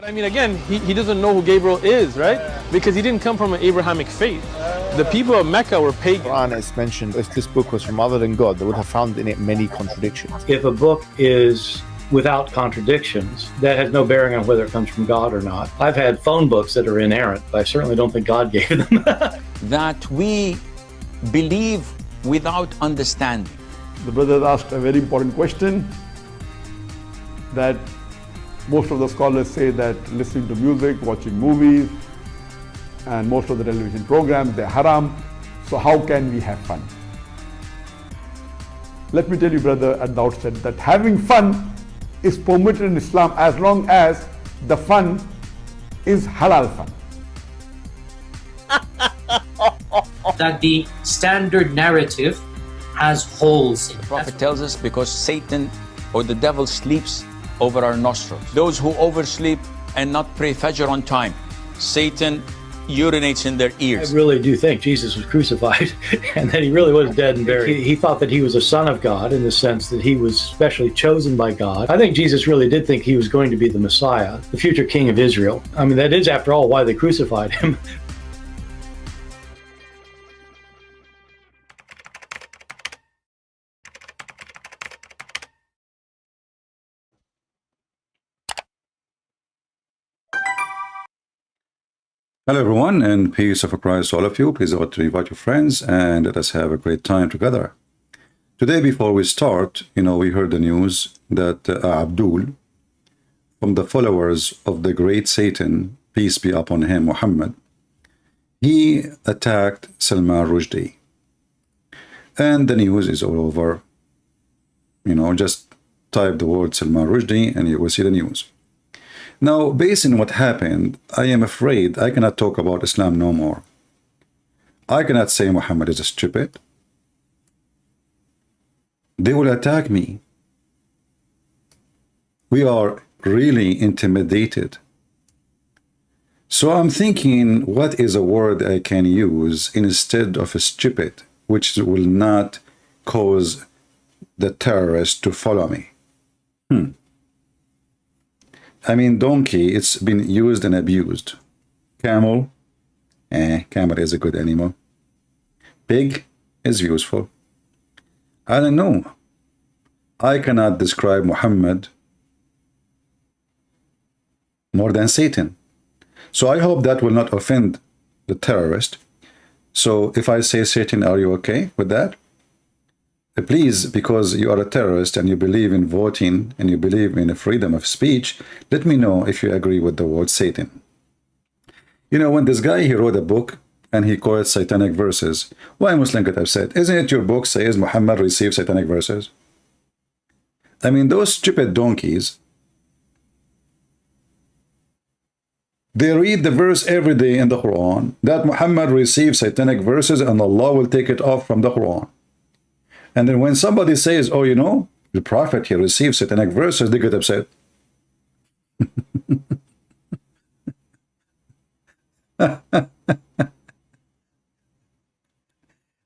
I mean, again, he doesn't know who Gabriel is, right? Because he didn't come from an Abrahamic faith. The people of Mecca were pagan. Quran is mentioned, if this book was from other than God, they would have found in it many contradictions. If a book is without contradictions, that has no bearing on whether it comes from God or not. I've had phone books that are inerrant, but I certainly don't think God gave them. That we believe without understanding. The brother asked a very important question, that most of the scholars say that listening to music, watching movies, and most of the television programs, they're haram. So how can we have fun? Let me tell you, brother, at the outset, that having fun is permitted in Islam as long as the fun is halal fun. That the standard narrative has holes in it. The Prophet tells us because Satan or the devil sleeps over our nostrils. Those who oversleep and not pray Fajr on time, Satan urinates in their ears. I really do think Jesus was crucified and that he really was dead and buried. He thought that he was a son of God in the sense that he was specially chosen by God. I think Jesus really did think he was going to be the Messiah, the future king of Israel. I mean, that is, after all, why they crucified him. Hello everyone, and peace of Christ to all of you. Please to invite your friends and let us have a great time together. Today, before we start, we heard the news that Abdul, from the followers of the great Satan, peace be upon him, Mohammed, he attacked Salman Rushdie. And the news is all over. Just type the word Salman Rushdie and you will see the news. Now, based on what happened, I am afraid I cannot talk about Islam no more. I cannot say Muhammad is stupid. They will attack me. We are really intimidated. So I'm thinking, what is a word I can use instead of stupid, which will not cause the terrorists to follow me? I mean, donkey, it's been used and abused. Camel, camel is a good animal. Pig is useful. I don't know. I cannot describe Muhammad more than Satan. So I hope that will not offend the terrorist. So if I say Satan, are you okay with that? Please, because you are a terrorist and you believe in voting and you believe in freedom of speech, let me know if you agree with the word Satan. When this guy, he wrote a book and he quoted satanic verses, why Muslim could have said, isn't it your book says Muhammad received satanic verses? I mean, those stupid donkeys, they read the verse every day in the Quran that Muhammad received satanic verses and Allah will take it off from the Quran. And then when somebody says, oh, the Prophet, he received satanic verses, they get upset. I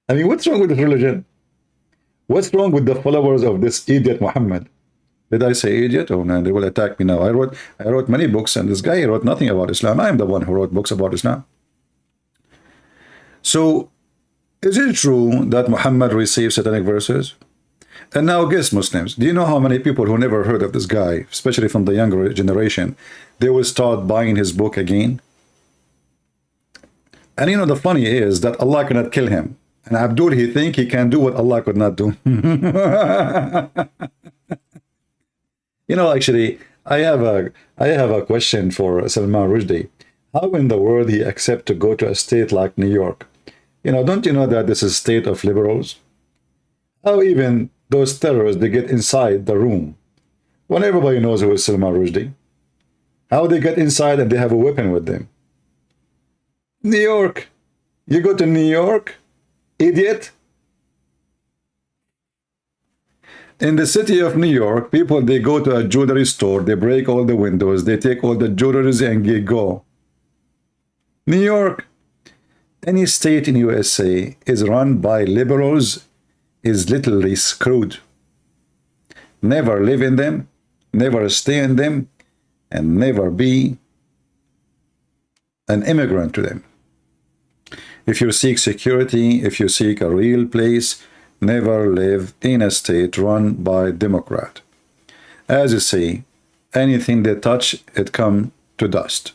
mean, what's wrong with this religion? What's wrong with the followers of this idiot Muhammad? Did I say idiot? Oh no, they will attack me now. I wrote many books, and this guy wrote nothing about Islam. I am the one who wrote books about Islam. So, is it true that Muhammad received satanic verses? And now guess, Muslims, do you know how many people who never heard of this guy, especially from the younger generation, they will start buying his book again? And the funny is that Allah cannot kill him. And Abdul, he think he can do what Allah could not do. Actually, I have a question for Salman Rushdie. How in the world he accept to go to a state like New York? Don't you know that this is a state of liberals? How even those terrorists, they get inside the room when everybody knows who is Salman Rushdie? How they get inside and they have a weapon with them? New York. You go to New York, idiot. In the city of New York, people, they go to a jewelry store, they break all the windows, they take all the jewelries and they go. New York. Any state in USA is run by liberals is literally screwed. Never live in them, never stay in them, and never be an immigrant to them. If you seek security, if you seek a real place, never live in a state run by Democrat. As you see, anything they touch, it come to dust.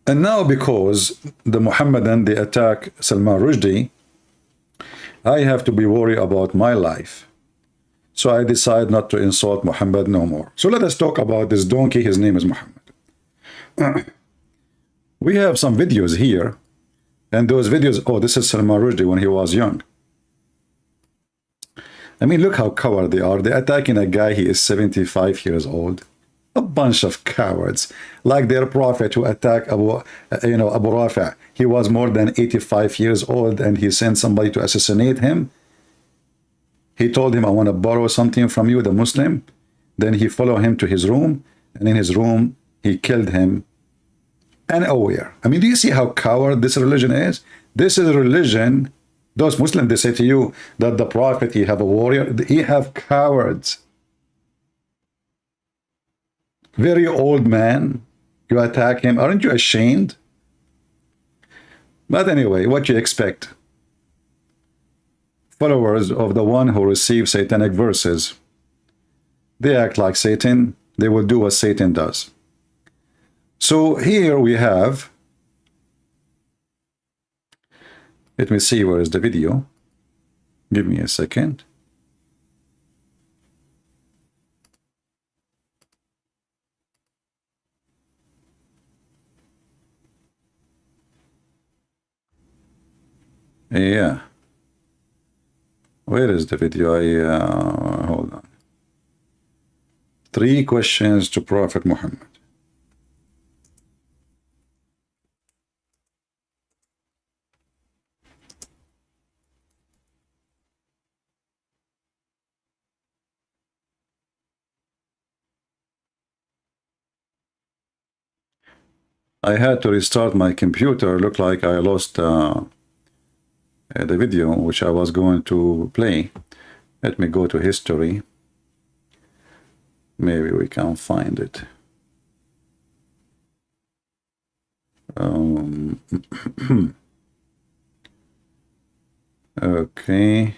And now because the Mohammedan, they attack Salman Rushdie, I have to be worried about my life. So I decide not to insult Muhammad no more. So let us talk about this donkey. His name is Muhammad. We have some videos here. And those videos, oh, this is Salman Rushdie when he was young. I mean, look how coward they are. They're attacking a guy, he is 75 years old. A bunch of cowards. Like their prophet who attacked Abu Rafi'. He was more than 85 years old and he sent somebody to assassinate him. He told him, I want to borrow something from you, the Muslim. Then he followed him to his room. And in his room, he killed him unaware. I mean, do you see how coward this religion is? This is a religion. Those Muslims, they say to you that the prophet, he have a warrior. He have cowards. Very old man. You attack him. Aren't you ashamed? But anyway, what you expect? Followers of the one who receives satanic verses. They act like Satan. They will do what Satan does. So here we have, let me see where is the video. Give me a second. Yeah. Where is the video? Hold on. 3 questions to Prophet Muhammad. I had to restart my computer. Looked like I lost the video which I was going to play. Let me go to history. Maybe we can find it. Okay.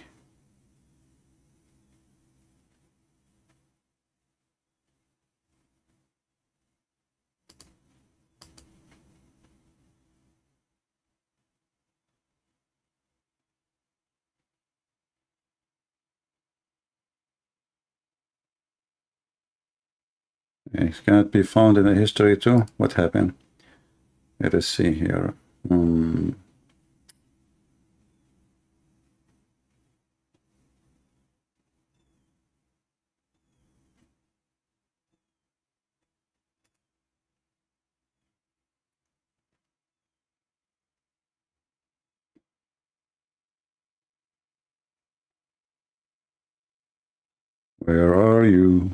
It cannot be found in the history too. What happened? Let us see here. Where are you?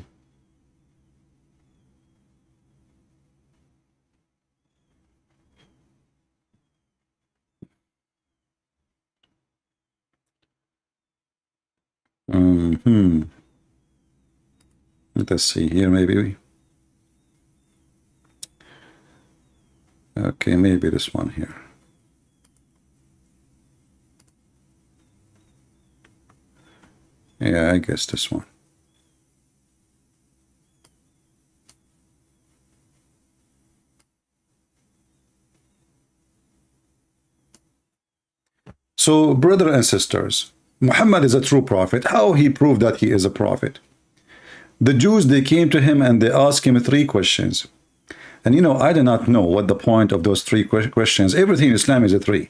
Let us see here, maybe. Okay, maybe this one here. Yeah, I guess this one. So, brothers and sisters, Muhammad is a true prophet. How he proved that he is a prophet? The Jews, they came to him and they asked him 3 questions. And you know, I do not know what the point of those 3 questions. Everything in Islam is a 3.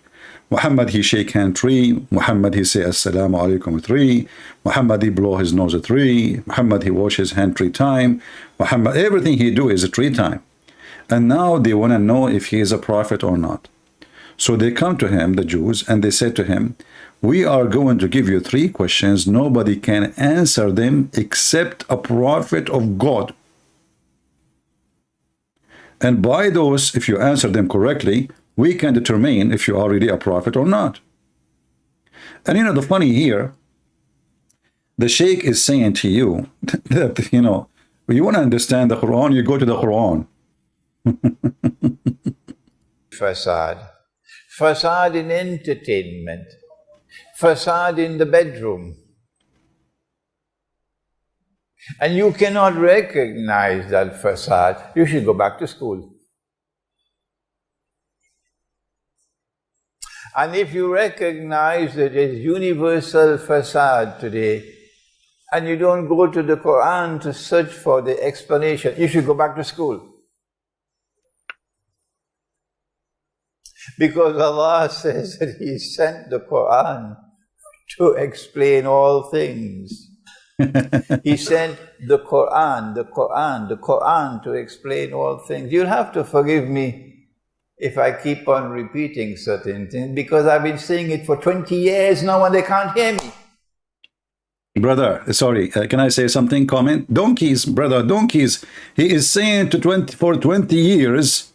Muhammad, he shake hand 3. Muhammad, he say assalamu alaikum 3. Muhammad, he blow his nose 3. Muhammad, he wash his hand 3 times. Muhammad, everything he do is 3 times. And now they want to know if he is a prophet or not. So they come to him, the Jews, and they say to him, we are going to give you 3 questions. Nobody can answer them except a prophet of God. And by those, if you answer them correctly, we can determine if you are really a prophet or not. And you know, the funny here, the Sheikh is saying to you that, you know, you want to understand the Quran, you go to the Quran. Facade. Facade in entertainment. Facade in the bedroom. And you cannot recognize that facade. You should go back to school. And if you recognize that there's universal facade today, and you don't go to the Quran to search for the explanation, you should go back to school. Because Allah says that He sent the Quran to explain all things. He sent the Quran to explain all things. You'll have to forgive me if I keep on repeating certain things, because I've been saying it for 20 years now and they can't hear me. Brother, sorry, can I say something? Comment? Donkeys, brother, donkeys. He is saying for 20 years,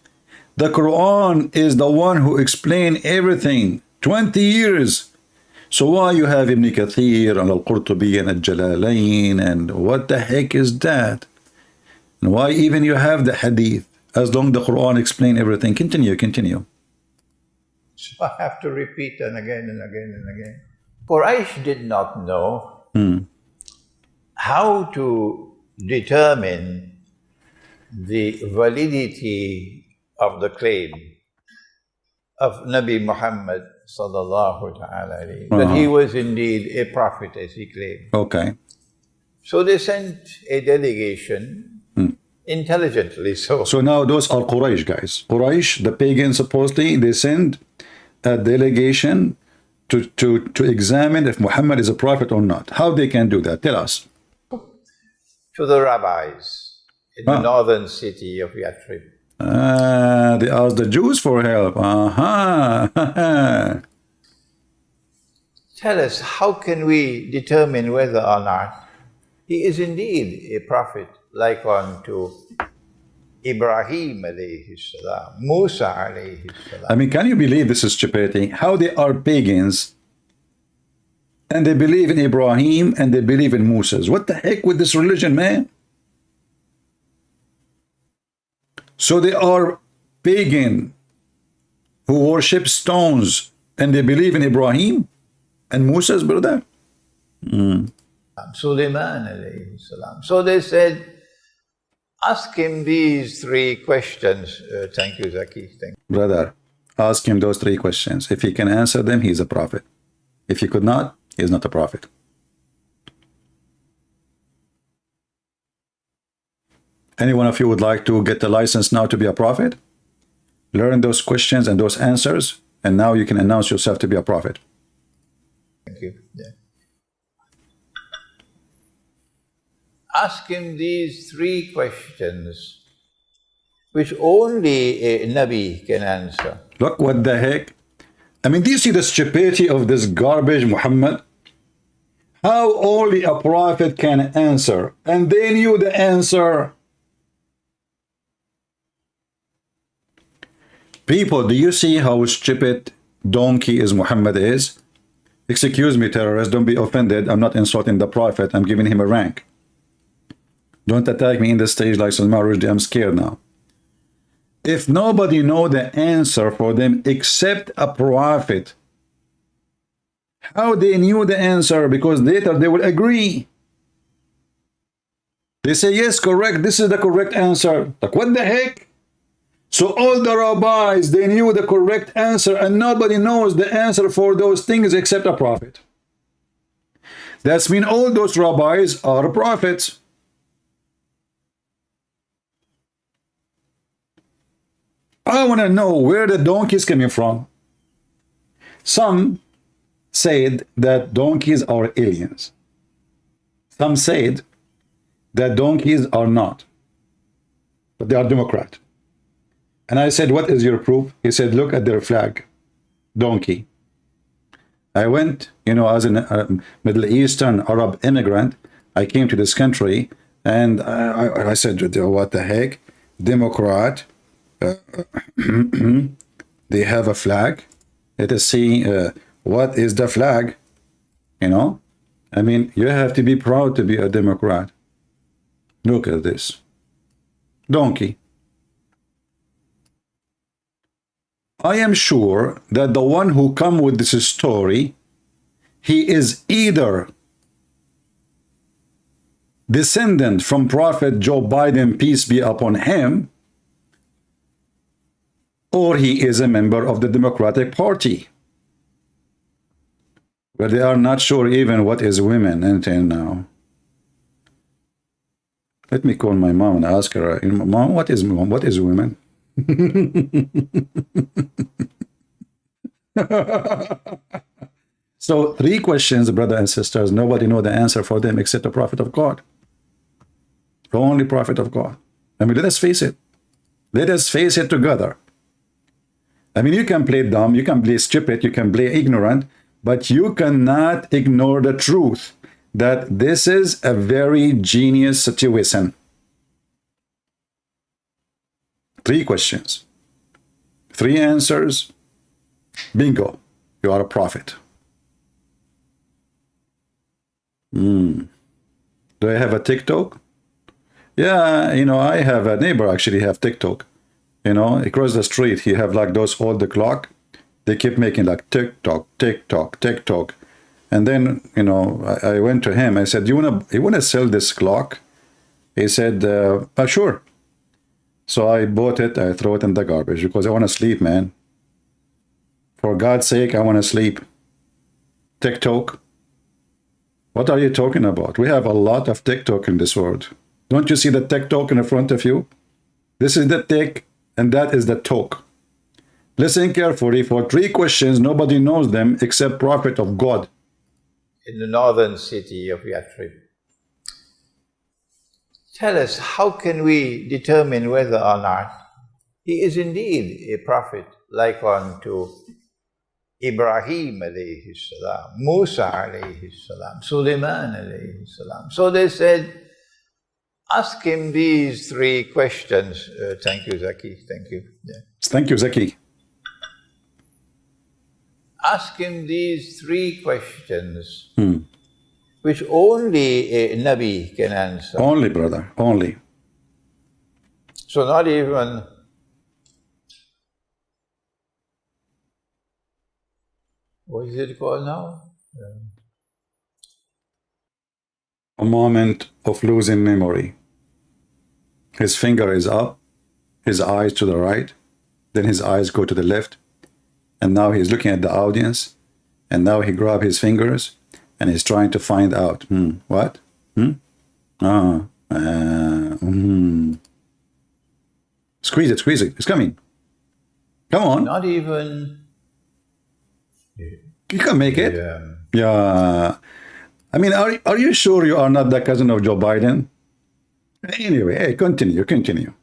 the Quran is the one who explained everything. 20 years. So why you have Ibn Kathir and Al-Qurtubi and Al-Jalalain, and what the heck is that? And why even you have the Hadith? As long as the Quran explain everything. Continue. So I have to repeat and again and again and again. Quraysh did not know how to determine the validity of the claim of Nabi Muhammad sallallahu ta'ala alayhi, that he was indeed a prophet as he claimed. Okay. So they sent a delegation, intelligently so. So now those are Quraysh guys. Quraysh, the pagans, supposedly, they send a delegation to examine if Muhammad is a prophet or not. How they can do that? Tell us. To the rabbis in the northern city of Yathrib. They asked the Jews for help. Tell us, how can we determine whether or not he is indeed a prophet, like unto Ibrahim alayhi salam, Musa alayhi salam. I mean, can you believe this is stupidity? How they are pagans and they believe in Ibrahim and they believe in Moses. What the heck with this religion, man? So they are pagan who worship stones and they believe in Ibrahim and Moses, brother. Sulaiman alayhi salam. So they said, ask him these three questions. Thank you, Zakir. Thank you. Brother, ask him those three questions. If he can answer them, he is a prophet. If he could not, he is not a prophet. Any one of you would like to get the license now to be a prophet? Learn those questions and those answers, and now you can announce yourself to be a prophet. Thank you. Yeah. Ask him these three questions, which only a Nabi can answer. Look, what the heck? I mean, do you see the stupidity of this garbage, Muhammad? How only a prophet can answer, and they knew the answer. People, do you see how stupid donkey is Muhammad is? Excuse me, terrorists, don't be offended. I'm not insulting the prophet. I'm giving him a rank. Don't attack me in the stage like Salman Rushdie. I'm scared now. If nobody know the answer for them except a prophet, how they knew the answer? Because later they will agree. They say, yes, correct. This is the correct answer. Like, what the heck? So all the rabbis, they knew the correct answer, and nobody knows the answer for those things except a prophet. That's mean all those rabbis are prophets. I want to know where the donkey is coming from. Some said that donkeys are aliens. Some said that donkeys are not, but they are Democrat. And I said, what is your proof? He said, look at their flag, donkey. I went, as a Middle Eastern Arab immigrant, I came to this country, and I said, what the heck? Democrat. They have a flag. Let us see what is the flag. I mean, you have to be proud to be a Democrat. Look at this donkey. I am sure that the one who come with this story, he is either descendant from Prophet Joe Biden, peace be upon him, or he is a member of the Democratic Party. But they are not sure even what is women until now. Let me call my mom and ask her, Mom, what is women? So 3 questions, brothers and sisters, nobody know the answer for them except the Prophet of God. The only Prophet of God. I mean, let us face it. Let us face it together. I mean, you can play dumb, you can play stupid, you can play ignorant, but you cannot ignore the truth that this is a very genius situation. 3 questions, 3 answers, bingo, you are a prophet. Do I have a TikTok? Yeah, you know, I have a neighbor actually have TikTok. You know, across the street, he have like those old clock. They keep making like TikTok, TikTok, TikTok. And then, you know, I went to him. I said, you wanna sell this clock? He said, sure. So I bought it. I throw it in the garbage because I want to sleep, man. For God's sake, I want to sleep. TikTok. What are you talking about? We have a lot of TikTok in this world. Don't you see the TikTok in front of you? This is the tick, and that is the talk. Listen carefully. For 3 questions, nobody knows them except Prophet of God. In the northern city of Yathrib. Tell us, how can we determine whether or not he is indeed a prophet, like unto Ibrahim alayhi salam, Musa alayhi salam, Sulaiman alayhi salam. So they said, ask him these 3 questions. Thank you, Zakir. Thank you. Yeah. Thank you, Zakir. Ask him these 3 questions, which only a Nabi can answer. Only, brother, only. So not even what is it called now? A moment of losing memory. His finger is up, his eyes to the right, then his eyes go to the left, and now he's looking at the audience, and now he grabs his fingers, and he's trying to find out, what? Squeeze it, it's coming. Come on. Not even... You can make it. Yeah. I mean, are you sure you are not the cousin of Joe Biden? Anyway, hey, continue.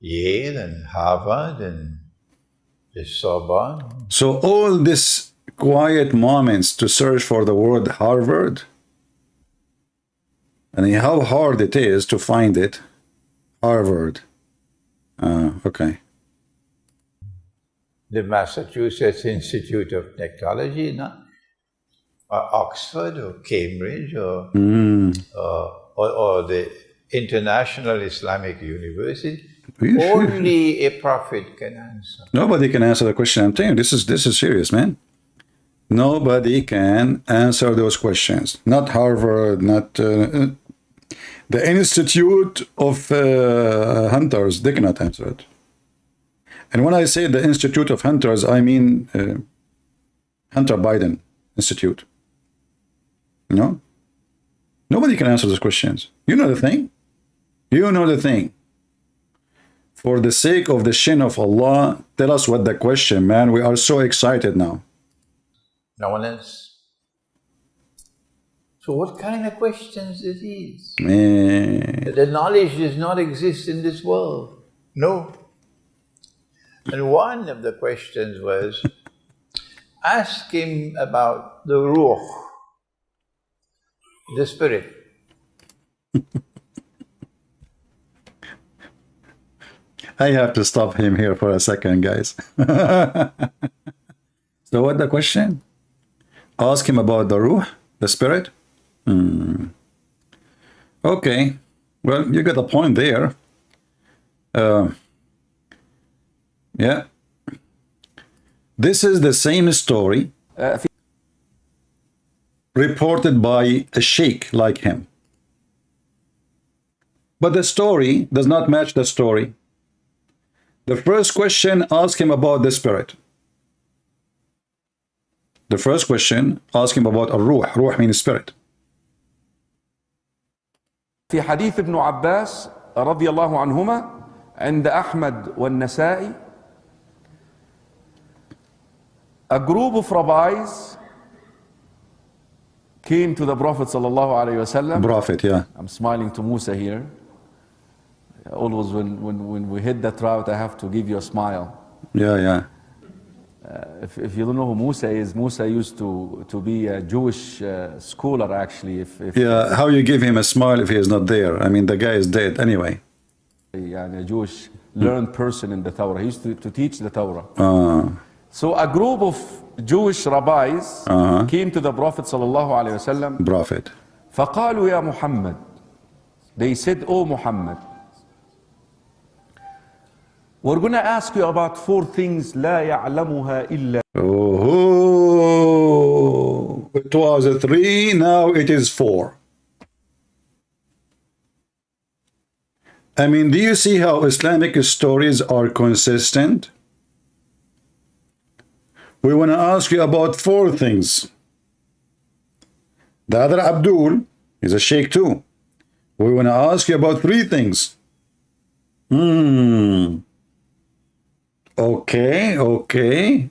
Yale and Harvard and the Sorbonne. So all these quiet moments to search for the word Harvard, and how hard it is to find it. Harvard. Okay. The Massachusetts Institute of Technology, no? Or Oxford or Cambridge or the International Islamic University. Only a prophet can answer. Nobody can answer the question. I'm telling you, this is serious, man. Nobody can answer those questions. Not Harvard, not the Institute of Hunters. They cannot answer it. And when I say the Institute of Hunters, I mean Hunter Biden Institute. You know? Nobody can answer those questions. You know the thing? You know the thing. For the sake of the shin of Allah, tell us what the question, man. We are so excited now. No one else. So what kind of questions are these? Man. The knowledge does not exist in this world. No. And one of the questions was, ask him about the ruh, the spirit. I have to stop him here for a second, guys. So what the question? Ask him about the ruh, the spirit? Okay. Well, you got a point there. Yeah. This is the same story reported by a sheikh like him. But the story does not match the story. The first question asked him about the spirit. The first question asked him about الروح. روح means spirit. في حديث ابن عباس رضي الله عنهما عند أحمد والنسائي, a group of rabbis came to the Prophet sallallahu alaihi wasallam. Prophet, yeah. I'm smiling to Musa here. Always when we hit that route, I have to give you a smile. Yeah, yeah. If you don't know who Musa is, Musa used to be a Jewish scholar, actually. Yeah, how you give him a smile if he is not there? I mean, the guy is dead anyway. A Jewish learned person in the Torah. He used to teach the Torah. So a group of Jewish rabbis came to the Prophet sallallahu alaihi wasallam. Prophet. فقالوا يا محمد. They said, "Oh Muhammad, we're going to ask you about 4 things لا يعلمها إلا." Oh, it was 3, now it is 4. I mean, do you see how Islamic stories are consistent? We want to ask you about 4 things. The other Abdul is a sheikh too. We want to ask you about 3 things. Okay, okay.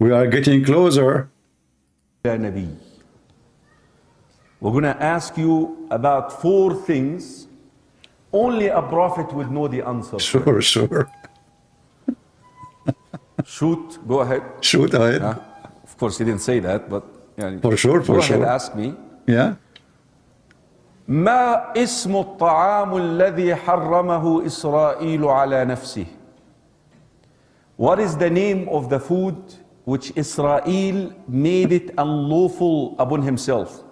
We are getting closer. We're going to ask you about 4 things. Only a prophet would know the answer. Sure, sure. Shoot, go ahead. Shoot ahead. Of course, he didn't say that, but yeah, for sure, for go sure. ahead, ask me. Yeah. ما اسم الطعام الذي حرمه إسرائيل على نفسه? What is the name of the food which Israel made it unlawful upon himself?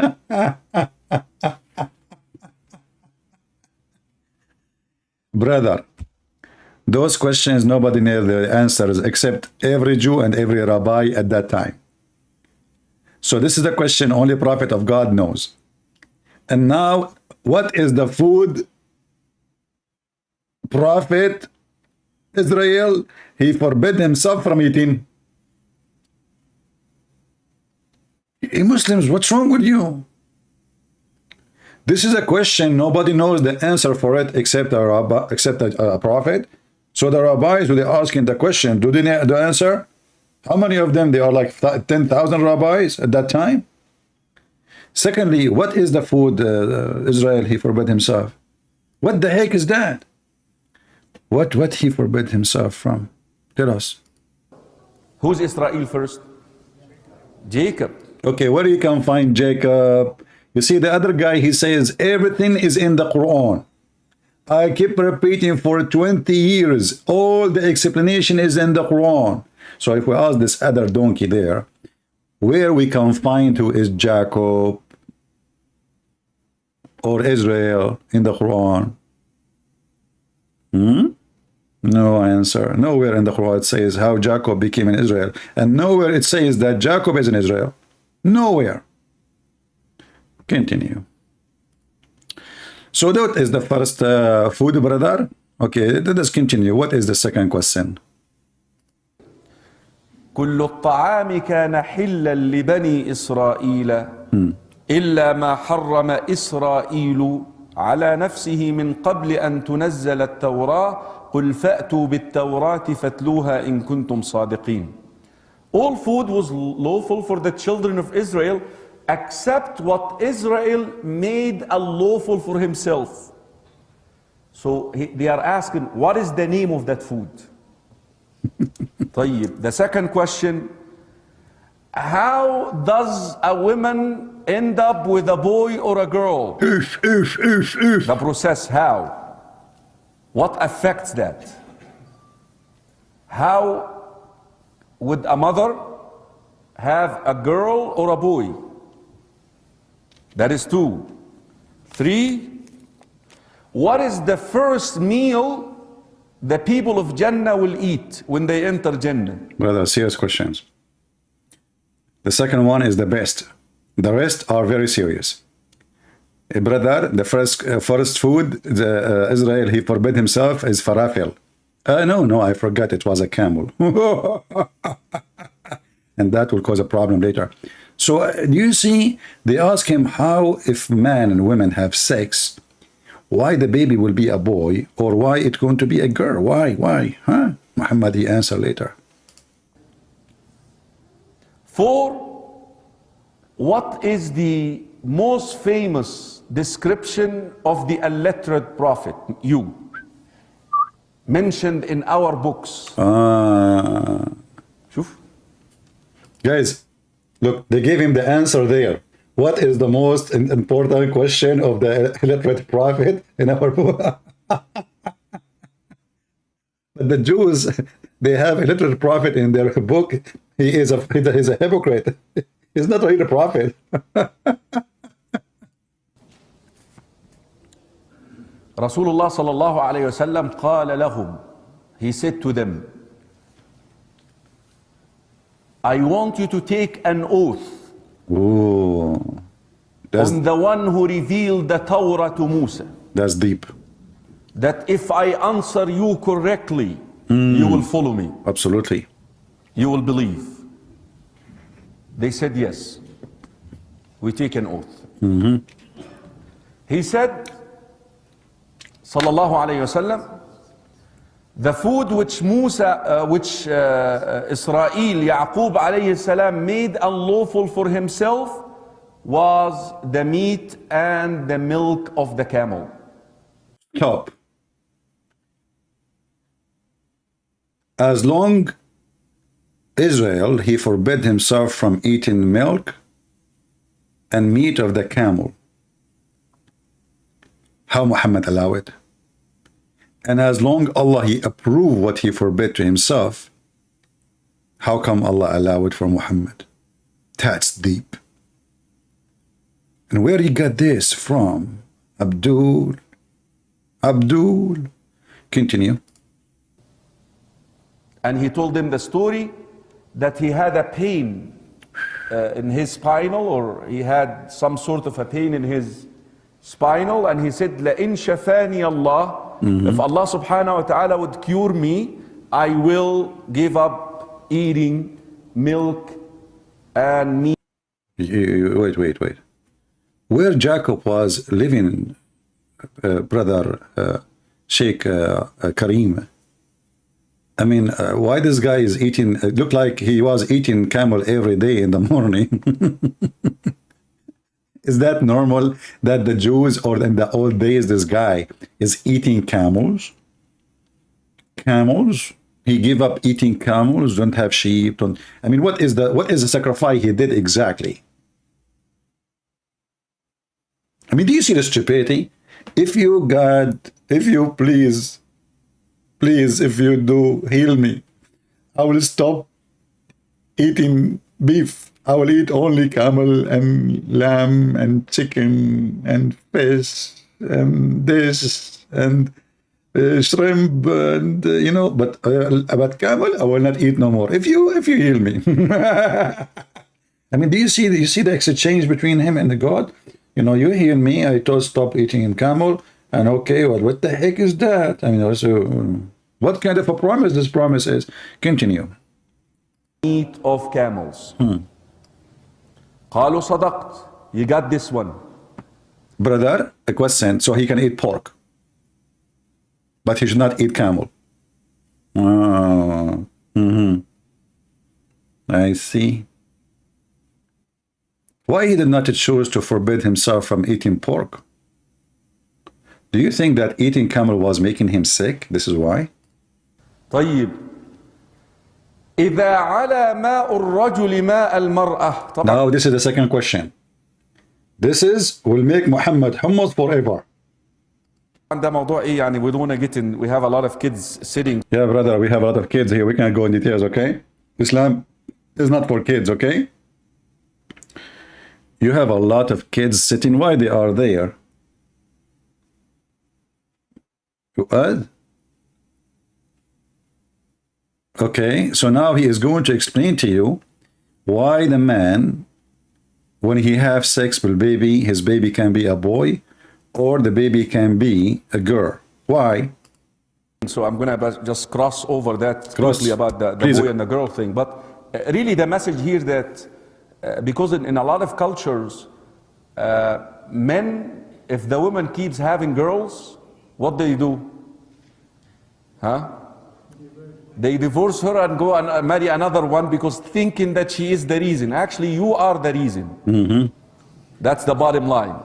Brother, those questions nobody knows the answers except every Jew and every rabbi at that time. So this is the question only Prophet of God knows. And now, what is the food Prophet Israel he forbid himself from eating? Hey Muslims, what's wrong with you? This is a question nobody knows the answer for it except a rabbi, except a prophet. So the rabbis, when they asking the question, do they know the answer? How many of them? They are like 10,000 rabbis at that time. Secondly, what is the food Israel he forbid himself? What the heck is that? What he forbid himself from? Tell us. Who's Israel first? Jacob. Okay, where you can find Jacob? You see, the other guy, he says everything is in the Quran. I keep repeating for 20 years, all the explanation is in the Quran. So if we ask this other donkey there, where we can find who is Jacob or Israel in the Quran? No answer. Nowhere in the Quran it says how Jacob became in Israel. And nowhere it says that Jacob is in Israel. Nowhere. Continue. So that is the first food, brother. Okay, let us continue. What is the second question? كل الطعام كان حلا لبني إسرائيل إلا ما حرم إسرائيل على نفسه من قبل أن تنزل التوراة قل فأتوا بالتوراة فاتلوها إن كنتم صادقين. All food was lawful for the children of Israel except what Israel made unlawful for himself. So they are asking, what is the name of that food? طيب. The second question, how does a woman end up with a boy or a girl? The process, how? What affects that? How would a mother have a girl or a boy? That is 2. 3, what is the first meal the people of Jannah will eat when they enter Jannah? Brother, serious questions. The second one is the best. The rest are very serious. Brother, the first food, Israel, he forbid himself is falafel. No, I forgot it was a camel. And that will cause a problem later. So you see, they ask him how, if man and women have sex, why the baby will be a boy or why it's going to be a girl? Why? Huh? Muhammad, he answer later. 4, what is the most famous description of the illiterate prophet, you, mentioned in our books? Guys, look, they gave him the answer there. What is the most important question of the illiterate prophet in our book? But the Jews, they have illiterate prophet in their book. He is a hypocrite. He's not really a prophet. Rasulullah sallallahu alayhi wasallam qala lahum, he said to them, I want you to take an oath on the one who revealed the Torah to Musa. That's deep. That if I answer you correctly, you will follow me. Absolutely. You will believe. They said yes. We take an oath. He said, sallallahu alayhi wasallam, the food which Israel, Yaqub alayhi salam, made unlawful for himself was the meat and the milk of the camel. Stop. As long Israel, he forbid himself from eating milk and meat of the camel. How Muhammad allow it? And as long Allah, he approved what he forbid to himself, how come Allah allow it for Muhammad? That's deep. And where he got this from? Abdul. Continue. And he told them the story that he had a pain in his spinal, or he had some sort of a pain in his spinal, and he said, لَإِن شَفَانِي اللَّهِ, if Allah subhanahu wa ta'ala would cure me, I will give up eating milk and meat. Wait. Where Jacob was living, brother Sheikh Kareem, I mean, why this guy is eating, it looked like he was eating camel every day in the morning. Is that normal that the Jews, or in the old days, this guy is eating camels? Camels? He gave up eating camels, don't have sheep. I mean, what is the sacrifice he did exactly? I mean, do you see the stupidity? If you, God, if you please, if you do heal me, I will stop eating beef. I will eat only camel and lamb and chicken and fish and this and shrimp and but camel I will not eat no more. If you heal me. I mean, do you see the exchange between him and the God? You heal me, I told stop eating camel, and okay, what the heck is that? I mean, also, what kind of a promise this promise is? Continue. Meat of camels. قالوا صدقت. You got this one. Brother, a question. So he can eat pork, but he should not eat camel. I see. Why he did not choose to forbid himself from eating pork? Do you think that eating camel was making him sick? This is why? طيب. إذا على ماء الرجل ماء المرأة. Now this is the second question. This will make Muhammad hummus forever. ده موضوع ايه يعني? We don't want to get in. We have a lot of kids sitting. Yeah, brother, we have a lot of kids here. We can't go in details, okay? Islam is not for kids, okay? You have a lot of kids sitting. Why they are there? What? Okay, so now he is going to explain to you why the man, when he have sex with baby, his baby can be a boy or the baby can be a girl. Why? So I'm going to just cross over that quickly about the boy and the girl thing. But really the message here that because in a lot of cultures, men, if the woman keeps having girls, what do? Huh? They divorce her and go and marry another one because thinking that she is the reason. Actually, you are the reason. Mm-hmm. That's the bottom line.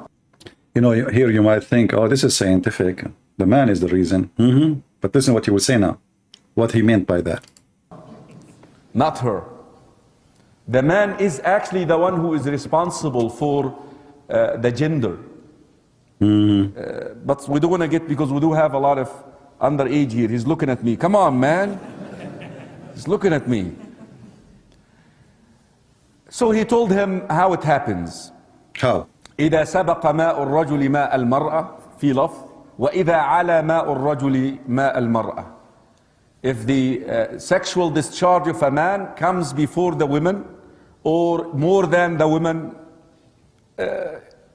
You know, here you might think, oh, this is scientific. The man is the reason. Mm-hmm. But listen what he would say now. What he meant by that. Not her. The man is actually the one who is responsible for the gender. Mm-hmm. But we don't want to get, because we do have a lot of underage here. He's looking at me. Come on, man. He's looking at me. So he told him how it happens. How? إذا سبق ماء الرجل ماء المرأة في لفظ وإذا على ماء الرجل ماء المرأة. If the sexual discharge of a man comes before the women or more than the women,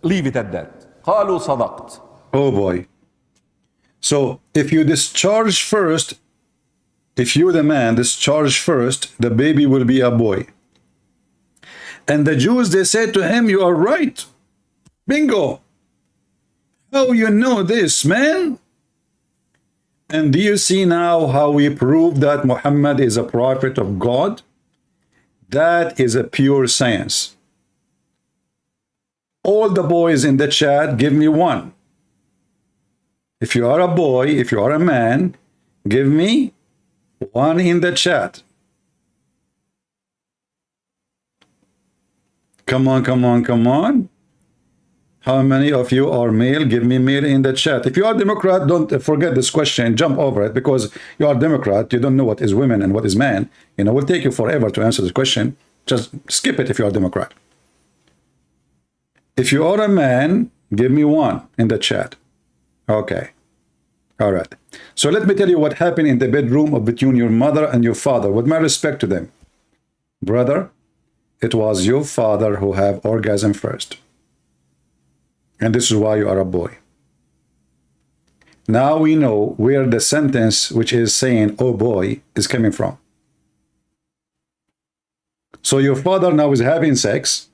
leave it at that. قالوا صدقت. Oh boy. So if you discharge first, if you the man discharge first, the baby will be a boy. And the Jews, they said to him, you are right. Bingo. How you know this, man? And do you see now how we prove that Muhammad is a prophet of God? That is a pure science. All the boys in the chat, give me one. If you are a boy, if you are a man, give me one in the chat. Come on, come on, come on. How many of you are male? Give me male in the chat. If you are Democrat, don't forget this question, jump over it, because you are Democrat, you don't know what is women and what is man. You know, it will take you forever to answer this question. Just skip it if you are Democrat. If you are a man, give me one in the chat. Okay. All right. So let me tell you what happened in the bedroom between your mother and your father, with my respect to them. Brother, it was your father who had orgasm first. And this is why you are a boy. Now we know where the sentence which is saying, oh boy, is coming from. So your father now is having sex,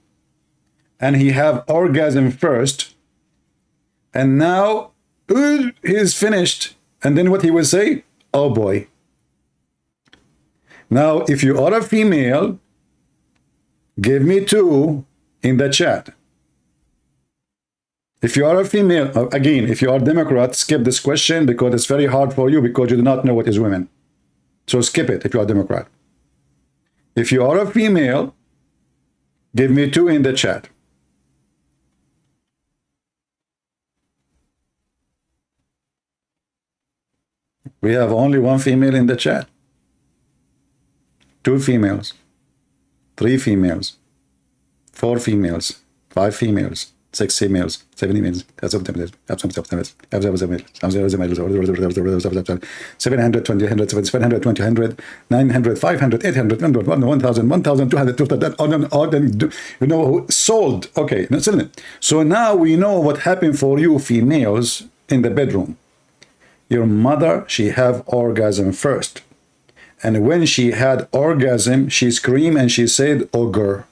and he have orgasm first, and now he is finished, and then what he will say? Oh boy. Now, if you are a female, give me two in the chat. If you are a female, again, if you are Democrat, skip this question because it's very hard for you because you do not know what is women. So skip it if you are Democrat. If you are a female, give me two in the chat. We have only one female in the chat. Two females. Three females. Four females. Five females. 6 females, 7 females, 720, 900, 500, 800, 1,000, 1,200, you know, sold. Okay, so now we know what happened for you females in the bedroom. Your mother, she have orgasm first. And when she had orgasm, she screamed and she said, ogre.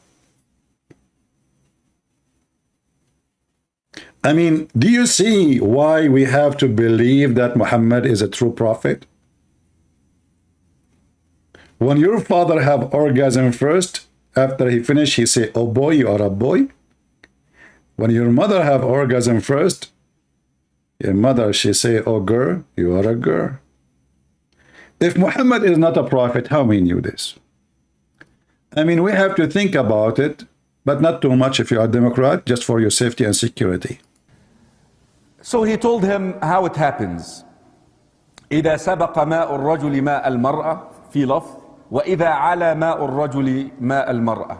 I mean, do you see why we have to believe that Muhammad is a true prophet? When your father have orgasm first, after he finish, he say, oh boy, you are a boy. When your mother have orgasm first, your mother, she say, oh girl, you are a girl. If Muhammad is not a prophet, how we knew this? I mean, we have to think about it, but not too much if you are a Democrat, just for your safety and security. So he told him how it happens. إذا سبق ماء الرجل ماء المرأة في لفظ وإذا على ماء الرجل ماء المرأة.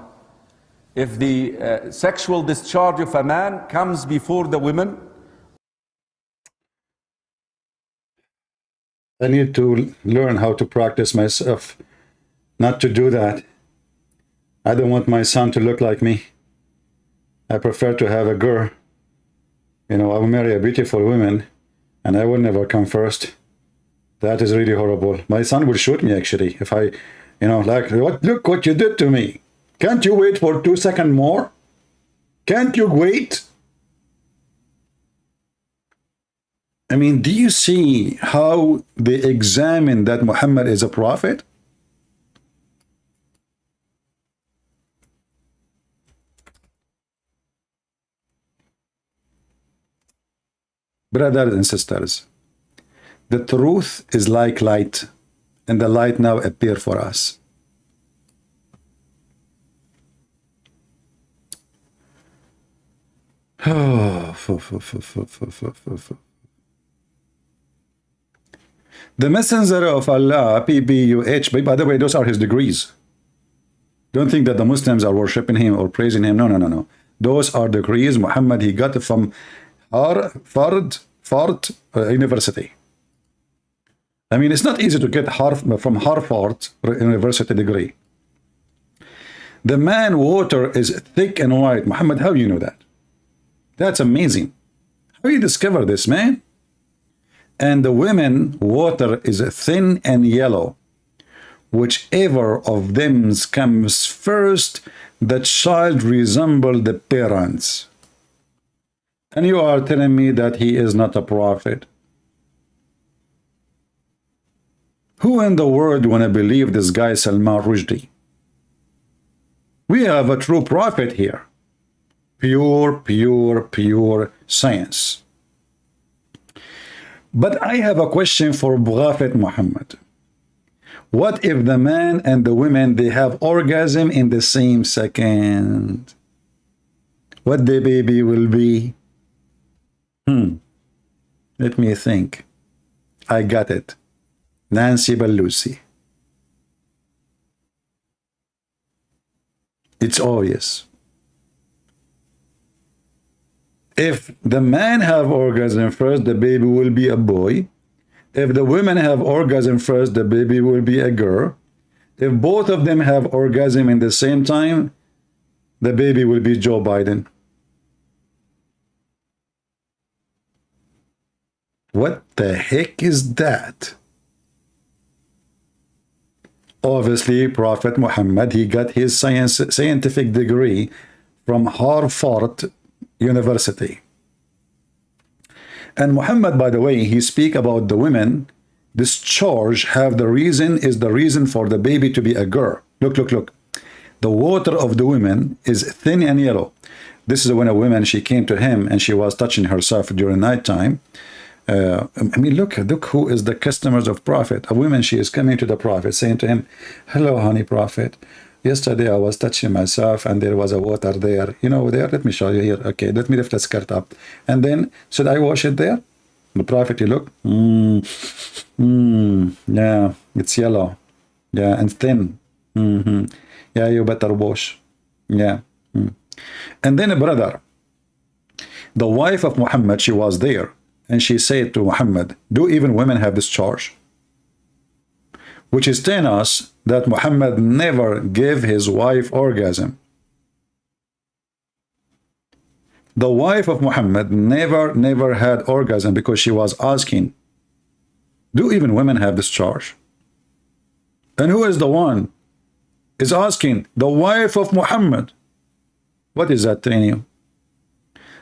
If the sexual discharge of a man comes before the women. I need to learn how to practice myself not to do that. I don't want my son to look like me. I prefer to have a girl. You know, I will marry a beautiful woman and I will never come first. That is really horrible. My son will shoot me actually if I, you know, like, look what you did to me. Can't you wait for 2 seconds more? Can't you wait? I mean, do you see how they examine that Muhammad is a prophet? Brothers and sisters, the truth is like light, and the light now appear for us. The messenger of Allah, PBUH, by the way, those are his degrees. Don't think that the Muslims are worshipping him or praising him. No. Those are degrees Muhammad, he got from Harvard University. I mean, it's not easy to get from Harvard University degree. The man water is thick and white. Muhammad, how you know that? That's amazing. How you discover this, man? And the women water is thin and yellow. Whichever of them comes first, the child resembles the parents. And you are telling me that he is not a prophet? Who in the world want to believe this guy Salman Rushdie? We have a true prophet here. Pure science. But I have a question for Prophet Muhammad. What if the man and the women, they have orgasm in the same second? What the baby will be? Let me think. I got it. Nancy Pelosi. It's obvious. If the man have orgasm first, the baby will be a boy. If the women have orgasm first, the baby will be a girl. If both of them have orgasm in the same time, the baby will be Joe Biden. What the heck is that? Obviously, Prophet Muhammad, he got his scientific degree from Harvard University. And Muhammad, by the way, he speak about the women discharge have the reason for the baby to be a girl. Look. The water of the women is thin and yellow. This is when a woman, she came to him and she was touching herself during nighttime. I mean, look who is the customers of Prophet. A woman, she is coming to the Prophet saying to him, hello, honey Prophet. Yesterday I was touching myself and there was a water there. You know, there, let me show you here. Okay, let me lift the skirt up. And then, should I wash it there? The Prophet, you look, yeah, it's yellow. Yeah, and thin. Yeah, you better wash. Yeah. And then a brother, the wife of Muhammad, she was there. And she said to Muhammad, do even women have this charge? Which is telling us that Muhammad never gave his wife orgasm. The wife of Muhammad never had orgasm because she was asking, do even women have this charge? And who is the one is asking? The wife of Muhammad. What is that telling you?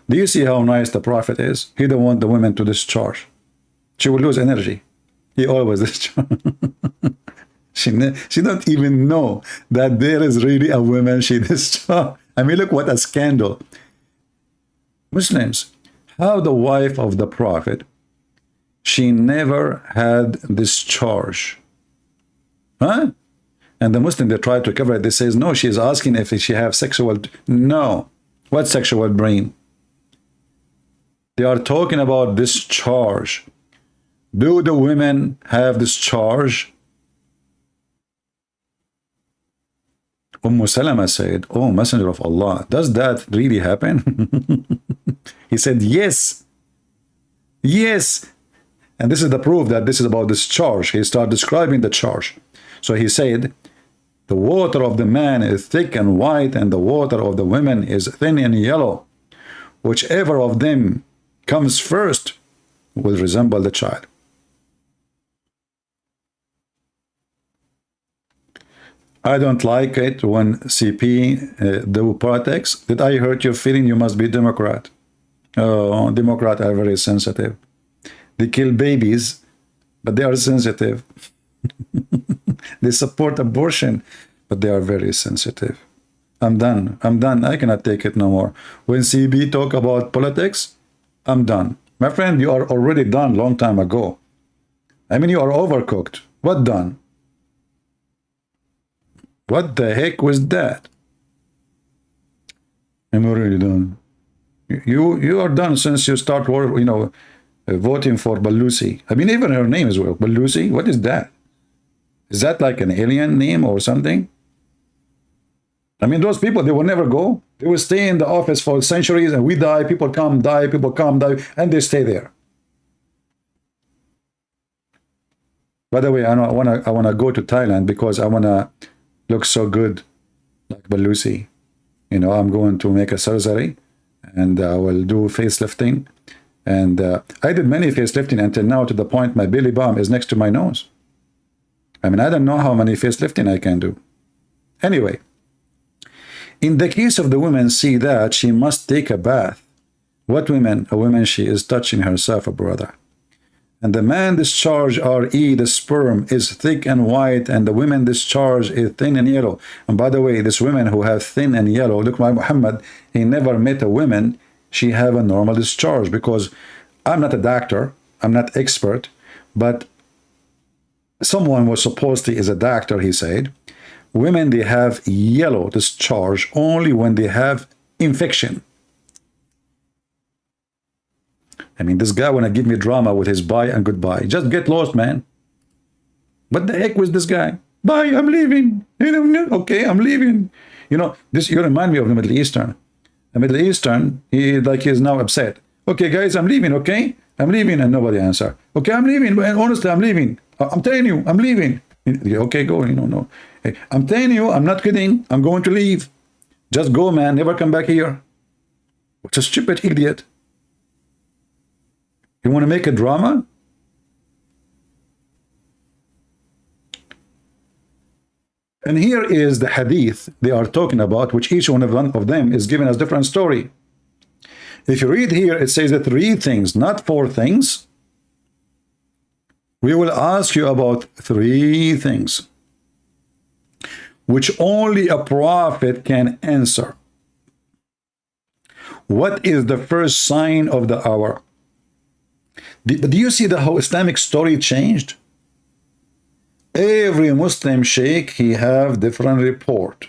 Do you see how nice the Prophet is? He don't want the women to discharge. She will lose energy. He always discharge. She don't even know that there is really a woman she discharge. I mean, look what a scandal. Muslims, how the wife of the Prophet, she never had discharge. Huh? And the Muslim, they try to cover it. They says, no, she is asking if she have sexual. No. What sexual brain? They are talking about discharge. Do the women have discharge? Salama said, oh, Messenger of Allah, does that really happen? He said, yes. Yes. And this is the proof that this is about this charge. He started describing the charge. So he said, the water of the man is thick and white, and the water of the women is thin and yellow. Whichever of them comes first will resemble the child. I don't like it when CP do politics. Did I hurt your feeling? You must be Democrat. Oh, Democrats are very sensitive. They kill babies, but they are sensitive. They support abortion, but they are very sensitive. I'm done. I'm done. I cannot take it no more. When CB talk about politics, I'm done. My friend, you are already done long time ago. I mean, you are overcooked. What done? What the heck was that? I'm already done. You are done since you start, voting for Balusi. I mean, even her name is Balusi. What is that? Is that like an alien name or something? I mean, those people, they will never go. They will stay in the office for centuries, and we die, people come, die, people come, die, and they stay there. By the way, I wanna go to Thailand because I wanna look so good like Balusi. I'm going to make a surgery, and I will do facelifting. And I did many facelifting until now, to the point my belly bump is next to my nose. I mean, I don't know how many facelifting I can do. Anyway, in the case of the woman, see that she must take a bath. What women? A woman, she is touching herself, a brother. And the man discharge, RE, the sperm, is thick and white, and the women discharge is thin and yellow. And by the way, this women who have thin and yellow, look, my Mohammed, he never met a woman, she have a normal discharge, because I'm not a doctor, I'm not expert, but someone was supposedly is a doctor, he said, women, they have yellow discharge only when they have infection. I mean, this guy wanna give me drama with his bye and goodbye. Just get lost, man. What the heck was this guy? Bye, I'm leaving. Okay, I'm leaving. You remind me of the Middle Eastern. The Middle Eastern, he's now upset. Okay, guys, I'm leaving, okay? I'm leaving, and nobody answer. Okay, I'm leaving, but honestly, I'm leaving. I'm telling you, I'm leaving. Okay, go, no. Hey, I'm telling you, I'm not kidding. I'm going to leave. Just go, man. Never come back here. What a stupid idiot. You want to make a drama? And here is the hadith they are talking about, which each one of them is giving us different story. If you read here, it says that 3 things, not 4 things. We will ask you about 3 things, which only a prophet can answer. What is the first sign of the hour? Do you see how Islamic story changed? Every Muslim sheikh, he have different report.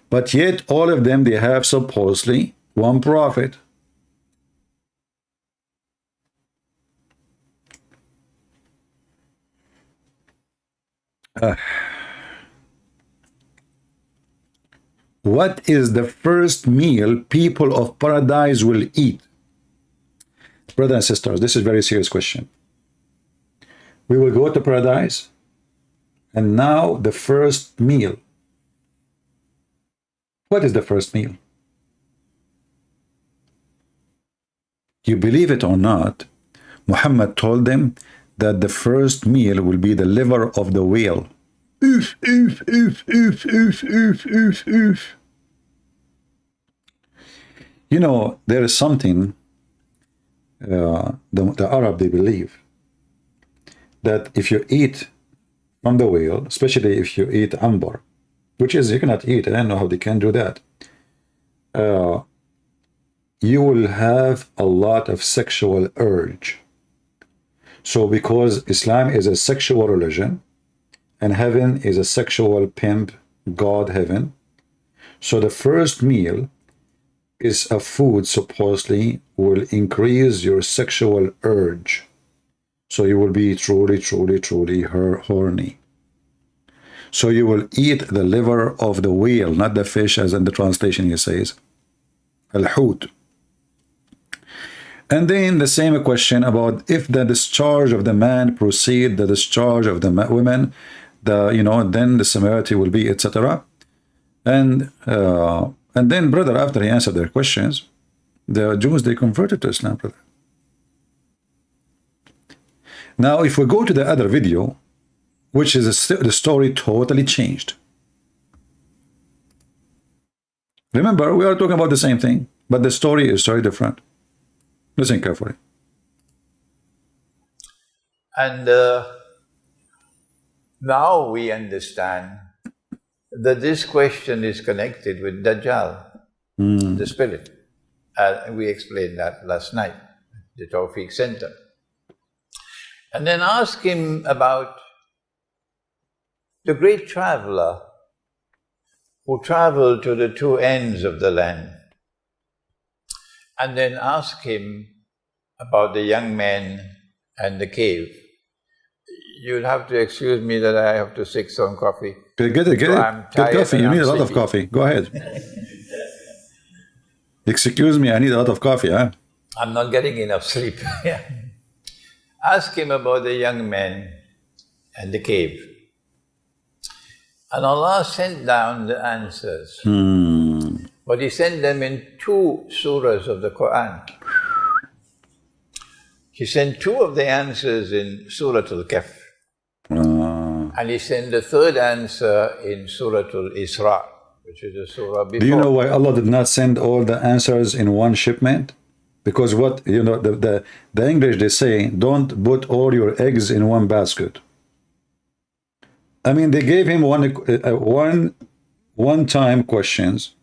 But yet all of them, they have supposedly one prophet. What is the first meal people of paradise will eat? Brothers and sisters, this is a very serious question. We will go to paradise, and now the first meal. What is the first meal? You believe it or not, Muhammad told them that the first meal will be the liver of the whale. Oof, oof, oof, oof, oof, oof, oof, oof. There is something, the Arab, they believe that if you eat from the whale, especially if you eat amber, which is, you cannot eat, I don't know how they can do that, you will have a lot of sexual urge. So because Islam is a sexual religion, and heaven is a sexual pimp, God heaven, so the first meal is a food supposedly will increase your sexual urge. So you will be truly, truly, truly horny. So you will eat the liver of the whale, not the fish, as in the translation he says. Al-Hut. And then the same question about if the discharge of the man proceed the discharge of the women, then the similarity will be, etc. And then, brother, after he answered their questions, the Jews, they converted to Islam, brother. Now, if we go to the other video, which is the story totally changed. Remember, we are talking about the same thing, but the story is very different. Listen carefully. And now we understand that this question is connected with Dajjal, the spirit. We explained that last night, the Tawfiq Center. And then ask him about the great traveler who traveled to the two ends of the land. And then ask him about the young man and the cave. You'll have to excuse me that I have to seek some coffee. Get it. Get coffee. You need a lot of coffee. Go ahead. Excuse me, I need a lot of coffee, huh? I'm not getting enough sleep. Ask him about the young man and the cave. And Allah sent down the answers. But He sent them in 2 surahs of the Quran. He sent 2 of the answers in Surah Al-Kahf. And He sent the 3rd answer in Surah Al-Isra, which is the surah before. Do you know why Allah did not send all the answers in one shipment? Because what, the English, they say, don't put all your eggs in one basket. I mean, they gave him one-time questions,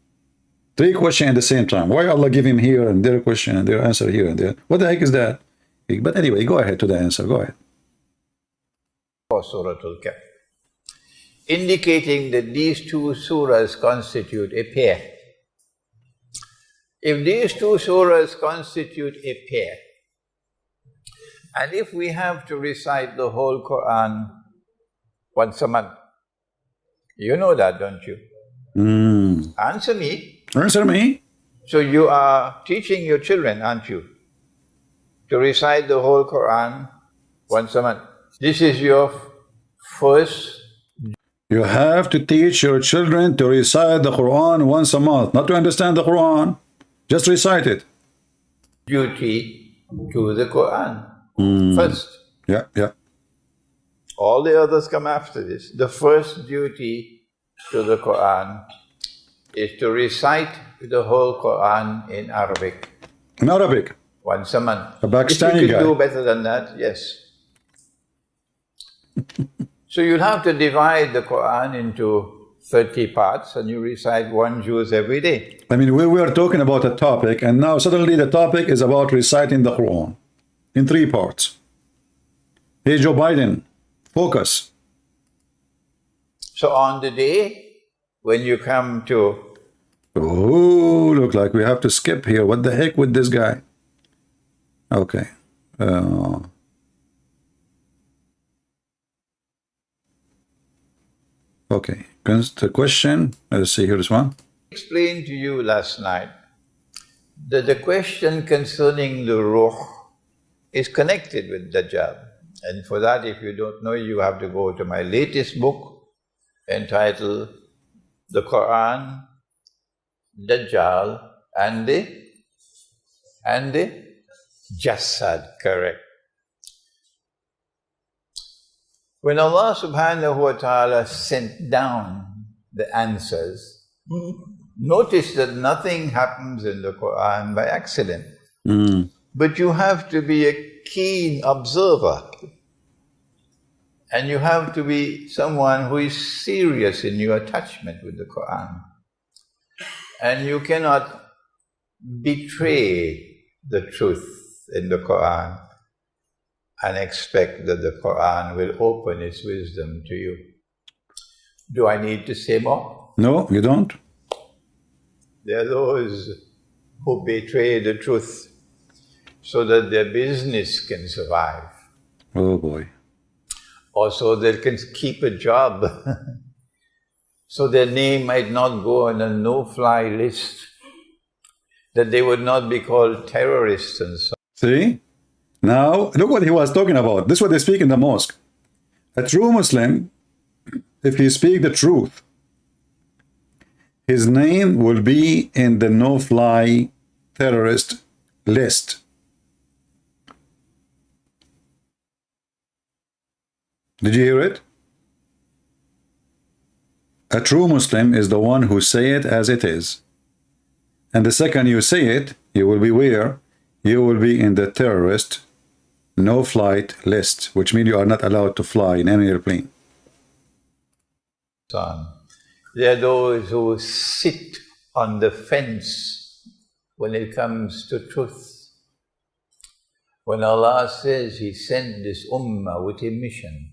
3 questions at the same time. Why Allah give him here and their question and their answer here and there? What the heck is that? But anyway, go ahead to the answer. Go ahead. Surah Al-Kahf, indicating that these 2 surahs constitute a pair. If these 2 surahs constitute a pair, and if we have to recite the whole Quran once a month, you know that, don't you? Answer me. Answer me. So you are teaching your children, aren't you, to recite the whole Quran once a month? This is your first. You have to teach your children to recite the Quran once a month, not to understand the Quran. Just recite it. Duty to the Quran first. Yeah. All the others come after this. The first duty to the Quran is to recite the whole Quran in Arabic. In Arabic? Once a month. A Pakistani if you guy. can do better than that, yes. So you'll have to divide the Quran into 30 parts and you recite 1 juz every day. I mean, we were talking about a topic and now suddenly the topic is about reciting the Quran in 3 parts. Hey, Joe Biden, focus. So on the day when you come to... Oh, look like we have to skip here. What the heck with this guy? Okay. Okay. The question, let's see, here's one. I explained to you last night that the question concerning the Ruh is connected with Dajjal. And for that, if you don't know, you have to go to my latest book entitled The Quran, Dajjal and the Jassad, correct. When Allah subhanahu wa ta'ala sent down the answers, notice that nothing happens in the Quran by accident. But you have to be a keen observer. And you have to be someone who is serious in your attachment with the Quran. And you cannot betray the truth in the Quran and expect that the Quran will open its wisdom to you. Do I need to say more? No, you don't. There are those who betray the truth so that their business can survive. Oh boy. Or so they can keep a job. So their name might not go on a no-fly list, that they would not be called terrorists and so on. See? Now, look what he was talking about. This is what they speak in the mosque. A true Muslim, if he speak the truth, his name will be in the no-fly terrorist list. Did you hear it? A true Muslim is the one who say it as it is. And the second you say it, you will be where? You will be in the terrorist no-flight list, which means you are not allowed to fly in any airplane. There are those who sit on the fence when it comes to truth. When Allah says He sent this ummah with a mission,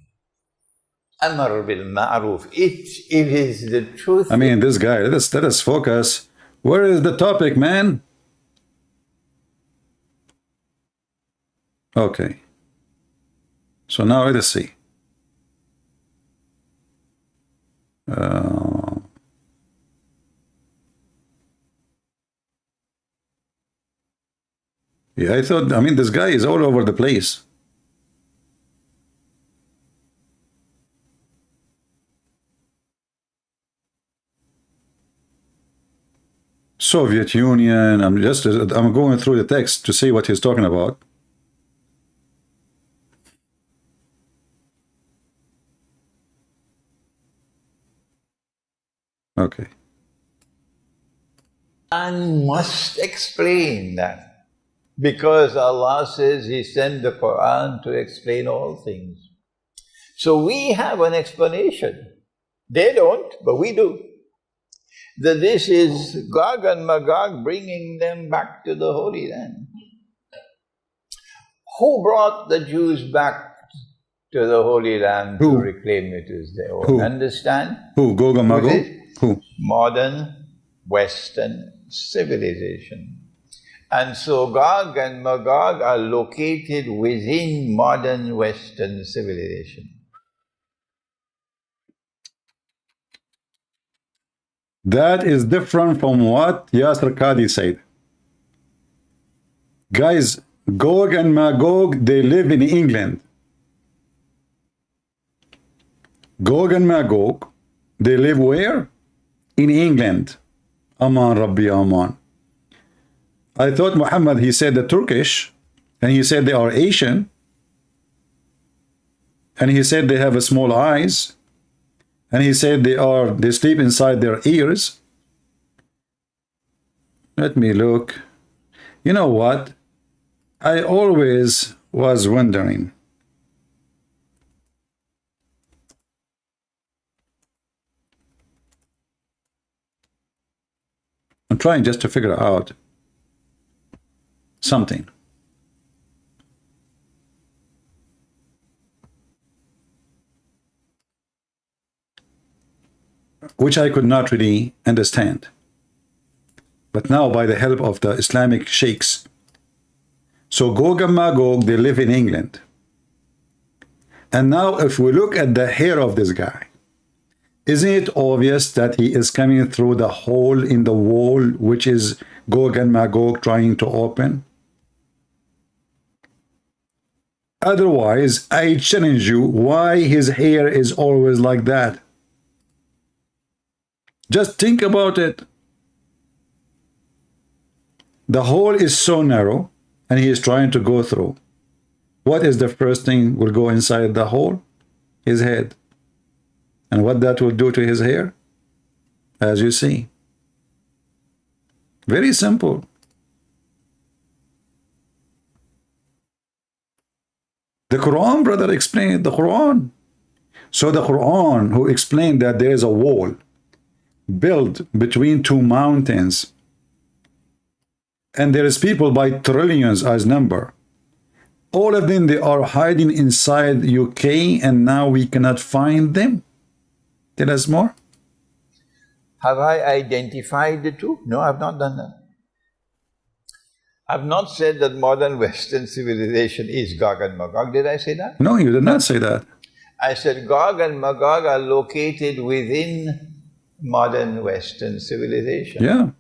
Amar bil ma'ruf, it is the truth. I mean, this guy, let us focus. Where is the topic, man? Okay. So now let us see. Yeah, I mean, this guy is all over the place. Soviet Union, I'm going through the text to see what he's talking about. Okay. And must explain that, because Allah says He sent the Quran to explain all things. So we have an explanation. They don't, but we do. That this is Gog and Magog bringing them back to the Holy Land. Who brought the Jews back to the Holy Land to reclaim it as their own? Who? Understand? Who? Gog and Magog? Who? Modern Western civilization. And so Gog and Magog are located within modern Western civilization. That is different from what Yasser Qadhi said. Guys, Gog and Magog, they live in England. Gog and Magog, they live where? In England. Aman Rabbi Aman. I thought Mohammed, he said the Turkish, and he said they are Asian, and he said they have small eyes, and he said they sleep inside their ears. Let me look. You know what? I always was wondering. I'm trying just to figure out something. Which I could not really understand. But now, by the help of the Islamic sheikhs, so Gog and Magog, they live in England. And now, if we look at the hair of this guy, isn't it obvious that he is coming through the hole in the wall, which is Gog and Magog trying to open? Otherwise, I challenge you, why his hair is always like that? Just think about it. The hole is so narrow, and he is trying to go through. What is the first thing will go inside the hole? His head. And what that will do to his hair? As you see. Very simple. The Quran, brother, explained the Quran. So the Quran, who explained that there is a wall built between two mountains, and there is people by trillions as number. All of them, they are hiding inside UK, and now we cannot find them. Tell us more. Have I identified the two? No, I've not done that. I've not said that modern Western civilization is Gog and Magog. Did I say that? No, you did not say that. I said Gog and Magog are located within modern Western civilization. Yeah.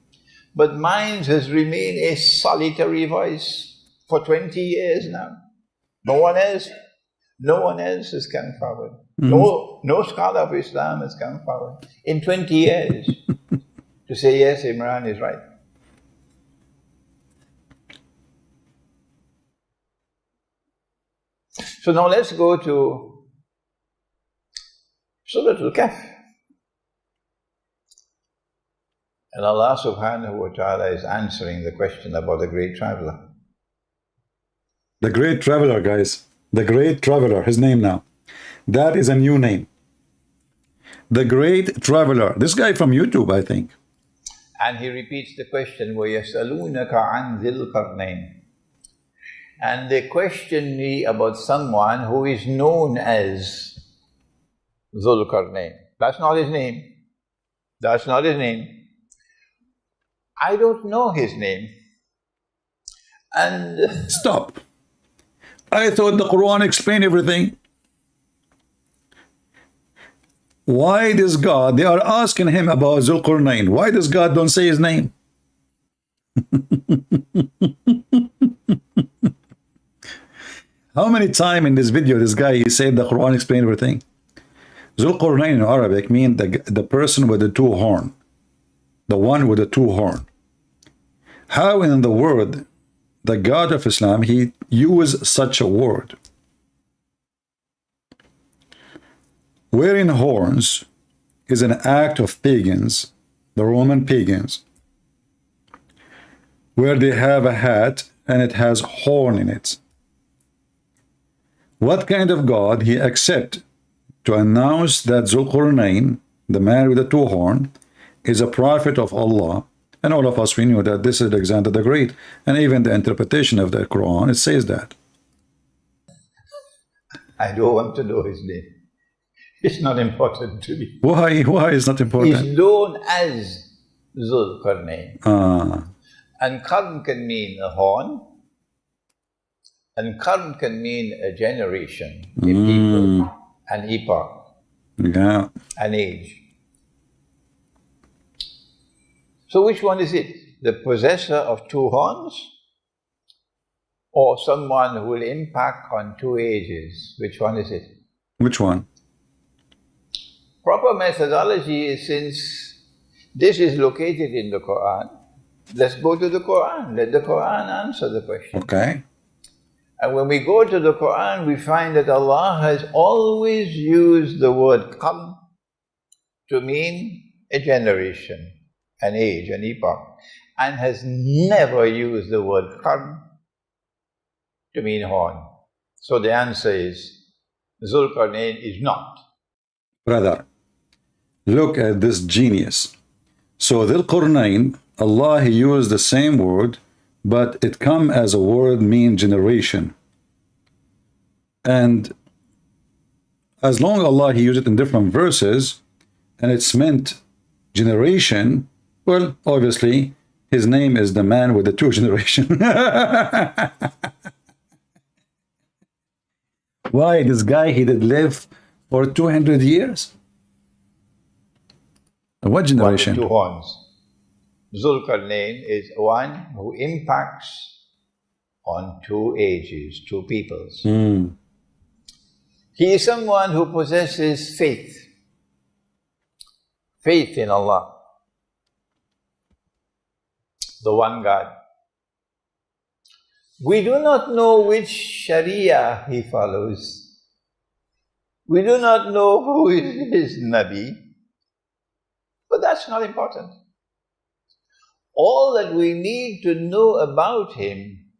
But mine has remained a solitary voice. for 20 years now. No one else has come forward. No scholar of Islam has come forward in 20 years to say, yes, Imran is right. So now let's go to Surah Al-Kahf. And Allah subhanahu wa ta'ala is answering the question about the great traveler. The great traveler, guys. The great traveler, his name now. That is a new name. The great traveler. This guy from YouTube, I think. And he repeats the question, وَيَسْأَلُونَكَ عَنْ ذِي الْقَرْنَيْنِ. And they question me about someone who is known as Dhul Qarnayn. That's not his name. That's not his name. I don't know his name. And stop. I thought the Quran explained everything. Why does God, they are asking him about Dhul Qarnayn. Why does God don't say his name? How many times in this video this guy he said the Quran explained everything? Dhul Qarnayn in Arabic means the person with the two horn. The one with the two horn. How in the world the God of Islam he used such a word? Wearing horns is an act of pagans, the Roman pagans, where they have a hat and it has horn in it. What kind of God he accept to announce that Dhul Qarnayn, the man with the two horn, is a prophet of Allah? And all of us, we knew that this is Alexander the Great. And even the interpretation of the Quran, it says that. I don't want to know his name. It's not important to me. Why? Why is not important? He's known as Dhul Qarnayn. And Qarn can mean a horn. And Qarn can mean a generation, a people, an epoch, an age. So which one is it? The possessor of two horns? Or someone who will impact on two ages? Which one is it? Which one? Proper methodology is, since this is located in the Quran, let's go to the Quran. Let the Quran answer the question. Okay. And when we go to the Quran, we find that Allah has always used the word qarn to mean a generation, an age, an epoch, and has never used the word qarn to mean horn. So the answer is, Dhul Qarnayn is not. Brother, look at this genius. So Dhul Qarnayn, Allah he used the same word, but it come as a word mean generation. And as long as Allah he used it in different verses, and it's meant generation, well, obviously, his name is the man with the two generation. Why? This guy, he did live for 200 years? What generation? Two horns. Dhul Qarnayn is one who impacts on two ages, two peoples. He is someone who possesses faith. Faith in Allah, the one God. We do not know which Sharia he follows. We do not know who is his Nabi. But that's not important. All that we need to know about him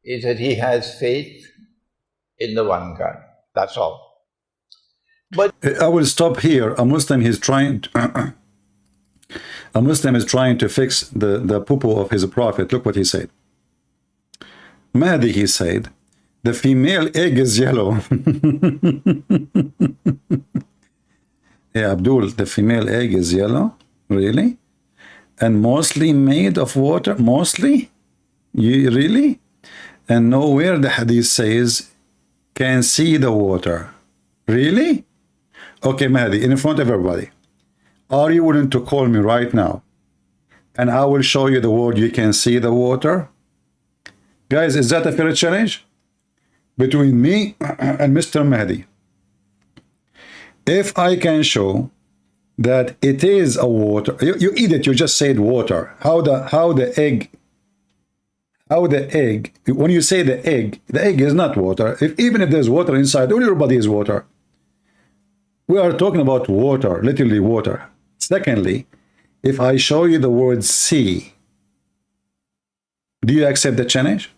is that he has faith in the one God. That's all. But I will stop here. A Muslim is trying to, a Muslim is trying to fix the poo-poo of his prophet. Look what he said. Mahdi, he said, the female egg is yellow. Yeah, Abdul, the female egg is yellow? Really? And mostly made of water? Mostly? You really? And nowhere the hadith says can see the water. Really? Okay, Mahdi, in front of everybody, are you willing to call me right now and I will show you the word you can see the water? Guys, is that a fair challenge between me and Mr. Mahdi? If I can show that it is a water, you eat it, you just said water. How the egg, when you say the egg is not water. Even if there's water inside, your body is water. We are talking about water, literally water. Secondly, if I show you the word sea, do you accept the challenge?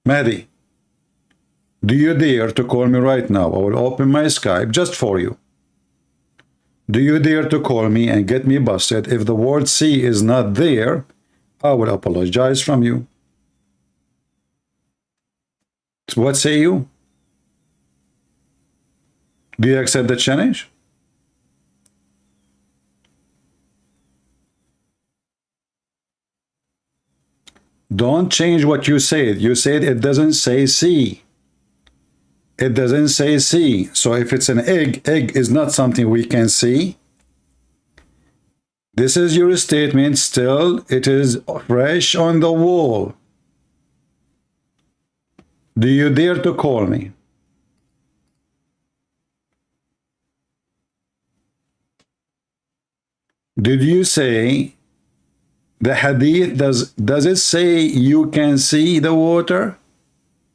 Mahdi, do you dare to call me right now? I will open my Skype just for you. Do you dare to call me and get me busted? If the word sea is not there, I will apologize from you. So what say you? Do you accept the challenge? Don't change what you said. You said it doesn't say sea. It doesn't say sea. So if it's an egg is not something we can see. This is your statement. Still, it is fresh on the wall. Do you dare to call me? Did you say the hadith, does it say you can see the water?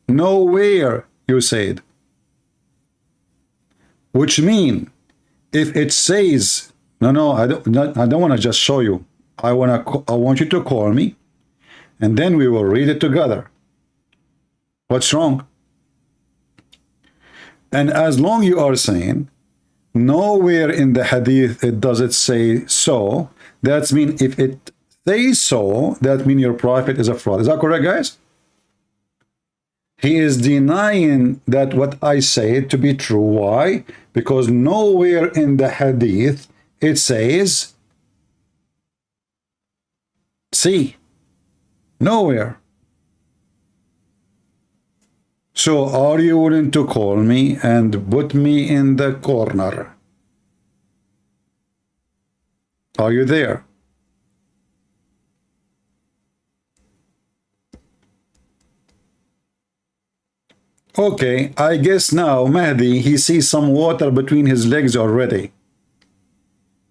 Nowhere, you said. Which mean, if it says, no, I don't want to just show you. I want you to call me, and then we will read it together. What's wrong? And as long you are saying, nowhere in the hadith it does it say so, that means if it says so, that means your prophet is a fraud. Is that correct, guys? He is denying that what I say to be true. Why? Because nowhere in the hadith it says see. Nowhere. So are you willing to call me and put me in the corner? Are you there? Okay, I guess now Mahdi, he sees some water between his legs already.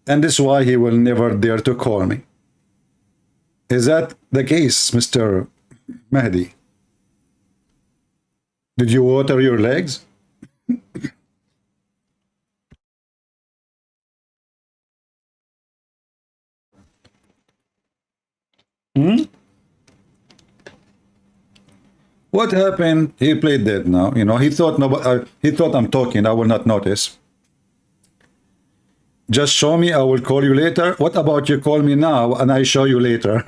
And this is why he will never dare to call me. Is that the case, Mr. Mahdi? Did you water your legs? What happened? He played dead now. You know, he thought I'm talking. I will not notice. Just show me. I will call you later. What about you call me now and I show you later?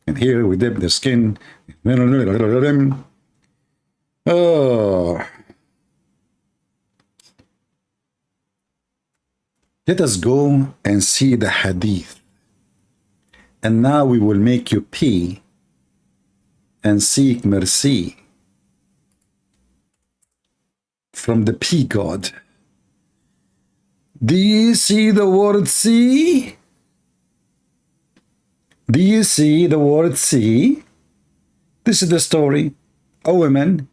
And here we dip the skin. Oh. Let us go and see the hadith. And now we will make you pee and seek mercy from the pea god. Do you see the word see? Do you see the word see? This is the story. A woman,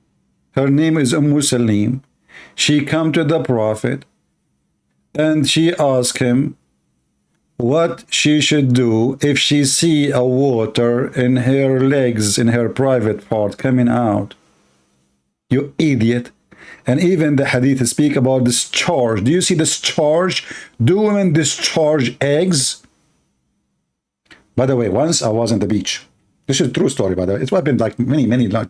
her name is Salim. She come to the Prophet and she asked him what she should do if she see a water in her legs, in her private part coming out. You idiot. And even the hadith speak about discharge. Do you see discharge? Do women discharge eggs? By the way, once I was on the beach. This is a true story, by the way. It's happened like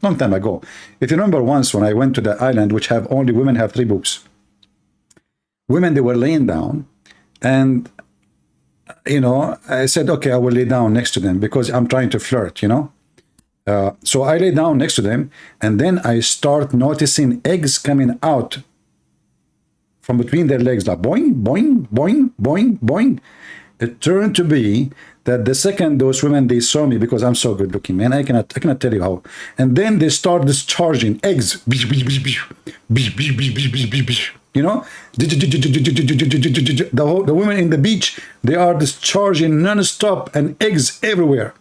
long time ago. If you remember once when I went to the island, which have only women have 3 books. Women, they were laying down, and, you know, I said, okay, I will lay down next to them because I'm trying to flirt, you know. So I lay down next to them, and then I start noticing eggs coming out from between their legs, like boing, boing, boing, boing, boing. It turned to be that the second those women, they saw me because I'm so good looking, man. I cannot tell you how. And then they start discharging eggs. You know, the women in the beach, they are discharging non-stop and eggs everywhere.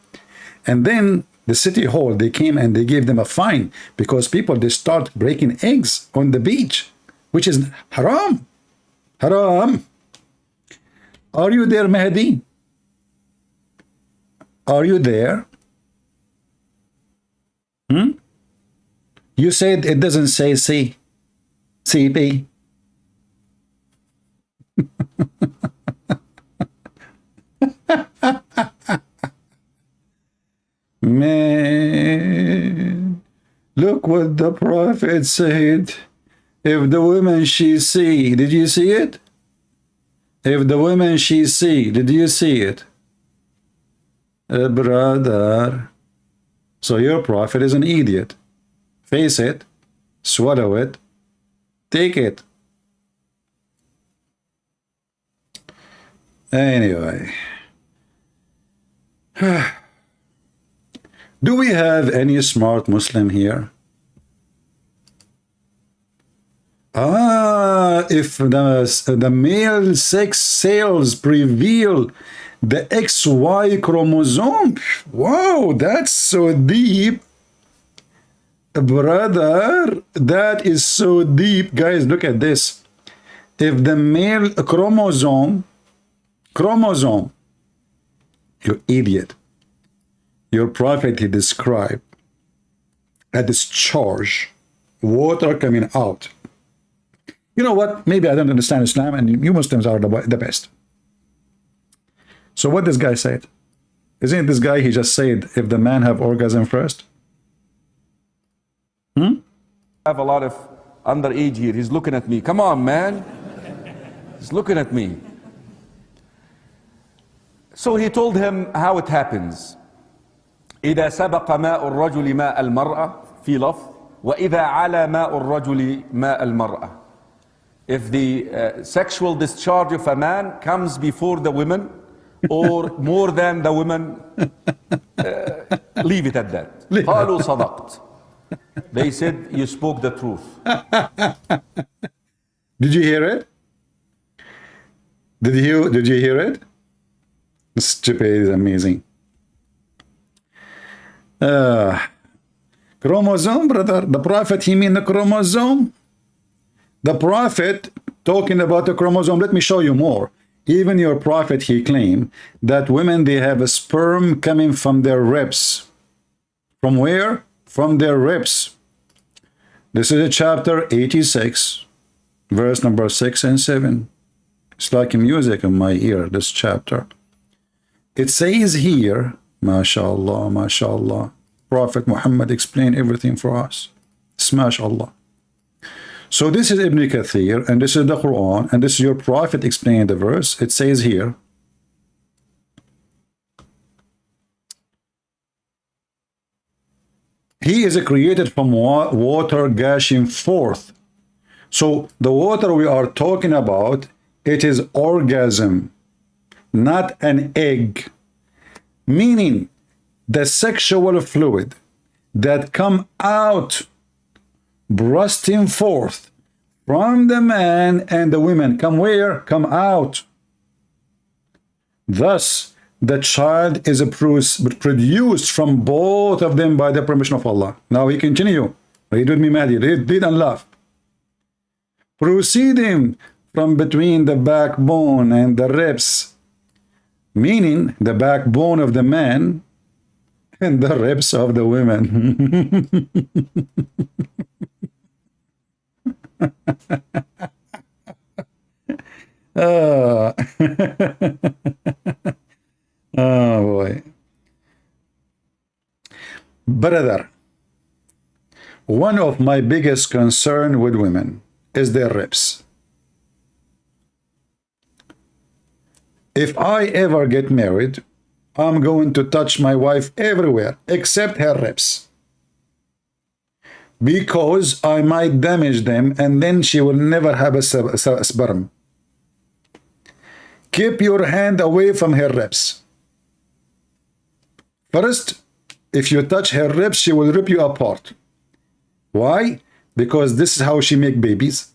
And then the city hall, they came and they gave them a fine because people, they start breaking eggs on the beach, which is haram. Haram. Are you there, Mahdi? Are you there? You said it doesn't say C. CP. Man, look what the Prophet said. If the woman she see, did you see it? If the woman she see, did you see it? Brother. So your Prophet is an idiot. Face it, swallow it, take it. Anyway. Do we have any smart Muslim here? If the male sex cells reveal the XY chromosome. Wow, that's so deep. Brother, that is so deep. Guys, look at this. If the male chromosome, you idiot. Your Prophet, he described a discharge, water coming out. You know what? Maybe I don't understand Islam, and you Muslims are the best. So what this guy said? Isn't it this guy, he just said, if the man have orgasm first? I have a lot of underage here. He's looking at me. Come on, man. He's looking at me. So he told him how it happens. إذا سبق ماء الرجل ماء المرأة في لفظ وإذا على ماء الرجل ماء المرأة. If the sexual discharge of a man comes before the women or more than the women, leave it at that. قالوا صدقت. They said, you spoke the truth. Did you hear it? Did you hear it? Stupid is amazing. Chromosome, brother. The Prophet, he mean the chromosome. The Prophet talking about the chromosome. Let me show you more. Even your Prophet, he claimed that women, they have a sperm coming from their ribs. From where? From their ribs. This is a chapter 86, verse number 6 and 7. It's like music in my ear, this chapter. It says here, MashaAllah, MashaAllah. Prophet Muhammad explained everything for us. Smash Allah. So this is Ibn Kathir, and this is the Quran, and this is your Prophet explaining the verse. It says here, he is created from water gushing forth. So the water we are talking about, it is orgasm, not an egg. Meaning the sexual fluid that come out, bursting forth from the man and the women. Come where? Come out. Thus, the child is produced from both of them by the permission of Allah. Now we continue. Read with me, Mahdi. Read and laugh. Proceeding from between the backbone and the ribs, meaning the backbone of the man and the ribs of the women. Oh boy. Brother, one of my biggest concern with women is their ribs. If I ever get married, I'm going to touch my wife everywhere except her ribs, because I might damage them and then she will never have a sperm. Keep your hand away from her ribs. First, if you touch her ribs, she will rip you apart. Why? Because this is how she make babies.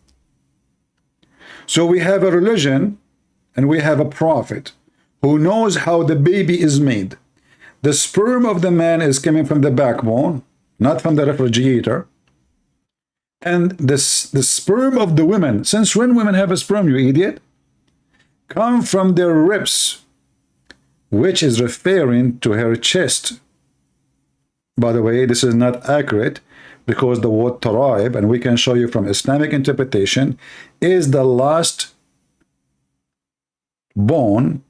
So we have a religion and we have a prophet who knows how the baby is made. The sperm of the man is coming from the backbone, not from the refrigerator. And the sperm of the women, since when women have a sperm, you idiot? Come from their ribs, which is referring to her chest. By the way, this is not accurate because the word Tariq, and we can show you from Islamic interpretation, is the last bone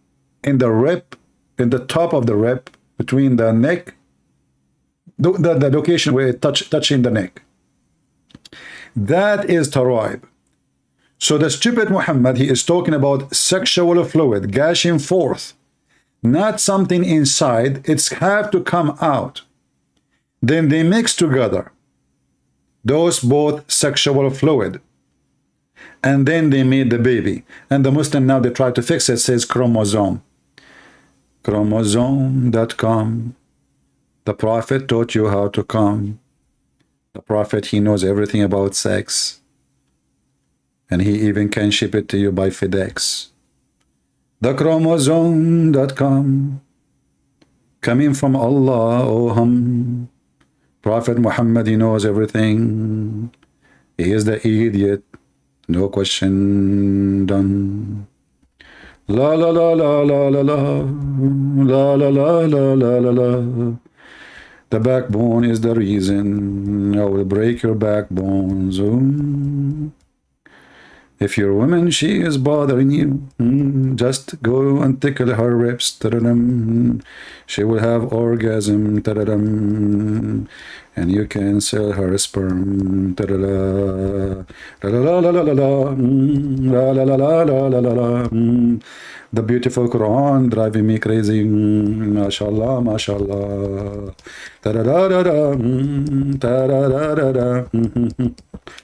in the rib, in the top of the rib, between the neck, the location where it touching the neck. That is Tariq. So the stupid Muhammad, he is talking about sexual fluid gushing forth, not something inside. It's have to come out. Then they mix together those both sexual fluid, and then they made the baby. And the Muslim now, they try to fix it, says chromosome. Chromosome.com. The prophet taught you how to come. The prophet, he knows everything about sex, and he even can ship it to you by FedEx. The chromosome.com, coming from Allah, oh hum. Prophet Muhammad, he knows everything. He is the idiot, no question done. La la la la la la la la la la la la la la. The backbone is the reason. I will break your backbones. Oh. If your woman, she is bothering you, just go and tickle her ribs. She will have orgasm. And you can sell her sperm. The beautiful Quran driving me crazy. MashaAllah, MashaAllah.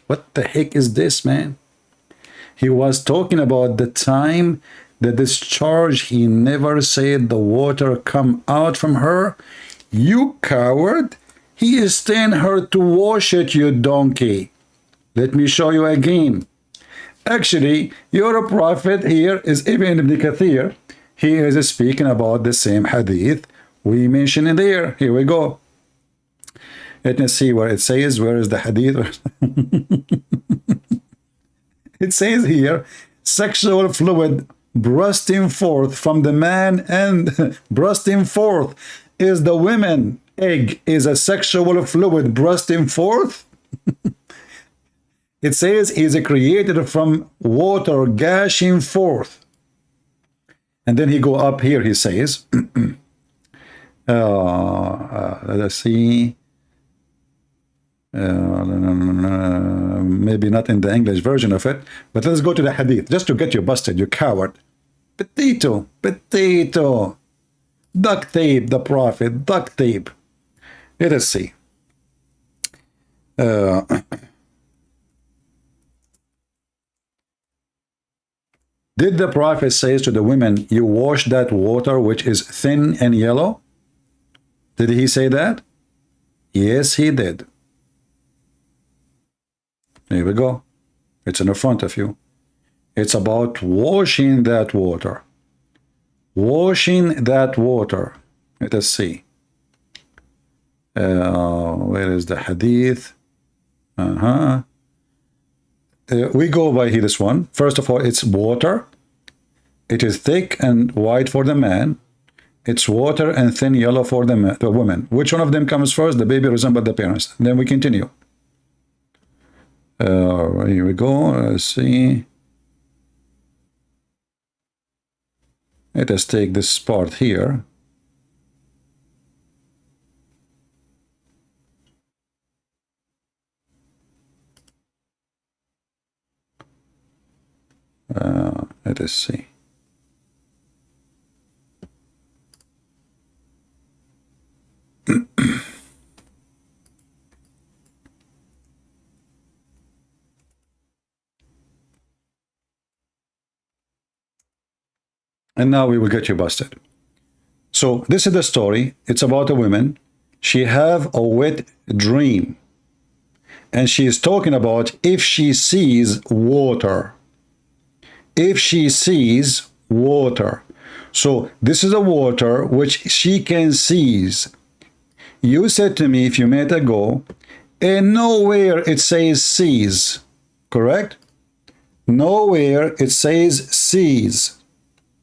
What the heck is this, man? He was talking about the time, the discharge. He never said the water come out from her. You coward. He is telling her to wash it, you donkey. Let me show you again. Actually, your prophet here is Ibn Kathir. He is speaking about the same hadith we mentioned in there. Here we go. Let me see where it says. Where is the hadith? It says here, sexual fluid bursting forth from the man, and bursting forth is the woman. Egg is a sexual fluid bursting forth. It says he is created from water gushing forth. And then he go up here, he says, let's see. Maybe not in the English version of it, but let's go to the hadith just to get you busted, you coward. Potato, potato. Duct tape, the prophet, duct tape. Let us see. Did the prophet say to the women, you wash that water which is thin and yellow? Did he say that? Yes, he did. Here we go. It's in the front of you. It's about washing that water. Washing that water. Let us see. Where is the hadith? We go by here, this one. First of all, it's water. It is thick and white for the man. It's water and thin yellow for the woman. Which one of them comes first? The baby resembles the parents. Then we continue. Here we go. Let's see. Let us take this part here. Let us see. And now we will get you busted. So this is the story. It's about a woman. She have a wet dream. And she is talking about if she sees water. If she sees water. So this is a water which she can seize. You said to me a few minutes ago, and nowhere it says seize. Correct? Nowhere it says seize.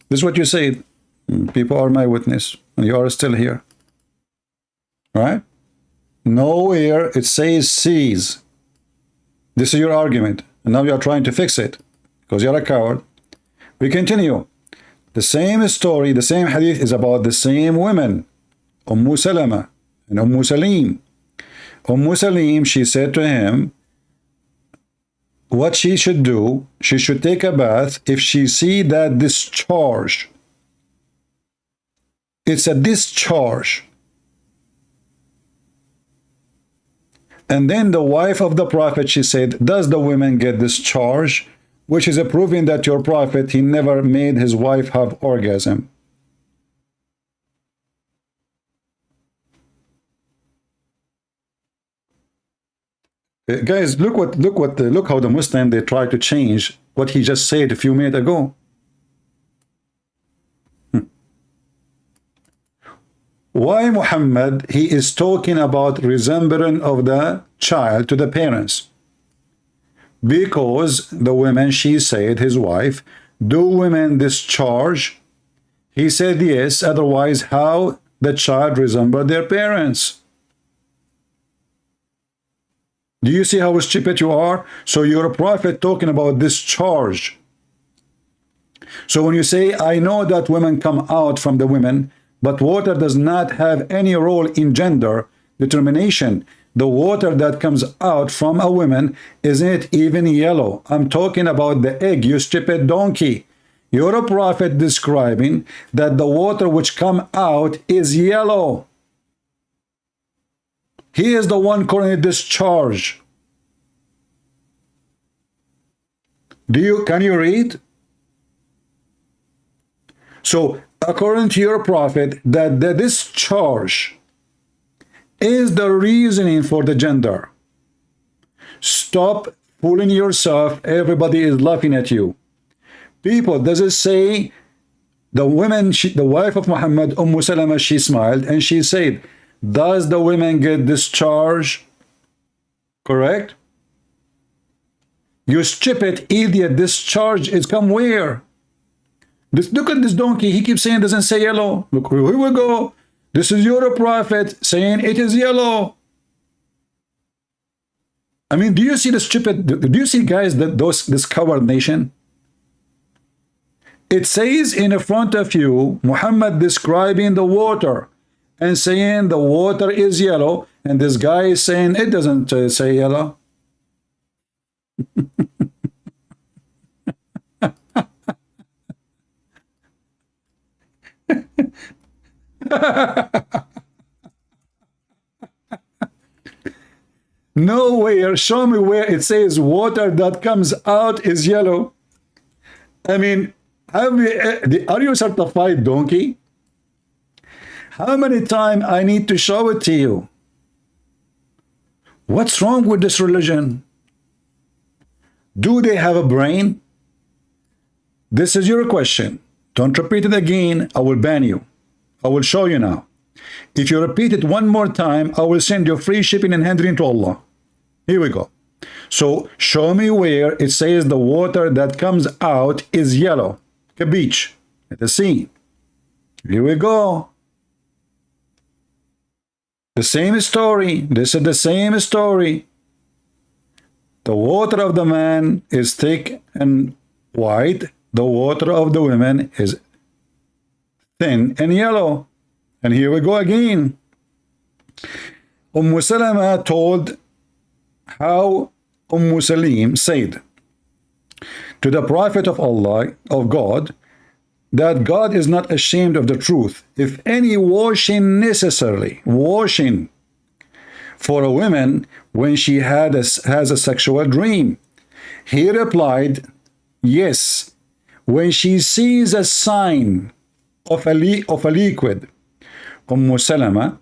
This is what you said. People are my witness, and you are still here. Right? Nowhere it says seize. This is your argument, and now you are trying to fix it because you're a coward. We continue. The same story, the same hadith is about the same women, Salama and Salim. Salim, she said to him, what she should do, she should take a bath if she see that discharge. It's a discharge. And then the wife of the prophet, she said, does the women get discharge? Which is a proving that your prophet, he never made his wife have orgasm. Guys, look how the Muslim, they try to change what he just said a few minutes ago. Why Muhammad, he is talking about resemblance of the child to the parents? Because the women, she said, his wife, do women discharge? He said yes, otherwise how the child resemble their parents? Do you see how stupid you are? So you're a prophet talking about discharge. So when you say, I know that women come out from the women, but water does not have any role in gender determination. The water that comes out from a woman isn't even yellow. I'm talking about the egg, you stupid donkey. You're a prophet describing that the water which come out is yellow. He is the one calling it discharge. Can you read? So according to your prophet, that the discharge is the reasoning for the gender. Stop fooling yourself. Everybody is laughing at you. People, does it say the women, the wife of Muhammad, Salama, she smiled and she said, does the women get discharged? Correct? You stupid idiot, discharge is come where? Look at this donkey. He keeps saying it doesn't say yellow. Look, here we go. This is your prophet saying it is yellow. I mean, do you see the stupid? Do you see, guys, that this coward nation? It says in front of you, Muhammad describing the water and saying the water is yellow, and this guy is saying it doesn't say yellow. Nowhere, show me where it says water that comes out is yellow. I mean, are you a certified donkey? How many times I need to show it to you? What's wrong with this religion? Do they have a brain? This is your question. Don't repeat it again. I will ban you. I will show you now. If you repeat it one more time, I will send you free shipping and handling to Allah. Here we go. So show me where it says the water that comes out is yellow. A beach at the sea. Here we go. The same story. This is the same story. The water of the man is thick and white. The water of the women is thin and yellow. And here we go again. Salama told how Salim said to the Prophet of Allah, of God, that God is not ashamed of the truth. If any washing necessarily, washing for a woman when she has a sexual dream. He replied, yes, when she sees a sign of a liquid Salama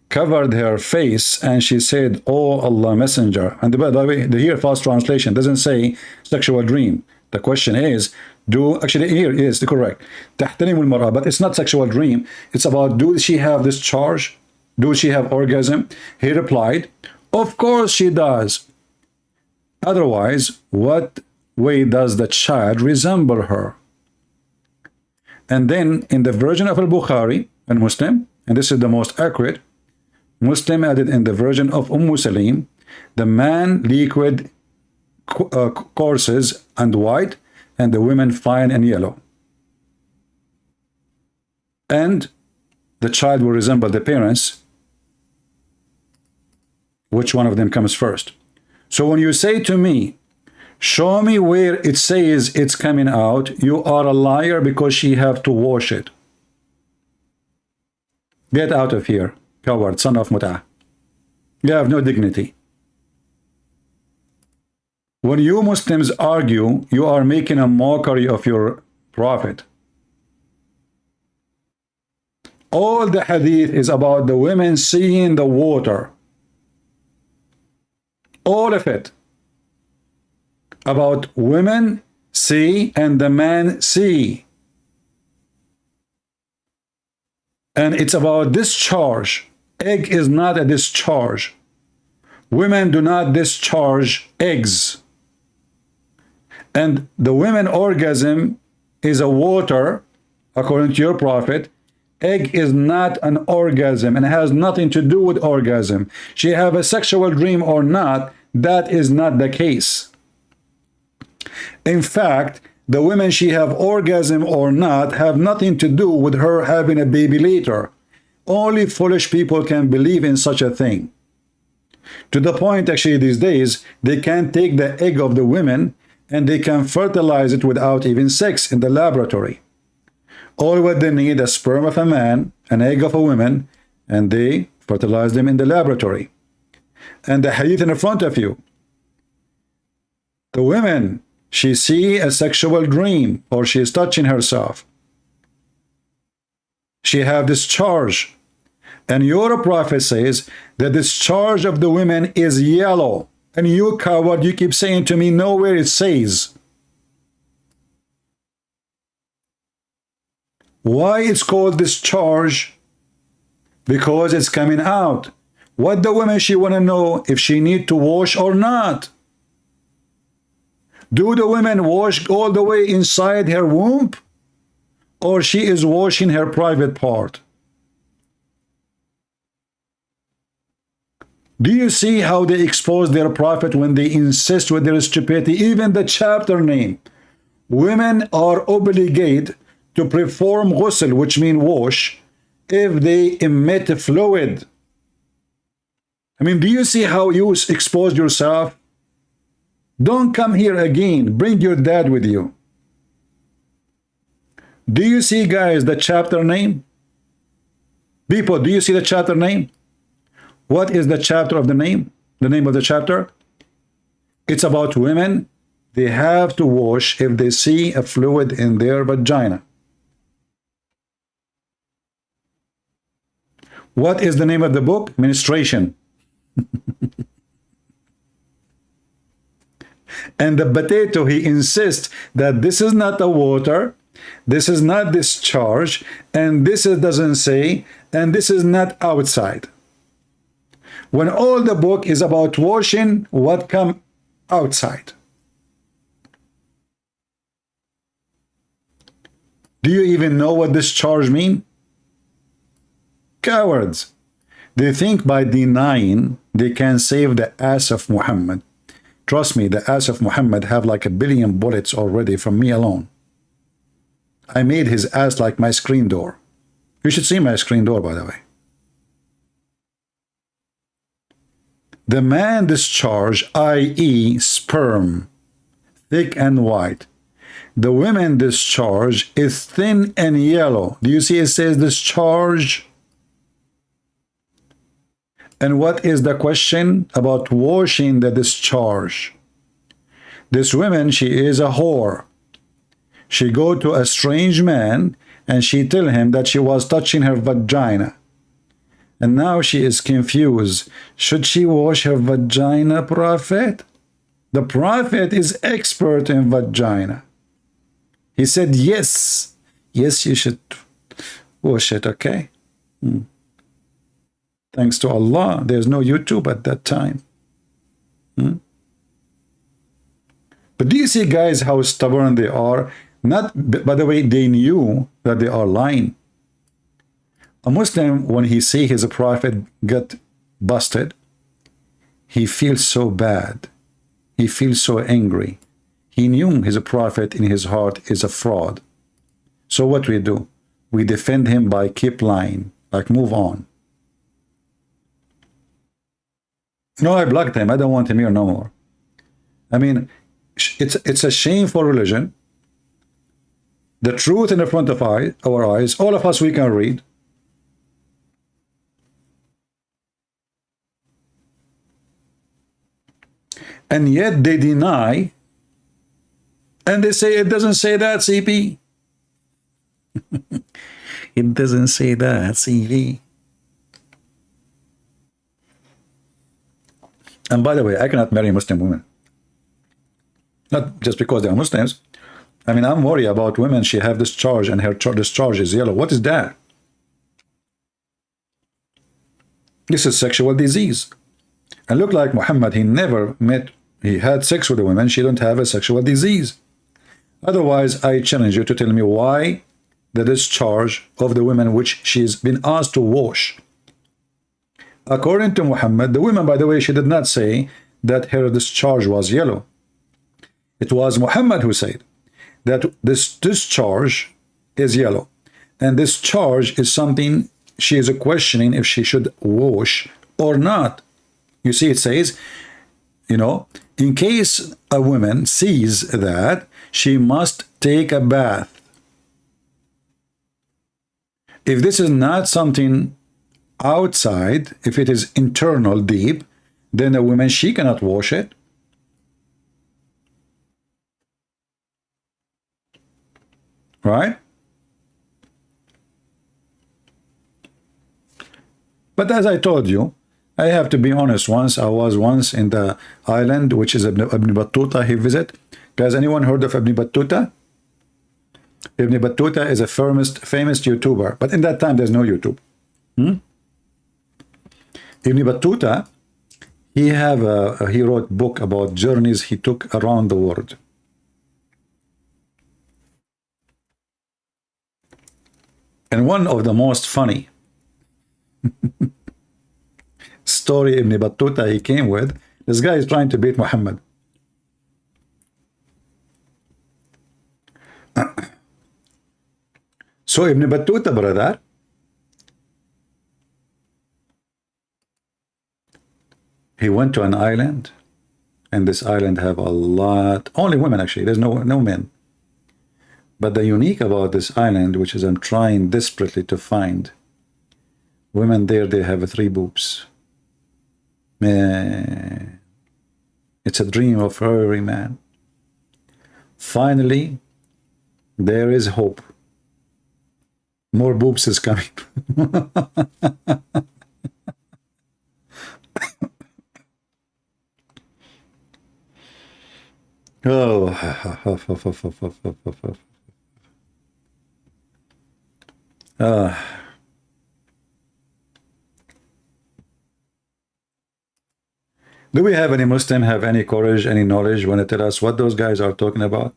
covered her face and she said, "Oh Allah Messenger." And by the way, the here fast translation doesn't say sexual dream. The question is, actually here is the correct تحترم المرأة, but it's not sexual dream. It's about, do she have this charge? Do she have orgasm? He replied, of course she does. Otherwise, what way does the child resemble her? And then in the version of Al-Bukhari and Muslim, and this is the most accurate, Muslim added in the version of Salim, the man liquid courses and white, and the women fine and yellow. And the child will resemble the parents. Which one of them comes first? So when you say to me, show me where it says it's coming out, you are a liar because she have to wash it. Get out of here, coward, son of Mut'ah. You have no dignity. When you Muslims argue, you are making a mockery of your prophet. All the hadith is about the women seeing the water. All of it. About women see and the man see. And it's about discharge. Egg is not a discharge. Women do not discharge eggs. And the women orgasm is a water, according to your prophet. Egg is not an orgasm and has nothing to do with orgasm. She have a sexual dream or not, that is not the case. In fact, the women she have orgasm or not have nothing to do with her having a baby later. Only foolish people can believe in such a thing. To the point, actually, these days, they can take the egg of the women and they can fertilize it without even sex in the laboratory. All what they need, a sperm of a man, an egg of a woman, and they fertilize them in the laboratory. And the hadith in front of you. The women, she see a sexual dream or she is touching herself. She have discharge. And your prophet says the discharge of the women is yellow. And you coward, you keep saying to me, nowhere it says. Why it's called discharge? Because it's coming out. What the women, she want to know if she need to wash or not. Do the women wash all the way inside her womb? Or she is washing her private part? Do you see how they expose their prophet when they insist with their stupidity? Even the chapter name. Women are obligated to perform ghusl, which means wash, if they emit fluid. I mean, do you see how you expose yourself? Don't come here again. Bring your dad with you. Do you see, guys, the chapter name? People, do you see the chapter name? What is the chapter of the name? The name of the chapter? It's about women. They have to wash if they see a fluid in their vagina. What is the name of the book? Menstruation. And the potato, he insists that this is not the water, this is not discharge, and this doesn't say, and this is not outside. When all the book is about washing what come outside. Do you even know what discharge mean? Cowards. They think by denying they can save the ass of Muhammad. Trust me, the ass of Muhammad have like 1 billion bullets already from me alone. I made his ass like my screen door. You should see my screen door, by the way. The man discharge, i.e. sperm, thick and white. The women discharge is thin and yellow. Do you see it says discharge? And what is the question about washing the discharge? This woman, she is a whore. She go to a strange man and she tell him that she was touching her vagina. And now she is confused. Should she wash her vagina, Prophet? The Prophet is expert in vagina. He said, yes. Yes, you should wash it, okay? Thanks to Allah, there's no YouTube at that time. But do you see, guys, how stubborn they are? Not, by the way, they knew that they are lying. A Muslim, when he see his prophet get busted, he feels so bad. He feels so angry. He knew his prophet in his heart is a fraud. So what we do? We defend him by keep lying, like move on. No, I blocked him. I don't want him here no more. I mean, it's a shameful religion. The truth in the front of our eyes, all of us, we can read. And yet they deny, and they say it doesn't say that, CP. It doesn't say that, CP. And by the way, I cannot marry Muslim women. Not just because they are Muslims. I mean, I'm worried about women. She have discharge and her discharge is yellow. What is that? This is sexual disease. And look like Muhammad, he had sex with a woman. She don't have a sexual disease. Otherwise, I challenge you to tell me why the discharge of the woman which she's been asked to wash. According to Muhammad, the woman, by the way, she did not say that her discharge was yellow. It was Muhammad who said that this discharge is yellow. And this charge is something she is questioning if she should wash or not. You see, it says, you know, in case a woman sees that, she must take a bath. If this is not something outside, if it is internal, deep, then a woman, she cannot wash it. Right? But as I told you, I have to be honest. I was once in the island, which is Ibn Battuta, he visit. Guys, anyone heard of Ibn Battuta? Ibn Battuta is a famous YouTuber, but in that time there's no YouTube. Ibn Battuta, he wrote a book about journeys he took around the world. And one of the most funny story Ibn Battuta he came with, this guy is trying to beat Muhammad. So Ibn Battuta, brother, he went to an island, and this island have a lot, only women actually, there's no men. But the unique about this island, which is I'm trying desperately to find, women there, they have 3 boobs. Man, it's a dream of every man. Finally, there is hope. More boobs is coming. Oh. Do we have any Muslim have any courage, any knowledge when they tell us what those guys are talking about?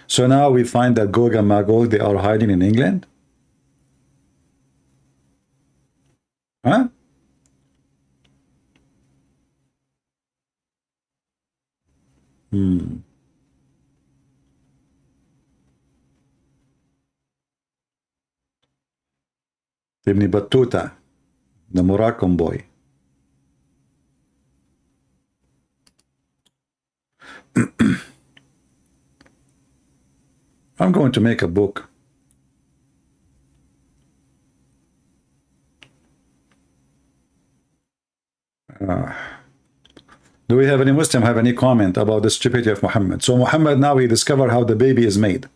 So now we find that Gog and Magog, they are hiding in England? Huh? Ibn Battuta, the Moroccan boy. I'm going to make a book. Do we have any Muslim have any comment about the stupidity of Muhammad? So Muhammad now he discovered how the baby is made.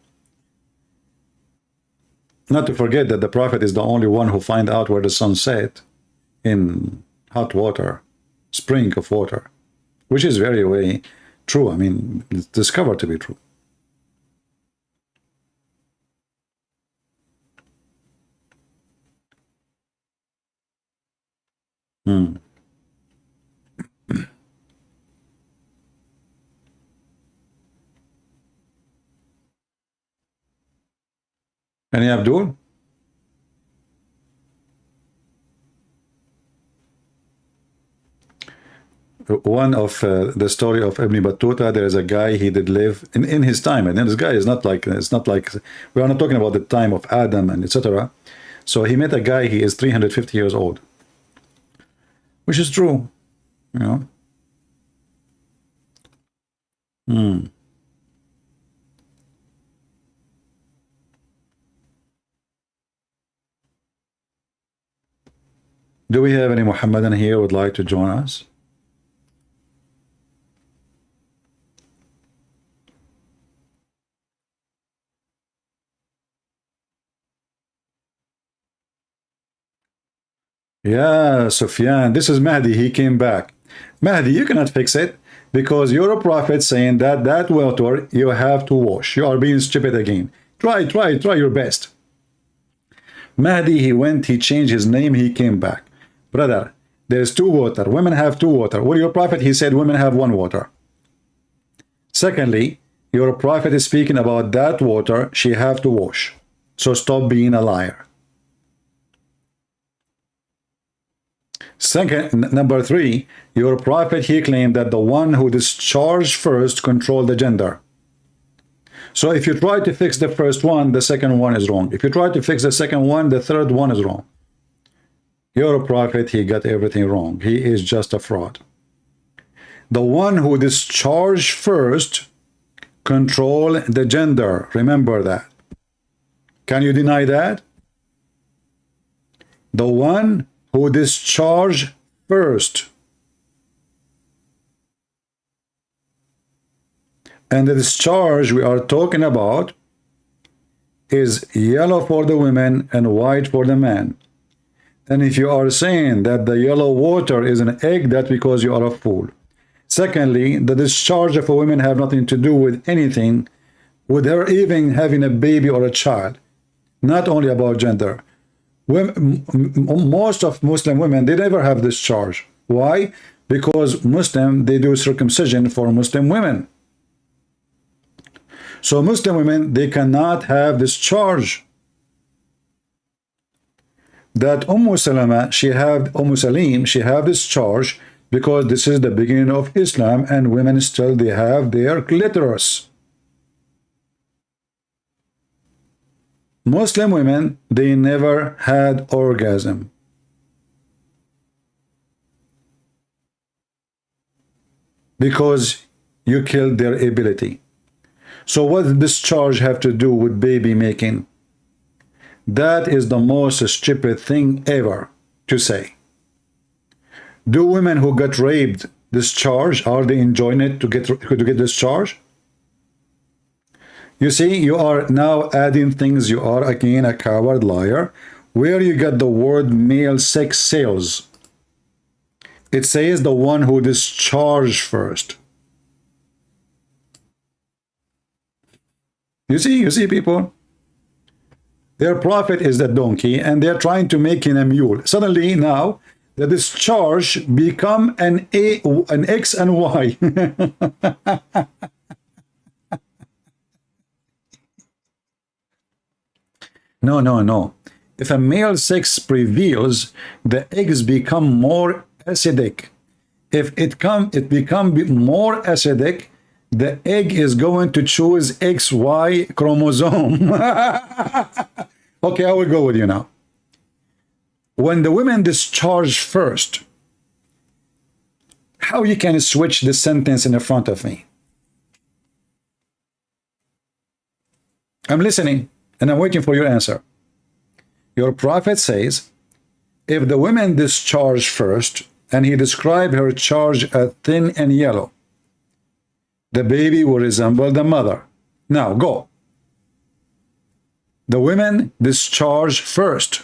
Not to forget that the Prophet is the only one who find out where the sun set. in hot water, spring of water, which is very, very true. I mean, it's discovered to be true. Any Abdul? One of the story of Ibn Battuta, there is a guy, he did live in his time, and this guy is not like, it's not like, we are not talking about the time of Adam and etc. So he met a guy, he is 350 years old, which is true, you know. Do we have any Mohammedan here who would like to join us? Yeah, Sufyan, this is Mahdi, he came back. Mahdi, you cannot fix it because you're a prophet saying that that water you have to wash. You are being stupid again. Try your best. Mahdi, he went, he changed his name, he came back. Brother, there's two water. Women have two water. Well, your prophet, he said women have one water. Secondly, your prophet is speaking about that water she have to wash. So stop being a liar. Second, number three, your prophet, he claimed that the one who discharged first controlled the gender. So if you try to fix the first one, the second one is wrong. If you try to fix the second one, the third one is wrong. Your prophet, he got everything wrong. He is just a fraud. The one who discharged first control the gender. Remember that. Can you deny that? The one who discharged first. And the discharge we are talking about is yellow for the women and white for the man. And if you are saying that the yellow water is an egg, that's because you are a fool. Secondly, the discharge of a woman have nothing to do with anything, with her even having a baby or a child. Not only about gender. Most of Muslim women, they never have discharge. Why? Because Muslim, they do circumcision for Muslim women. So Muslim women, they cannot have discharge. That Salima, she have discharge because this is the beginning of Islam and women still, they have their clitoris. Muslim women, they never had orgasm. Because you killed their ability. So what does discharge have to do with baby making? That is the most stupid thing ever to say. Do women who got raped discharge? Are they enjoying it to get discharge? You see, you are now adding things. You are again a coward liar. Where you get the word male sex sales? It says the one who discharged first. You see people? Their prophet is the donkey and they're trying to make him a mule. Suddenly now, the discharge become an X and Y. No. If a male sex prevails, the eggs become more acidic. If it become more acidic, the egg is going to choose XY chromosome. Okay, I will go with you now. When the women discharge first, how you can switch the sentence in the front of me? I'm listening and I'm waiting for your answer. Your prophet says, if the women discharge first, and he described her charge as thin and yellow, the baby will resemble the mother. Now go. The women discharge first.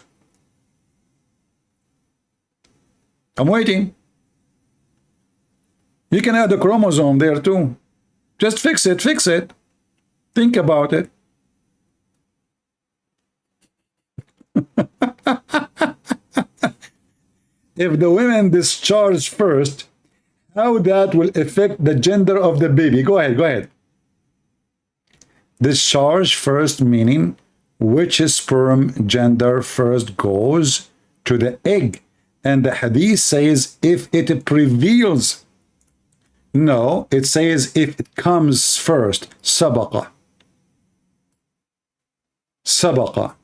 I'm waiting. You can add a chromosome there too. Just fix it, fix it. Think about it. If the women discharge first, how that will affect the gender of the baby? Go ahead, go ahead. Discharge first meaning which sperm gender first goes to the egg. And the hadith says if it prevails. No, it says if it comes first. Sabaqa. Sabaqa,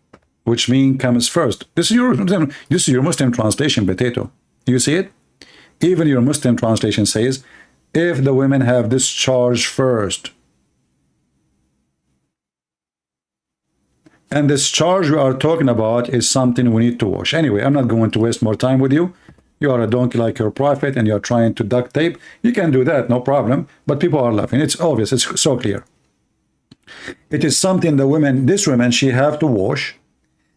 which means comes first. This is your Muslim translation, potato. You see it? Even your Muslim translation says if the women have discharged first. And this charge we are talking about is something we need to wash. Anyway, I'm not going to waste more time with you. You are a donkey like your prophet and you're trying to duct tape. You can do that, no problem. But people are laughing. It's obvious. It's so clear. It is something the women, this woman, she have to wash.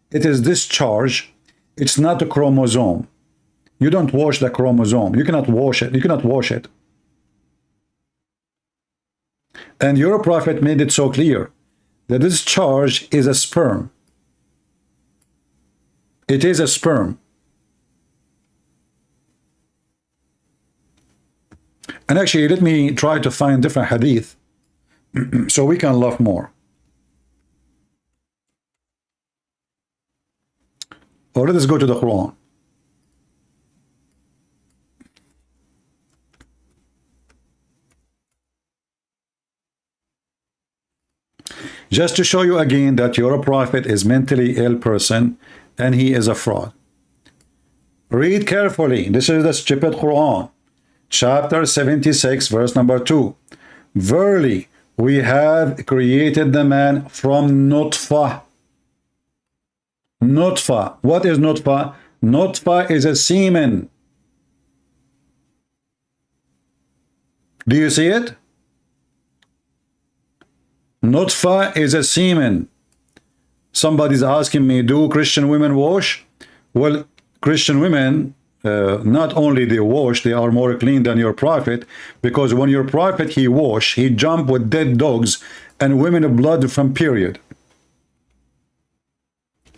It is discharge. It's not a chromosome. You don't wash the chromosome. You cannot wash it. You cannot wash it. And your prophet made it so clear. The discharge is a sperm. It is a sperm. And actually, let me try to find different hadith so we can laugh more. Or let us go to the Quran. Just to show you again that your prophet is mentally ill person and he is a fraud. Read carefully. This is the stupid Quran. Chapter 76, verse number 2. Verily, we have created the man from nutfah. Nutfah. What is nutfah? Nutfah is a semen. Do you see it? Nutfah is a semen. Somebody's asking me, do Christian women wash? Well, Christian women, not only they wash, they are more clean than your prophet, because when your prophet, he wash, he jump with dead dogs and women blood from period.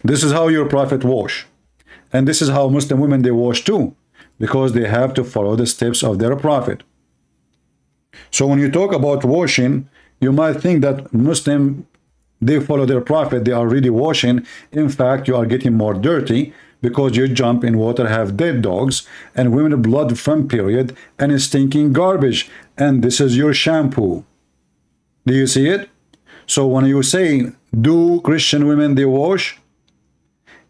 This is how your prophet wash. And this is how Muslim women, they wash too, because they have to follow the steps of their prophet. So when you talk about washing, you might think that Muslim, they follow their prophet, they are really washing. In fact, you are getting more dirty because you jump in water, have dead dogs, and women blood from period, and stinking garbage. And this is your shampoo. Do you see it? So when you say, do Christian women, they wash?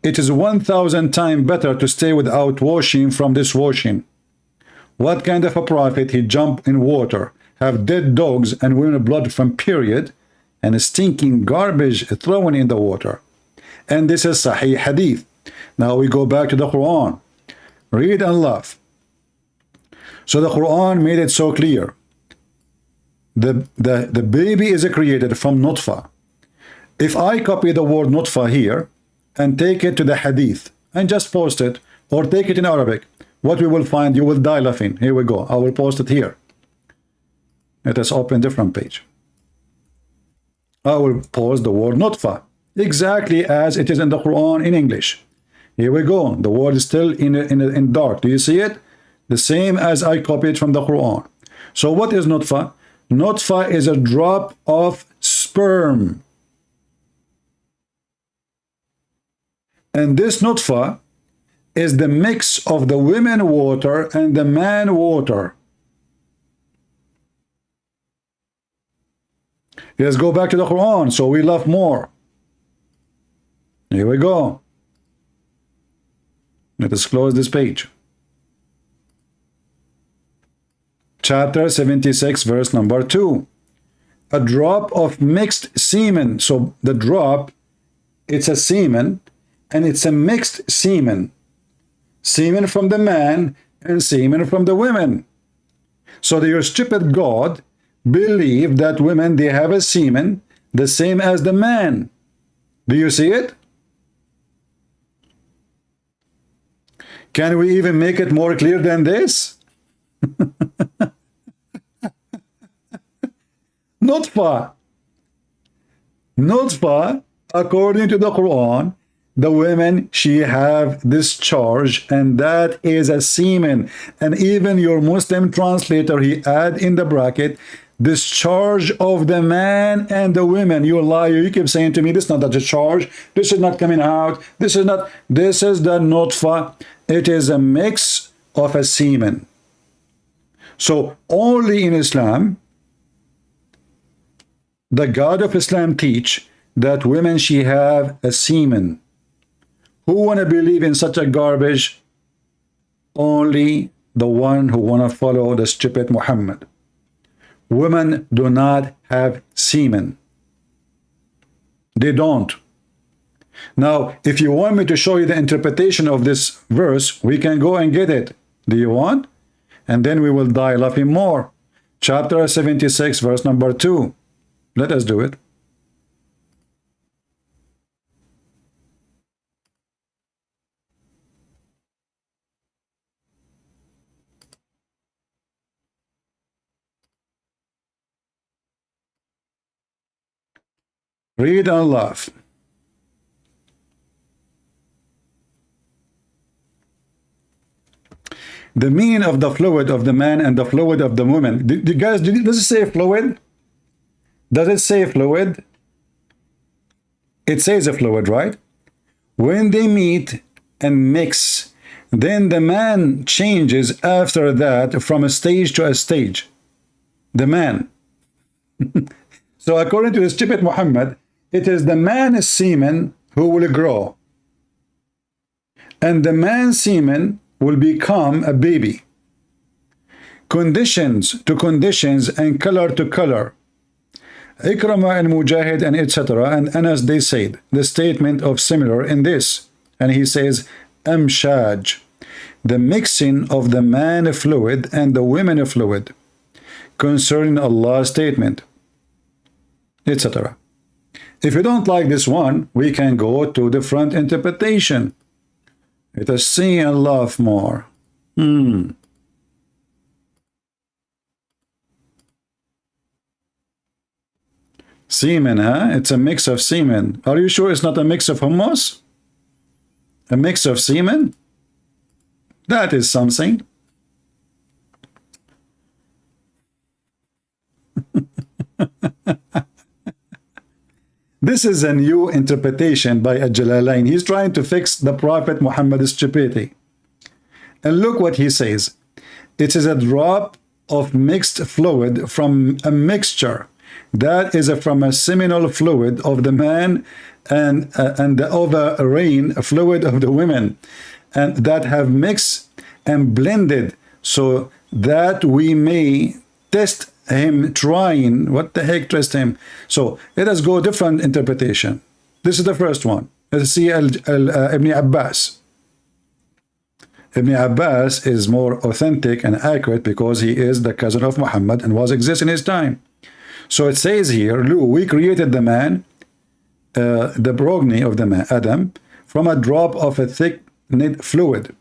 It is 1,000 times better to stay without washing from this washing. What kind of a prophet? He jump in water, have dead dogs and women blood from period, and stinking garbage thrown in the water. And this is Sahih Hadith. Now we go back to the Quran. Read and laugh. So the Quran made it so clear. The baby is created from nutfah. If I copy the word nutfah here and take it to the Hadith and just post it, or take it in Arabic, what we will find, you will die laughing. Here we go. I will post it here. Let us open different page. I will post the word nutfah exactly as it is in the Quran in English. Here we go. The word is still in dark. Do you see it? The same as I copied from the Quran. So what is nutfah? Nutfah is a drop of sperm. And this nutfah is the mix of the women water and the man water. Let's go back to the Quran so we laugh more. Here we go. Let us close this page. Chapter 76, verse number 2. A drop of mixed semen. So the drop, it's a semen, and it's a mixed semen. Semen from the man and semen from the women. So your stupid God believe that women, they have a semen the same as the man. Do you see it? Can we even make it more clear than this? Nutfa. Nutfa, according to the Quran, the women, she have discharge, and that is a semen. And even your Muslim translator, he add in the bracket, discharge of the man and the women. You liar. You keep saying to me, this is not the discharge. This is not coming out. This is not. This is the nutfa. It is a mix of a semen. So only in Islam, the God of Islam teach that women, she have a semen. Who want to believe in such a garbage? Only the one who want to follow the stupid Muhammad. Women do not have semen. They don't. Now, if you want me to show you the interpretation of this verse, we can go and get it. Do you want? And then we will die laughing more. Chapter 76, verse number 2. Let us do it. Read and laugh. The meaning of the fluid of the man and the fluid of the woman. Guys, does it say fluid? Does it say fluid? It says a fluid, right? When they meet and mix, then the man changes after that from a stage to a stage. The man. So according to the stupid Muhammad, it is the man's semen who will grow. And the man's semen will become a baby. Conditions to conditions and color to color. Ikramah and Mujahid and etc. and Anas, they said the statement of similar in this. And he says, Amshaj, the mixing of the man fluid and the women fluid concerning Allah's statement, etc. If you don't like this one, we can go to the front interpretation. Let us see and laugh more. Semen, huh? It's a mix of semen. Are you sure it's not a mix of hummus? A mix of semen? That is something. This is a new interpretation by Al-Jalalain. He's trying to fix the Prophet Muhammad's stupidity. And look what he says. It is a drop of mixed fluid from a mixture. That is from a seminal fluid of the man and the ovarian fluid of the women. And that have mixed and blended so that we may test him trying. What the heck, test him? So let us go different interpretation. This is the first one. Let's see Ibn Abbas. Ibn Abbas is more authentic and accurate because he is the cousin of Muhammad and was exist in his time. So it says here, we created the man, the progeny of the man, Adam, from a drop of a thick knit fluid.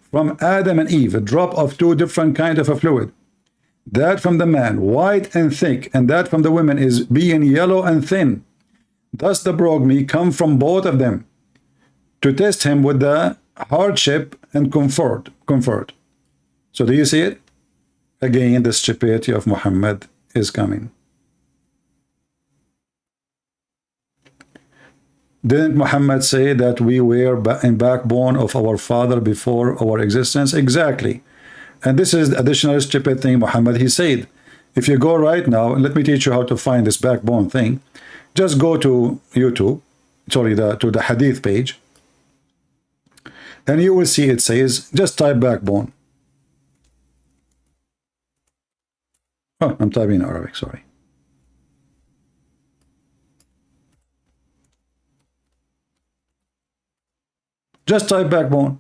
From Adam and Eve, a drop of two different kinds of a fluid. That from the man, white and thick, and that from the women is being yellow and thin. Thus the progeny come from both of them to test him with the hardship and comfort. So do you see it? Again, the stupidity of Muhammad is coming. Didn't Muhammad say that we were in backbone of our father before our existence? Exactly. And this is the additional stupid thing Muhammad, he said. If you go right now, let me teach you how to find this backbone thing. Just go to YouTube, sorry, to the hadith page. And you will see it says, just type backbone. Oh, I'm typing in Arabic, sorry. Just type backbone.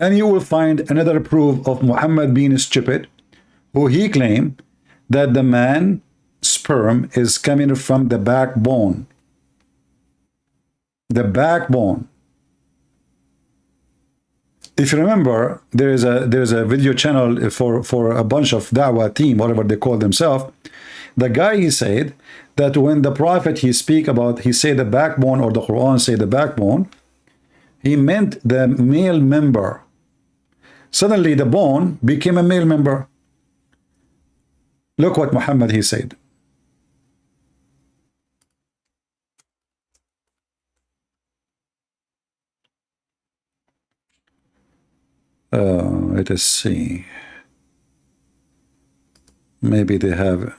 And you will find another proof of Muhammad being stupid, who he claimed that the man's sperm is coming from the backbone. The backbone. If you remember, there's a video channel for a bunch of Dawah team, whatever they call themselves. The guy, he said that when the Prophet he say the backbone, or the Quran say the backbone, he meant the male member. Suddenly the bone became a male member. Look what Muhammad he said. Let us see. Maybe they have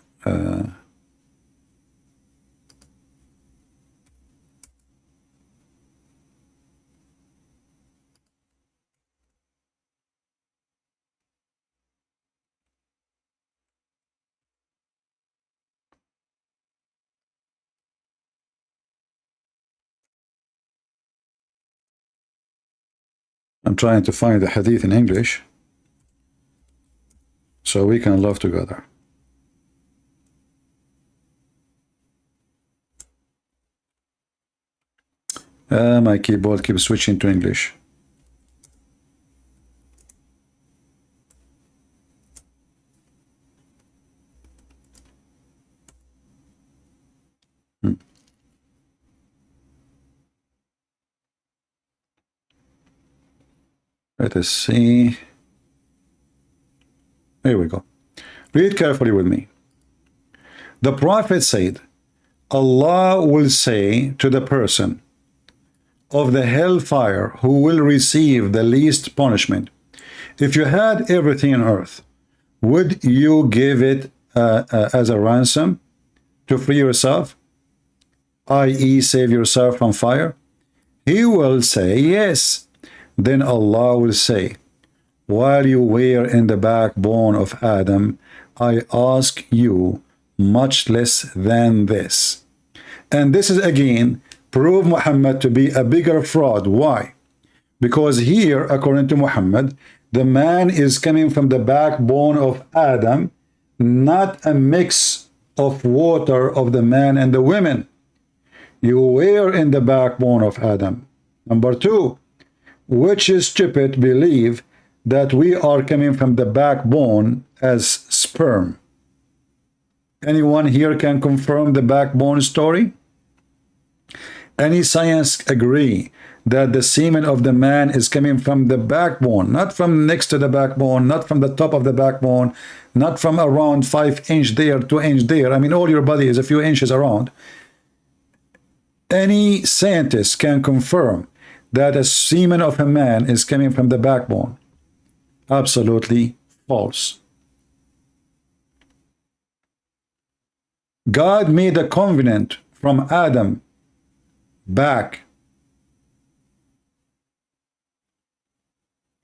I'm trying to find the hadith in English so we can love together. My keyboard keeps switching to English. Let us see. Here we go. Read carefully with me. The Prophet said, Allah will say to the person of the hellfire who will receive the least punishment, if you had everything on earth, would you give it as a ransom to free yourself, i.e. save yourself from fire? He will say, yes. Then Allah will say, while you were in the backbone of Adam, I ask you much less than this. And this is again prove Muhammad to be a bigger fraud. Why? Because here, according to Muhammad, the man is coming from the backbone of Adam, not a mix of water of the man and the women. You were in the backbone of Adam. Number two, which is stupid believe that we are coming from the backbone as sperm. Anyone here can confirm the backbone story? Any science agree that the semen of the man is coming from the backbone, not from next to the backbone, not from the top of the backbone, not from around 5 inch there, 2 inch there. I mean, all your body is a few inches around. Any scientist can confirm that a semen of a man is coming from the backbone. Absolutely false. God made a covenant from Adam back.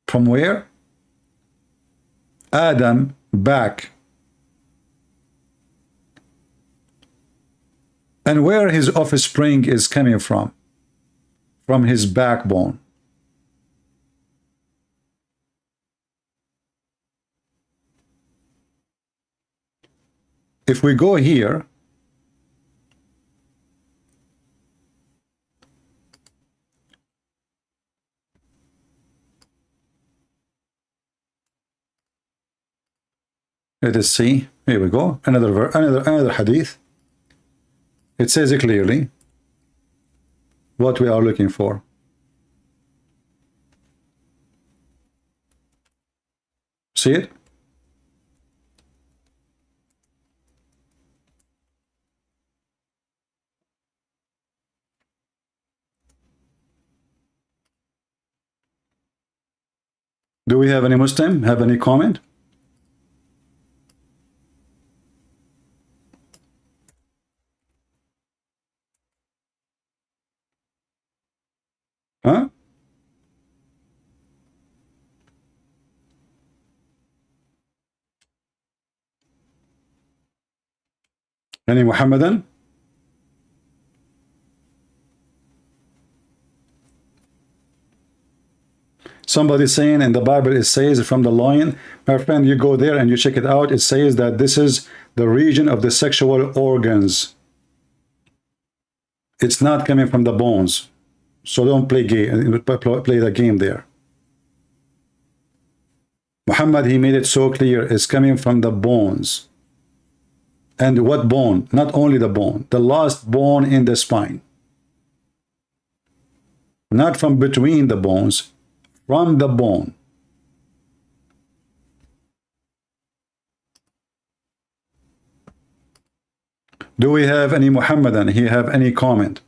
From where? Adam back. And where his offspring is coming from? From his backbone. If we go here, let us see. Here we go. Another hadith. It says it clearly what we are looking for. See it? Do we have any Muslim? Have any comment? Huh? Any Muhammadan? Somebody saying in the Bible it says from the loin. My friend, you go there and you check it out. It says that this is the region of the sexual organs. It's not coming from the bones. So don't play the game there. Muhammad, he made it so clear, it's coming from the bones. And what bone? Not only the bone, the last bone in the spine. Not from between the bones, from the bone. Do we have any Muhammadan? He have any comment?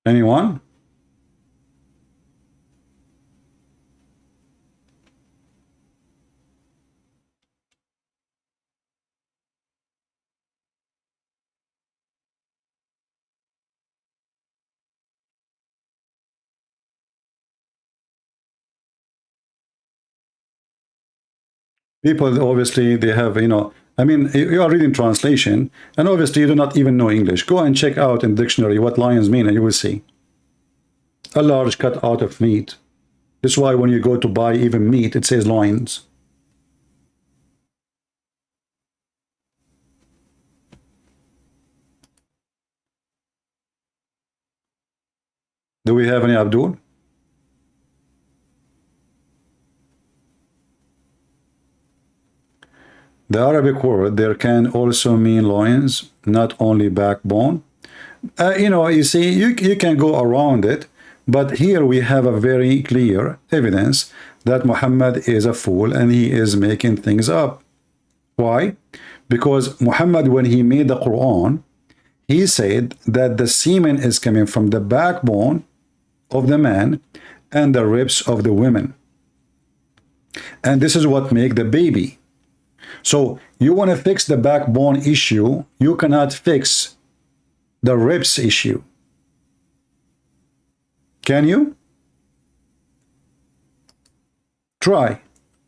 Anyone? People, obviously, they have, I mean, you are reading translation, and obviously you do not even know English. Go and check out in dictionary what lions mean, and you will see. A large cut out of meat. This is why when you go to buy even meat, it says loins. Do we have any Abdul? The Arabic word there can also mean loins, not only backbone. You see, you can go around it, but here we have a very clear evidence that Muhammad is a fool and he is making things up. Why? Because Muhammad, when he made the Quran, he said that the semen is coming from the backbone of the man and the ribs of the women. And this is what make the baby. So you want to fix the backbone issue, you cannot fix the ribs issue. Can you? Try.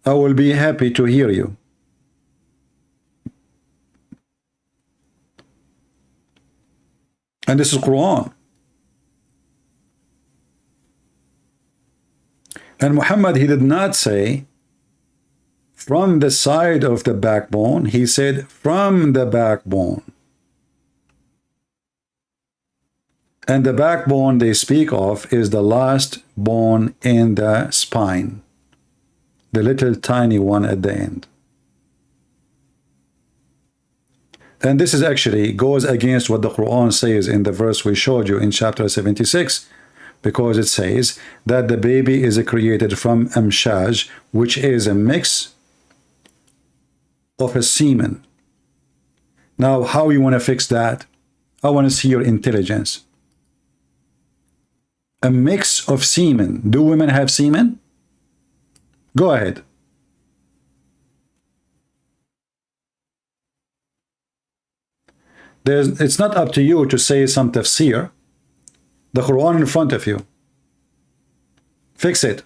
I will be happy to hear you. And this is Quran. And Muhammad, he did not say from the side of the backbone. He said from the backbone. And the backbone they speak of is the last bone in the spine. The little tiny one at the end. And this is actually goes against what the Quran says in the verse we showed you in chapter 76. Because it says that the baby is created from amshaj, which is a mix of a semen. Now, how you want to fix that? I want to see your intelligence. A mix of semen. Do women have semen? Go ahead. It's not up to you to say some tafsir. The Quran in front of you. Fix it.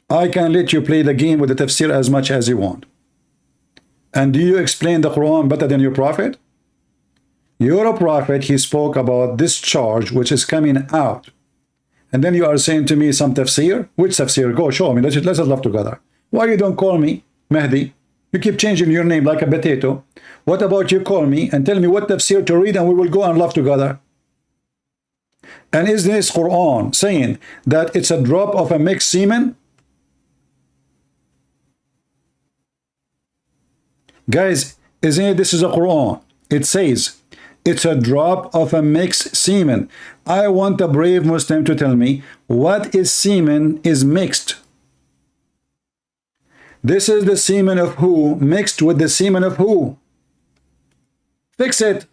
I can let you play the game with the tafsir as much as you want. And do you explain the Quran better than your prophet? You're a prophet, he spoke about this charge which is coming out. And then you are saying to me some tafsir? Which tafsir? Go show me. Let's laugh together. Why you don't call me Mahdi? You keep changing your name like a potato. What about you call me and tell me what tafsir to read and we will go and laugh together? And is this Quran saying that it's a drop of a mixed semen? Guys, isn't it this is a Quran? It says it's a drop of a mixed semen. I want a brave Muslim to tell me what is semen is mixed. This is the semen of who mixed with the semen of who? Fix it.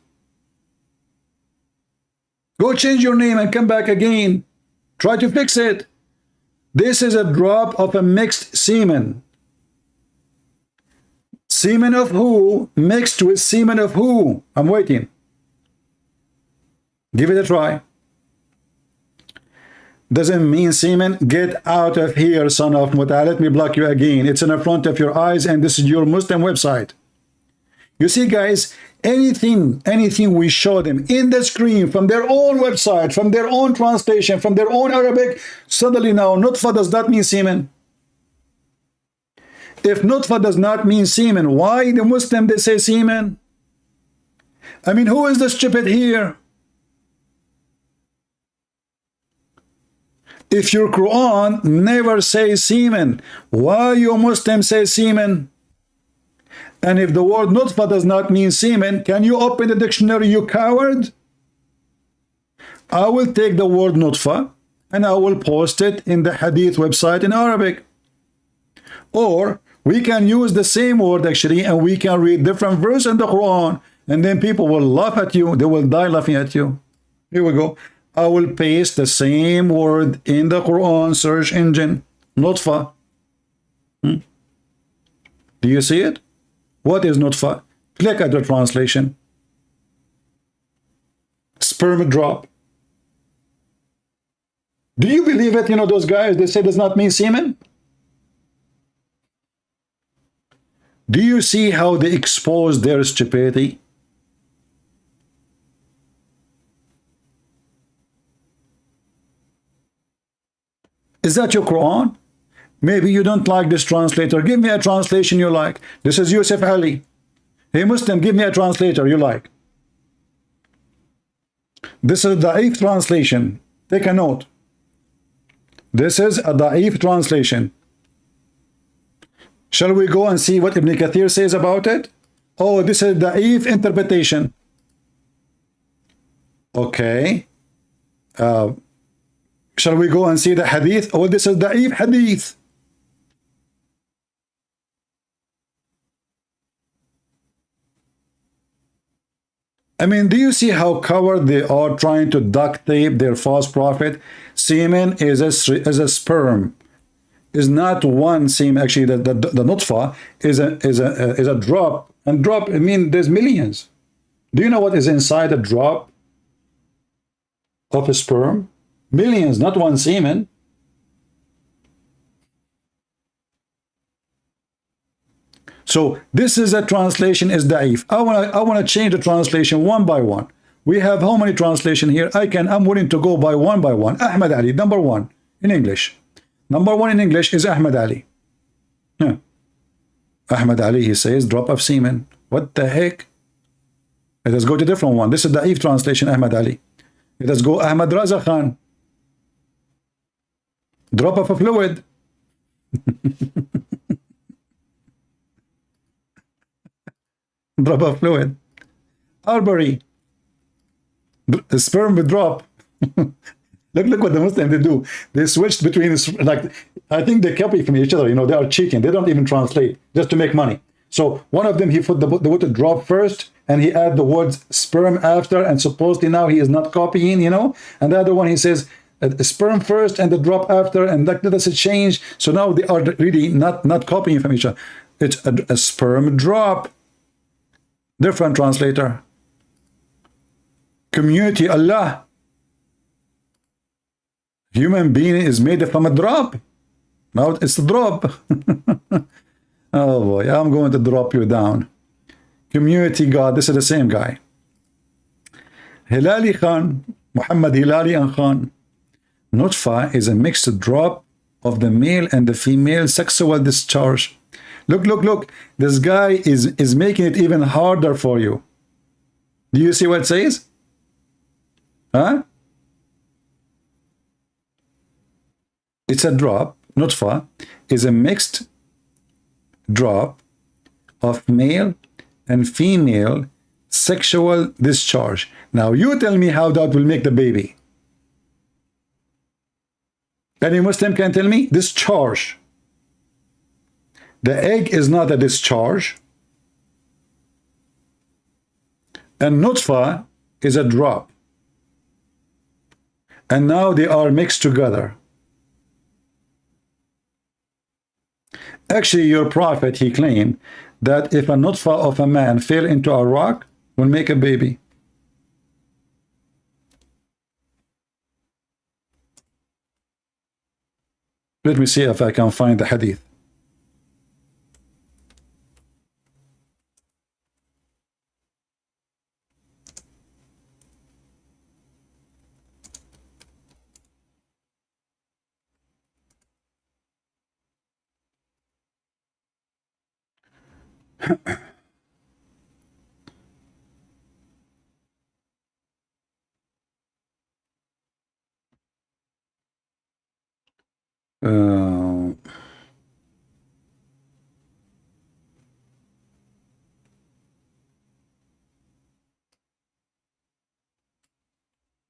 Go change your name and come back again. Try to fix it. This is a drop of a mixed semen. Semen of who mixed with semen of who? I'm waiting. Give it a try. Doesn't mean semen. Get out of here, son of Muta. Let me block you again. It's in the front of your eyes and this is your Muslim website. You see, guys, anything we show them in the screen from their own website, from their own translation, from their own Arabic, suddenly now, nutfa does that mean semen? If nutfa does not mean semen, why the Muslim they say semen? I mean, who is the stupid here? If your Quran never says semen, why you Muslim say semen? And if the word nutfa does not mean semen, can you open the dictionary, you coward? I will take the word nutfa and I will post it in the hadith website in Arabic. Or we can use the same word actually, and we can read different verse in the Quran, and then people will laugh at you. They will die laughing at you. Here we go. I will paste the same word in the Quran search engine. Nutfa. Do you see it? What is nutfa? Click at the translation. Sperm drop. Do you believe it? You know, those guys, they say does not mean semen. Do you see how they expose their stupidity? Is that your Quran? Maybe you don't like this translator. Give me a translation you like. This is Yusuf Ali. Hey Muslim, give me a translator you like. This is a da'if translation. Take a note. This is a da'if translation. Shall we go and see what Ibn Kathir says about it? Oh, this is da'if interpretation. Okay. Shall we go and see the hadith? Oh, this is da'if hadith. I mean, do you see how coward they are trying to duct tape their false prophet? Semen is a sperm. Is not one semen. Actually, the nutfa is a drop. And drop, I mean, there's millions. Do you know what is inside a drop of a sperm? Millions, not one semen. So this is a translation is da'if. I want to change the translation one by one. We have how many translation here? I'm willing to go by one. Ahmed Ali, number one in English. Number one in English is Ahmed Ali. Yeah. Ahmed Ali, he says drop of semen. What the heck? Let us go to a different one. This is da'if translation, Ahmed Ali. Let us go Ahmed Raza Khan. Drop of a fluid. Drop of fluid. Arbery. Sperm with drop. Look what the Muslims they do. They switched between, like, I think they copy from each other. You know, they are cheating. They don't even translate just to make money. So one of them, he put the word drop first, and he add the words sperm after, and supposedly now he is not copying, you know. And the other one, he says sperm first and the drop after, and that does a change. So now they are really not copying from each other. It's a sperm drop. Different translator. Community Allah. Human being is made from a drop. Now it's a drop. Oh boy, I'm going to drop you down. Community God, this is the same guy. Hilali Khan, Muhammad Hilali and Khan. Nutfa is a mixed drop of the male and the female sexual discharge. Look. This guy is making it even harder for you. Do you see what it says? Huh? It's a drop. Nutfa is a mixed drop of male and female sexual discharge. Now you tell me how that will make the baby. Any Muslim can tell me? Discharge. The egg is not a discharge. And nutfa is a drop. And now they are mixed together. Actually, your prophet, he claimed that if a nutfa of a man fell into a rock, will make a baby. Let me see if I can find the hadith. Uh,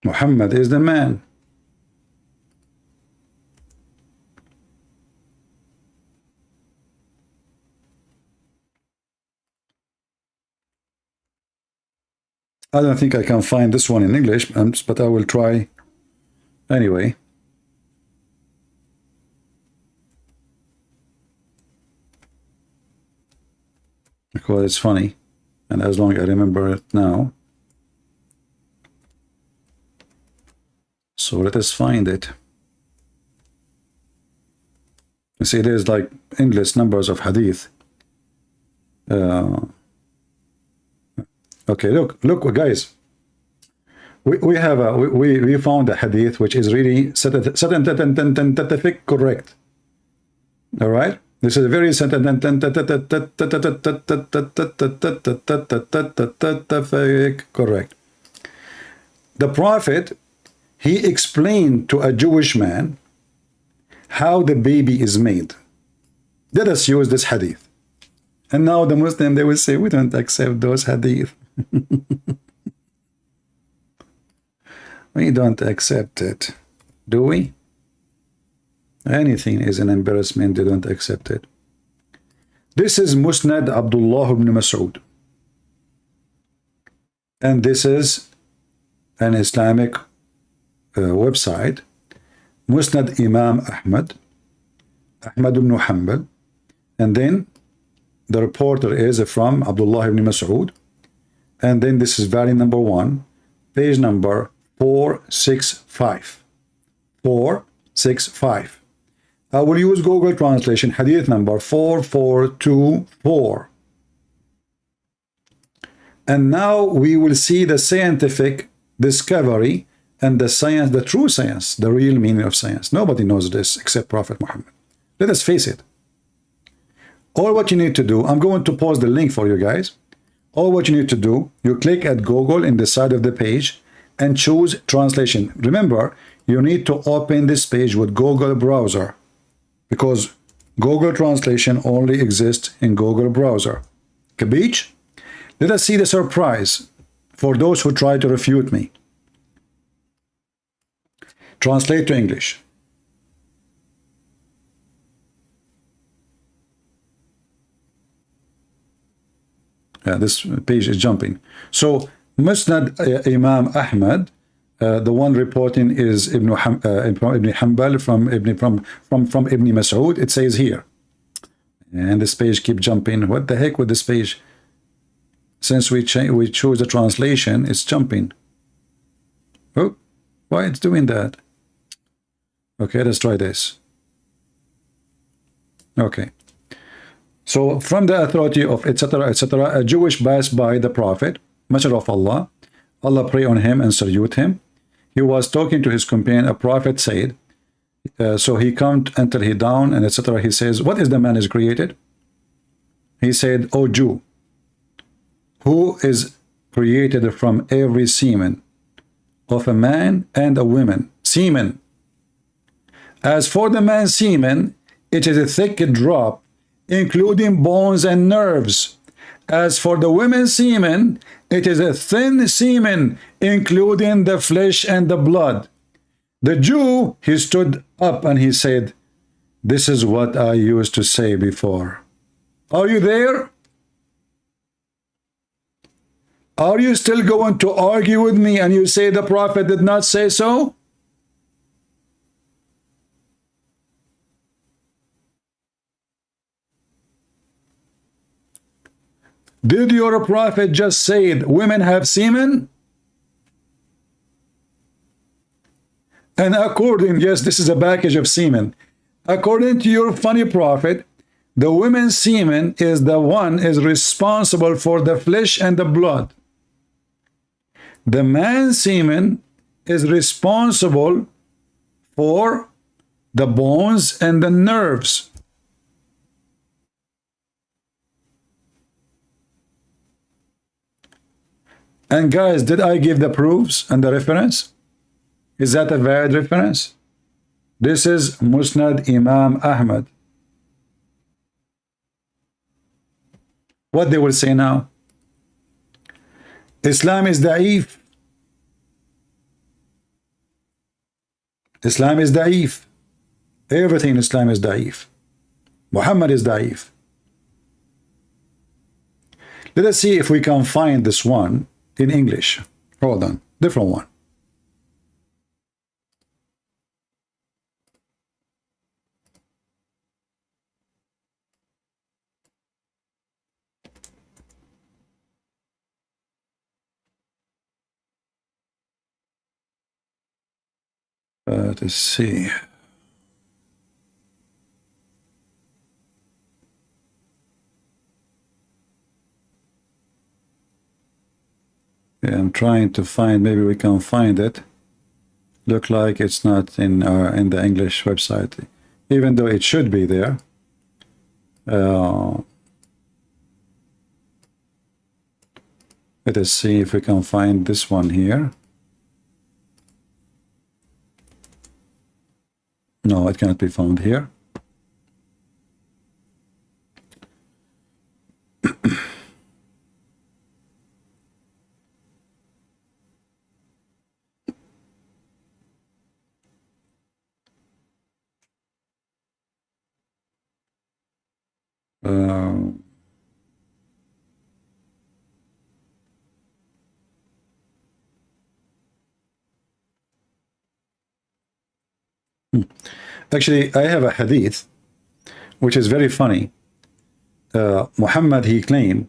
Muhammad is the man. I don't think I can find this one in English, but I will try anyway. Because it's funny, and as long as I remember it now. So let us find it. You see, there's like endless numbers of hadith. Okay, look, guys. We have we found a hadith which is really scientific correct. All right, this is a very correct. The Prophet, he explained to a Jewish man how the baby is made. Let us use this hadith. And now the Muslim, they will say, we don't accept those hadith. We don't accept it. Do we? Anything is an embarrassment, they don't accept it. This is Musnad Abdullah ibn Masood. And this is an Islamic website, Musnad Imam Ahmed ibn Hanbal, and then the reporter is from Abdullah ibn Masood, and then this is volume number 1, page number 465. 465. I will use Google Translation, hadith number 4424. And now we will see the scientific discovery and the science, the true science, the real meaning of science. Nobody knows this except Prophet Muhammad. Let us face it. All what you need to do, I'm going to post the link for you guys. All what you need to do, you click at Google in the side of the page and choose translation. Remember, you need to open this page with Google browser because Google Translation only exists in Google browser. Capiche? Let us see the surprise for those who try to refute me. Translate to English. This page is jumping. So Musnad Imam Ahmed, the one reporting is Ibn Hanbal from Ibn Masood. It says here, and this page keep jumping. What the heck with this page? Since we choose the translation, it's jumping. Oh, why it's doing that? Okay, let's try this. Okay. So from the authority of etc., etc., a Jewish passed by the Prophet, Messenger of Allah, Allah pray on him and salute him. He was talking to his companion. A prophet said, so he come until he down and etc. He says, what is the man is created? He said, O Jew, who is created from every semen of a man and a woman. Semen. As for the man's semen, it is a thick drop, including bones and nerves. As for the women's semen, it is a thin semen, including the flesh and the blood. The Jew, he stood up and he said, this is what I used to say before. Are you there? Are you still going to argue with me and you say the Prophet did not say so? Did your Prophet just say women have semen? And according, yes, this is a package of semen. According to your funny Prophet, the women's semen is the one is responsible for the flesh and the blood. The man's semen is responsible for the bones and the nerves. And guys, did I give the proofs and the reference? Is that a valid reference? This is Musnad Imam Ahmed. What they will say now? Islam is da'if. Islam is da'if. Everything in Islam is da'if. Muhammad is da'if. Let us see if we can find this one in English. Hold on, different one. Let's see. Yeah, I'm trying to find. Maybe we can find it. Look like it's not in the English website, even though it should be there. Let us see if we can find this one here. No, it cannot be found here. Actually, I have a hadith which is very funny. Muhammad, he claimed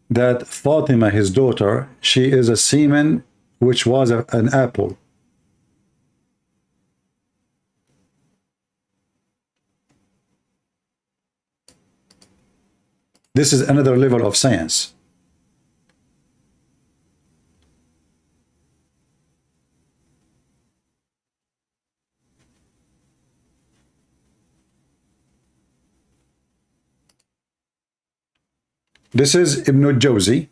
that Fatima, his daughter, she is a semen which was an apple. This is another level of science. This is Ibn al-Jawzi,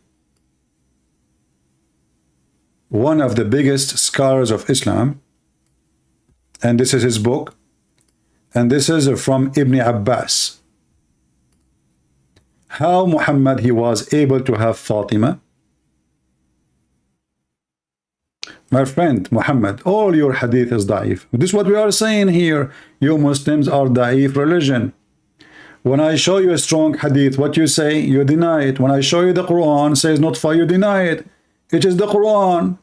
one of the biggest scholars of Islam, and this is his book, and this is from Ibn Abbas. How Muhammad, he was able to have Fatima. My friend Muhammad, all your hadith is da'if. This is what we are saying here. You Muslims are da'if religion. When I show you a strong hadith, what you say? You deny it. When I show you the Quran, says not for you deny it. It is the Quran.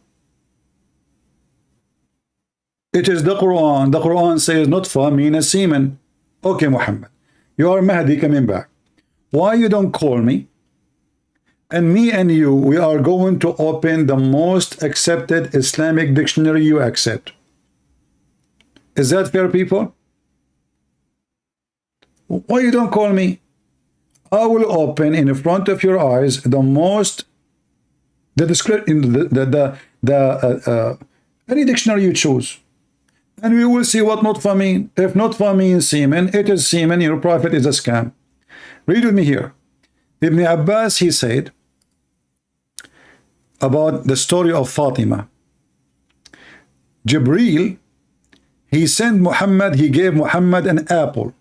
It is the Quran. The Quran says not for mean a semen. Okay, Muhammad, you are Mahdi coming back. Why you don't call me? And me and you, we are going to open the most accepted Islamic dictionary you accept. Is that fair, people? Why you don't call me? I will open in front of your eyes the most, the description, any dictionary you choose, and we will see what nutfa mean. If nutfa means semen, it is semen. Your prophet is a scam. Read with me here. Ibn Abbas, he said about the story of Fatima. Jibreel, he sent Muhammad, he gave Muhammad an apple.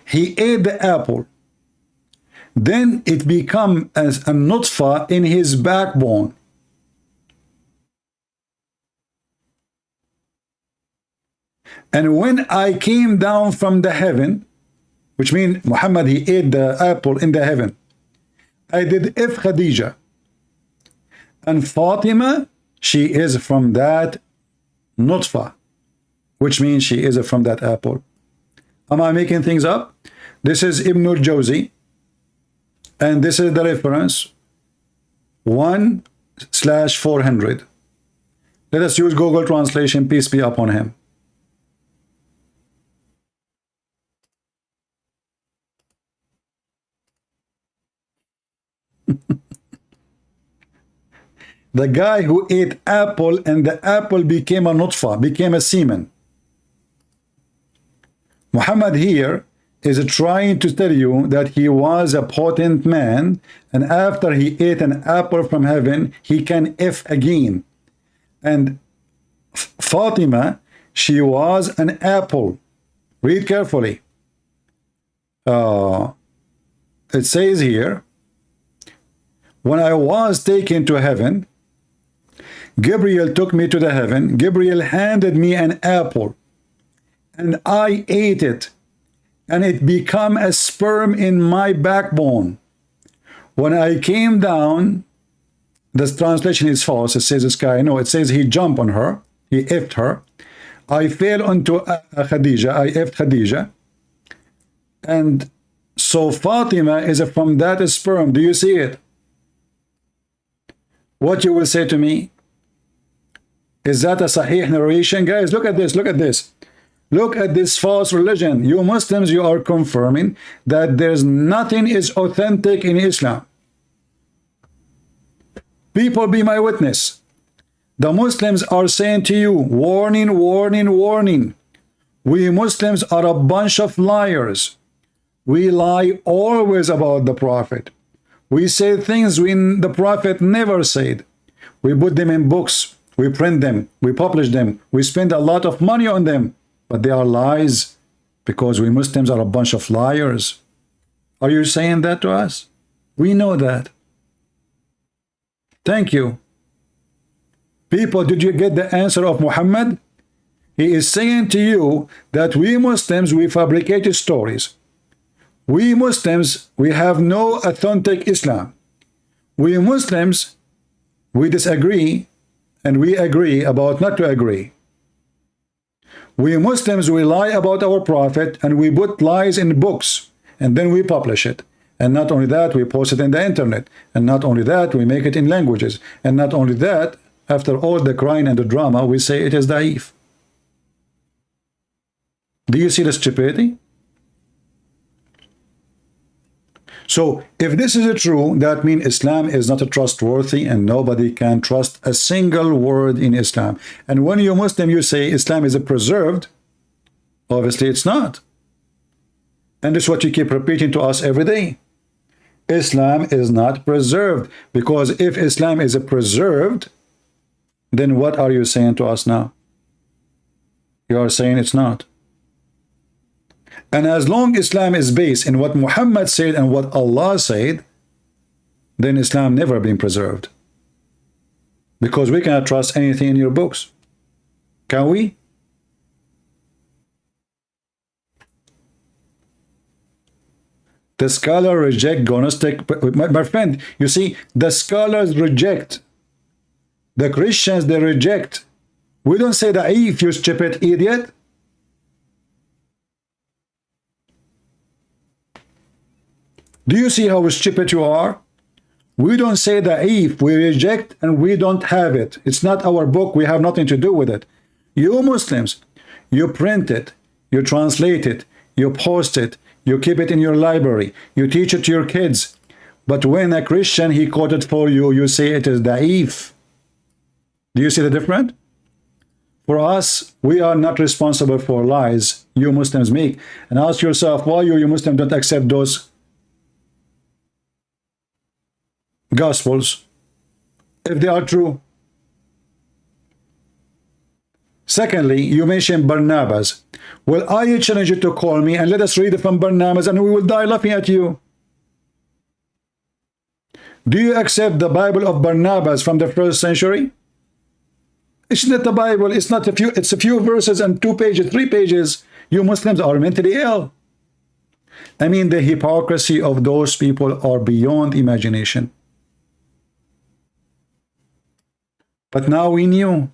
He ate the apple. Then it became as a nutfa in his backbone. And when I came down from the heaven, which means Muhammad, he ate the apple in the heaven, I did if Khadija. And Fatima, she is from that nutfa, which means she is from that apple. Am I making things up? This is Ibn al-Jawzi, and this is the reference 1/400. Let us use Google translation, peace be upon him. The guy who ate apple and the apple became a nutfa, became a semen. Muhammad here, is trying to tell you that he was a potent man, and after he ate an apple from heaven, he can F again. And Fatima, she was an apple. Read carefully. It says here, when I was taken to heaven, Gabriel took me to the heaven. Gabriel handed me an apple, and I ate it, and it became a sperm in my backbone. When I came down, this translation is false. It says this guy. No, it says he jumped on her. He effed her. I fell onto Khadija. I effed Khadija. And so Fatima is from that sperm. Do you see it? What you will say to me? Is that a sahih narration? Guys, look at this. Look at this. Look at this false religion. You Muslims, you are confirming that there's nothing is authentic in Islam. People, be my witness. The Muslims are saying to you, warning, warning, warning. We Muslims are a bunch of liars. We lie always about the Prophet. We say things when the Prophet never said. We put them in books. We print them. We publish them. We spend a lot of money on them. But they are lies, because we Muslims are a bunch of liars. Are you saying that to us? We know that. Thank you. People, did you get the answer of Muhammad? He is saying to you that we Muslims, we fabricated stories. We Muslims, we have no authentic Islam. We Muslims, we disagree, and we agree about not to agree. We Muslims, we lie about our Prophet, and we put lies in books, and then we publish it. And not only that, we post it in the internet. And not only that, we make it in languages. And not only that, after all the crying and the drama, we say it is da'if. Do you see the stupidity? So, if this is true, that means Islam is not trustworthy, and nobody can trust a single word in Islam. And when you're Muslim, you say Islam is preserved. Obviously, it's not. And this is what you keep repeating to us every day. Islam is not preserved, because if Islam is preserved, then what are you saying to us now? You are saying it's not. And as long as Islam is based in what Muhammad said and what Allah said, then Islam never been preserved. Because we cannot trust anything in your books. Can we? The scholar reject gnostic. My friend, you see, the scholars reject. The Christians, they reject. We don't say da'if, you stupid idiot. Do you see how stupid you are? We don't say da'if, we reject, and we don't have it. It's not our book, we have nothing to do with it. You Muslims, you print it, you translate it, you post it, you keep it in your library, you teach it to your kids. But when a Christian, he quoted for you, you say it is da'if. Do you see the difference? For us, we are not responsible for lies you Muslims make. And ask yourself, why you Muslims don't accept those Gospels, if they are true. Secondly, you mentioned Barnabas. Well, I challenge you to call me and let us read from Barnabas, and we will die laughing at you. Do you accept the Bible of Barnabas from the 1st century? It's not the Bible. It's not a few. It's a few verses and 2 pages, 3 pages. You Muslims are mentally ill. I mean, the hypocrisy of those people are beyond imagination. But now we knew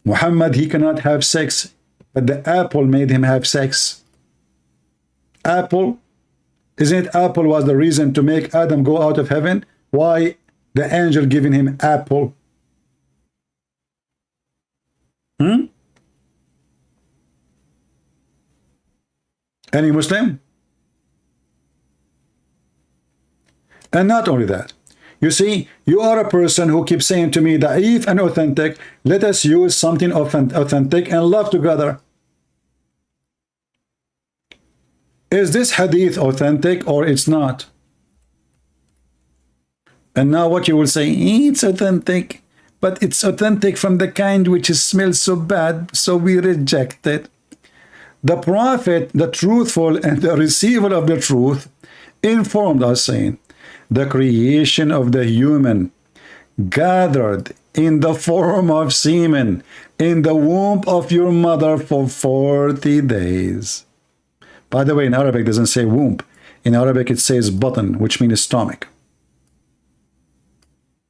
Muhammad, he cannot have sex, but the apple made him have sex. Apple, isn't it apple was the reason to make Adam go out of heaven? Why the angel giving him apple? Any Muslim? And not only that, you see, you are a person who keeps saying to me, da'if and authentic, let us use something authentic and love together. Is this hadith authentic or it's not? And now what you will say, it's authentic, but it's authentic from the kind which smells so bad, so we reject it. The prophet, the truthful and the receiver of the truth, informed us saying, the creation of the human gathered in the form of semen in the womb of your mother for 40 days. By the way, in Arabic it doesn't say womb. In Arabic it says button, which means stomach.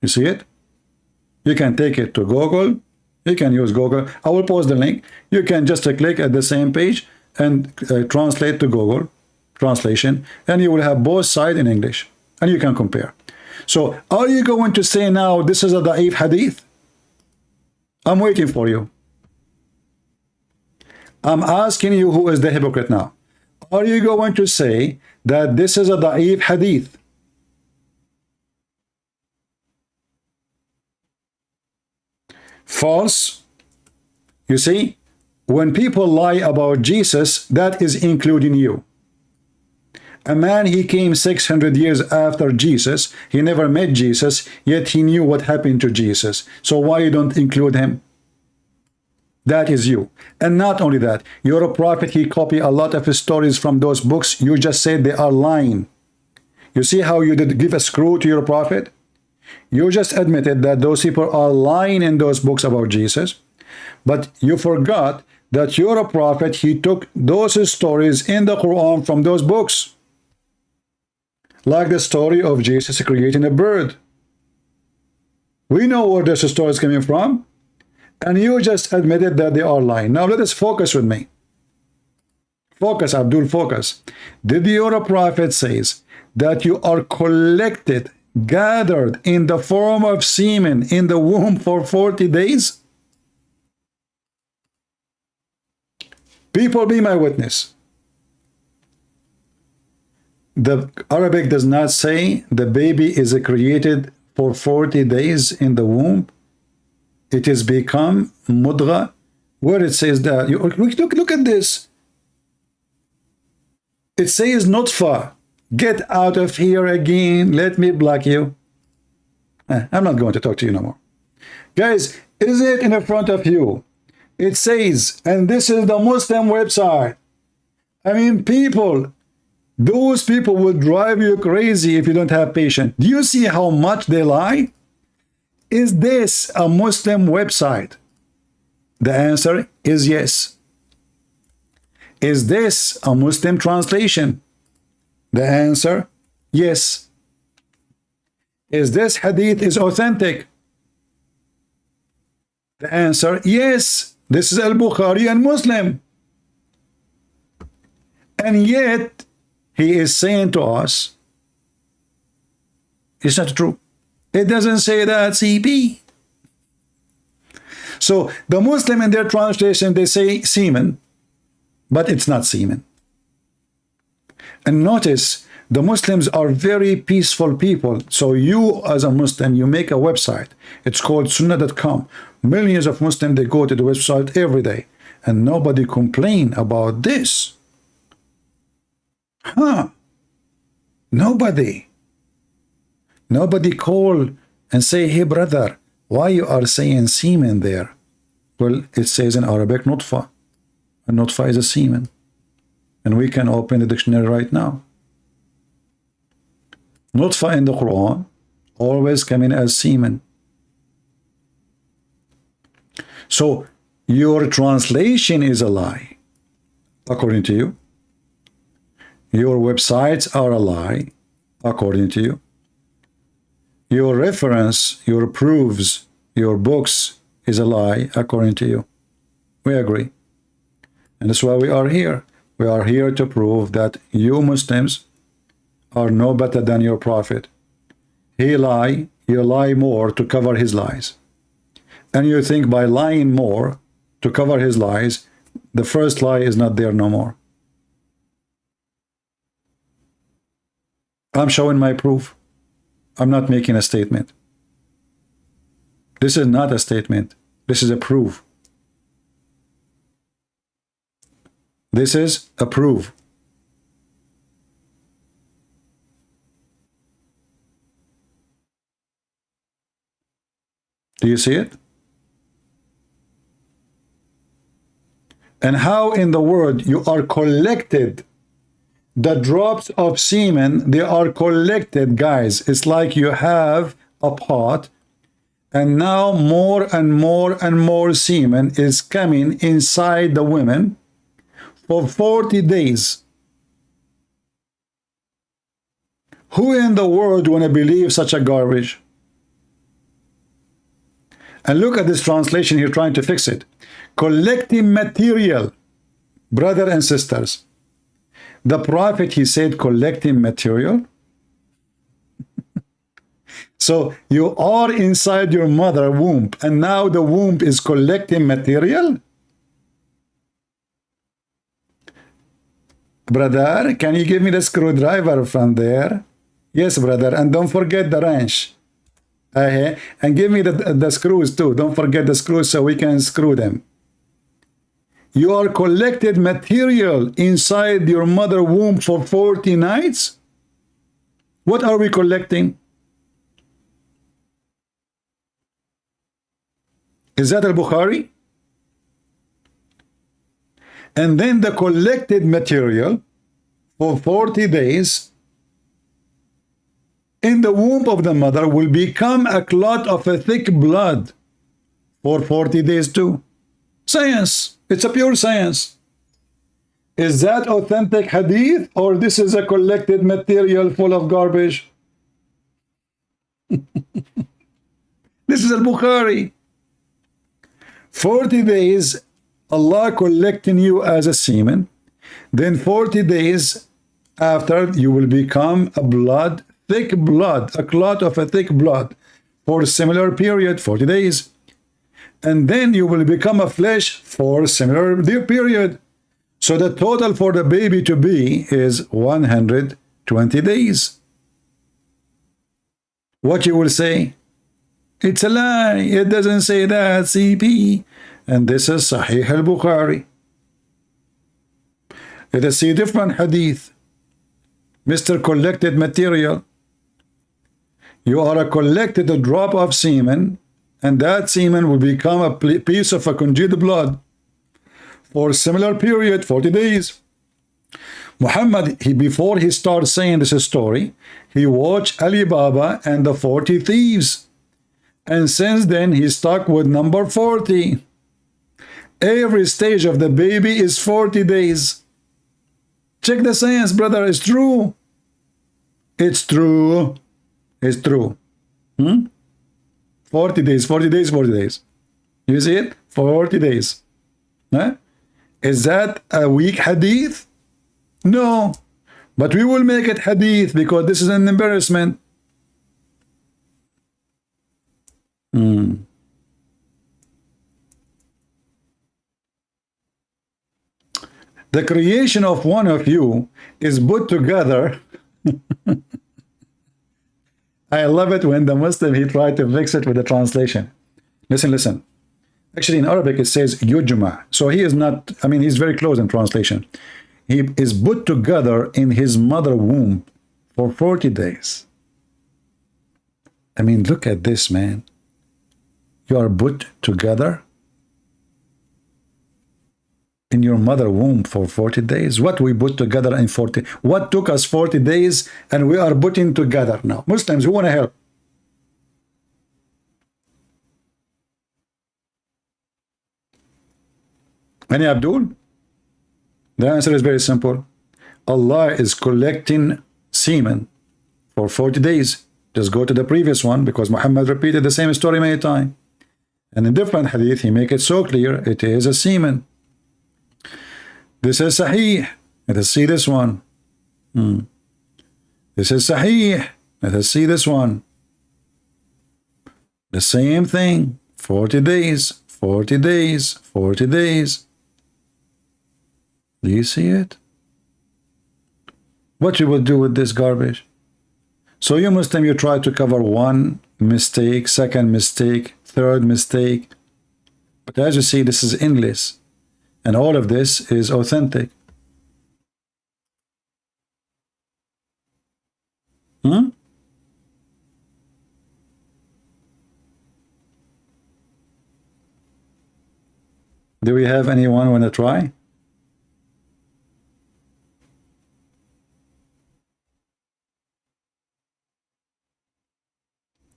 You see it? You can take it to Google. You can use Google. I will post the link. You can just click at the same page and translate to Google translation, and you will have both sides in English, and you can compare. So are you going to say now this is a da'if hadith? I'm waiting for you. I'm asking you, who is the hypocrite now? Are you going to say that this is a da'if hadith? False. You see, when people lie about Jesus, that is including you. A man, he came 600 years after Jesus. He never met Jesus, yet he knew what happened to Jesus. So why you don't include him? That is you. And not only that, you're a prophet. He copied a lot of his stories from those books. You just said they are lying. You see how you did give a screw to your prophet? You just admitted that those people are lying in those books about Jesus. But you forgot that you're a prophet. He took those stories in the Quran from those books. Like the story of Jesus creating a bird. We know where this story is coming from. And you just admitted that they are lying. Now let us focus with me. Focus, Abdul, focus. Did your prophet says that you are collected, gathered in the form of semen in the womb for 40 days? People, be my witness. The Arabic does not say the baby is created for 40 days in the womb. It is become mudgha, where it says that. Look at this. It says nutfa. Get out of here again. Let me block you. I'm not going to talk to you no more. Guys, is it in front of you? It says, and this is the Muslim website. I mean, people, those people will drive you crazy if you don't have patience. Do you see how much they lie? Is this a Muslim website? The answer is yes. Is this a Muslim translation? The answer, yes. Is this hadith is authentic? The answer, yes. This is Al-Bukhari and Muslim. And yet, he is saying to us, it's not true. It doesn't say that, CP. So the Muslim in their translation, they say semen, but it's not semen. And notice, the Muslims are very peaceful people. So you, as a Muslim, you make a website. It's called sunnah.com. Millions of Muslims, they go to the website every day. And nobody complain about this. Nobody. Nobody call and say, hey brother, why you are saying semen there? Well, it says in Arabic, nutfa. And nutfa is a semen. And we can open the dictionary right now. Nutfa in the Quran always coming as semen. So your translation is a lie, according to you. Your websites are a lie, according to you. Your reference, your proofs, your books is a lie, according to you. We agree. And that's why we are here. We are here to prove that you Muslims are no better than your prophet. He lie, you lie more to cover his lies. And you think by lying more to cover his lies, the first lie is not there no more. I'm showing my proof. I'm not making a statement. This is not a statement. This is a proof. This is a proof. Do you see it? And how in the world you are collected, the drops of semen, they are collected, guys. It's like you have a pot, and now more and more and more semen is coming inside the women for 40 days. Who in the world want to believe such a garbage? And look at this translation here trying to fix it. Collecting material, brother and sisters. The prophet, he said collecting material. So you are inside your mother womb, and now the womb is collecting material? Brother, can you give me the screwdriver from there? Yes, brother, and don't forget the wrench. And give me the screws too. Don't forget the screws so we can screw them. You are collected material inside your mother womb for 40 nights? What are we collecting? Is that al-Bukhari? And then the collected material for 40 days in the womb of the mother will become a clot of a thick blood for 40 days too. Science. It's a pure science. Is that authentic hadith, or this is a collected material full of garbage? This is al-Bukhari. 40 days, Allah collecting you as a semen. Then 40 days after, you will become a blood, thick blood, a clot of a thick blood for a similar period, 40 days. And then you will become a flesh for a similar period. So the total for the baby to be is 120 days. What you will say? It's a lie. It doesn't say that, CP. And this is Sahih al-Bukhari. Let us see different hadith. Mr. Collected material. You are a collected drop of semen, and that semen will become a piece of a congealed blood for a similar period, 40 days. Muhammad, before he starts saying this story, he watched Ali Baba and the 40 thieves. And since then, he's stuck with number 40. Every stage of the baby is 40 days. Check the science, brother. It's true. It's true. It's true. 40 days, 40 days, 40 days. You see it? 40 days. Huh? Is that a weak hadith? No. But we will make it hadith because this is an embarrassment. The creation of one of you is put together. I love it when the Muslim, he tried to mix it with the translation. Listen, listen. Actually, in Arabic, it says yujma. So he is not, I mean, he's very close in translation. He is put together in his mother womb for 40 days. I mean, look at this, man. You are put together in your mother womb for 40 days. What we put together in 40? What took us 40 days and we are putting together now? Muslims, who want to help? Any Abdul? The answer is very simple. Allah is collecting semen for 40 days. Just go to the previous one because Muhammad repeated the same story many times. And in different hadith, he make it so clear it is a semen. This is Sahih. Let us see this one. This is Sahih. Let us see this one. The same thing. 40 days, 40 days, 40 days. Do you see it? What you will do with this garbage? So you Muslim, you try to cover one mistake, second mistake, third mistake. But as you see, this is endless. And all of this is authentic. Do we have anyone want to try?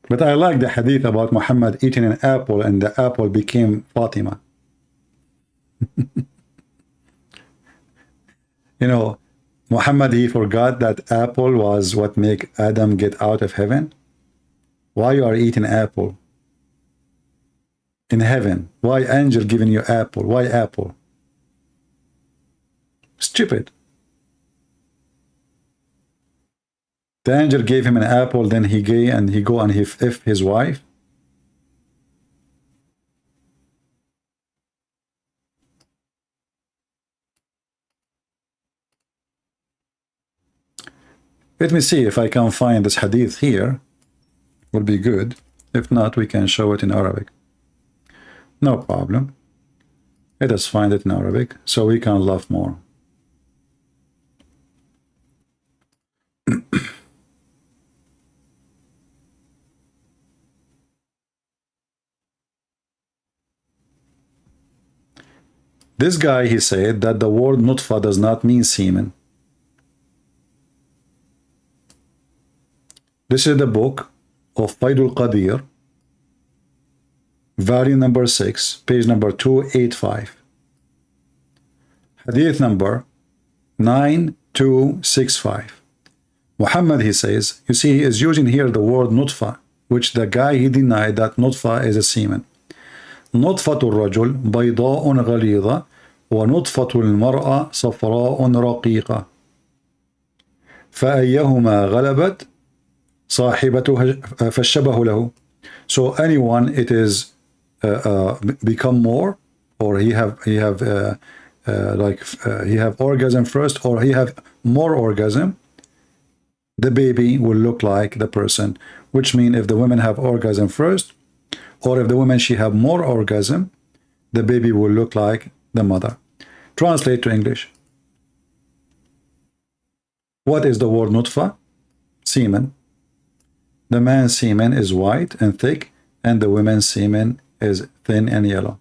But I like the hadith about Muhammad eating an apple and the apple became Fatima. You know, Muhammad, he forgot that apple was what make Adam get out of heaven. Why you are eating apple in heaven? Why angel giving you apple? Why apple? Stupid. The angel gave him an apple, then he go and he f his wife. Let me see if I can find this hadith here. Will be good. If not, we can show it in Arabic. No problem. Let us find it in Arabic so we can laugh more. This guy, he said that the word nutfa does not mean semen. This is the book of Qadhi, volume number 6, page number 285. Hadith number 9265. Muhammad, he says, you see, he is using here the word nutfa, which the guy, he denied that nutfa is a semen. نطفة الرجل بيضاء غليظة ونطفة المرأة صفراء رقيقة فأيهما غلبت صاحبته فالشبه له. So anyone it is become more, or he have orgasm first, or he have more orgasm, the baby will look like the person. Which means if the women have orgasm first, or if the woman she have more orgasm, the baby will look like the mother. Translate to English. What is the word nutfa? Semen. The man's semen is white and thick, and the woman's semen is thin and yellow.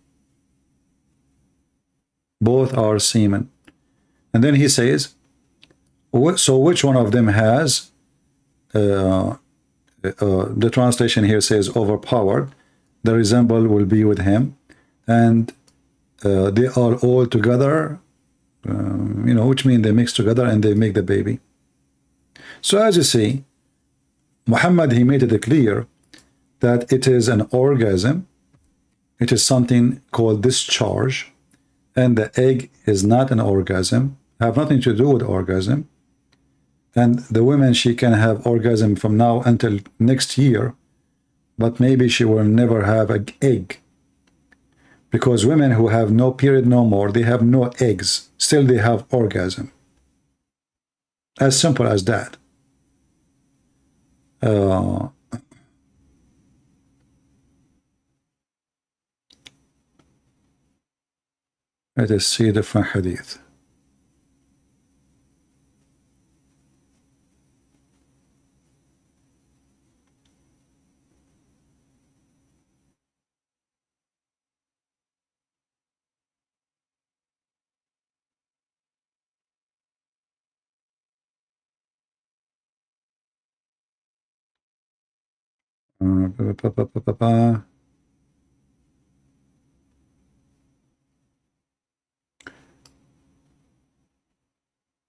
Both are semen. And then he says, so which one of them has, the translation here says overpowered, the resemble will be with him, and they are all together, which means they mix together and they make the baby. So as you see, Muhammad, he made it clear that it is an orgasm, it is something called discharge, and the egg is not an orgasm, have nothing to do with orgasm, and the woman, she can have orgasm from now until next year, but maybe she will never have an egg. Because women who have no period no more, they have no eggs, still they have orgasm. As simple as that. Let us see different hadith.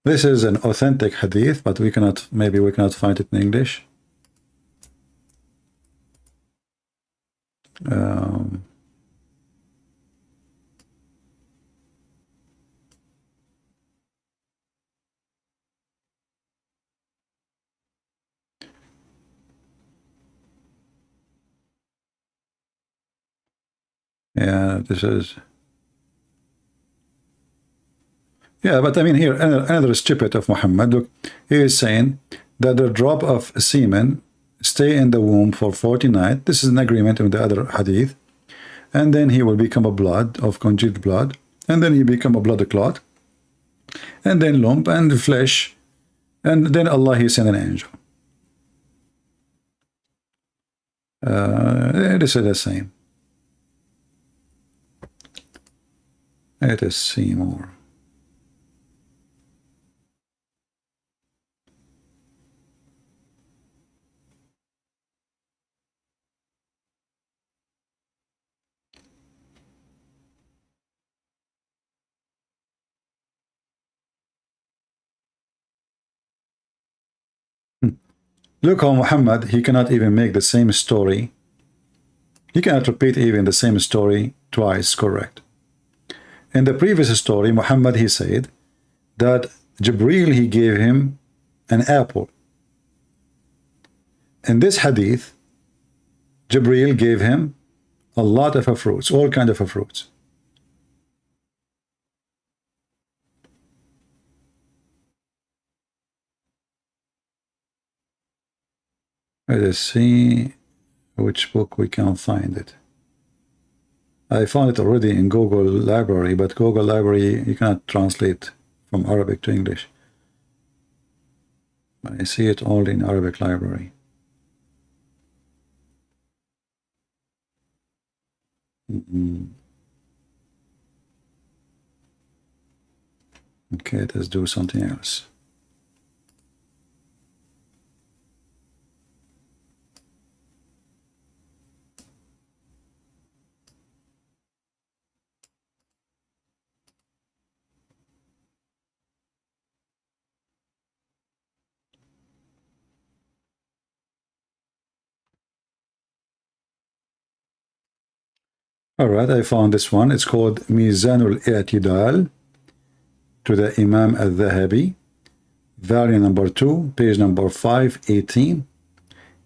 This is an authentic hadith, but maybe we cannot find it in English. Yeah, this is. Yeah, but I mean here, another stupid of Muhammad. Look, he is saying that the drop of semen stay in the womb for 40 nights. This is an agreement with the other hadith. And then he will become a blood of congealed blood. And then he become a blood clot. And then lump and flesh. And then Allah, he sent an angel. This is the same. Let us see more. Look how Muhammad, he cannot even make the same story. He cannot repeat even the same story twice correct. In the previous story, Muhammad, he said that Jibreel, he gave him an apple. In this hadith, Jibreel gave him a lot of fruits, all kind of fruits. Let us see which book we can find it. I found it already in Google Library, but Google Library, you cannot translate from Arabic to English. I see it only in Arabic Library. Okay, let's do something else. All right, I found this one. It's called Mizanul I'tidal to the Imam al-Dhahabi, volume number 2, page number 518.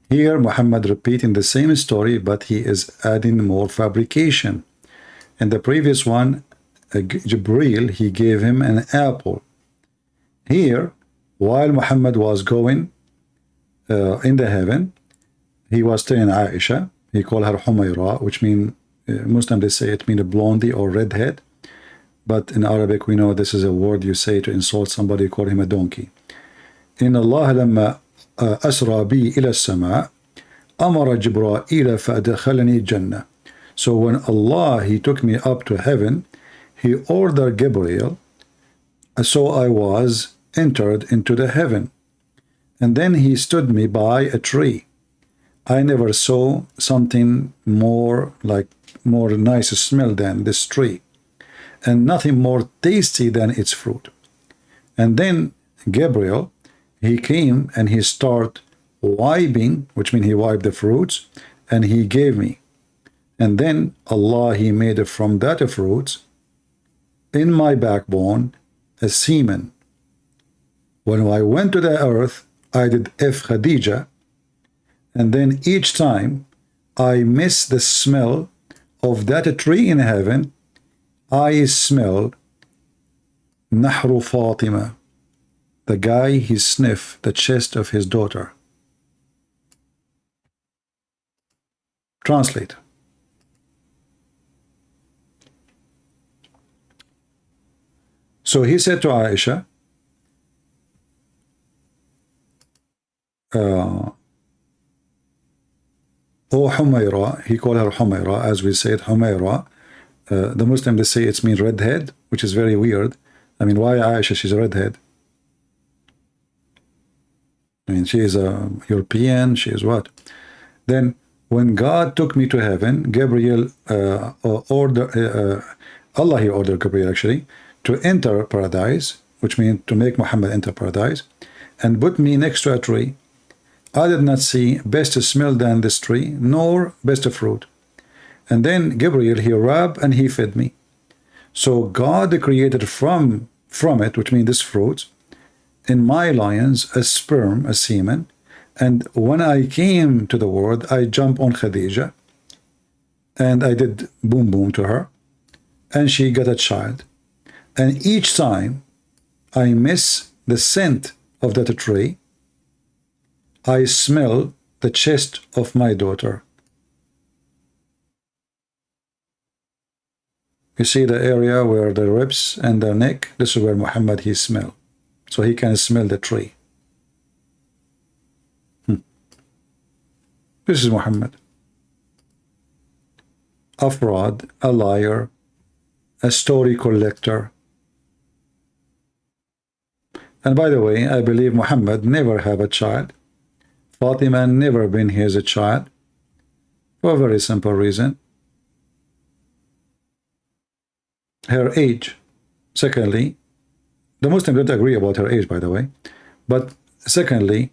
Here, Muhammad repeating the same story, but he is adding more fabrication. In the previous one, Jibreel, he gave him an apple. Here, while Muhammad was going in the heaven, he was telling Aisha, he called her Humayra, which means Muslim, they say it means a blondie or redhead, but in Arabic we know this is a word you say to insult somebody, you call him a donkey. In Allah لما أسرى بي إلى السماء أمر جبرائيل فأدخلني الجنة. So when Allah, he took me up to heaven, he ordered Gabriel, so I was entered into the heaven, and then he stood me by a tree. I never saw something more nice smell than this tree, and nothing more tasty than its fruit. And then Gabriel, he came and he started wiping, which means he wiped the fruits, and he gave me. And then Allah, he made from that fruits in my backbone a semen. When I went to the earth, I did F Khadija, and then each time I miss the smell of that tree in heaven, I smell Nahru Fatima, the guy, he sniffed the chest of his daughter. Translate. So he said to Aisha, O Humayra, he called her Humayra, as we said, Humayra. The Muslim, they say it means redhead, which is very weird. I mean, why Aisha, she's a redhead? I mean, she is a European, she is what? Then, when God took me to heaven, Gabriel Allah, he ordered Gabriel actually, to enter paradise, which means to make Muhammad enter paradise, and put me next to a tree. I did not see best smell than this tree, nor best fruit. And then Gabriel, he rubbed and he fed me. So God created from it, which means this fruit, in my loins a sperm, a semen. And when I came to the world, I jumped on Khadija, and I did boom boom to her, and she got a child. And each time I miss the scent of that tree, I smell the chest of my daughter. You see the area where the ribs and the neck, this is where Muhammad, he smell. So he can smell the tree. This is Muhammad. A fraud, a liar, a story collector. And by the way, I believe Muhammad never have a child. Fatima never been his a child. For a very simple reason. Her age. Secondly, the Muslims don't agree about her age, by the way. But secondly,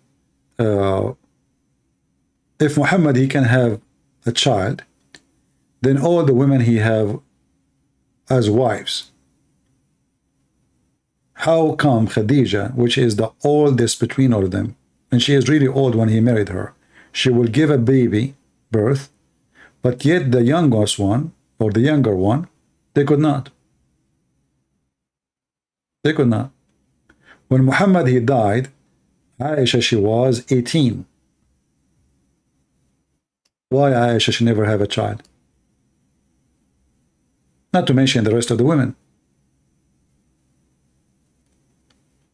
if Muhammad, he can have a child, then all the women he have as wives. How come Khadija, which is the oldest between all of them, and she is really old when he married her, she will give a baby birth, but yet the youngest one, or the younger one, they could not. They could not. When Muhammad, he died, Aisha, she was 18. Why Aisha, she never have a child? Not to mention the rest of the women.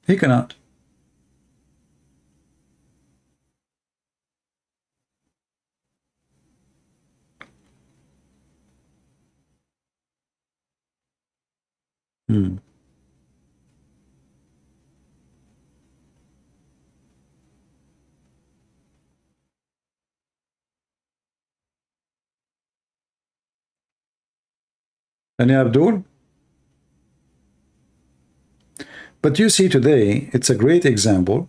He cannot. Any Abdul? But you see today, it's a great example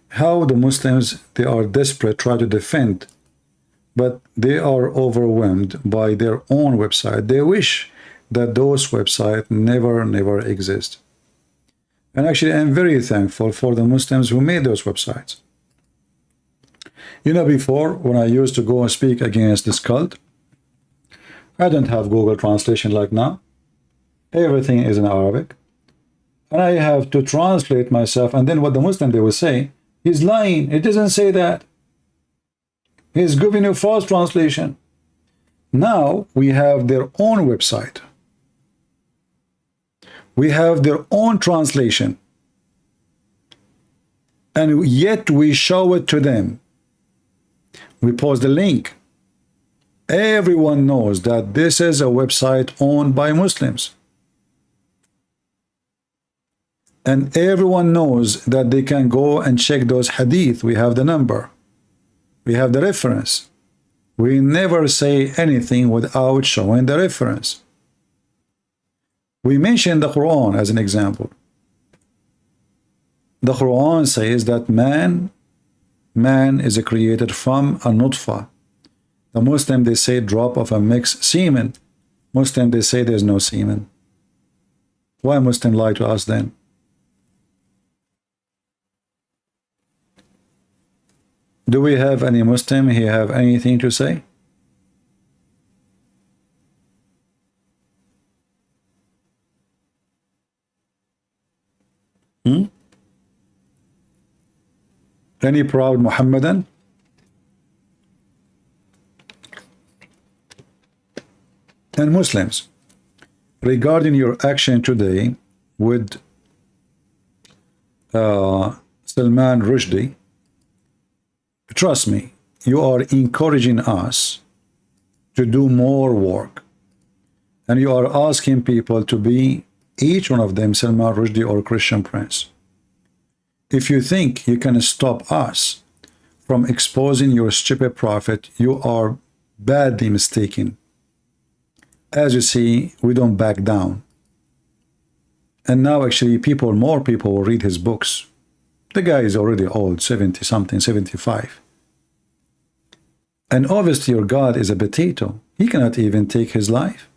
how the Muslims, they are desperate, try to defend, but they are overwhelmed by their own website. They wish that those websites never exist. And actually, I'm very thankful for the Muslims who made those websites. You know, before, when I used to go and speak against this cult, I don't have Google translation like now. Everything is in Arabic. And I have to translate myself. And then what the Muslim, they will say, he's lying. It doesn't say that. He's giving you false translation. Now we have their own website. We have their own translation. And yet we show it to them. We post the link. Everyone knows that this is a website owned by Muslims. And everyone knows that they can go and check those hadith. We have the number. We have the reference. We never say anything without showing the reference. We mention the Quran as an example. The Quran says that man is created from a nutfa. The Muslim, they say drop of a mixed semen. Muslim, they say there's no semen. Why Muslim lie to us then? Do we have any Muslim here have anything to say? Any proud Muhammadan? And Muslims, regarding your action today with Salman Rushdie, trust me, you are encouraging us to do more work. And you are asking people to be, each one of them, Salman Rushdie or Christian Prince. If you think you can stop us from exposing your stupid prophet, you are badly mistaken. As you see, we don't back down. And now actually more people will read his books. The guy is already old, 70 something, 75. And obviously your God is a potato. He cannot even take his life.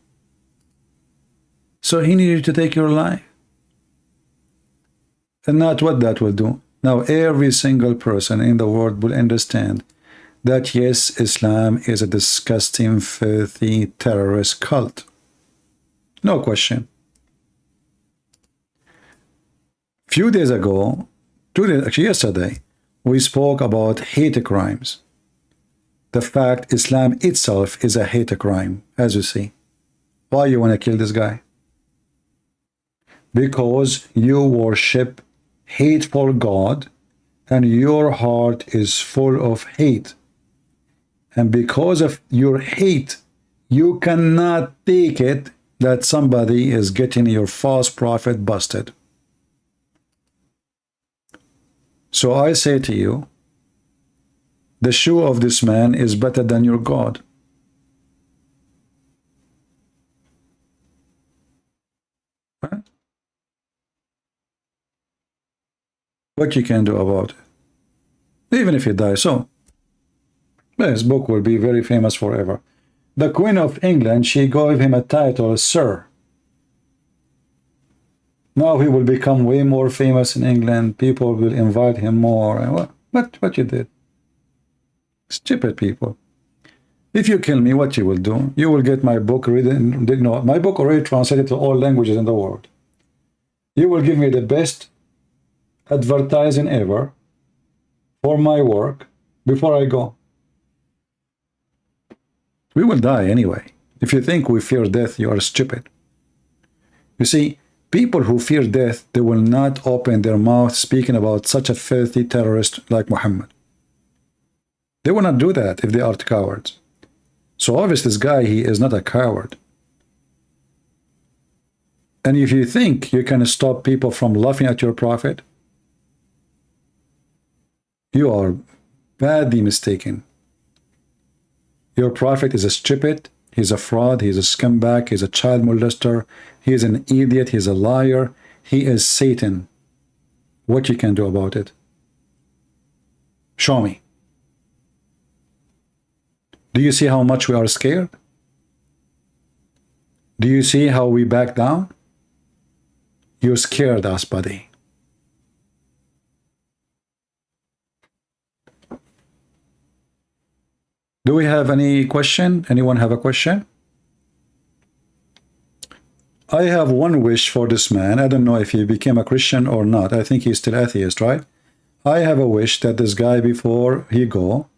So he needed to take your life. And not what that will do. Now every single person in the world will understand that yes, Islam is a disgusting, filthy, terrorist cult. No question. Few days ago, 2 days, actually yesterday, we spoke about hate crimes. The fact Islam itself is a hate crime, as you see. Why you want to kill this guy? Because you worship hateful God and your heart is full of hate. And because of your hate, you cannot take it that somebody is getting your false prophet busted. So I say to you, the shoe of this man is better than your God. Right? What you can do about it, even if he dies. So his book will be very famous forever. The Queen of England, she gave him a title, Sir. Now he will become way more famous in England. People will invite him more. And what you did? Stupid people. If you kill me, what you will do? You will get my book written. No, my book already translated to all languages in the world. You will give me the best advertising ever for my work before I go. We will die anyway. If you think we fear death, you are stupid. You see, people who fear death, they will not open their mouth speaking about such a filthy terrorist like Mohammed. They will not do that if they are cowards. So obviously this guy, he is not a coward. And if you think you can stop people from laughing at your prophet, you are badly mistaken. Your prophet is a stupid, he's a fraud, he's a scumbag, he's a child molester, he is an idiot, he's a liar, he is Satan. What you can do about it? Show me. Do you see how much we are scared? Do you see how we back down? You scared us, buddy. Do we have any question? Anyone have a question? I have one wish for this man. I don't know if he became a Christian or not. I think he's still atheist, right? I have a wish that this guy, before he go,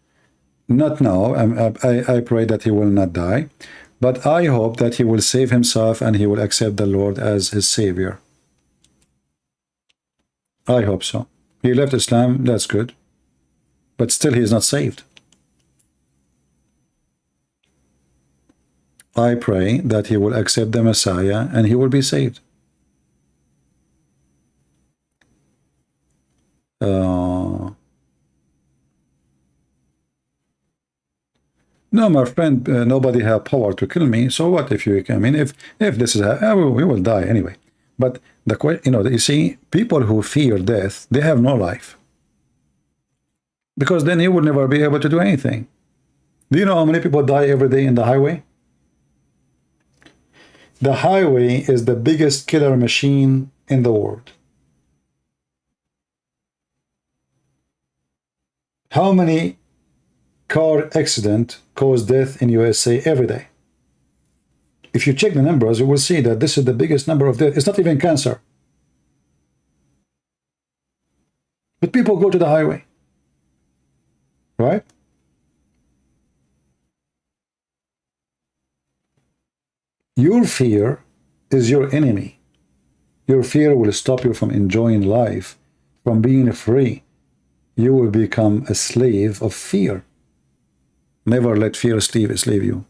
not now, I pray that he will not die, but I hope that he will save himself and he will accept the Lord as his savior. I hope so. He left Islam, that's good, but still he is not saved. I pray that he will accept the Messiah and he will be saved. No, my friend, nobody have power to kill me. So what if you? I mean, if this is, we will die anyway. But you see, people who fear death, they have no life, because then he will never be able to do anything. Do you know how many people die every day in the highway? The highway is the biggest killer machine in the world. How many car accidents cause death in USA every day? If you check the numbers, you will see that this is the biggest number of deaths. It's not even cancer. But people go to the highway, right? Your fear is your enemy. Your fear will stop you from enjoying life, from being free. You will become a slave of fear. Never let fear slave you.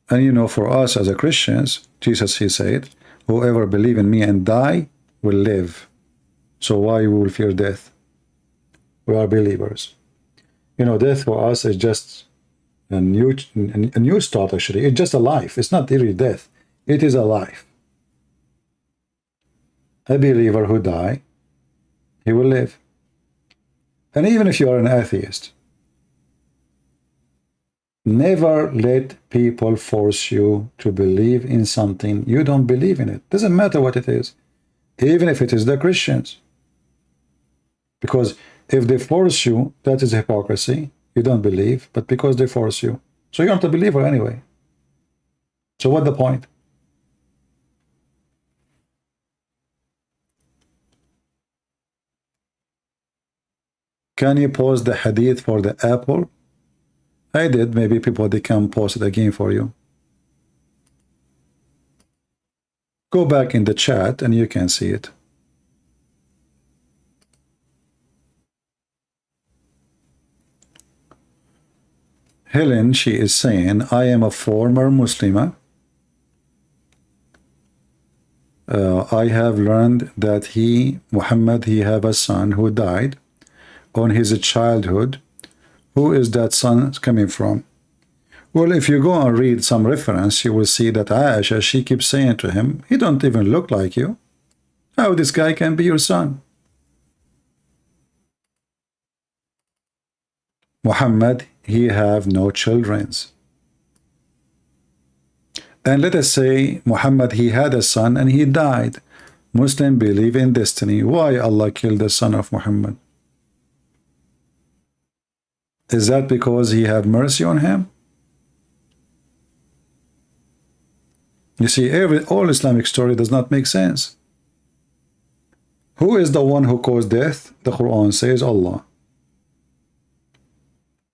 And you know, for us as a Christians, Jesus, he said, whoever believe in me and die will live. So why we will fear death? We are believers. You know, death for us is just a new start, actually. It's just a life. It's not really death. It is a life. A believer who die, he will live. And even if you are an atheist, never let people force you to believe in something you don't believe in. It doesn't matter what it is, even if it is the Christians. Because if they force you, that is hypocrisy. You don't believe, but because they force you. So you're not a believer anyway. So what's the point? Can you post the hadith for the apple? I did. Maybe people, they can post it again for you. Go back in the chat and you can see it. Helen, she is saying, I am a former Muslimah. I have learned that Muhammad, he have a son who died on his childhood. Who is that son coming from? Well, if you go and read some reference, you will see that Aisha, she keeps saying to him, he don't even look like you. How this guy can be your son? Muhammad, he have no children. And let us say Muhammad, he had a son and he died. Muslims believe in destiny. Why Allah killed the son of Muhammad? Is that because he had mercy on him? You see, all Islamic story does not make sense. Who is the one who caused death? The Quran says Allah.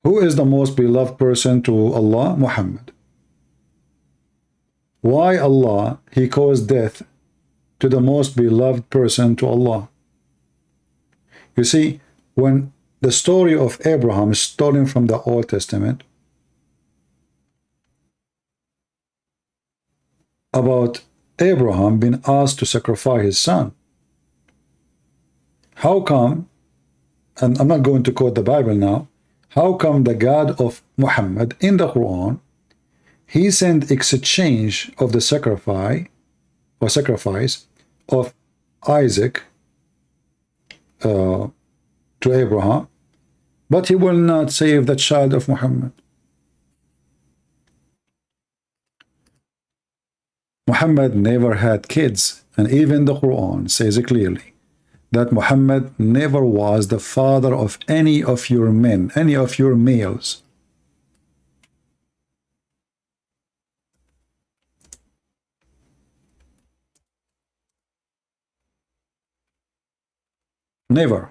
Who is the most beloved person to Allah? Muhammad. Why Allah, he caused death to the most beloved person to Allah? You see, when the story of Abraham is stolen from the Old Testament about Abraham being asked to sacrifice his son, how come, and I'm not going to quote the Bible now, how come the God of Muhammad in the Quran, he sent exchange of the sacrifice of Isaac to Abraham, but he will not save the child of Muhammad? Muhammad never had kids, and even the Quran says clearly that Muhammad never was the father of any of your men, any of your males. Never.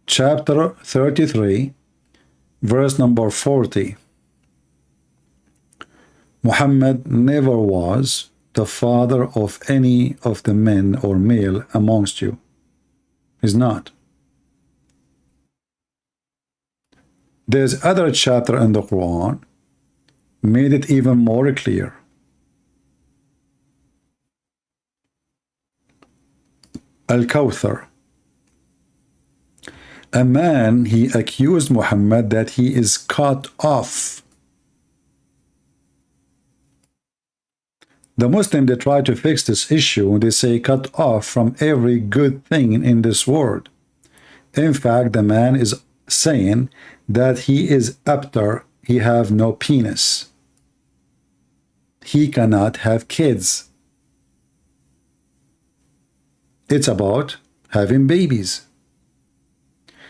Chapter 33, verse number 40. Muhammad never was the father of any of the men or male amongst you. He's not. There's other chapter in the Quran made it even more clear. Al-Kawthar. A man, he accused Muhammad that he is cut off. The Muslims, they try to fix this issue. They say cut off from every good thing in this world. In fact, the man is saying that he is abtar, he have no penis. He cannot have kids. It's about having babies.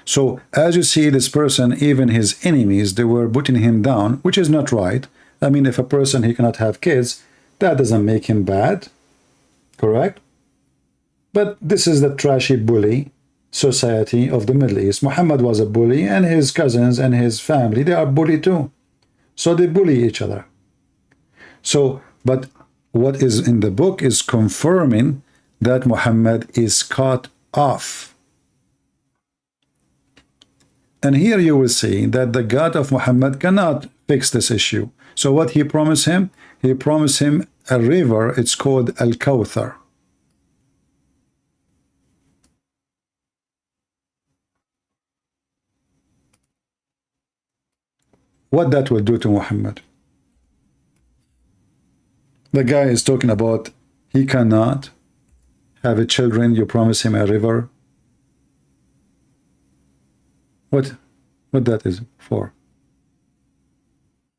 So as you see, this person, even his enemies, they were putting him down, which is not right. I mean, if a person, he cannot have kids, that doesn't make him bad, correct? But this is the trashy bully society of the Middle East. Muhammad was a bully, and his cousins and his family, they are bully too. So they bully each other. So, but what is in the book is confirming that Muhammad is cut off. And here you will see that the God of Muhammad cannot fix this issue. So what he promised him? He promised him a river. It's called Al-Kawthar. What that will do to Muhammad? The guy is talking about he cannot have a children. You promise him a river. What that is for?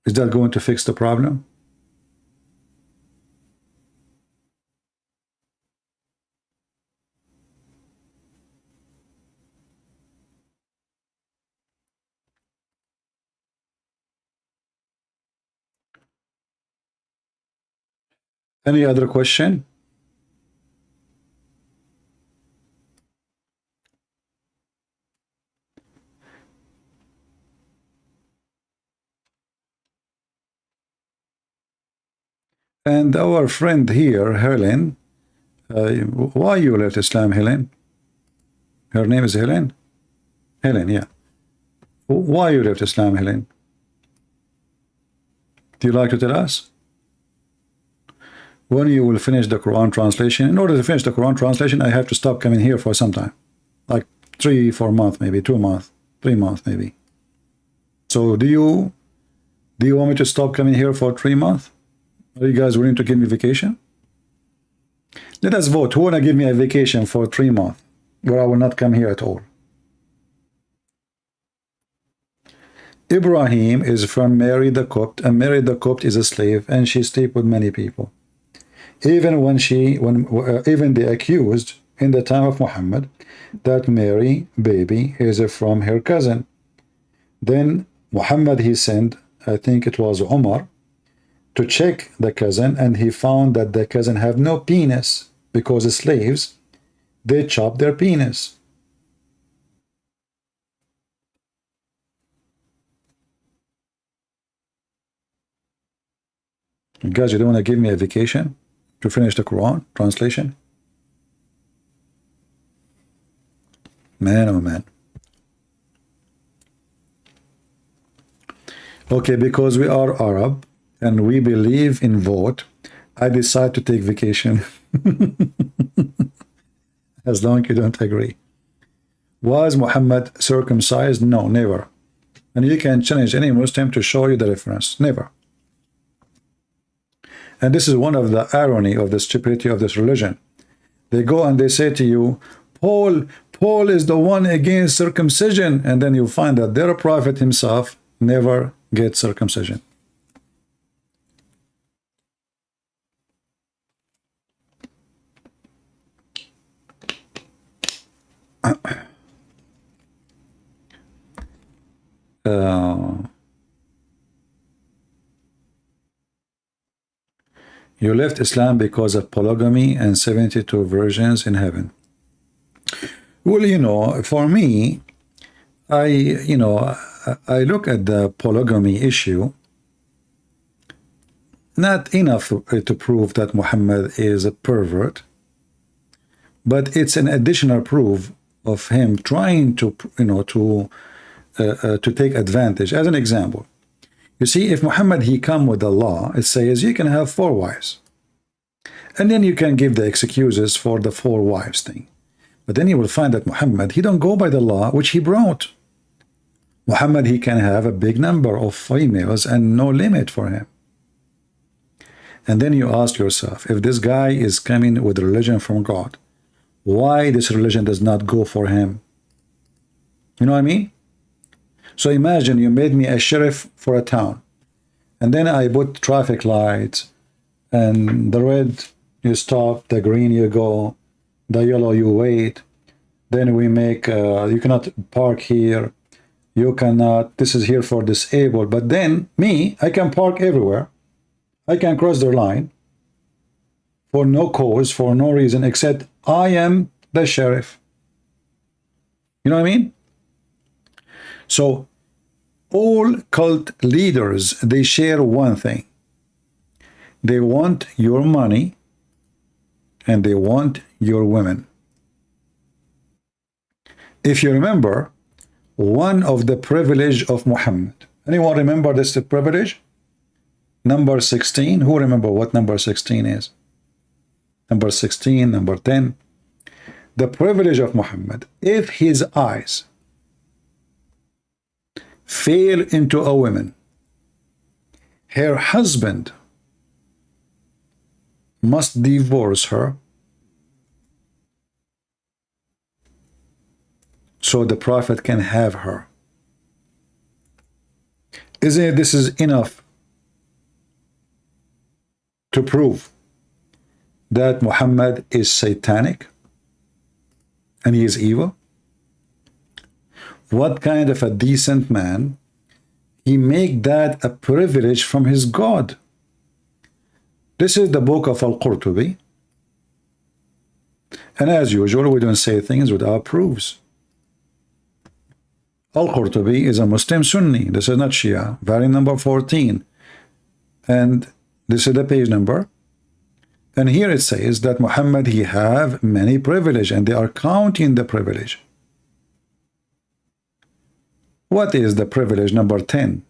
Is that going to fix the problem? Any other question? And our friend here, Helen, Why you left Islam, Helen? Her name is Helen? Helen, yeah. Why you left Islam, Helen? Do you like to tell us? When you will finish the Quran translation? In order to finish the Quran translation, I have to stop coming here for some time. Like 3-4 months, maybe 2 months, 3 months, maybe. So do you want me to stop coming here for 3 months? Are you guys willing to give me vacation? Let us vote. Who wanna give me a vacation for 3 months where I will not come here at all? Ibrahim is from Mary the Copt, and Mary the Copt is a slave, and she slept with many people. Even even they accused in the time of Muhammad that Mary baby is from her cousin. Then Muhammad, he sent, I think it was Umar, to check the cousin, and he found that the cousin have no penis, because the slaves, they chop their penis. You guys, you don't want to give me a vacation to finish the Quran translation? Man, oh man. Okay, because we are Arab and we believe in vote, I decide to take vacation. As long as you don't agree. Was Muhammad circumcised? No, never. And you can challenge any Muslim to show you the reference. Never. And this is one of the irony of the stupidity of this religion. They go and they say to you, Paul is the one against circumcision, and then you find that their prophet himself never gets circumcision. You left Islam because of polygamy and 72 virgins in heaven. Well, you know, for me, I look at the polygamy issue, not enough to prove that Muhammad is a pervert, but it's an additional proof of him trying to, to take advantage. As an example, you see, if Muhammad, he come with the law, it says you can have 4 wives. And then you can give the excuses for the 4 wives thing. But then you will find that Muhammad, he don't go by the law which he brought. Muhammad, he can have a big number of females and no limit for him. And then you ask yourself, if this guy is coming with religion from God, why this religion does not go for him? You know what I mean? So imagine you made me a sheriff for a town, and then I put traffic lights, and the red you stop, the green you go, the yellow you wait. Then we make you cannot park here, you cannot, this is here for disabled. But then me, I can park everywhere, I can cross the line for no cause, for no reason, except I am the sheriff. You know what I mean? So all cult leaders, they share one thing. They want your money and they want your women. If you remember, one of the privilege of Muhammad, anyone remember this privilege? Number 16. Who remember what number 16 is? Number 16, number 10. The privilege of Muhammad, if his eyes fail into a woman, her husband must divorce her, so the prophet can have her. Isn't it this is enough to prove that Muhammad is satanic and he is evil? What kind of a decent man, he make that a privilege from his God? This is the book of Al-Qurtubi, and as usual we don't say things without proofs. Al-Qurtubi is a Muslim Sunni. This is not Shia. Volume number 14, and this is the page number, And here it says that Muhammad, he have many privilege, and they are counting the privilege. What is the privilege number 10?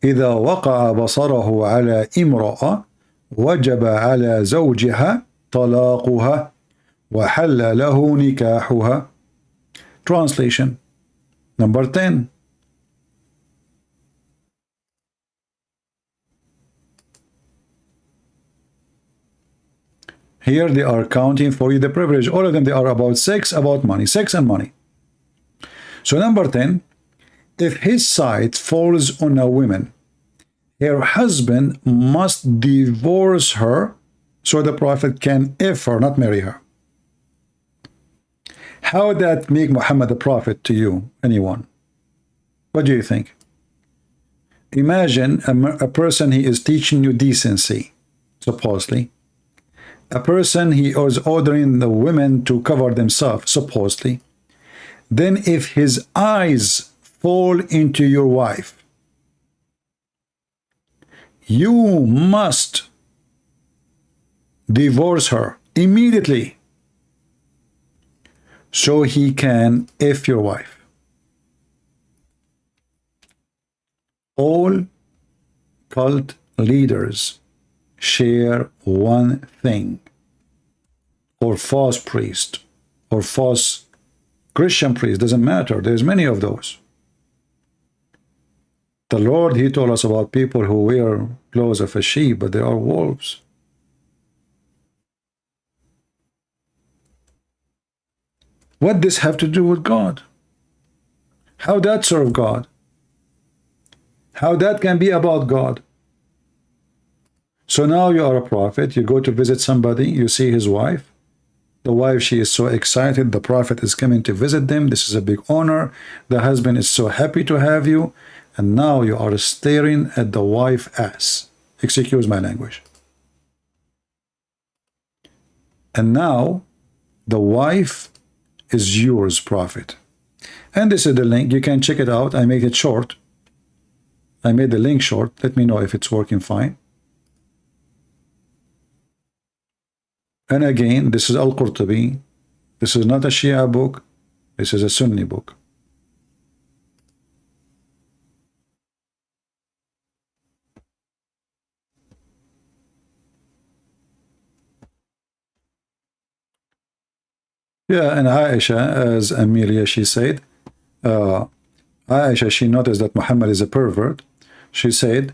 إذا وقع بصره على امرأة وجب على زوجها طلاقها وحل له نكاحها. Translation number 10. Here they are counting for you the privilege. All of them, they are about sex, about money, sex and money. So number 10, if his sight falls on a woman, her husband must divorce her so the Prophet can if her, not marry her. How that make Muhammad a prophet to you, anyone? What do you think? Imagine a person, he is teaching you decency, supposedly. A person, he is ordering the women to cover themselves, supposedly. Then if his eyes fall into your wife, you must divorce her immediately so he can F your wife. All cult leaders share one thing, or false priest, or false Christian priest, doesn't matter. There's many of those. The Lord, he told us about people who wear clothes of a sheep, but they are wolves. What does this have to do with God? How that serve God? How that can be about God? So now you are a prophet, you go to visit somebody, you see his wife. The wife, she is so excited, the Prophet is coming to visit them. This is a big honor. The husband is so happy to have you. And now you are staring at the wife ass. Excuse my language. And now the wife is yours, Prophet. And this is the link. You can check it out. I made it short. I made the link short. Let me know if it's working fine. And again, this is Al-Qurtubi. This is not a Shia book. This is a Sunni book. Yeah, and Aisha, as Amelia, she said, Aisha, she noticed that Muhammad is a pervert. She said,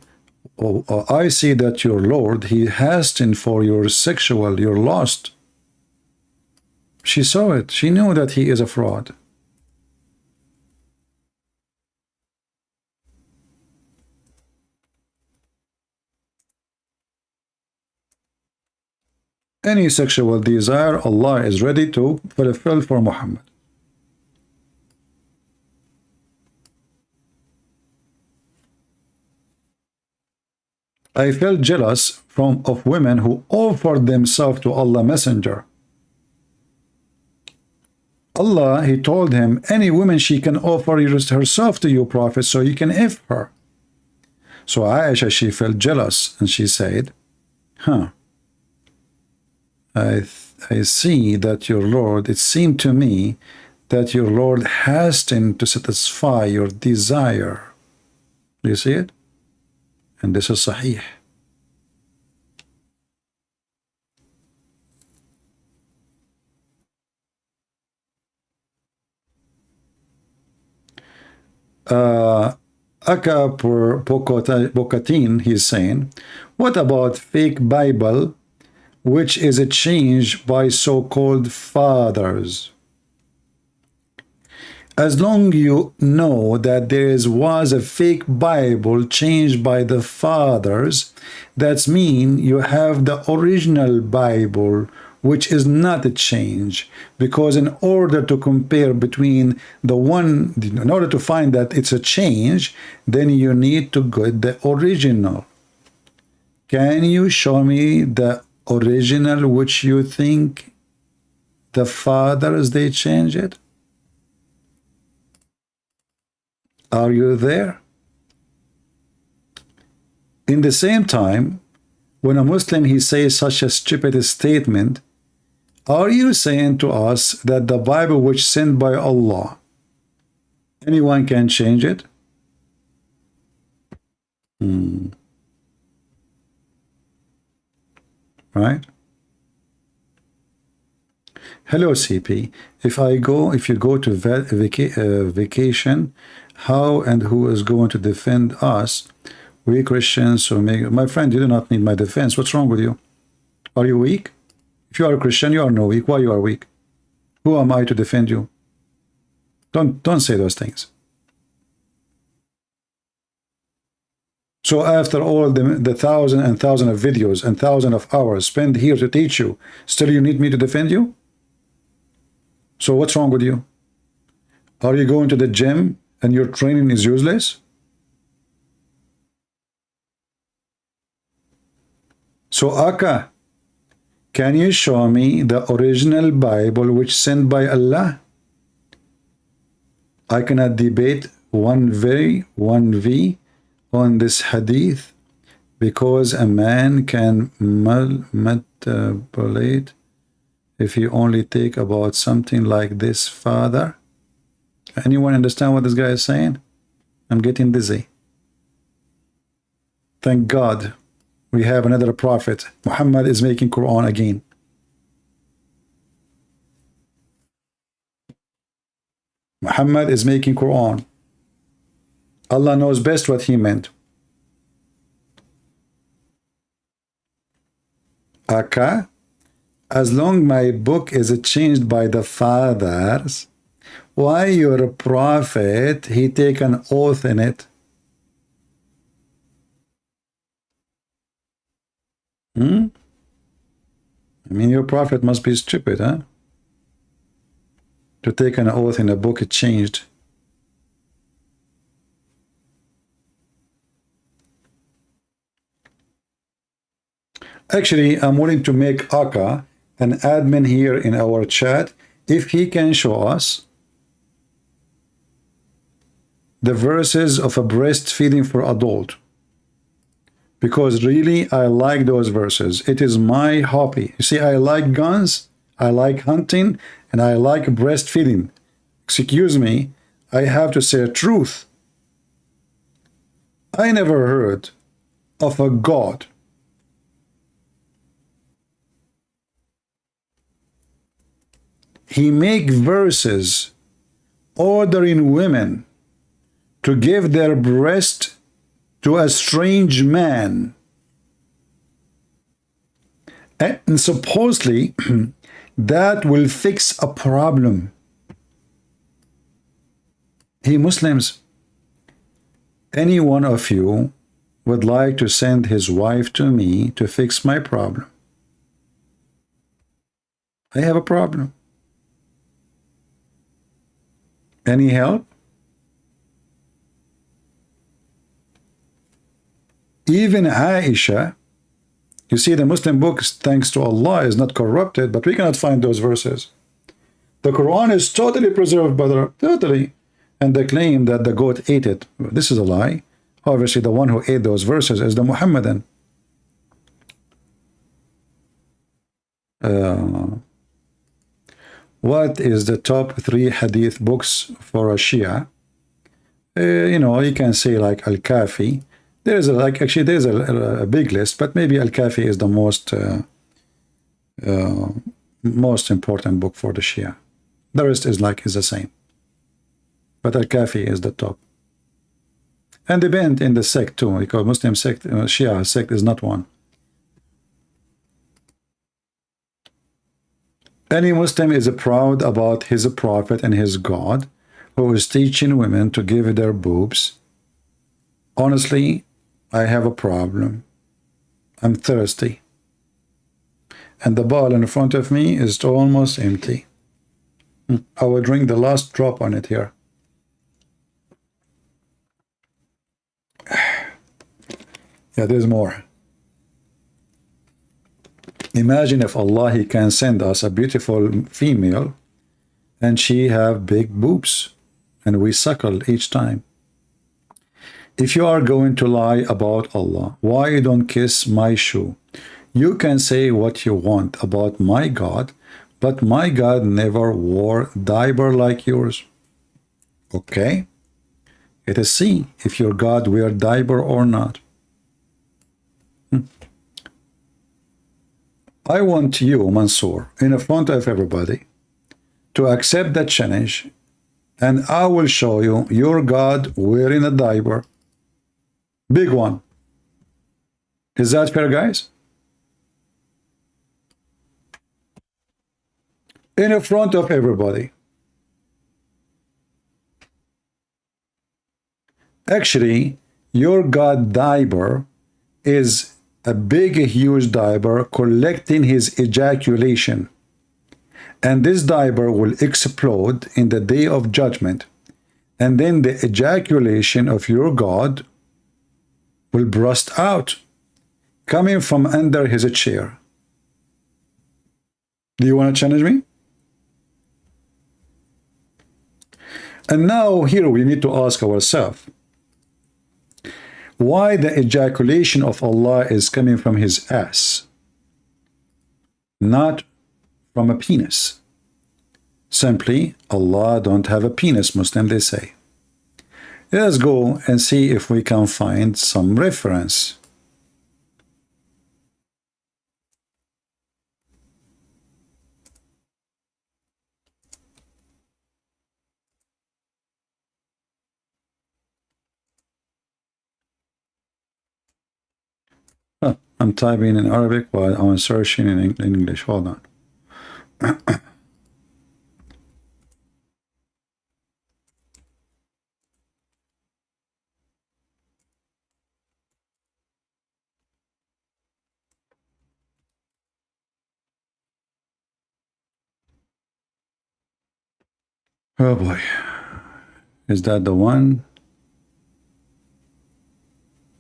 oh, I see that your Lord, he hastened for your sexual, your lust. She saw it. She knew that he is a fraud. Any sexual desire, Allah is ready to fulfill for Muhammad. I felt jealous of women who offered themselves to Allah Messenger. Allah, he told him, any woman, she can offer herself to you, Prophet, so you can F her. So Aisha, she felt jealous, and she said, I see that your Lord, it seemed to me that your Lord hastened to satisfy your desire. Do you see it? And this is Sahih. Aka Bokatin, he's saying, what about fake Bible, which is a change by so-called fathers? As long you know that there was a fake Bible changed by the fathers, that means you have the original Bible, which is not a change. Because in order to compare between the one, in order to find that it's a change, then you need to get the original. Can you show me the original which you think the fathers, they change it? Are you there? In the same time, when a Muslim he says such a stupid statement, are you saying to us that the Bible which sent by Allah, anyone can change it? Right? Hello CP. If you go to vacation, how and who is going to defend us? We Christians, so my friend, you do not need my defense. What's wrong with you? Are you weak? If you are a Christian, you are no weak. Why you are weak? Who am I to defend you? Don't say those things. So after all the thousand and thousand of videos and thousand of hours spent here to teach you, still you need me to defend you? So what's wrong with you? Are you going to the gym and your training is useless? So Aka, can you show me the original Bible which sent by Allah? I cannot debate 1v on this hadith because a man can manipulate if you only take about something like this, Father. Anyone understand what this guy is saying? I'm getting dizzy. Thank God we have another prophet. Muhammad is making Quran again. Muhammad is making Quran. Allah knows best what he meant. Aka, as long my book is changed by the fathers, why your prophet, he take an oath in it? I mean, your prophet must be stupid, huh? To take an oath in a book it changed. Actually, I'm willing to make Aka an admin here in our chat if he can show us the verses of a breastfeeding for adult. Because really, I like those verses. It is my hobby. You see, I like guns, I like hunting, and I like breastfeeding. Excuse me, I have to say a truth. I never heard of a God he make verses ordering women to give their breast to a strange man, and supposedly that will fix a problem. Hey Muslims, any one of you would like to send his wife to me to fix my problem? I have a problem. Any help? Even Aisha, you see, the Muslim books, thanks to Allah, is not corrupted, but we cannot find those verses. The Quran is totally preserved, brother, totally. And they claim that the goat ate it. This is a lie. Obviously, the one who ate those verses is the Muhammadan. What is the top 3 hadith books for a Shia? You know, you can say like Al-Kafi. There's a big list, but maybe Al-Kafi is the most important book for the Shia. The rest is the same. But Al-Kafi is the top. And depend in the sect too, because Muslim sect, Shia sect is not one. Any Muslim is proud about his prophet and his God, who is teaching women to give their boobs. Honestly, I have a problem. I'm thirsty. And the bottle in front of me is almost empty. I will drink the last drop on it here. Yeah, there's more. Imagine if Allah, he can send us a beautiful female and she have big boobs and we suckle each time. If you are going to lie about Allah, why you don't kiss my shoe? You can say what you want about my God, but my God never wore diaper like yours. Okay? Let us see if your God wear diaper or not. I want you, Mansoor, in front of everybody, to accept that challenge, and I will show you your God wearing a diaper. Big one. Is that fair, guys? In front of everybody. Actually, your God diaper is a big, huge diaper collecting his ejaculation. And this diaper will explode in the day of judgment. And then the ejaculation of your God will burst out, coming from under his chair. Do you want to challenge me? And now here we need to ask ourselves, why the ejaculation of Allah is coming from his ass, not from a penis? Simply, Allah don't have a penis, Muslim, they say. Let's go and see if we can find some reference. I'm typing in Arabic while I'm searching in English. Hold on. Oh boy. Is that the one?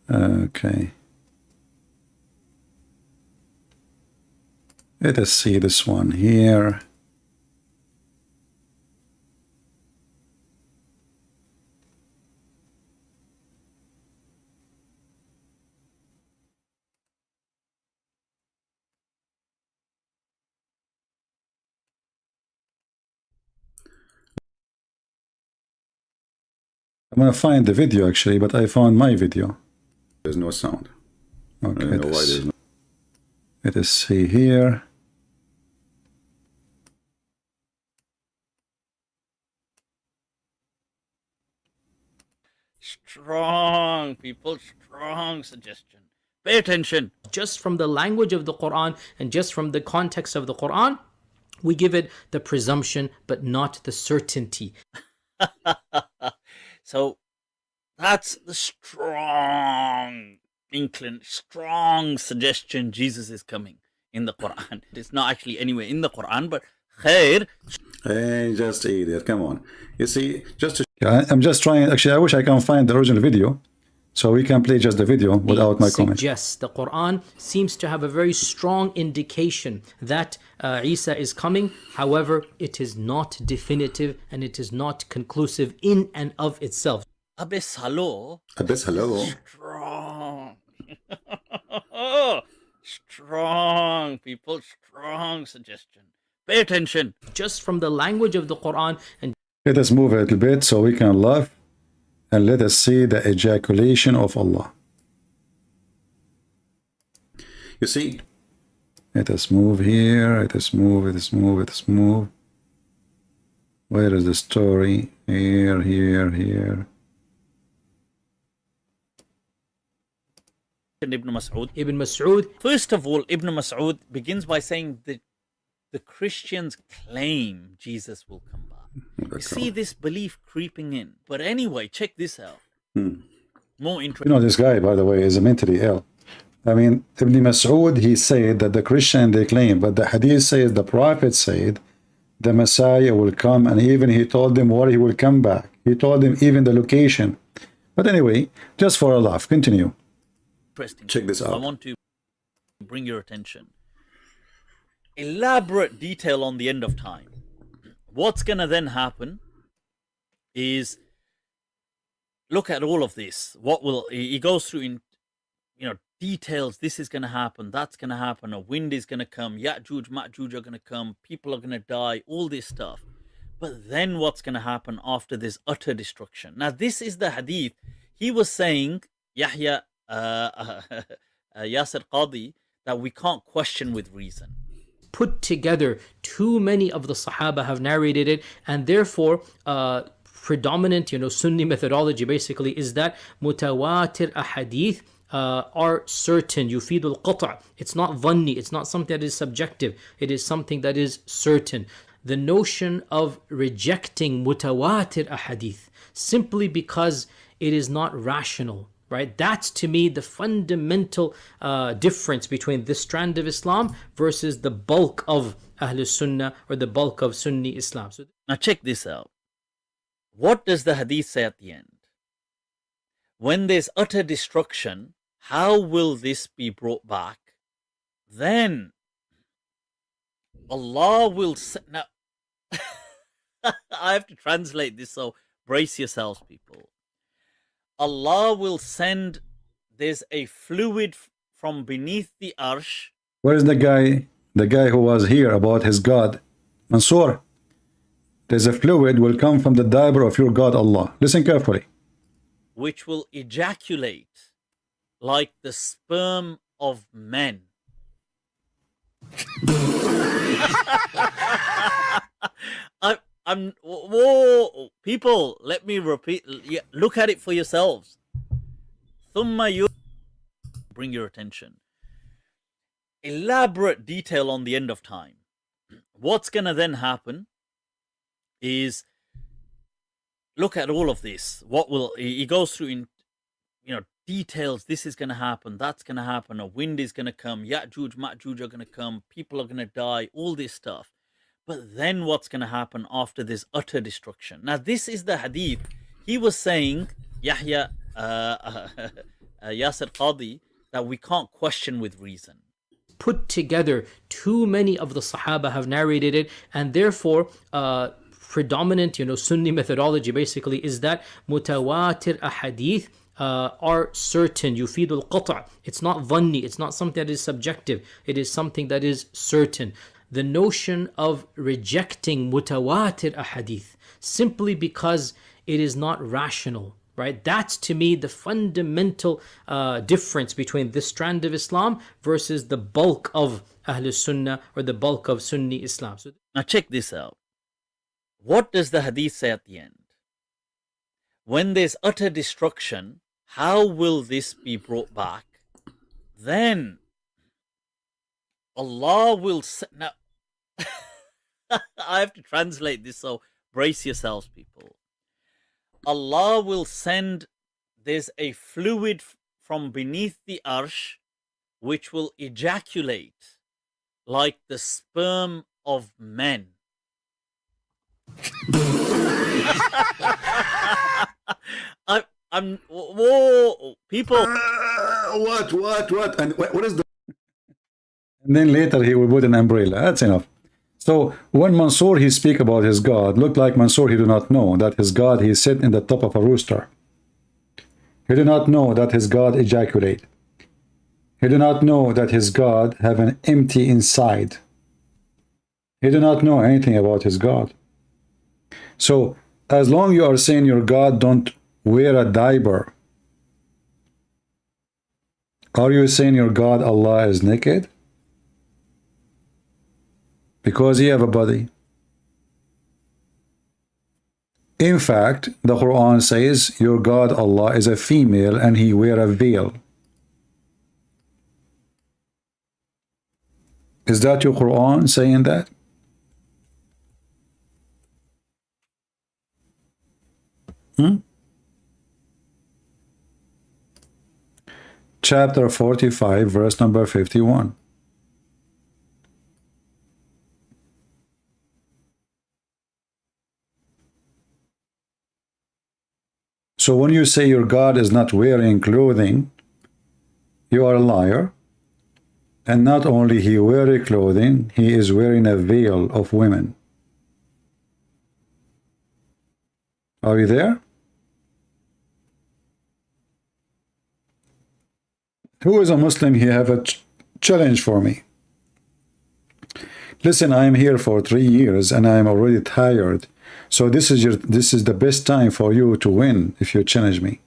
Okay. Let us see this one here. I'm going to find the video actually, but I found my video. There's no sound. Okay, I don't know why there's no. Let us see here. Strong, people, strong suggestion. Pay attention. Just from the language of the Quran and just from the context of the Quran, we give it the presumption, but not the certainty. So that's the strong strong suggestion Jesus is coming in the Quran. It's not actually anywhere in the Quran, but khair. Hey, just idiot, come on. You see, just to... Yeah, I'm just trying, actually, I wish I can find the original video so we can play just the video without my comment. Yes, the Quran seems to have a very strong indication that Isa is coming. However, it is not definitive and it is not conclusive in and of itself. Abyss hello. Abyss hello. Strong. Strong, people, strong suggestion. Pay attention. Just from the language of the Quran and let us move a little bit so we can laugh and let us see the ejaculation of Allah. You see, let us move here, let us move, let us move, let us move. Where is the story? Here, here, here. Ibn Masood. Ibn Masood. First of all, Ibn Masood begins by saying that the Christians claim Jesus will come back. You see this belief creeping in. But anyway, check this out. More interesting. You know, this guy, by the way, is mentally ill. I mean, Ibn Masood, he said that the Christian, they claim, but the hadith says, the prophet said, the Messiah will come, and even he told them where he will come back. He told them even the location. But anyway, just for a laugh, continue. Check this out. I want to bring your attention. Elaborate detail on the end of time. What's gonna then happen is, look at all of this. What will he goes through in details, this is going to happen, that's going to happen, a wind is going to come, Ya'juj, Ma'juj are going to come, people are going to die, all this stuff. But then what's going to happen after this utter destruction? Now, this is the hadith. He was saying, Yahya, Yasir Qadhi, that we can't question with reason. Put together, too many of the Sahaba have narrated it, and therefore, predominant, Sunni methodology basically is that mutawatir ahadith are certain. Yufidul qata'. It's not dhanni. It's not something that is subjective. It is something that is certain. The notion of rejecting mutawatir ahadith simply because it is not rational, right? That's to me the fundamental difference between this strand of Islam versus the bulk of Ahlul Sunnah or the bulk of Sunni Islam. So now check this out. What does the hadith say at the end? When there's utter destruction, how will this be brought back? Then Allah will say, now I have to translate this, so brace yourselves, people. Allah will send, there's a fluid from beneath the arsh. Where is the guy who was here about his God? Mansoor, there's a fluid will come from the diaper of your God Allah. Listen carefully. Which will ejaculate like the sperm of men. Whoa, people, let me repeat. Look at it for yourselves. Thumma you bring your attention. Elaborate detail on the end of time. What's gonna then happen is, look at all of this. What will he goes through in details? This is gonna happen, that's gonna happen, a wind is gonna come, Ya'juj, Ma'juj are gonna come, people are gonna die, all this stuff. But then what's gonna happen after this utter destruction? Now this is the hadith. He was saying, Yahya, Yasir Qadhi, that we can't question with reason. Put together, too many of the Sahaba have narrated it, and therefore predominant, Sunni methodology basically is that mutawatir ahadith are certain. Yufidul qata'. It's not dhanni. It's not something that is subjective. It is something that is certain. The notion of rejecting mutawatir ahadith simply because it is not rational, right? That's to me the fundamental difference between this strand of Islam versus the bulk of Ahlul Sunnah or the bulk of Sunni Islam. So now check this out. What does the hadith say at the end? When there's utter destruction, how will this be brought back? Then Allah will say, now I have to translate this, so brace yourselves, people. Allah will send, there's a fluid from beneath the arsh which will ejaculate like the sperm of men. Whoa, people. What? And what is the? And then later he will put an umbrella. That's enough. So when Mansoor he speak about his God, look like Mansoor he do not know that his God he sit in the top of a rooster. He do not know that his God ejaculate. He do not know that his God have an empty inside. He do not know anything about his God. So as long you are saying your God don't wear a diaper, are you saying your God Allah is naked? Because he have a body. In fact, the Quran says your God Allah is a female and he wear a veil. Is that your Quran saying that? Chapter 45, verse number 51. So when you say your God is not wearing clothing, you are a liar. And not only he wearing clothing, he is wearing a veil of women. Are you there? Who is a Muslim? He have a challenge for me. Listen, I am here for 3 years and I am already tired. So this is the best time for you to win if you challenge me.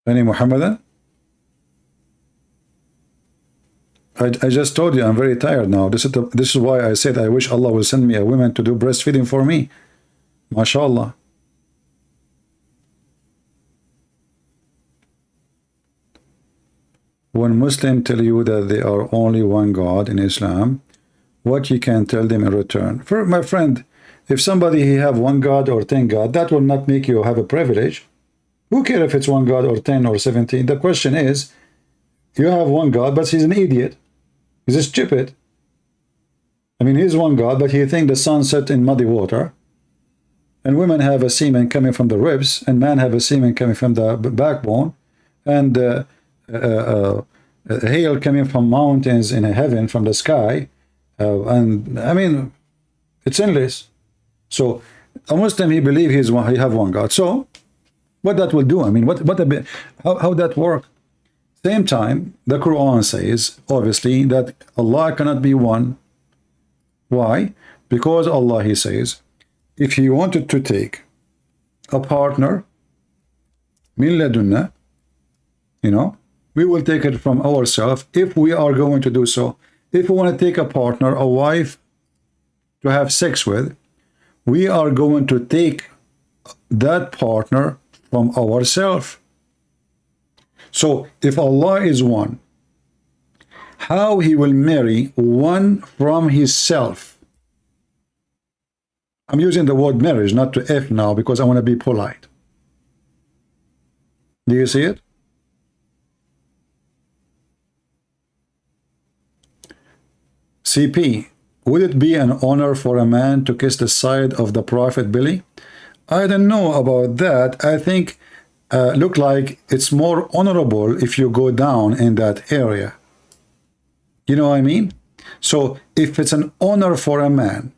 Any Mohammedan? I just told you I'm very tired now. This is why I said I wish Allah will send me a woman to do breastfeeding for me. MashaAllah. When Muslims tell you that they are only one God in Islam, what you can tell them in return? For my friend, if somebody he have one God or 10 God, that will not make you have a privilege. Who cares if it's one God or 10 or 17? The question is, you have one God, but he's an idiot. He's stupid. I mean, he's one God, but he thinks the sun set in muddy water, and women have a semen coming from the ribs, and men have a semen coming from the backbone, and hail coming from mountains in heaven from the sky, and I mean, it's endless. So a Muslim, he believes he have one God. So what that will do? I mean, how that work? Same time, the Quran says, obviously, that Allah cannot be one. Why? Because Allah, he says, if he wanted to take a partner, min ladunna, you know, we will take it from ourselves if we are going to do so. If we want to take a partner, a wife to have sex with, we are going to take that partner from ourselves. So if Allah is one, how he will marry one from his self? I'm using the word marriage, not to F now, because I want to be polite. Do you see it? CP, would it be an honor for a man to kiss the side of the Prophet belly? I don't know about that. I think look like it's more honorable if you go down in that area. You know what I mean? So if it's an honor for a man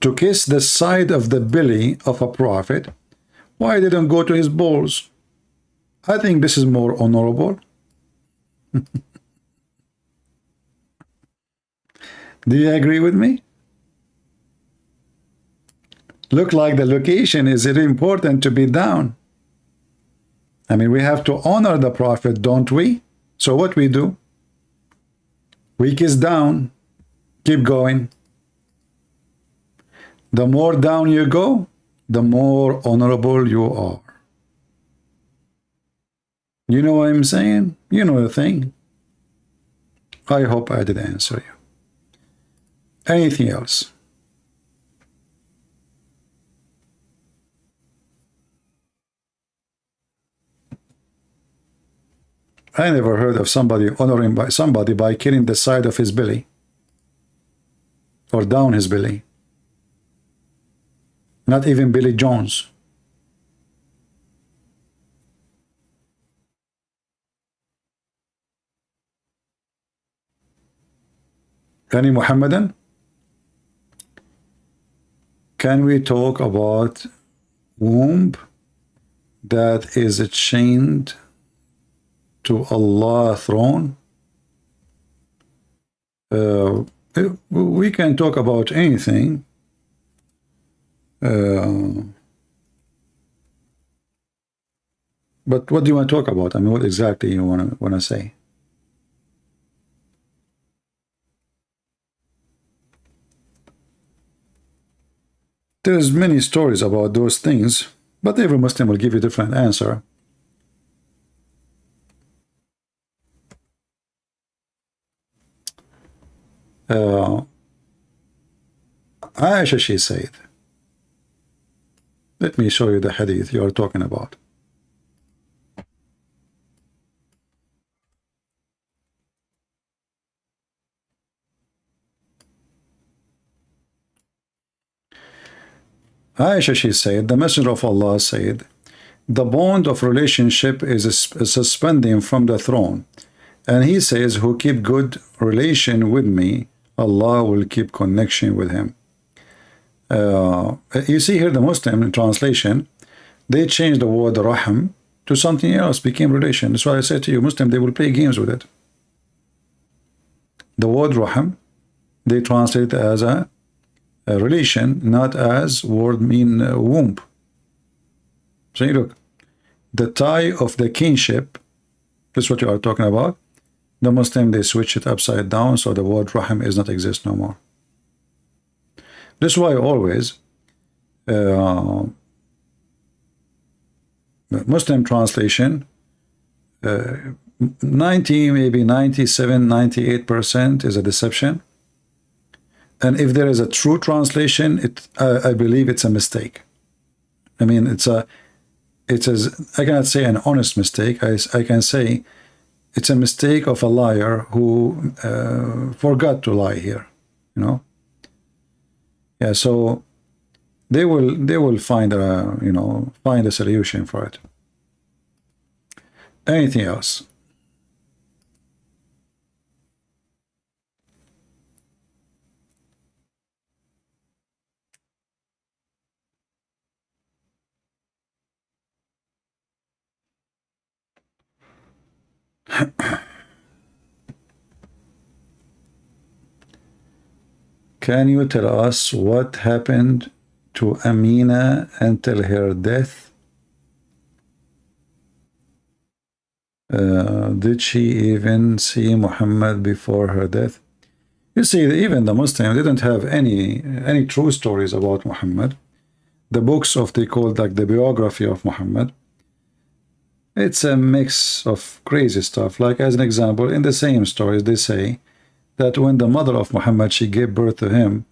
to kiss the side of the belly of a prophet, why didn't go to his balls? I think this is more honorable. Do you agree with me? Look like the location is very important to be down. I mean, we have to honor the Prophet, don't we? So what we do? We kiss down, keep going. The more down you go, the more honorable you are. You know what I'm saying? You know the thing. I hope I did answer you. Anything else? I never heard of somebody honoring by somebody by killing the side of his belly or down his belly. Not even Billy Jones. Any Mohammedan? Can we talk about womb that is chained to Allah's throne? We can talk about anything. But what do you want to talk about? I mean, what exactly you want to say? There's many stories about those things, but every Muslim will give you a different answer. Aisha, she said, let me show you the hadith you are talking about. Aisha, she said, the Messenger of Allah said, the bond of relationship is suspending from the throne, And he says, who keep good relation with me, Allah will keep connection with him. You see here the Muslim in translation, they changed the word raham to something else, became relation. That's why I said to you, Muslim, they will play games with it. The word raham, they translate it as a relation, not as word mean womb. So you look, the tie of the kinship, this is what you are talking about. The Muslim, they switch it upside down, so the word raham is not exist no more. This is why always Muslim translation 90, maybe 97, 98% is a deception. And if there is a true translation, I believe it's a mistake. I mean, I cannot say an honest mistake. I can say it's a mistake of a liar who forgot to lie here, you know. Yeah, so they will find a solution for it. Anything else? Can you tell us what happened to Amina until her death? Did she even see Muhammad before her death? You see, even the Muslims didn't have any true stories about Muhammad. The books they called like the biography of Muhammad, it's a mix of crazy stuff. Like as an example, in the same stories they say that when the mother of Muhammad, she gave birth to him,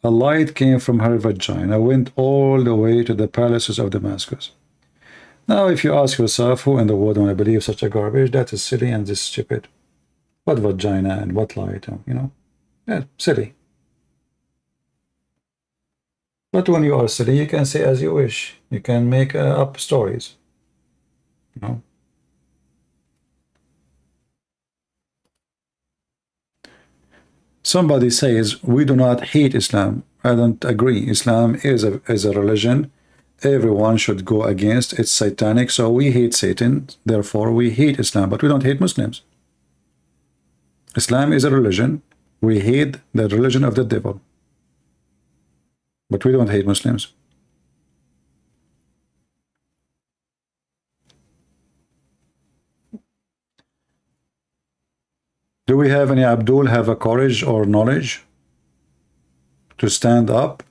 a light came from her vagina, went all the way to the palaces of Damascus. Now, if you ask yourself, who in the world want to believe such a garbage? That is silly and just stupid. What vagina and what light, you know? Yeah, silly. But when you are silly, you can say as you wish. You can make up stories. You know? Somebody says, we do not hate Islam. I don't agree. Islam is a religion. Everyone should go against. It's satanic, so we hate Satan. Therefore, we hate Islam, but we don't hate Muslims. Islam is a religion. We hate the religion of the devil. But we don't hate Muslims. Do we have any Abdul have a courage or knowledge to stand up?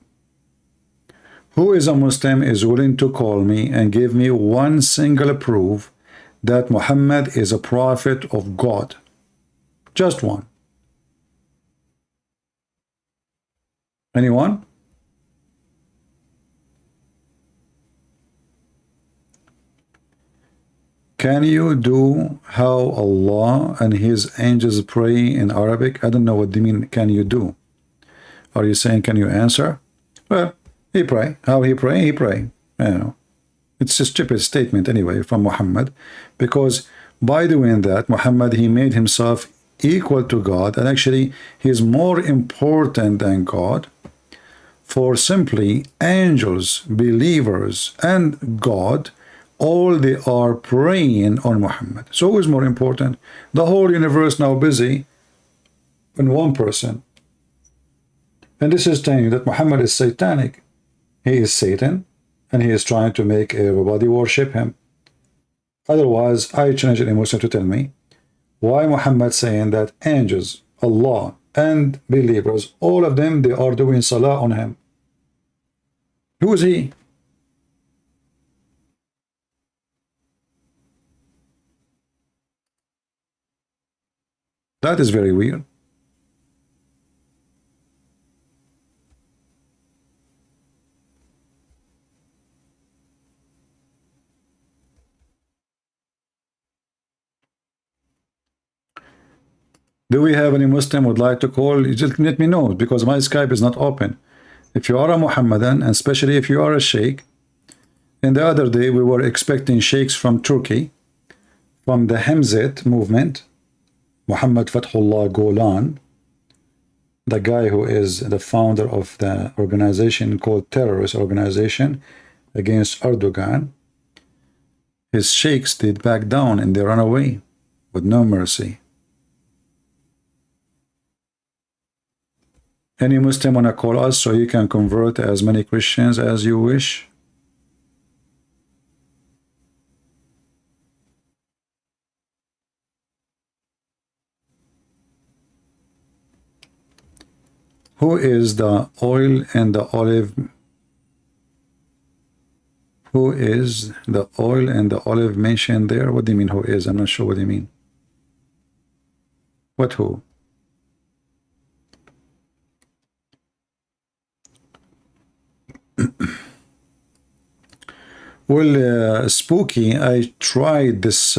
Who is a Muslim is willing to call me and give me one single proof that Muhammad is a prophet of God? Just one. Anyone? Can you do how Allah and his angels pray in Arabic? I don't know what they mean, can you do? Are you saying, can you answer? Well, he pray. How he pray? He pray. You know, it's a stupid statement anyway from Muhammad, because by doing that, Muhammad, he made himself equal to God, and actually he is more important than God. For simply angels, believers, and God, all they are praying on Muhammad. So who is more important? The whole universe now busy in one person. And this is telling you that Muhammad is satanic. He is Satan, and he is trying to make everybody worship him. Otherwise, I challenge any Muslim to tell me why Muhammad saying that angels, Allah, and believers, all of them, they are doing salah on him. Who is he? That is very weird. Do we have any Muslim would like to call? Just let me know, because my Skype is not open. If you are a Muhammadan, and especially if you are a Sheikh, and the other day we were expecting sheikhs from Turkey, from the Hemzat movement, Mohammed Fathullah Golan, the guy who is the founder of the organization called terrorist organization against Erdogan, his sheikhs did back down and they run away with no mercy. Any Muslim wanna call us so you can convert as many Christians as you wish? Who is the oil and the olive? Who is the oil and the olive mentioned there? What do you mean who is? I'm not sure what you mean. What who? Well, spooky, I tried this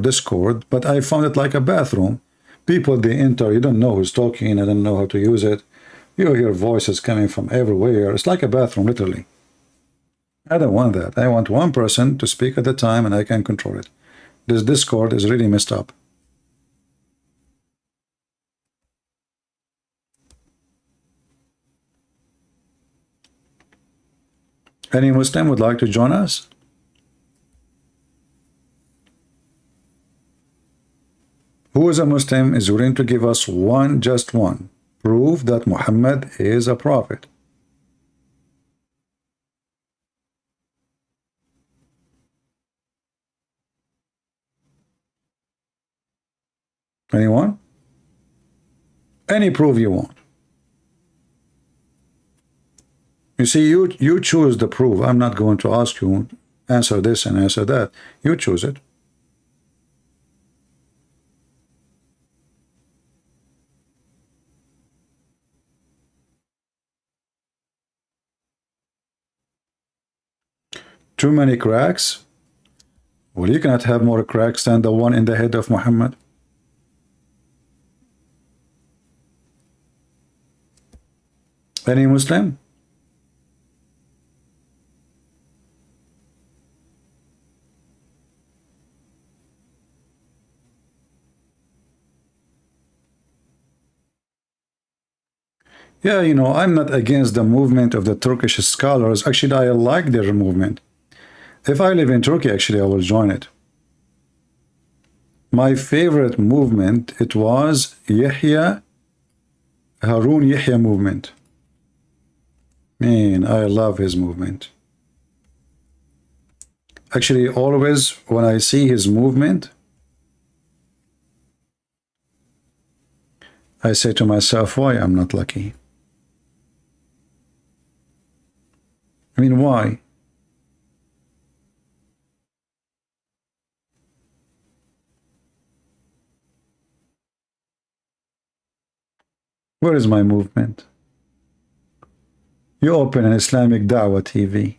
Discord, but I found it like a bathroom. People, they enter, you don't know who's talking, I don't know how to use it. You hear voices coming from everywhere. It's like a bathroom, literally. I don't want that. I want one person to speak at a time and I can control it. This Discord is really messed up. Any Muslim would like to join us? Who is a Muslim is willing to give us one, just one, proof that Muhammad is a prophet? Anyone? Any proof you want. You see, you choose the proof. I'm not going to ask you, answer this and answer that. You choose it. Too many cracks? Well, you cannot have more cracks than the one in the head of Muhammad. Any Muslim? Yeah, you know, I'm not against the movement of the Turkish scholars. Actually, I like their movement. If I live in Turkey, actually, I will join it. My favorite movement, it was Harun Yahya movement. Man, I love his movement. Actually, always when I see his movement, I say to myself, why I'm not lucky? I mean, why? Where is my movement? You open an Islamic Dawah TV.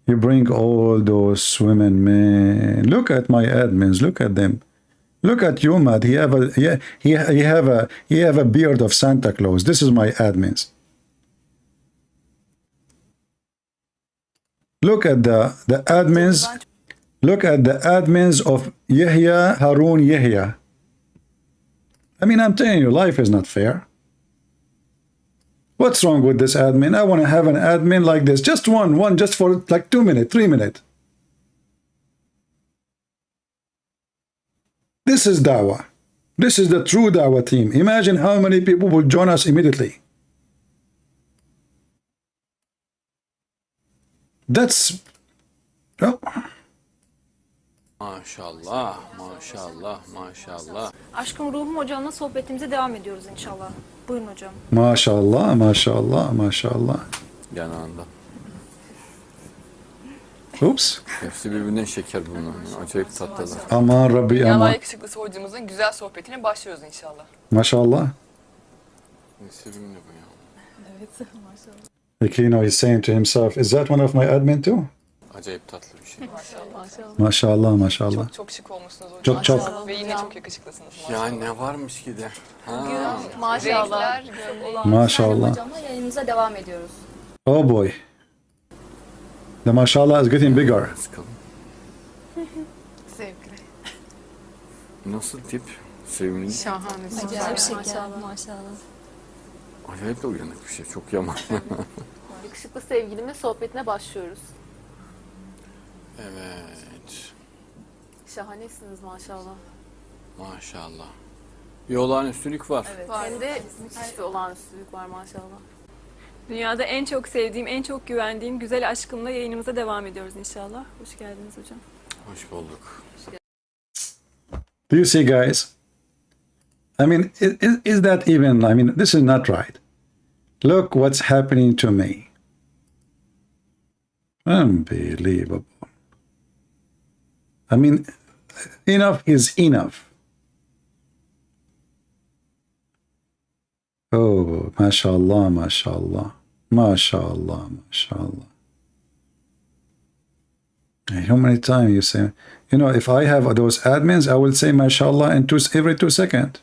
You bring all those women, man. Look at my admins. Look at them. Look at Yumad. He have a beard of Santa Claus. This is my admins. Look at the admins. Look at the admins of Harun Yahya. I mean, I'm telling you, life is not fair. What's wrong with this admin? I want to have an admin like this. Just one, just for like 2 minutes, 3 minutes. This is Dawah. This is the true Dawah team. Imagine how many people will join us immediately. That's... Oh. Maşallah, maşallah, maşallah. Aşkım ruhum hocamla sohbetimize devam ediyoruz inşallah. Buyurun hocam. Maşallah, maşallah, maşallah. Yanağında. Oops. Hepsi birbirinden şeker bunlar. Acayip tatlılar. Aman Rabbi Dünyalar aman. yakışıklısı hocamızın güzel sohbetine başlıyoruz inşallah. Maşallah. Ne sevimli bu ya. Evet, maşallah. Like, you know, he's saying to himself, is that one of my admin too? Acayip tatlı bir şey. Maşallah. Maşallah, maşallah. Çok şık olmuşsunuz hocam. Çok. Ve yine çok yakışıklısınız Ya maşallah. ne varmış ki de. Bugün maşallah. Maşallah. Hocamla yayınımıza devam ediyoruz. Oh boy. The mashallah is getting bigger. Zevkli. Nasıl tip? Sevimli. Şahane. Acayip şeker maşallah. Acayip de uyanık bir şey. Çok yaman. Yakışıklı sevgilimin sohbetine başlıyoruz. Evet. Şahanesiniz maşallah. Maşallah. Bir olağanüstülük var. Evet. Hem de müthiş bir olağanüstülük var maşallah. Dünyada en çok sevdiğim, en çok güvendiğim güzel aşkımla yayınımıza devam ediyoruz inşallah. Hoş geldiniz hocam. Hoş bulduk. Do you see, guys? I mean, is that even, I mean, this is not right. Look what's happening to me. Unbelievable. I mean, enough is enough. Oh, mashallah, mashallah. Mashallah, mashallah. How many times you say, you know, if I have those admins, I will say mashallah in every 2 seconds.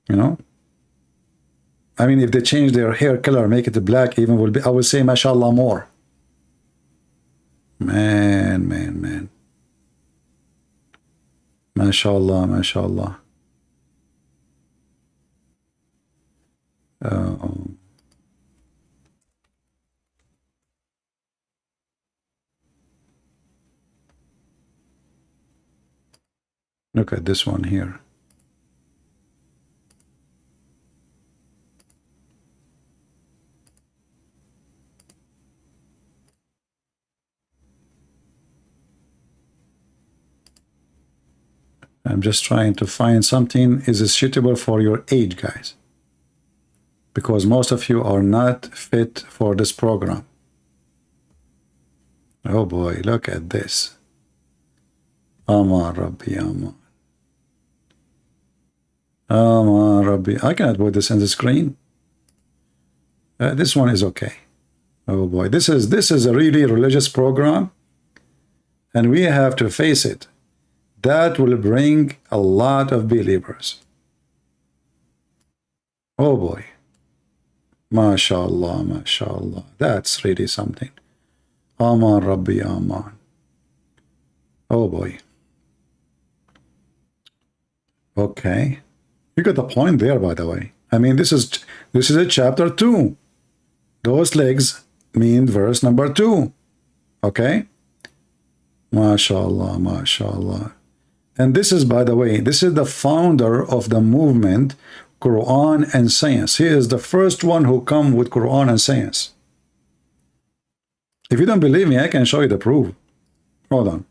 You know? I mean, if they change their hair color, make it black, even I will say mashallah more. Man, man, man. Mashallah, mashallah. Look at this one here. I'm just trying to find something is suitable for your age, guys, because most of you are not fit for this program. Oh boy, look at this. Aman Rabbi, Aman. Aman Rabbi. I cannot put this on the screen. This one is okay. Oh boy, this is a really religious program, and we have to face it. That will bring a lot of believers. Oh boy. MashaAllah, MashaAllah. That's really something. Aman Rabbi, Aman. Oh boy. Okay. You got the point there, by the way. I mean, this is a chapter 2. Those legs mean verse number 2. Okay? MashaAllah, MashaAllah. And this is, by the way, this is the founder of the movement, Quran and Science. He is the first one who come with Quran and Science. If you don't believe me, I can show you the proof. Hold on.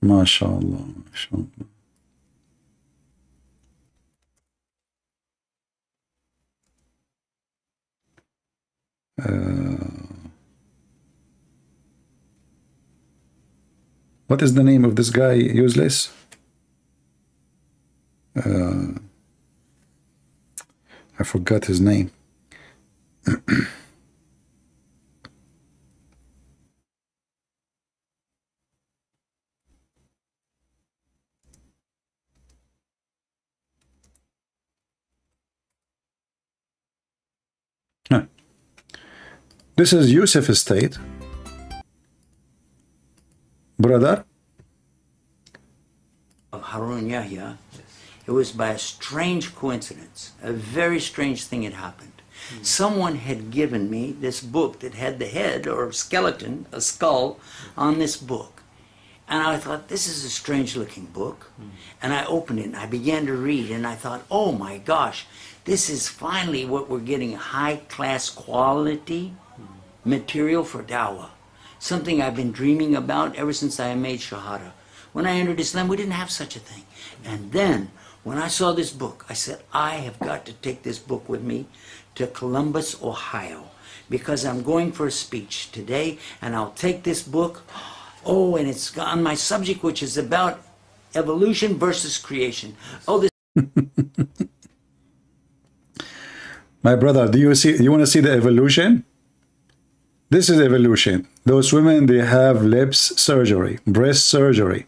MashaAllah, MashaAllah. What is the name of this guy, useless? I forgot his name. This is Yusuf Estate. Brother? Of Harun Yahya, it was by a strange coincidence. A very strange thing had happened. Someone had given me this book that had the head or skeleton, a skull, on this book. And I thought, this is a strange looking book. And I opened it and I began to read and I thought, oh my gosh, this is finally what we're getting, high class quality material for Dawah. Something I've been dreaming about ever since I made Shahada. When I entered Islam, we didn't have such a thing. And then, when I saw this book, I said, I have got to take this book with me to Columbus, Ohio, because I'm going for a speech today, and I'll take this book. Oh, and it's on my subject, which is about evolution versus creation. Oh, this. My brother, do you see? You want to see the evolution? This is evolution. Those women, they have lips surgery, breast surgery.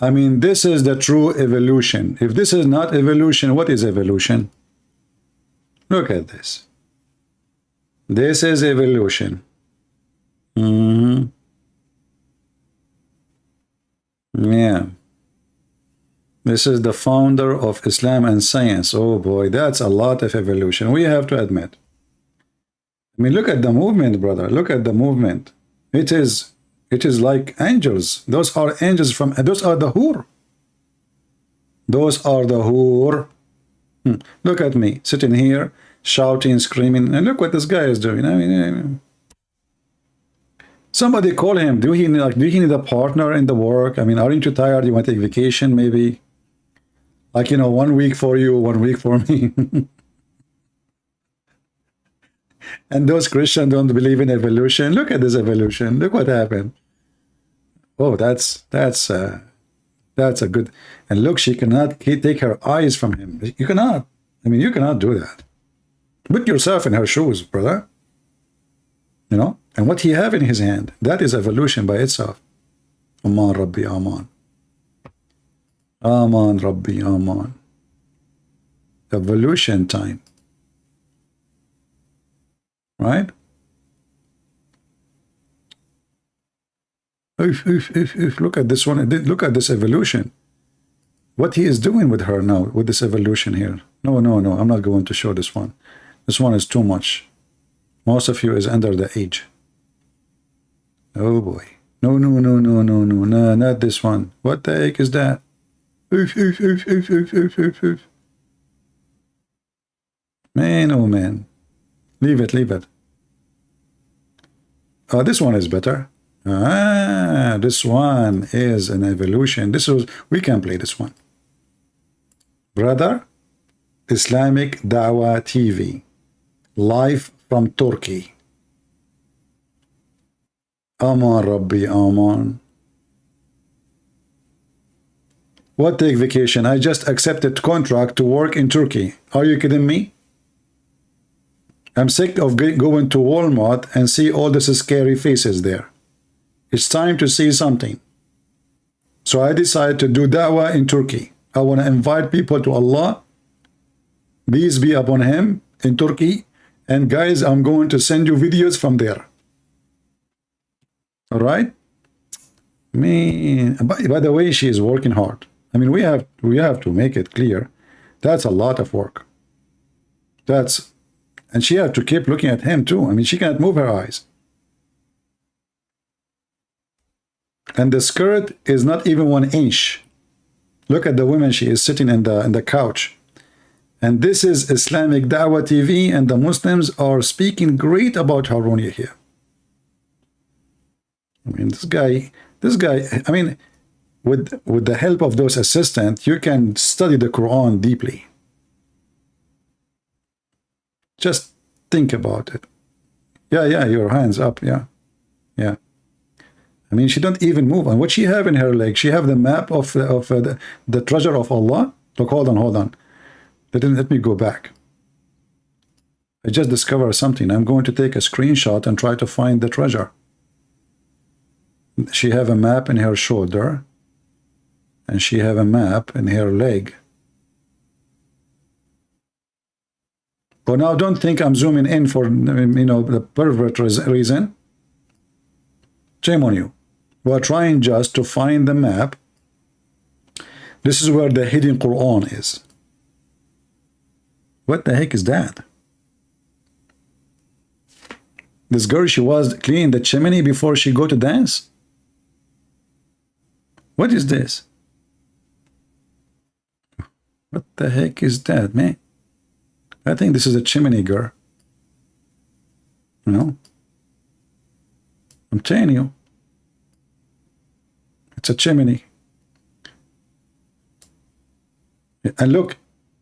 I mean, this is the true evolution. If this is not evolution, what is evolution? Look at this. This is evolution. Yeah. This is the founder of Islam and science. Oh boy, that's a lot of evolution. We have to admit. I mean, look at the movement, brother. Look at the movement. It is like angels. Those are angels from. Those are the hur. Those are the hur. Look at me sitting here, shouting, screaming, and look what this guy is doing. I mean, somebody call him. Do he need a partner in the work? I mean, aren't you tired? You want to take vacation, maybe? Like, you know, 1 week for you, 1 week for me. And those Christians don't believe in evolution. Look at this evolution. Look what happened. Oh, that's a good. And look, she cannot take her eyes from him. You cannot. I mean, you cannot do that. Put yourself in her shoes, brother. You know, and what he have in his hand, that is evolution by itself. Aman Rabbi Aman. Aman Rabbi Aman. Evolution time. Right? Look at this one. Look at this evolution. What he is doing with her now, with this evolution here. No, I'm not going to show this one. This one is too much. Most of you is under the age. Oh boy. No, not this one. What the heck is that? Man, oh man. Leave it. Oh, this one is better. This one is an evolution. We can play this one. Brother, Islamic Dawah TV, live from Turkey. Aman Rabbi Aman. What take vacation? I just accepted contract to work in Turkey. Are you kidding me? I'm sick of going to Walmart and see all these scary faces there. It's time to see something. So I decided to do da'wah in Turkey. I want to invite people to Allah. Peace be upon him in Turkey. And guys, I'm going to send you videos from there. All right? Man, by the way, she is working hard. I mean, we have to make it clear. That's a lot of work. And she had to keep looking at him too. I mean, she can't move her eyes. And the skirt is not even 1 inch. Look at the woman. She is sitting in the couch. And this is Islamic Dawah TV, and the Muslims are speaking great about Harunia here. I mean, this guy, I mean, with the help of those assistants, you can study the Quran deeply. Just think about it. Yeah, your hands up, yeah. I mean, she don't even move. And what she have in her leg, she have the map of the treasure of Allah. Look, hold on. Let me go back. I just discovered something. I'm going to take a screenshot and try to find the treasure. She have a map in her shoulder, and she have a map in her leg. But now don't think I'm zooming in for, you know, the pervert reason. Shame on you. We're trying just to find the map. This is where the hidden Quran is. What the heck is that? This girl, she was cleaning the chimney before she go to dance? What is this? What the heck is that, man? I think this is a chimney girl. You know? I'm telling you. It's a chimney. And look,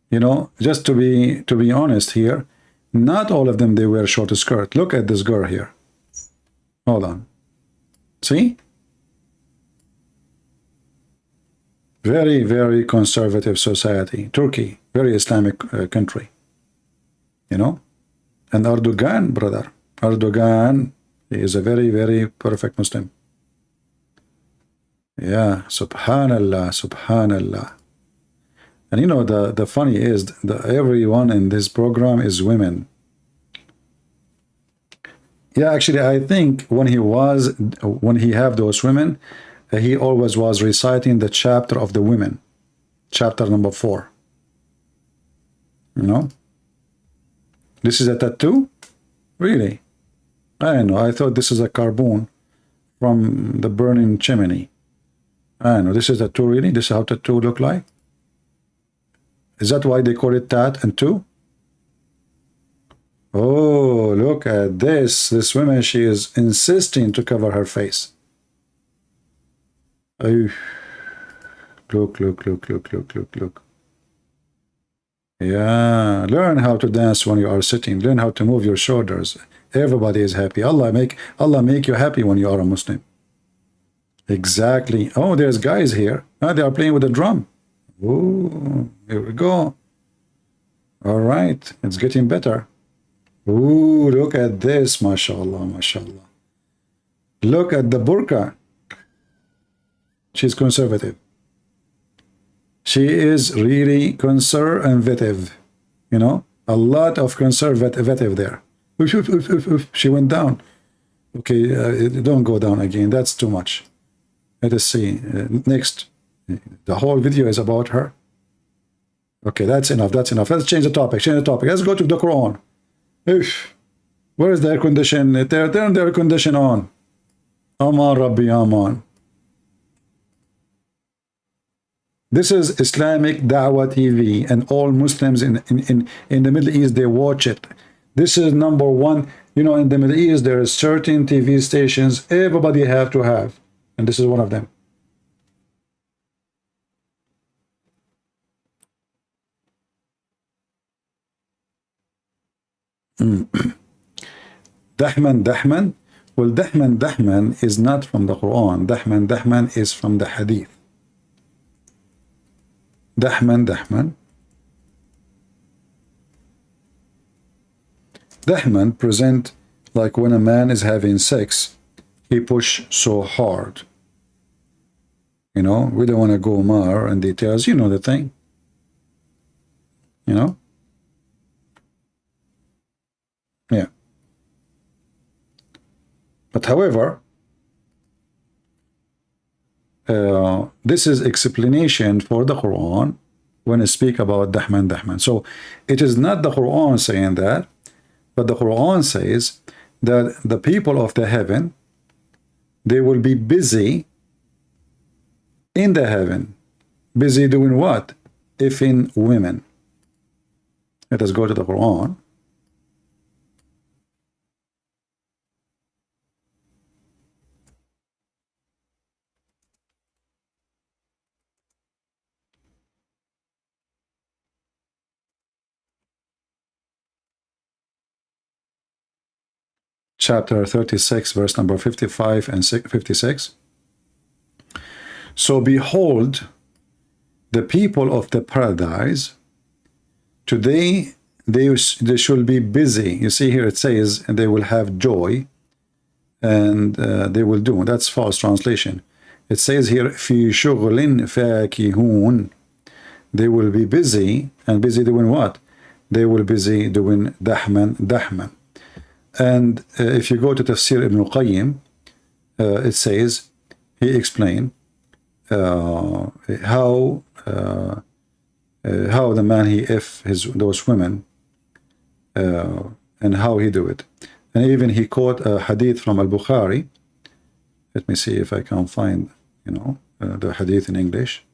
you know, just to be honest here, not all of them, they wear short skirt. Look at this girl here. Hold on. See? Very, very conservative society. Turkey, very Islamic country. You know? And Erdogan, brother. Erdogan is a very, very perfect Muslim. Yeah, subhanallah. And you know, the funny is that everyone in this program is women. Yeah, actually, I think when he have those women, he always was reciting the chapter of the women. chapter number 4. You know, this is a tattoo? Really? I know, I thought this is a carbon from the burning chimney. I know, this is a tattoo, really? This is how tattoo look like? Is that why they call it tat and two? Oh, look at this. This woman, she is insisting to cover her face. Oh, look, look, look, look, look, look, look. Yeah, learn how to dance when you are sitting. Learn how to move your shoulders. Everybody is happy. Allah make you happy when you are a Muslim. Exactly. Oh, there's guys here. Oh, they are playing with a drum. Oh, here we go. All right, it's getting better. Ooh, look at this, mashallah, mashallah. Look at the burqa. She's conservative. She is really conservative. You know, a lot of conservative there. She went down. Okay, don't go down again. That's too much. Let us see. Next. The whole video is about her. Okay, that's enough. That's enough. Let's change the topic. Change the topic. Let's go to the Quran. Where is the air condition? Turn the air condition on. Aman Rabbi Aman. This is Islamic Dawah TV, and all Muslims in the Middle East, they watch it. This is number one. You know, in the Middle East, there are certain TV stations everybody have to have, and this is one of them. Dahman. Well, Dahman is not from the Quran. Dahman is from the Hadith. Dahman present like when a man is having sex, he push so hard. You know, we don't want to go more in details. You know the thing. You know? Yeah. But however, this is explanation for the Quran when I speak about Dahman. So it is not the Quran saying that, but the Quran says that the people of the heaven, they will be busy in the heaven. Busy doing what? Effing women. Let us go to the Quran. Chapter 36, verse number 55 and 56. So behold, the people of the paradise, today they should be busy. You see here it says, and they will have joy, and they will do. That's false translation. It says here, fi shughlin fakihun. They will be busy, and busy doing what? They will be busy doing Dahman. And if you go to Tafsir Ibn Qayyim, it says, he explained how the man he those women and how he do it. And even he quote a hadith from Al-Bukhari. Let me see if I can find, you know, the hadith in English.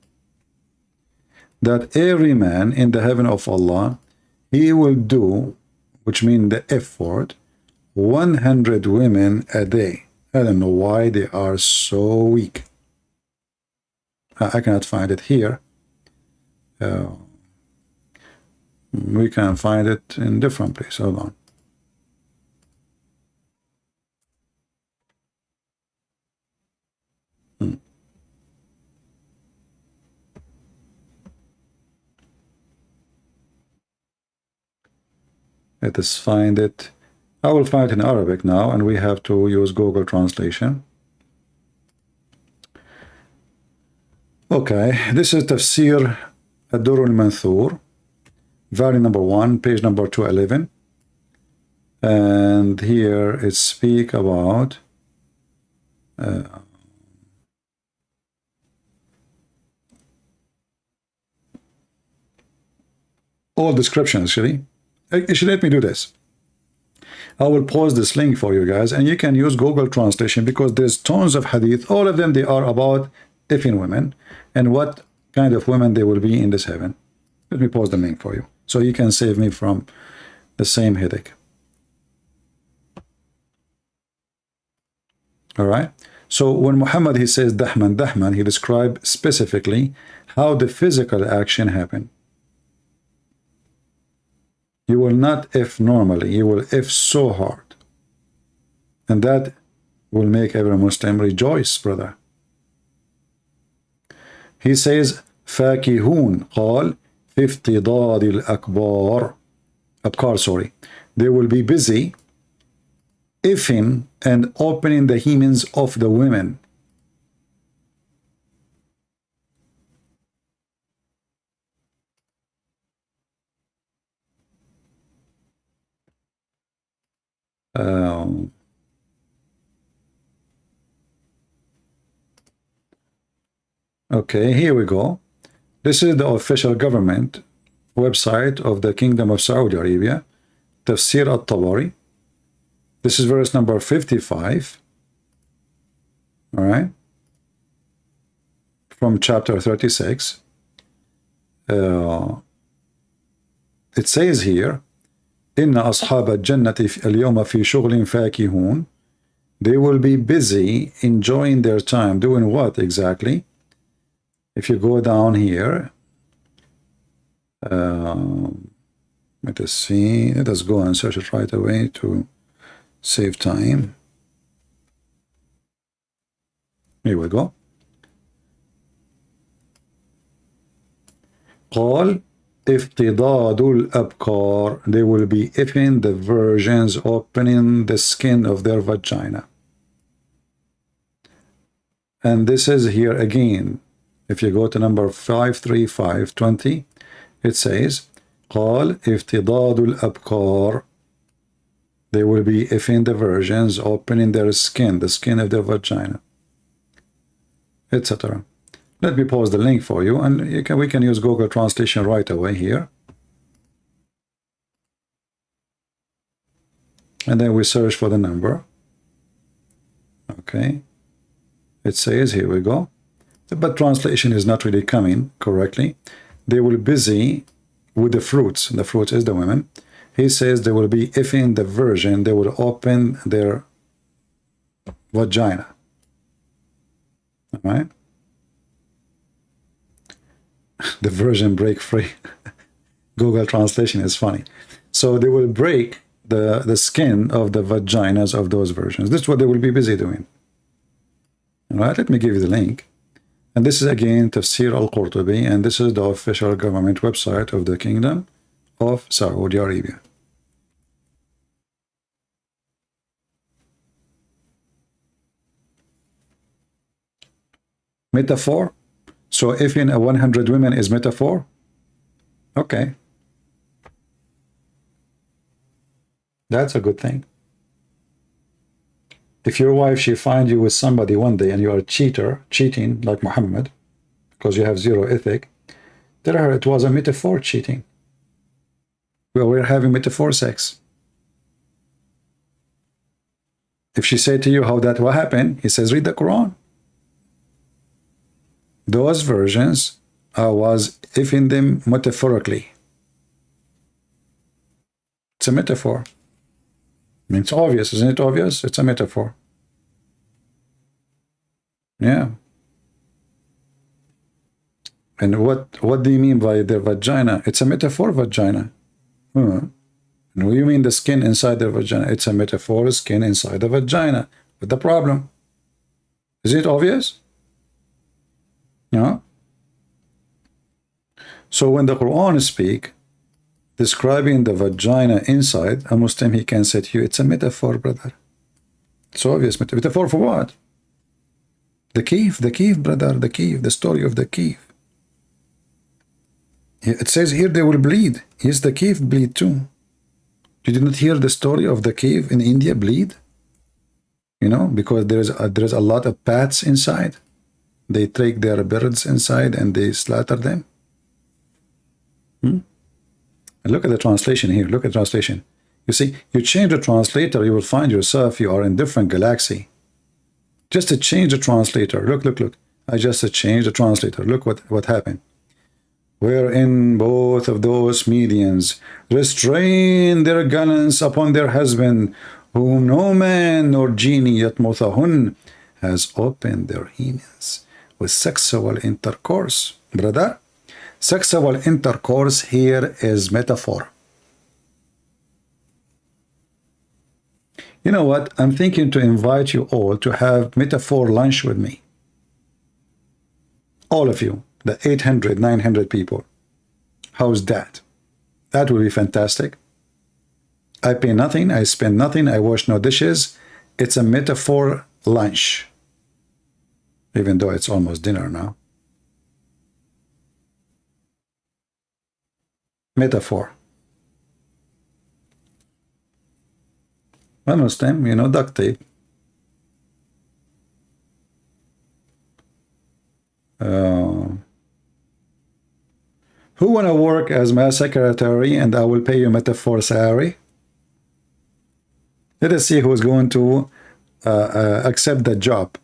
That every man in the heaven of Allah, he will do, which means the F word, 100 women a day. I don't know why they are so weak. I cannot find it here. We can find it in different places. Hold on. Let us find it. I will find it in Arabic now, and we have to use Google translation. Okay, this is Tafsir Ad-Durr al-Manthur, volume number 1, page number 211. And here it speaks about all descriptions, actually. Actually, let me do this. I will post this link for you guys, and you can use Google Translation, because there's tons of hadith. All of them, they are about effing women and what kind of women they will be in this heaven. Let me post the link for you, so you can save me from the same headache. All right. So when Muhammad, he says dahman, he described specifically how the physical action happened. You will not F normally, you will F so hard. And that will make every Muslim rejoice, brother. He says, فاكهون قال في افتضاد الأكبار أبكار, sorry. They will be busy effing and opening the hymens of the women. Okay, here we go. This is the official government website of the Kingdom of Saudi Arabia, Tafsir al-Tabari. This is verse number 55. All right. From chapter 36. It says here, إن أصحاب الجنة اليوم في شغل فاكهون. They will be busy enjoying their time. Doing what exactly? If you go down here, let us see. Let us go and search it right away to save time. Here we go. قال افتضاد الأبكار. They will be effing the virgins, opening the skin of their vagina. And this is here again. If you go to number 53520, it says قال افتضاد الأبكار. They will be effing the virgins, opening their skin, the skin of their vagina, etc. Let me post the link for you, and we can use Google Translation right away here. And then we search for the number. Okay. It says, here we go. But translation is not really coming correctly. They will be busy with the fruits. The fruits is the women. He says they will be effing the virgin. They will open their vagina. All right. The virgin break free. Google Translation is funny. So they will break the skin of the vaginas of those virgins. This is what they will be busy doing. All right, let me give you the link. And this is again Tafsir al-Qurtubi, and this is the official government website of the Kingdom of Saudi Arabia. Metaphor. So if in a 100 women is metaphor, okay, that's a good thing. If your wife, she finds you with somebody one day and you are a cheating like Mohammed, because you have zero ethic, tell her it was a metaphor cheating. We're having metaphor sex. If she say to you how that will happen, he says, read the Quran. Those versions, I was effing them metaphorically. It's a metaphor. I mean, it's obvious, isn't it obvious? It's a metaphor. Yeah. And what do you mean by their vagina? It's a metaphor vagina. No, you mean the skin inside the vagina. It's a metaphor skin inside the vagina. But the problem? Is it obvious? No. So when the Quran speak, describing the vagina inside, a Muslim, he can say to you, it's a metaphor, brother. It's obvious. Metaphor for what? The cave, brother, the cave, the story of the cave. It says here they will bleed. Yes, the cave bleed too. You did not hear the story of the cave in India bleed? You know, because there's a lot of bats inside. They take their birds inside and they slaughter them. And look at the translation here. Look at the translation. You see, you change the translator, you will find yourself, you are in different galaxy. Just to change the translator. Look, look, look. I just changed the translator. Look what happened. Wherein both of those medians restrain their gallants upon their husband, whom no man nor genie yet mothahun has opened their hemens with sexual intercourse. Brother, sexual intercourse here is metaphor. You know what? I'm thinking to invite you all to have metaphor lunch with me. All of you, the 800, 900 people. How's that? That will be fantastic. I pay nothing, I spend nothing, I wash no dishes. It's a metaphor lunch. Even though it's almost dinner now. Metaphor. One Muslim, you know, duct tape. Who wanna work as my secretary and I will pay you metaphor salary? Let us see who's going to accept that job.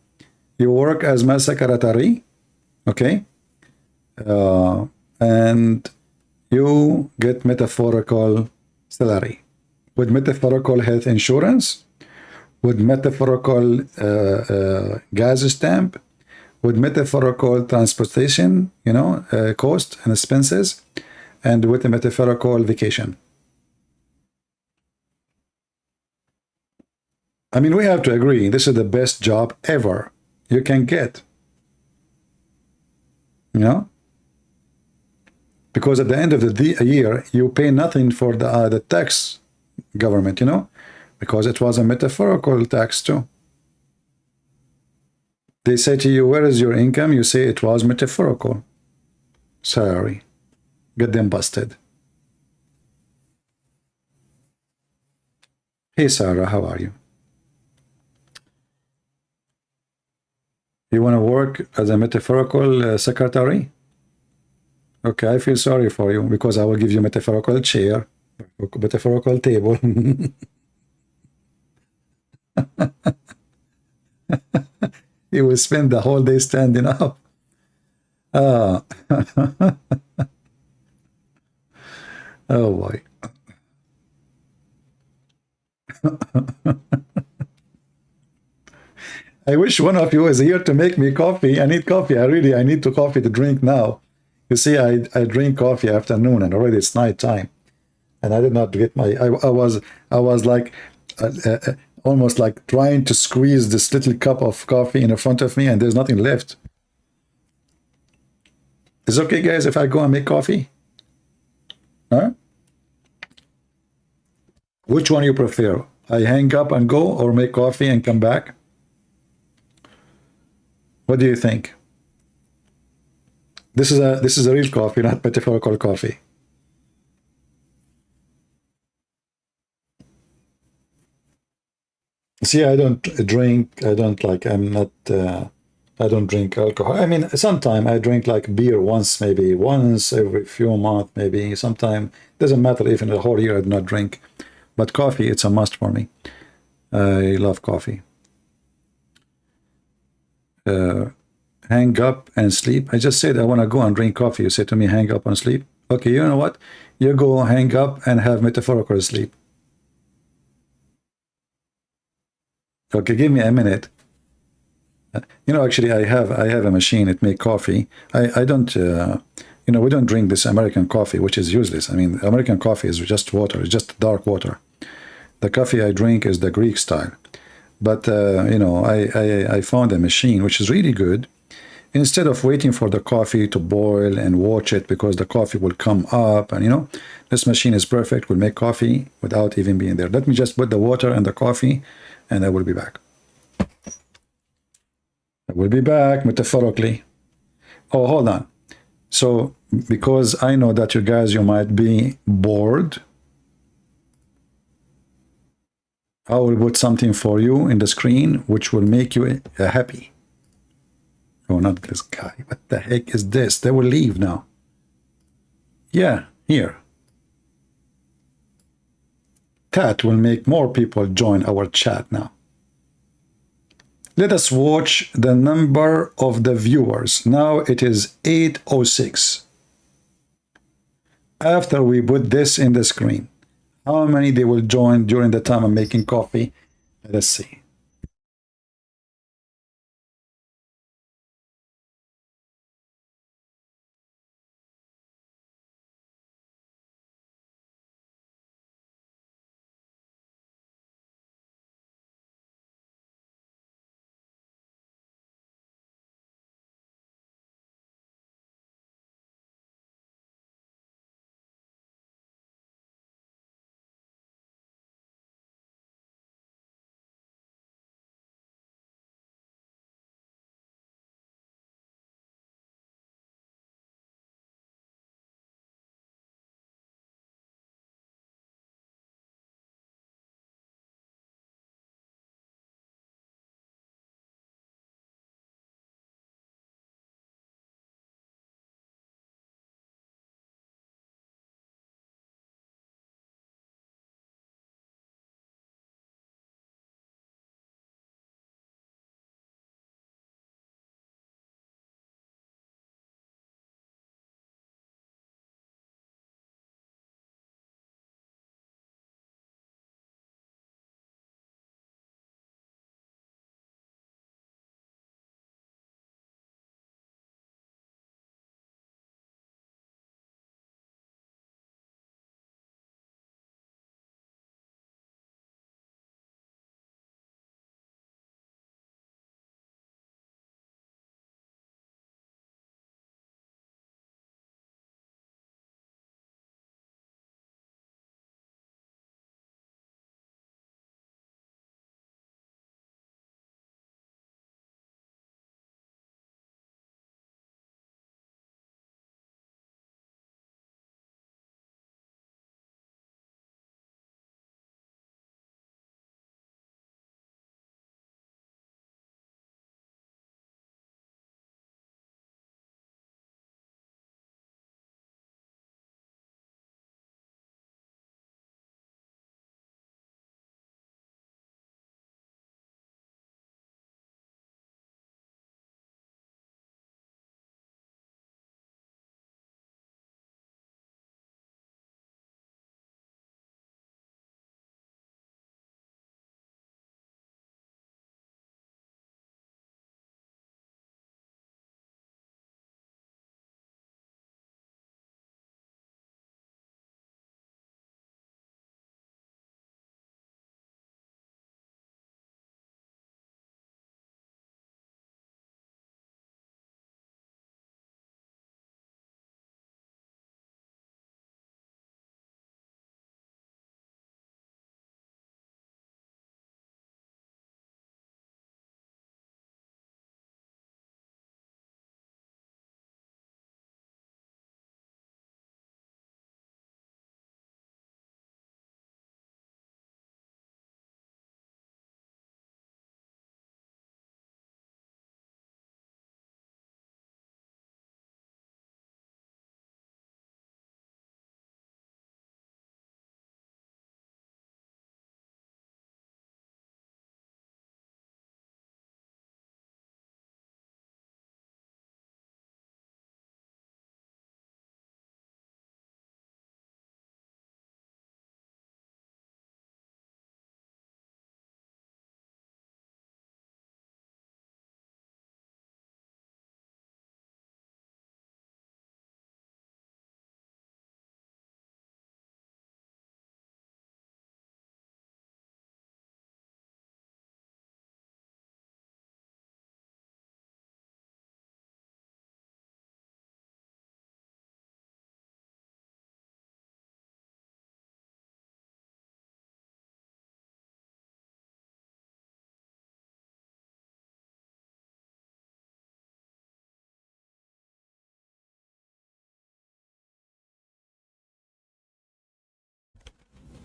You work as my secretary, okay? And you get metaphorical salary. With metaphorical health insurance, with metaphorical gas stamp, with metaphorical transportation, you know, cost and expenses, and with a metaphorical vacation. I mean, we have to agree, this is the best job ever you can get. You know? Because at the end of the year, you pay nothing for the tax government, you know? Because it was a metaphorical tax too. They say to you, where is your income? You say it was metaphorical. Sorry. Get them busted. Hey, Sarah, how are you? You want to work as a metaphorical secretary? Okay, I feel sorry for you because I will give you metaphorical chair, metaphorical table. You will spend the whole day standing up. Oh boy. I wish one of you is here to make me coffee. I need coffee. I need coffee to drink now. You see, I drink coffee afternoon and already it's night time. And I did not get my, I was like, almost like trying to squeeze this little cup of coffee in front of me and there's nothing left. Is it okay, guys, if I go and make coffee? Huh? Which one you prefer? I hang up and go or make coffee and come back? What do you think? This is a real coffee, not metaphorical coffee. See, I don't drink, I don't drink alcohol. I mean, sometimes I drink like beer once every few months, maybe. Sometimes, doesn't matter if in the whole year I do not drink. But coffee, it's a must for me. I love coffee. Hang up and sleep. I just said I want to go and drink coffee. You say to me, hang up and sleep. Okay, you know what? You go hang up and have metaphorical sleep. Okay, give me a minute. You know, actually, I have a machine. It makes coffee. I don't, you know, we don't drink this American coffee, which is useless. I mean, American coffee is just water. It's just dark water. The coffee I drink is the Greek style. But, you know, I found a machine, which is really good. Instead of waiting for the coffee to boil and watch it because the coffee will come up, and, you know, this machine is perfect. Will make coffee without even being there. Let me just put the water and the coffee, and I will be back. I will be back, metaphorically. Oh, hold on. So, because I know that you guys, you might be bored, I will put something for you in the screen, which will make you happy. Oh, not this guy. What the heck is this? They will leave now. Yeah, here. That will make more people join our chat now. Let us watch the number of the viewers. Now it is 806. After we put this in the screen, how many they will join during the time I'm making coffee? Let us see.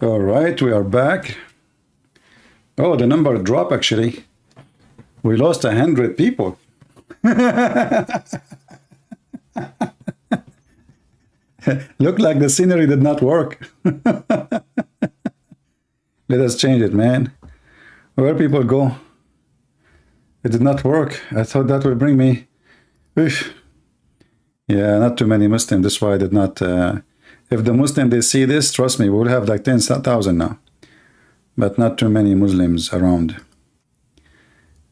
All right, we are back. Oh, the number dropped actually. We lost 100 people. Looked like the scenery did not work. Let us change it, man. Where people go? It did not work. I thought that would bring me. Oof. Yeah, not too many Muslims. That's why I did not. If the Muslim they see this, trust me, we'll have like 10,000 now. But not too many Muslims around.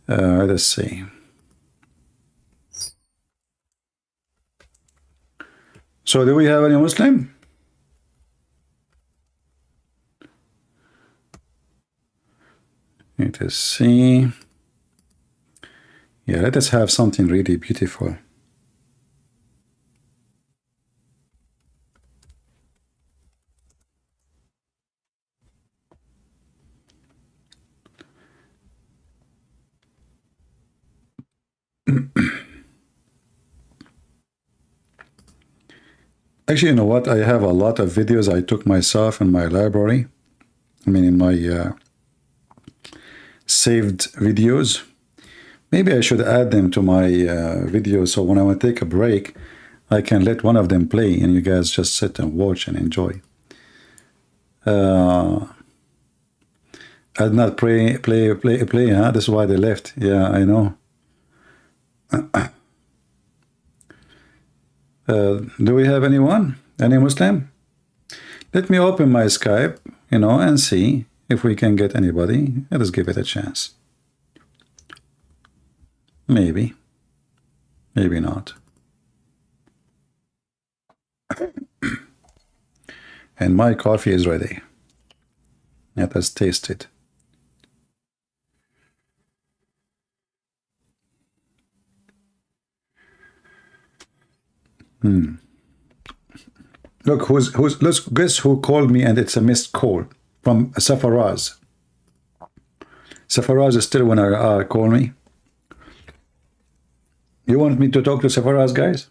Let's see. So do we have any Muslim? Let us see. Yeah, let us have something really beautiful. Actually, you know what? I have a lot of videos I took myself in my library. I mean, in my saved videos. Maybe I should add them to my videos, so when I want to take a break, I can let one of them play and you guys just sit and watch and enjoy. I did not play, huh? That's why they left. Yeah, I know. Do we have anyone? Any Muslim? Let me open my Skype, you know, and see if we can get anybody. Let us give it a chance. Maybe. Maybe not. And my coffee is ready. Let us taste it. Look, let's guess who called me, and it's a missed call from Safaraz. Safaraz is still when I call me. You want me to talk to Safaraz, guys?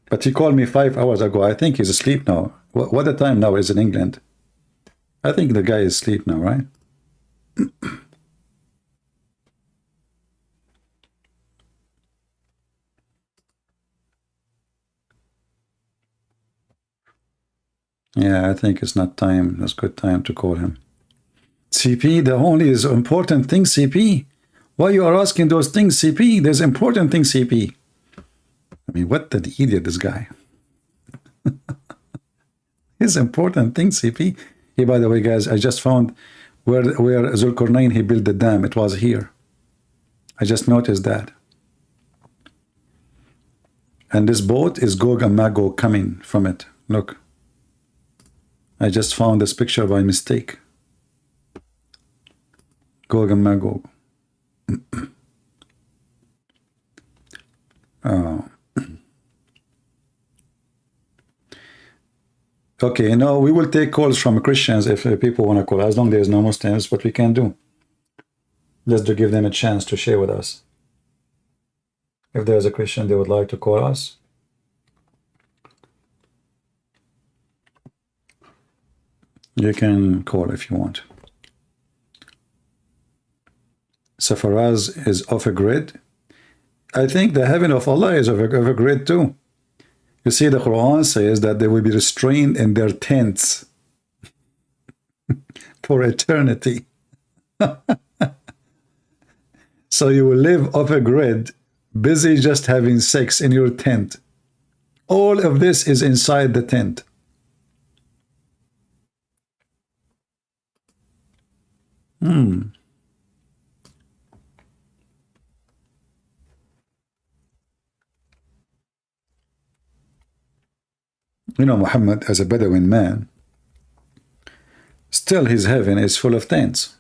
But he called me 5 hours ago. I think he's asleep now. What the time now is in England? I think the guy is asleep now, right? Yeah, I think it's not time. It's good time to call him. CP, the only is important thing, CP. Why you are asking those things, CP? There's important things, CP. I mean, what the idiot, this guy. His important thing, CP. Hey, by the way, guys, I just found where Zulkarnain, he built the dam. It was here. I just noticed that. And this boat is Gog and Magog coming from it. Look. I just found this picture by mistake. Gog and Magog. Okay, now we will take calls from Christians if people want to call, as long as there's no Muslims, what we can do. Just to give them a chance to share with us. If there's a Christian they would like to call us. You can call if you want. Safaraz is off a grid. I think the heaven of Allah is off a grid too. You see, the Quran says that they will be restrained in their tents for eternity. So you will live off a grid, busy just having sex in your tent. All of this is inside the tent. You know, Muhammad, as a Bedouin man, still his heaven is full of tents.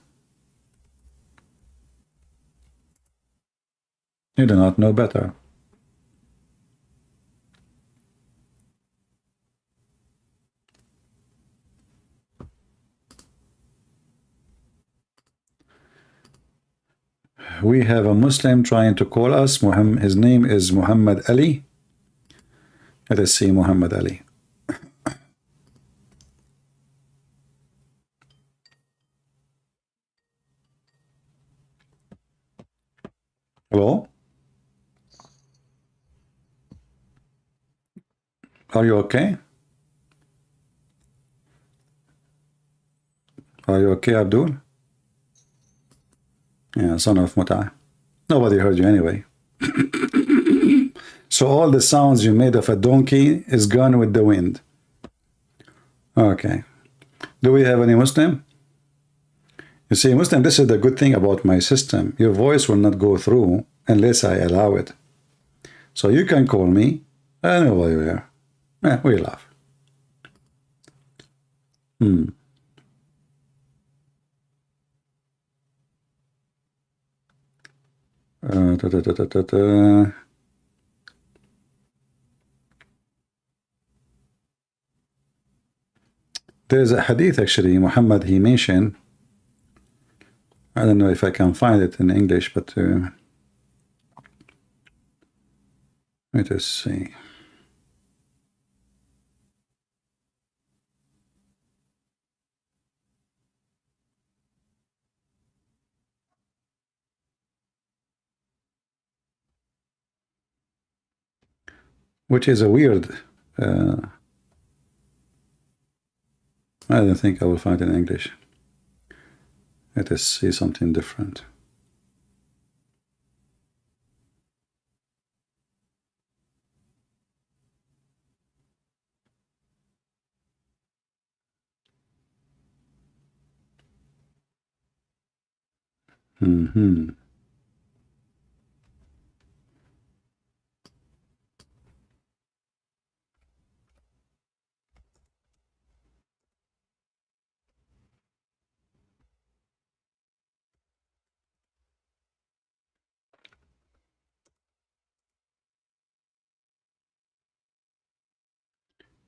You do not know better. We have a Muslim trying to call us. His name is Muhammad Ali. Let us see Muhammad Ali. Hello? Are you okay? Are you okay, Abdul? Yeah, son of Muta. Nobody heard you anyway. So all the sounds you made of a donkey is gone with the wind. Okay. Do we have any Muslim? You see, Muslim, this is the good thing about my system. Your voice will not go through unless I allow it. So you can call me, and nobody will hear. We laugh. There's a hadith actually, Muhammad, he mentioned, I don't know if I can find it in English, but let us see. Which is a weird, I don't think I will find it in English. Let us see something different.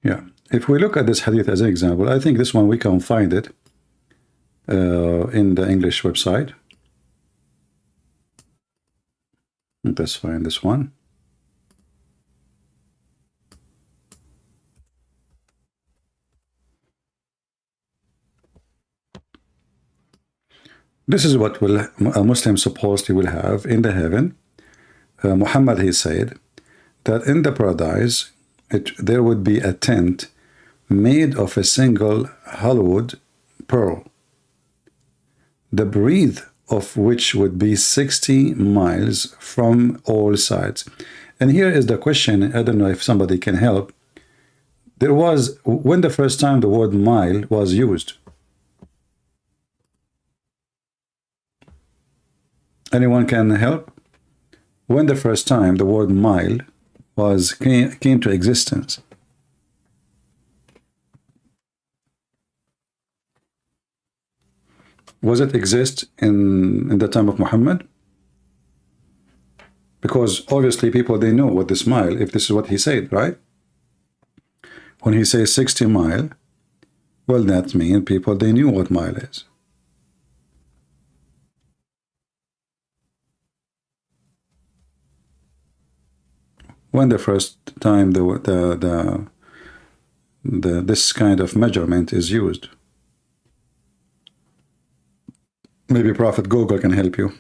Yeah, if we look at this hadith as an example, I think this one we can find it in the English website. Let's find this one. This is what will a Muslim supposedly will have in the heaven. Muhammad, he said that in the paradise there would be a tent made of a single hollowed pearl, the breadth of which would be 60 miles from all sides. And here is the question, I don't know if somebody can help. There was, when the first time the word mile was used? Anyone can help? When the first time the word mile came to existence? Was it exist in the time of Muhammad? Because obviously people, they know what this mile, if this is what he said, right? When he says 60 mile, well, that means people, they knew what mile is. When the first time this kind of measurement is used? Maybe Prophet Google can help you.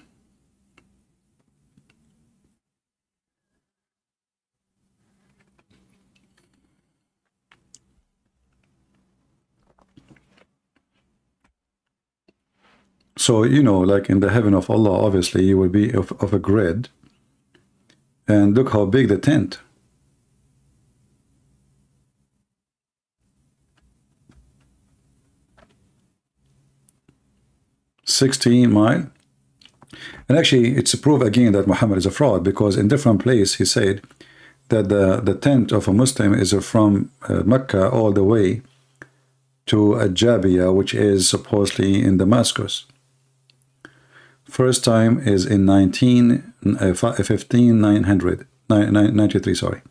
So, you know, like in the heaven of Allah, obviously you will be of a grid. And look how big the tent. $60 miles. And actually, it's a proof again that Muhammad is a fraud, because in different place he said that the tent of a Muslim is from Mecca all the way to Ajabia, which is supposedly in Damascus. First time is in 1593, sorry.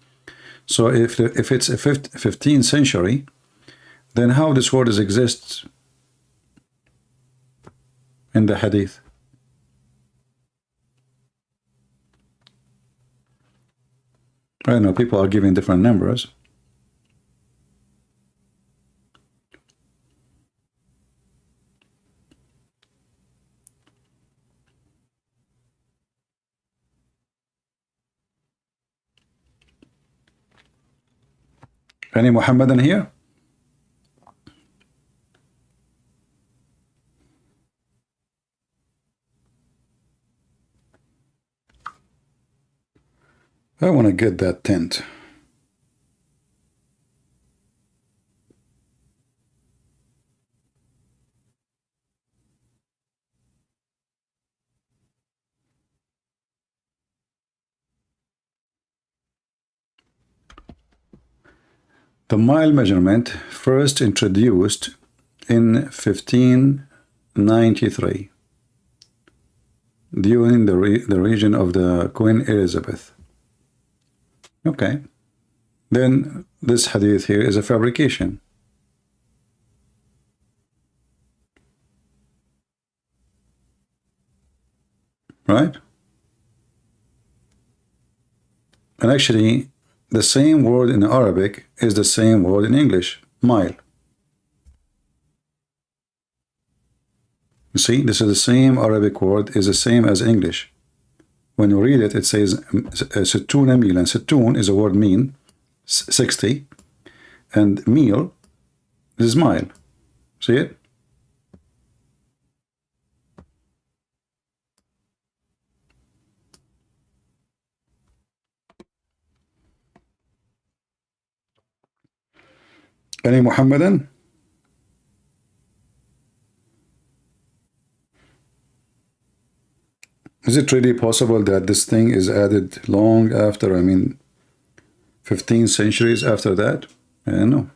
So if it's a 15th century, then how this word exists in the hadith? I don't know, people are giving different numbers. Any Muhammadan here? I want to get that tent. The mile measurement first introduced in 1593 during the region of the Queen Elizabeth. Okay. Then this hadith here is a fabrication. Right? And actually, the same word in Arabic is the same word in English, mile. You see, this is the same Arabic word, is the same as English. When you read it, it says sittuna mil, and sittun is a word mean, 60, and mil is mile. See it? Any Muhammadan? Is it really possible that this thing is added long after, 15 centuries after that? I don't know.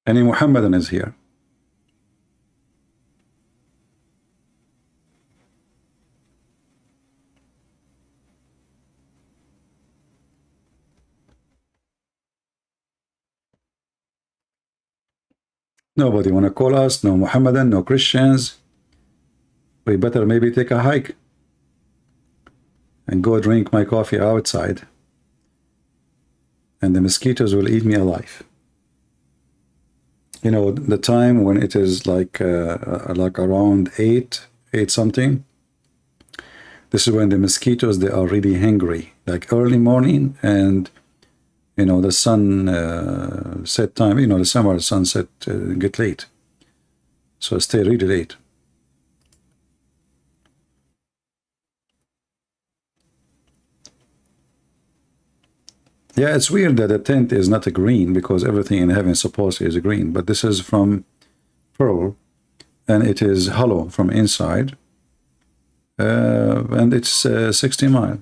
Any Muhammadan is here? Nobody want to call us, no Muhammadan, no Christians. We better maybe take a hike and go drink my coffee outside, and the mosquitoes will eat me alive. You know, the time when it is like around 8 something, this is when the mosquitoes, they are really hungry, like early morning, and you know, the sun set time, you know, the summer sunset get late. So stay really late. Yeah, it's weird that the tent is not a green, because everything in heaven supposedly is a green. But this is from pearl, and it is hollow from inside. And it's 60 miles.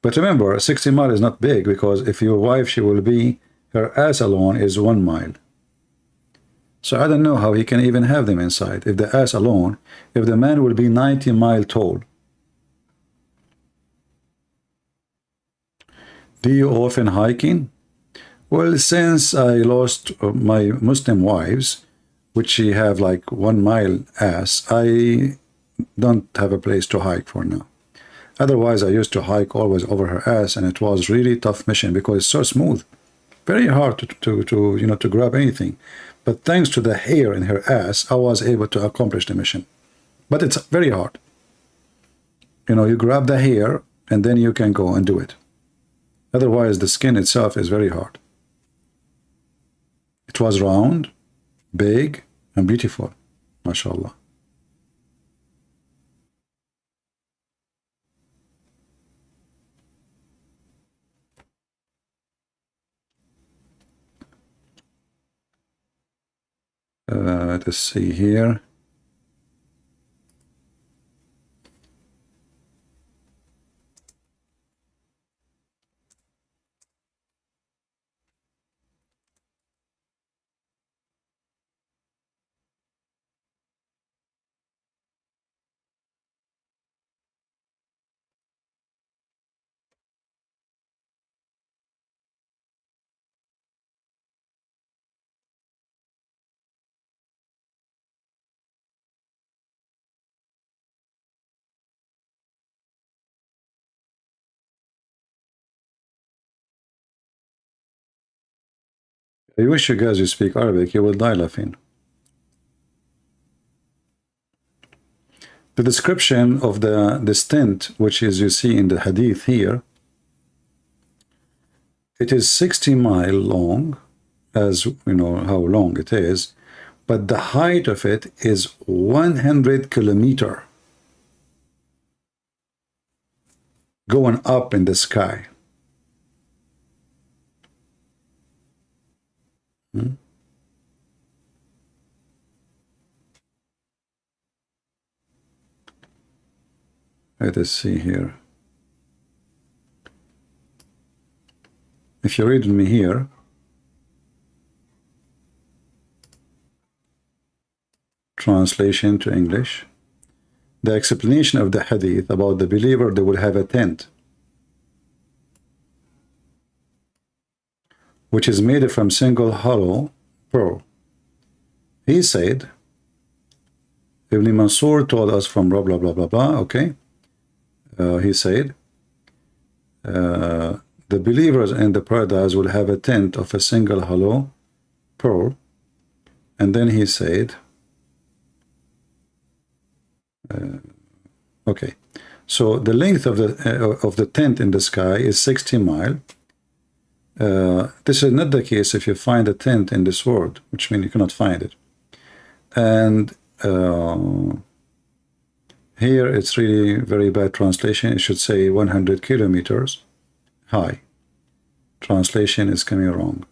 But remember, 60 miles is not big, because if your wife, she will be, her ass alone is 1 mile. So I don't know how he can even have them inside. If the ass alone, if the man will be 90 miles tall. Do you often hiking? Well, since I lost my Muslim wives, which she have like 1 mile ass, I don't have a place to hike for now. Otherwise, I used to hike always over her ass, and it was really tough mission because it's so smooth, very hard to grab anything. But thanks to the hair in her ass, I was able to accomplish the mission. But it's very hard. You know, you grab the hair, and then you can go and do it. Otherwise, the skin itself is very hard. It was round, big, and beautiful, mashallah. Let's see here. I wish you guys you speak Arabic, you will die laughing. The description of this tent, which is you see in the hadith here, it is 60 mile long, as you know how long it is, but the height of it is 100 kilometer going up in the sky. Let us see here. If you read me here, translation to English, the explanation of the hadith about the believer, they will have a tent which is made from single hollow pearl. He said, Ibn Masood told us from blah blah blah blah blah, okay? He said, the believers in the paradise will have a tent of a single hollow pearl. And then he said, okay, so the length of the tent in the sky is 60 mile. This is not the case if you find a tent in this world, which means you cannot find it. And here it's really very bad translation. It should say 100 kilometers high. Translation is coming wrong.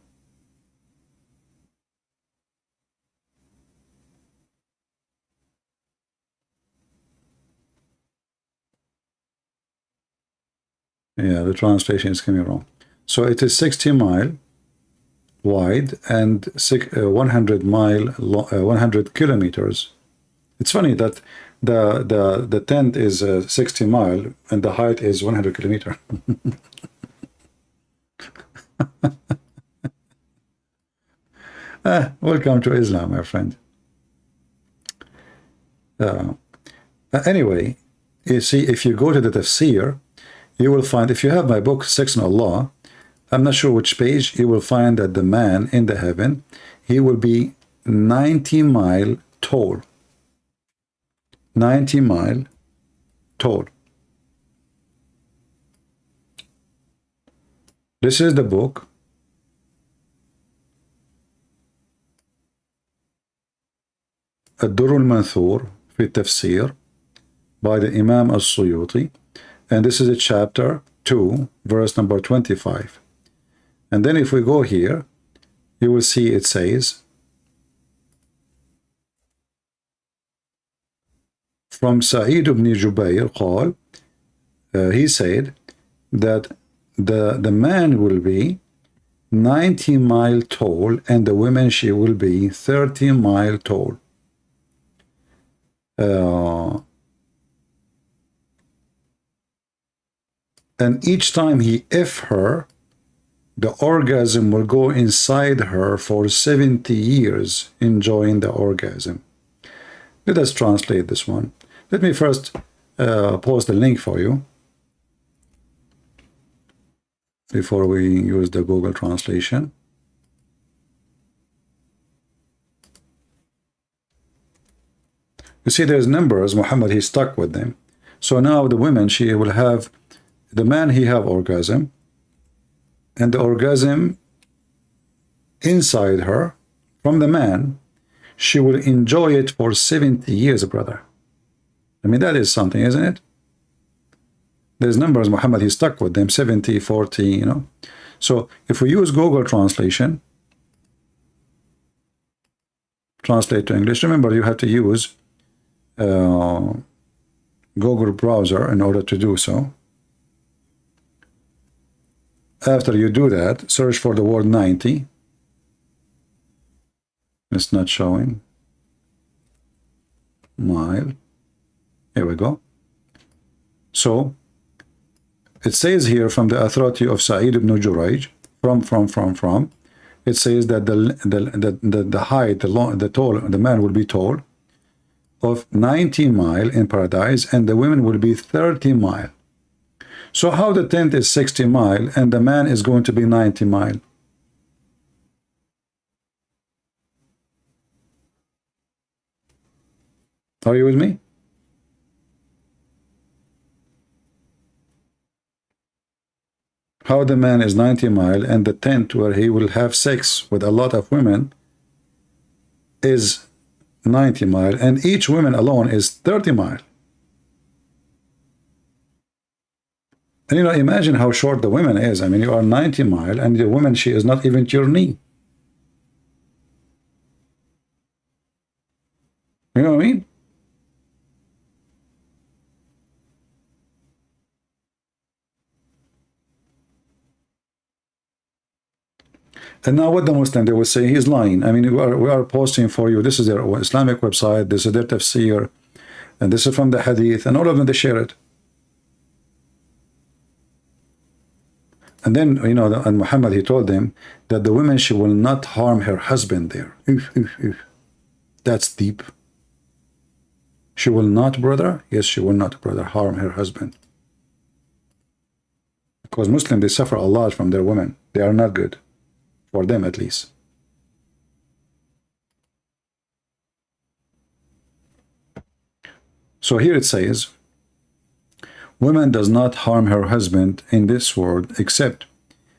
Yeah, the translation is coming wrong. So it is 60 mile wide and 100 kilometers. It's funny that the tent is 60 mile and the height is 100 kilometer. Welcome to Islam, my friend. Anyway, you see, if you go to the tafsir, you will find, if you have my book, Sex in Allah, I'm not sure which page, you will find that the man in the heaven, he will be 90 mile tall. 90 mile tall. This is the book. الدر المنثور في التفسير by the Imam al-Suyuti, and this is a chapter 2 verse number 25. And then if we go here, you will see it says, from Sa'id ibn Jubayr قال, he said that the man will be 90 mile tall and the woman, she will be 30 mile tall. And each time he F her, the orgasm will go inside her for 70 years, enjoying the orgasm. Let us translate this one. Let me first post the link for you before we use the Google translation. You see, there's numbers. Mohammed, he's stuck with them. So now the woman, she will have, the man, he have orgasm, and the orgasm inside her from the man, she will enjoy it for 70 years, brother. I mean, that is something, isn't it? There's numbers, Mohammed, he's stuck with them, 70, 40, you know. So if we use Google translation, translate to English, remember you have to use Google browser in order to do so. After you do that, search for the word 90. It's not showing. Mile. Here we go. So it says here from the authority of Sa'id ibn Jurayj, from, it says that the height, the man will be tall of 90 mile in paradise, and the women will be 30 mile. So how the tent is 60 mile and the man is going to be 90 mile? Are you with me? how the man is 90 mile and the tent where he will have sex with a lot of women is 90 mile and each woman alone is 30 mile. And you know, imagine how short the woman is. I mean, you are 90 mile and the woman, she is not even to your knee. You know what I mean? And now what the Muslim, they will say he's lying. I mean, we are posting for you. This is their Islamic website. This is their tafsir. And this is from the hadith. And all of them, they share it. And then, you know, and Muhammad, he told them that the woman, she will not harm her husband there. That's deep. She will not, brother? Yes, she will not, brother, harm her husband. Because Muslims, they suffer a lot from their women. They are not good. For them, at least. So here it says, woman does not harm her husband in this world, except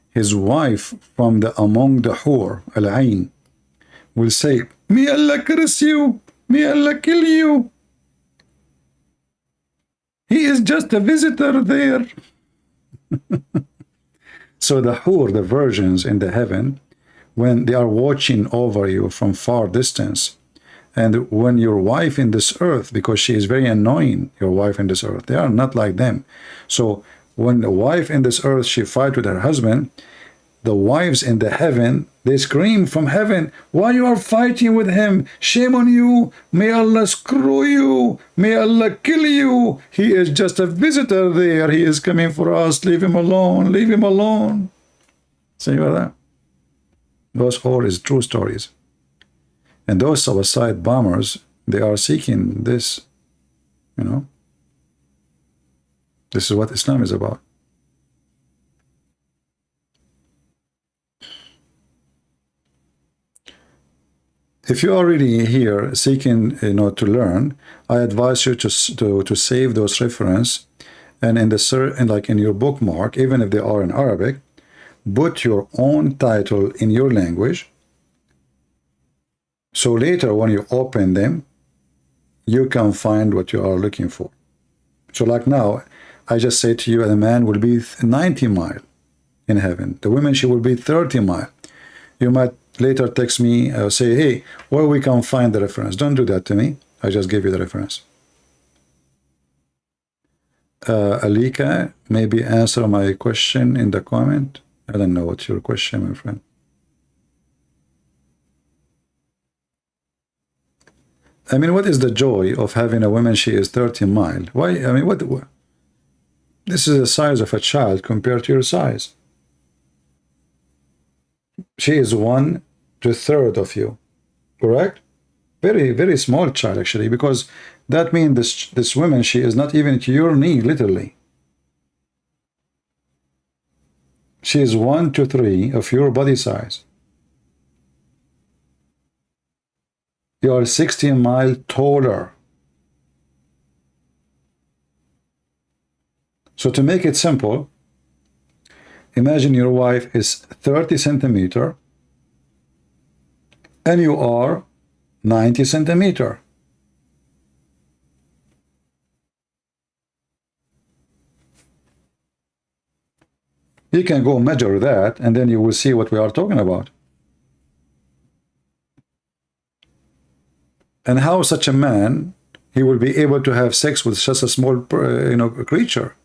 his wife from among the whore, al-ain, will say, may Allah curse you, may Allah kill you. He is just a visitor there. So the hur, the virgins in the heaven, when they are watching over you from far distance, and when your wife in this earth, because she is very annoying, your wife in this earth, they are not like them. So when the wife in this earth, she fight with her husband, the wives in the heaven, they scream from heaven, why you are fighting with him? Shame on you. May Allah screw you. May Allah kill you. He is just a visitor there. He is coming for us. Leave him alone. Leave him alone. See about that? Those all is true stories. And those suicide bombers, they are seeking this, you know. This is what Islam is about. If you are really here seeking, you know, to learn, I advise you to save those references, and in your bookmark, even if they are in Arabic, put your own title in your language. So later, when you open them, you can find what you are looking for. So like now, I just say to you, the man will be 90 mile in heaven. The woman, she will be 30 mile. You might later text me or say, hey, where we can find the reference. Don't do that to me. I just gave you the reference. Alika, maybe answer my question in the comment. I don't know what's your question, my friend. I mean, what is the joy of having a woman, she is 30 mile? Why? I mean, what? This is the size of a child compared to your size. She is 1/3 of you, correct? Very, very small child, actually, because that means this woman, she is not even to your knee, literally. She is 1 to 3 of your body size. You are 60 mile taller. So to make it simple, imagine your wife is 30 centimeter and you are 90 centimeter. You can go measure that and then you will see what we are talking about. And how such a man, he will be able to have sex with such a small, creature.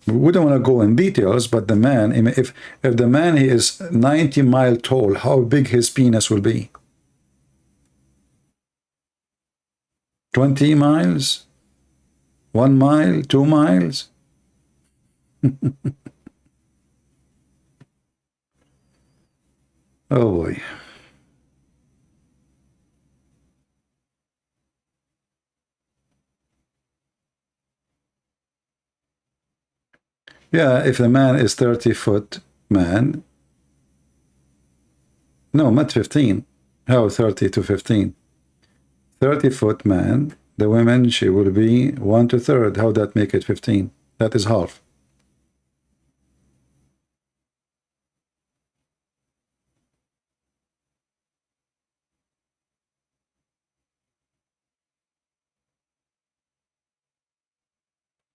We don't want to go in details, but the man, if the man he is 90 mile tall, how big his penis will be? 20 miles? 1 mile? 2 miles? Oh boy. Yeah, if the man is 30-foot man, no, not 15. How 30 to 15? 30-foot man the women, she will be 1 2/3. How that make it 15? That is half.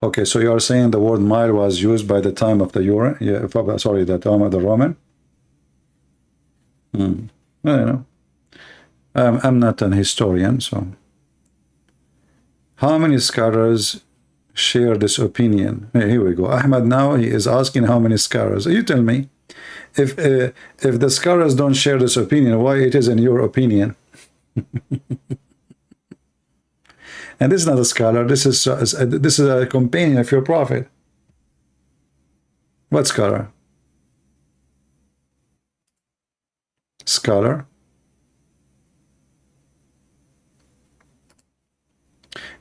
Okay, so you are saying the word mile was used by the time of the urine? Yeah, sorry, the time of the Roman? I don't know. I'm not an historian, so. How many scholars share this opinion? Here we go. Ahmed now, he is asking how many scholars. You tell me. If the scholars don't share this opinion, why it is in your opinion? And this is not a scholar. This is a companion of your prophet. What scholar? Scholar.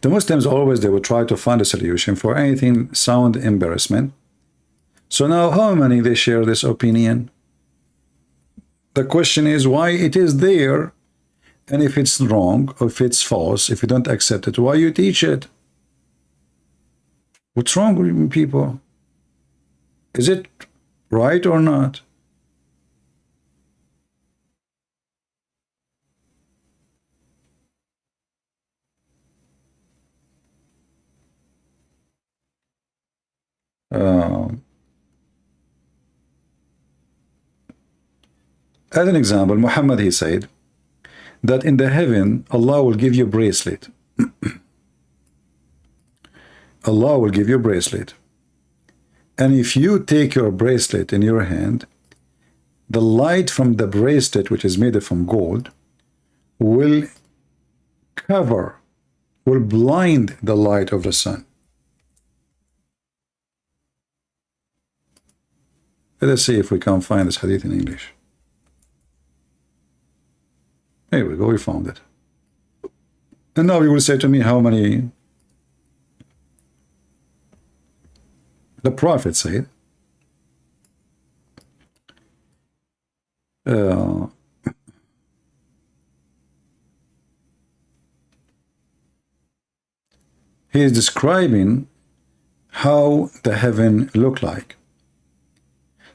The Muslims always, they would try to find a solution for anything sound embarrassment. So now how many they share this opinion? The question is why it is there, and if it's wrong, or if it's false, if you don't accept it, why you teach it? What's wrong with you people? Is it right or not? As an example, Muhammad, he said that in the heaven, Allah will give you a bracelet. Allah will give you a bracelet. And if you take your bracelet in your hand, the light from the bracelet, which is made from gold, will blind the light of the sun. Let us see if we can find this hadith in English. Here we go, we found it. And now you will say to me how many. The Prophet said, he is describing how the heaven looked like.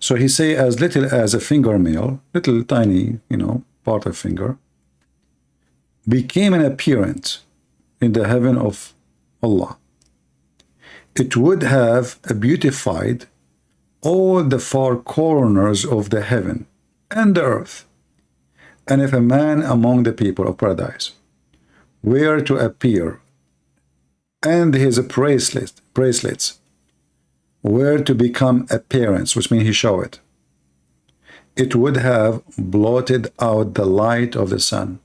So he say as little as a fingernail, little tiny, part of finger, became an appearance in the heaven of Allah. It would have beautified all the four corners of the heaven and the earth. And if a man among the people of paradise were to appear, and his bracelets were to become appearance, which means he show it, it would have blotted out the light of the sun.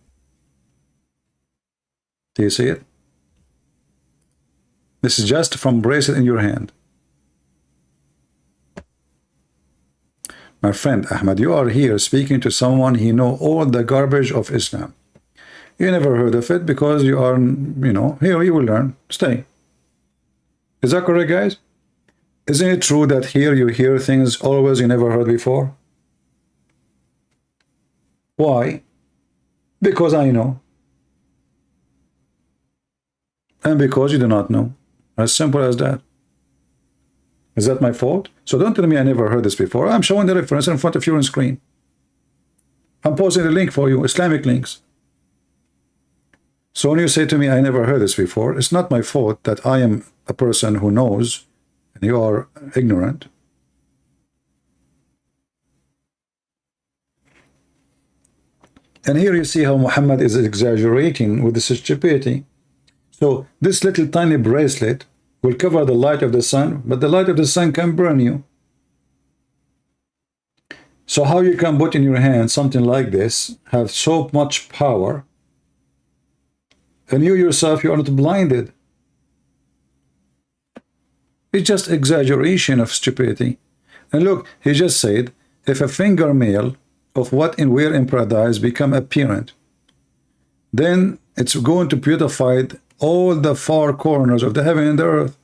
Do you see it? This is just from bracelet in your hand. My friend Ahmed, you are here speaking to someone he know all the garbage of Islam. You never heard of it because you are, here you will learn. Stay. Is that correct, guys? Isn't it true that here you hear things always you never heard before? Why? Because I know. And because you do not know. As simple as that. Is that my fault? So don't tell me I never heard this before. I'm showing the reference in front of you on screen. I'm posting a link for you, Islamic links. So when you say to me I never heard this before, it's not my fault that I am a person who knows and you are ignorant. And here you see how Muhammad is exaggerating with this stupidity. So this little tiny bracelet will cover the light of the sun, but the light of the sun can burn you. So how you can put in your hand something like this, have so much power, and you yourself, you are not blinded. It's just exaggeration of stupidity. And look, he just said, if a fingernail of what and where in paradise become apparent, then it's going to beautify all the four corners of the heaven and the earth.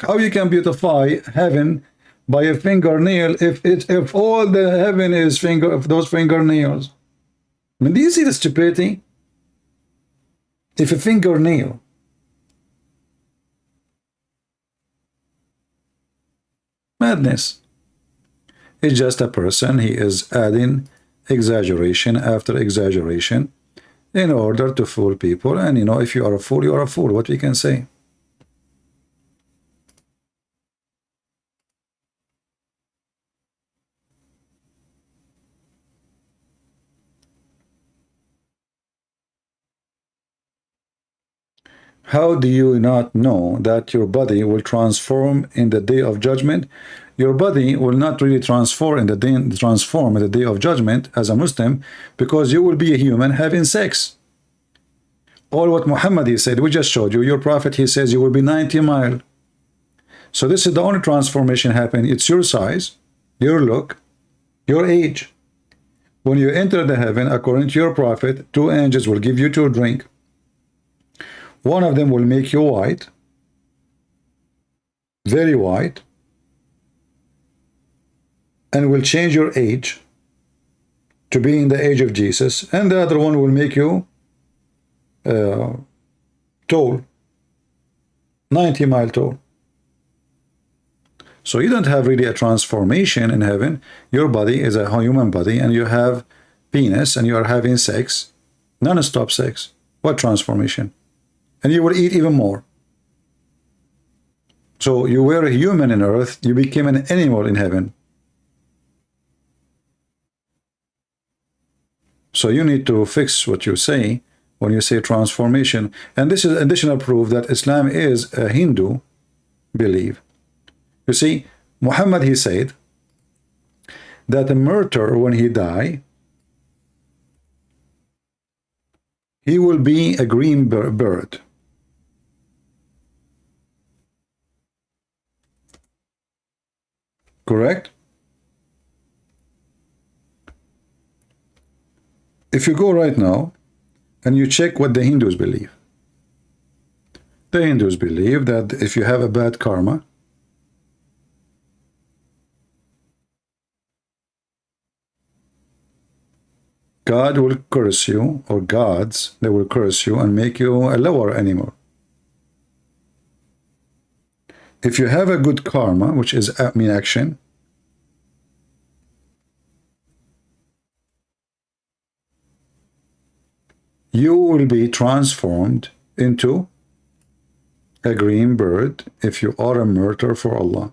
How you can beautify heaven by a fingernail if all the heaven is of those fingernails? I mean, do you see the stupidity? If a fingernail madness. It's just a person, he is adding exaggeration after exaggeration in order to fool people. And you know, if you are a fool, you are a fool. What we can say? How do you not know that your body will transform in the day of judgment? Your body will not really transform in the day of judgment as a Muslim, because you will be a human having sex. All what Muhammad he said, we just showed you. Your prophet, he says you will be 90 mile. So this is the only transformation happening. It's your size, your look, your age. When you enter the heaven, according to your prophet, 2 angels will give you to drink. One of them will make you white, very white, and will change your age to be in the age of Jesus, and the other one will make you tall, 90 mile tall. So you don't have really a transformation in heaven. Your body is a human body, and you have penis, and you are having sex, non-stop sex. What transformation? And you will eat even more. So you were a human in earth, you became an animal in heaven. So you need to fix what you say when you say transformation. And this is additional proof that Islam is a Hindu belief. You see, Muhammad, he said that a murderer, when he die, he will be a green bird. Correct? If you go right now and you check what the Hindus believe, the Hindus believe that if you have a bad karma, God will curse you, or gods, they will curse you and make you a lower animal. If you have a good karma, which is action, you will be transformed into a green bird if you are a martyr for Allah.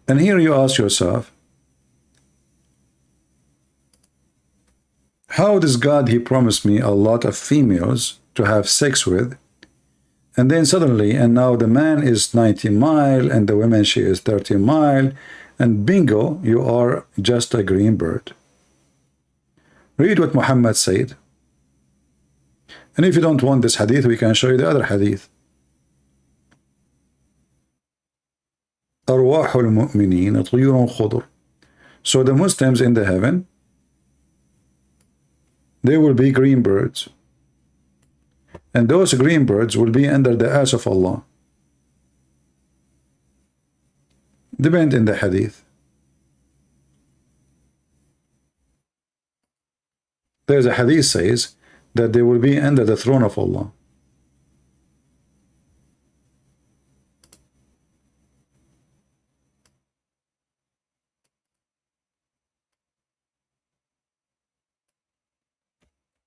And here you ask yourself, how does God, he promised me a lot of females to have sex with, and then suddenly, and now the man is 90 mile and the woman, she is 30 mile, and bingo, you are just a green bird. Read what Muhammad said. And if you don't want this hadith, we can show you the other hadith. أرواح المؤمنين طيور خضر. So the Muslims in the heaven, they will be green birds. And those green birds will be under the ass of Allah. Depend in the hadith. There's a hadith says that they will be under the throne of Allah.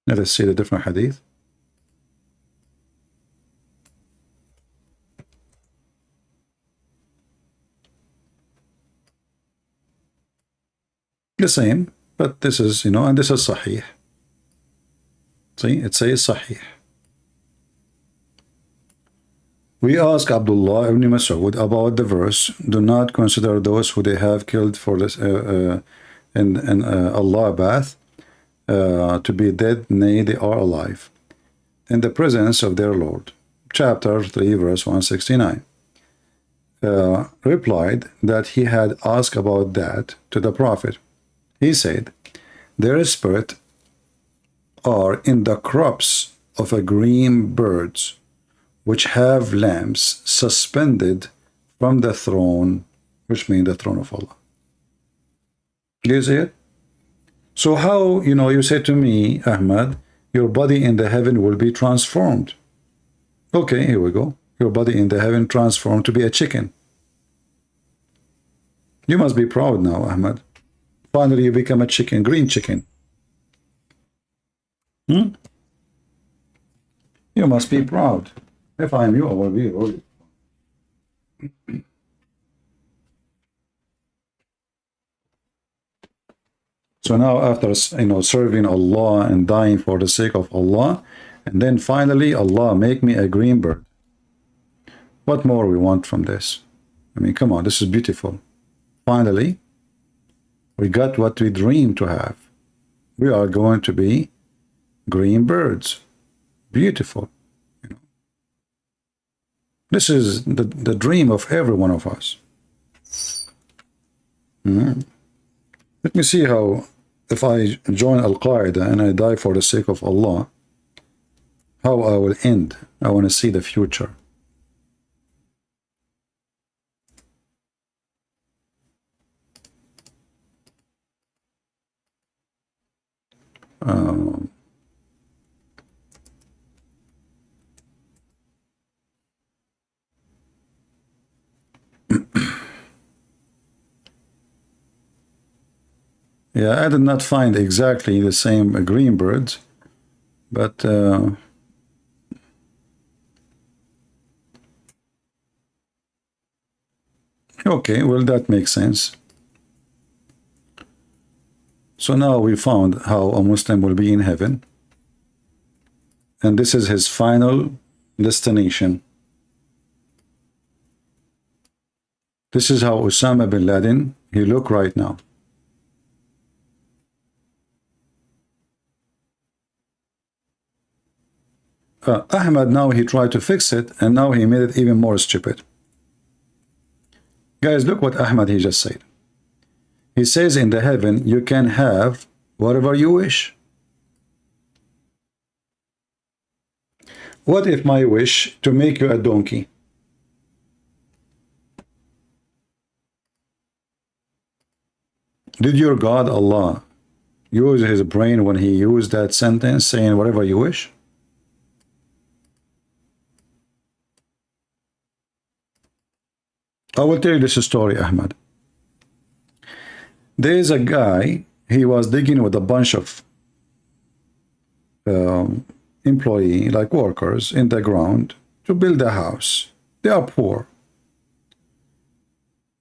Let us see the different hadith. The same, but this is, you know, and this is Sahih. See, it says Sahih. We ask Abdullah ibn Masood about the verse, do not consider those who they have killed for this in Allah bath to be dead, nay, they are alive, in the presence of their Lord. Chapter 3, verse 169. Replied that he had asked about that to the Prophet. He said, their spirit are in the crops of a green birds, which have lamps suspended from the throne, which means the throne of Allah. Do you see it? So how, you know, you say to me, Ahmed, your body in the heaven will be transformed. Okay, here we go. Your body in the heaven transformed to be a chicken. You must be proud now, Ahmed. Finally, you become a chicken, green chicken. Hmm? You must be proud. If I am you, I will be really. So now, after serving Allah and dying for the sake of Allah, and then finally, Allah make me a green bird. What more we want from this? I mean, come on, this is beautiful. Finally, we got what we dreamed to have. We are going to be green birds. Beautiful. This is the dream of every one of us. Let me see how, if I join Al-Qaeda and I die for the sake of Allah, how I will end. I want to see the future. Yeah, I did not find exactly the same green birds, but okay, well, that makes sense. So now we found how a Muslim will be in heaven, and this is his final destination. This is how Osama bin Laden, he look right now. Ahmed, now he tried to fix it, and now he made it even more stupid. Guys, look what Ahmed he just said. He says in the heaven, you can have whatever you wish. What if my wish to make you a donkey? Did your God, Allah, use his brain when he used that sentence, saying whatever you wish? I will tell you this story, Ahmed. There is a guy, he was digging with a bunch of employee, like workers, in the ground to build a house. They are poor.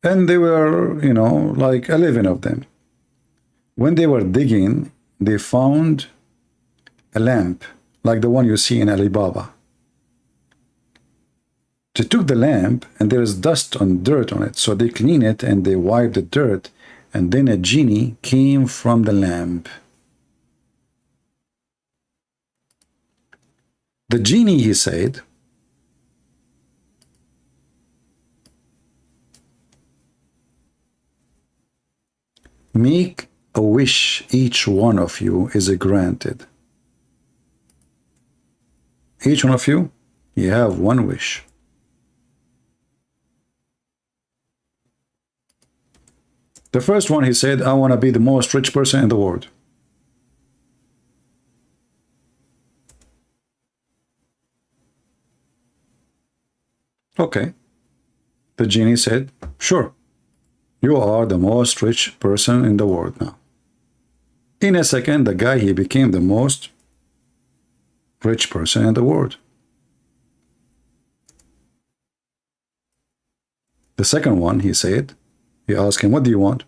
And they were, like 11 of them. When they were digging, they found a lamp, like the one you see in Alibaba. They took the lamp, and there is dust and dirt on it. So they clean it, and they wipe the dirt. And then a genie came from the lamp. The genie, he said, make a wish, each one of you is granted. Each one of you, you have one wish. The first one, he said, I want to be the most rich person in the world. Okay. The genie said, sure, you are the most rich person in the world now. In a second, the guy, he became the most rich person in the world. The second one, he said, he asked him, what do you want?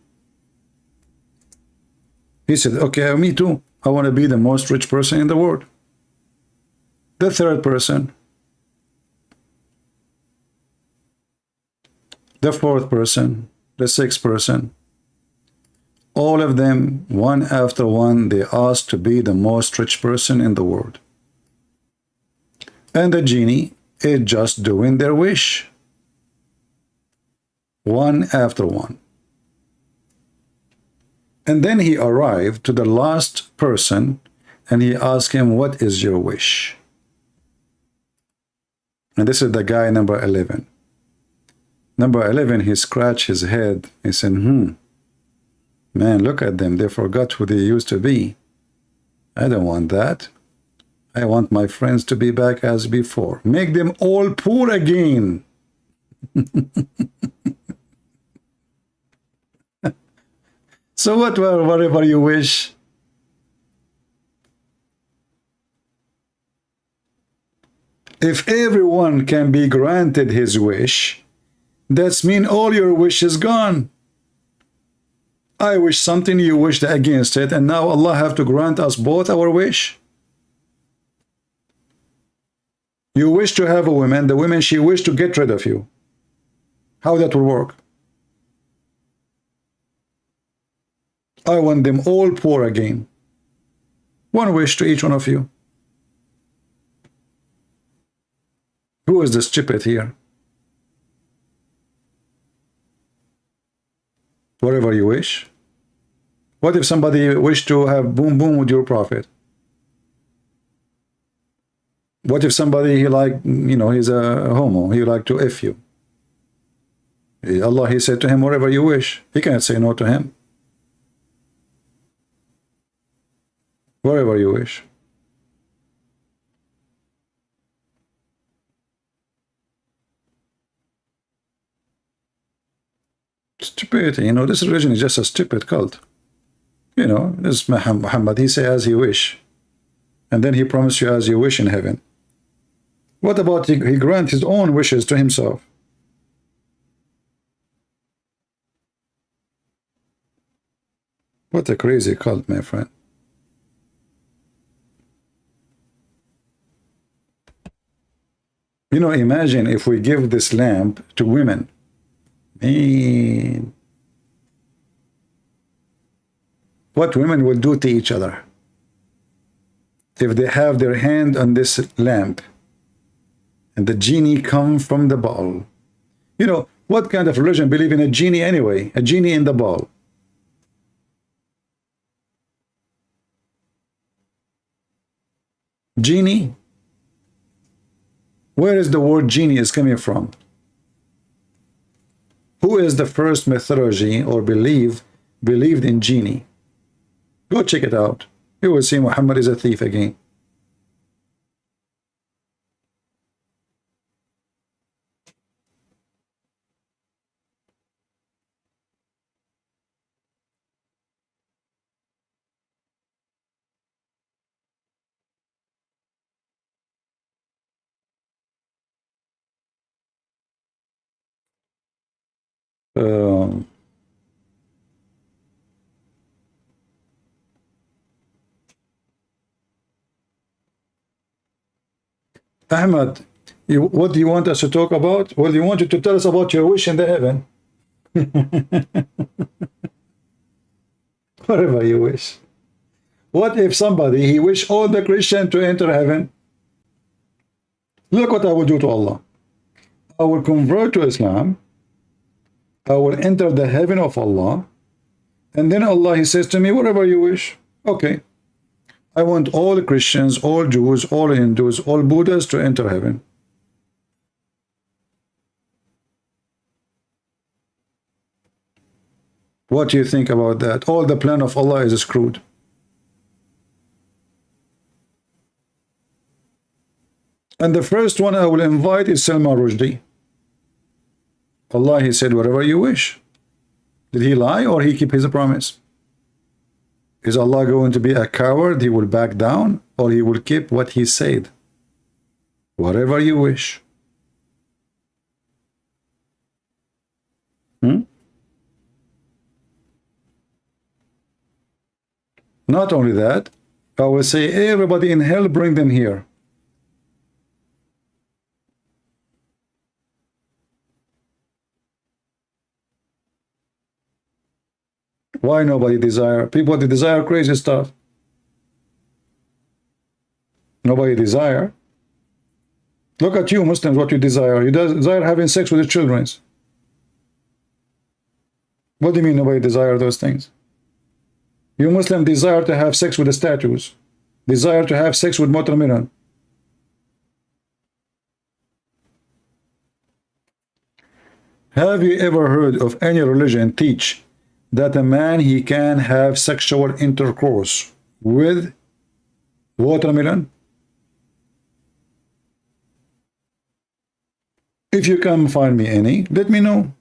He said, okay, me too. I want to be the most rich person in the world. The third person, the fourth person, the sixth person, all of them, one after one, they asked to be the most rich person in the world. And the genie is just doing their wish. One after one. And then he arrived to the last person, and he asked him, what is your wish? And this is the guy number 11. Number 11, he scratched his head. He said, man, look at them. They forgot who they used to be. I don't want that. I want my friends to be back as before. Make them all poor again. So what, whatever you wish? If everyone can be granted his wish, that's mean all your wish is gone. I wish something, you wished against it, and now Allah have to grant us both our wish. You wish to have a woman, the woman, she wished to get rid of you. How that will work? I want them all poor again. One wish to each one of you. Who is the stupid here? Whatever you wish. What if somebody wished to have boom boom with your prophet? What if somebody, he like, you know, he's a homo, he like to F you? Allah, he said to him, whatever you wish. He can't say no to him. Whatever you wish. Stupidity, you know, this religion is just a stupid cult. You know, this Muhammad, he say as he wish. And then he promised you as you wish in heaven. What about he grant his own wishes to himself? What a crazy cult, my friend. You know, imagine if we give this lamp to women. Man, what women will do to each other if they have their hand on this lamp and the genie come from the ball. You know, what kind of religion believe in a genie anyway? A genie in the ball. Genie? Where is the word genie is coming from? Who is the first methodology or believed in genie? Go check it out. You will see Muhammad is a thief again. Ahmed, what do you want us to talk about? Well, you wanted to tell us about your wish in the heaven. Whatever you wish. What if somebody, he wish all the Christians to enter heaven? Look what I will do to Allah. I will convert to Islam. I will enter the heaven of Allah. And then Allah, he says to me, whatever you wish. Okay. I want all Christians, all Jews, all Hindus, all Buddhas to enter heaven. What do you think about that? All the plan of Allah is screwed. And the first one I will invite is Salman Rushdie. Allah, he said, whatever you wish. Did he lie or he keep his promise? Is Allah going to be a coward? He will back down or he will keep what he said? Whatever you wish. Not only that, I will say everybody in hell, bring them here. Why nobody desire? People, they desire crazy stuff. Nobody desire. Look at you Muslims, what you desire. You desire having sex with your children. What do you mean nobody desire those things? You Muslim desire to have sex with the statues. Desire to have sex with Mohammed. Have you ever heard of any religion teach that a man, he can have sexual intercourse with watermelon? If you can find me any, let me know.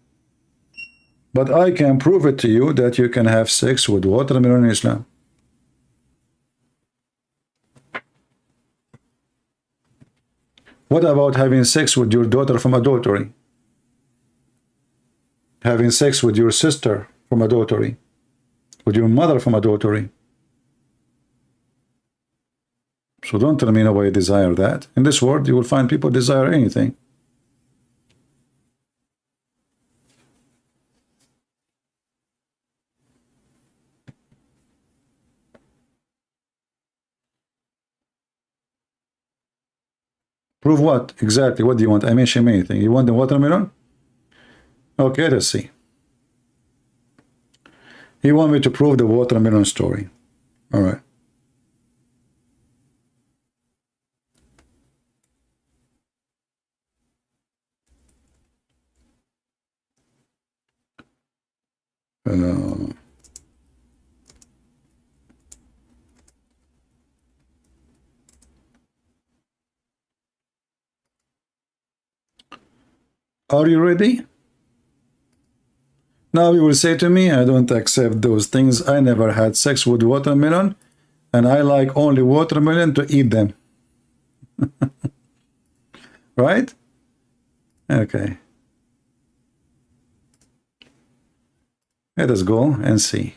But I can prove it to you that you can have sex with watermelon in Islam. What about having sex with your daughter from adultery? Having sex with your sister from adultery? With your mother from adultery? So don't tell me nobody desire that. In this world, you will find people desire anything. Prove what? Exactly. What do you want? I mentioned anything. You want the watermelon? Okay, let's see. He want me to prove the watermelon story. All right. Are you ready? Now you will say to me, I don't accept those things. I never had sex with watermelon, and I like only watermelon to eat them. Right? Okay. Let us go and see.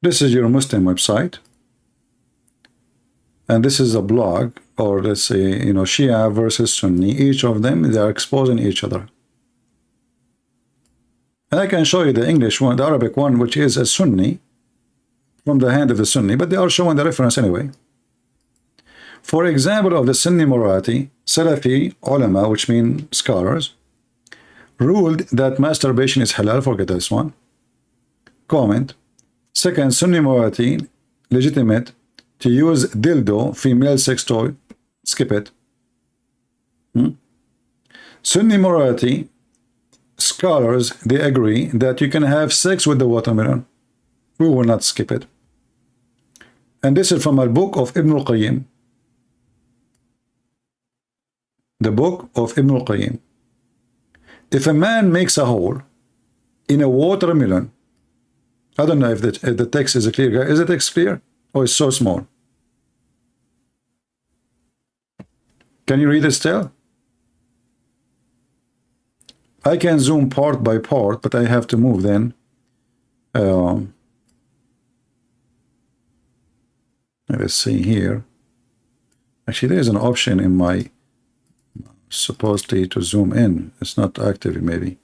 This is your Muslim website. And this is a blog, or let's say, you know, Shia versus Sunni. Each of them, they are exposing each other. And I can show you the English one, the Arabic one, which is a Sunni, from the hand of the Sunni, but they are showing the reference anyway. For example, of the Sunni morality, Salafi ulama, which mean scholars, ruled that masturbation is halal. Forget this one. Comment. Second, Sunni morality, legitimate to use dildo, female sex toy. Skip it. Sunni morality, scholars, they agree that you can have sex with the watermelon. We will not skip it. And this is from a book of Ibn al-Qayyim. The book of Ibn al-Qayyim. If a man makes a hole in a watermelon, I don't know if the text is clear. Is the text clear? Or it's so small? Can you read it still? I can zoom part by part, but I have to move then. Let's see here. Actually, there is an option in my supposedly to zoom in. It's not active, maybe.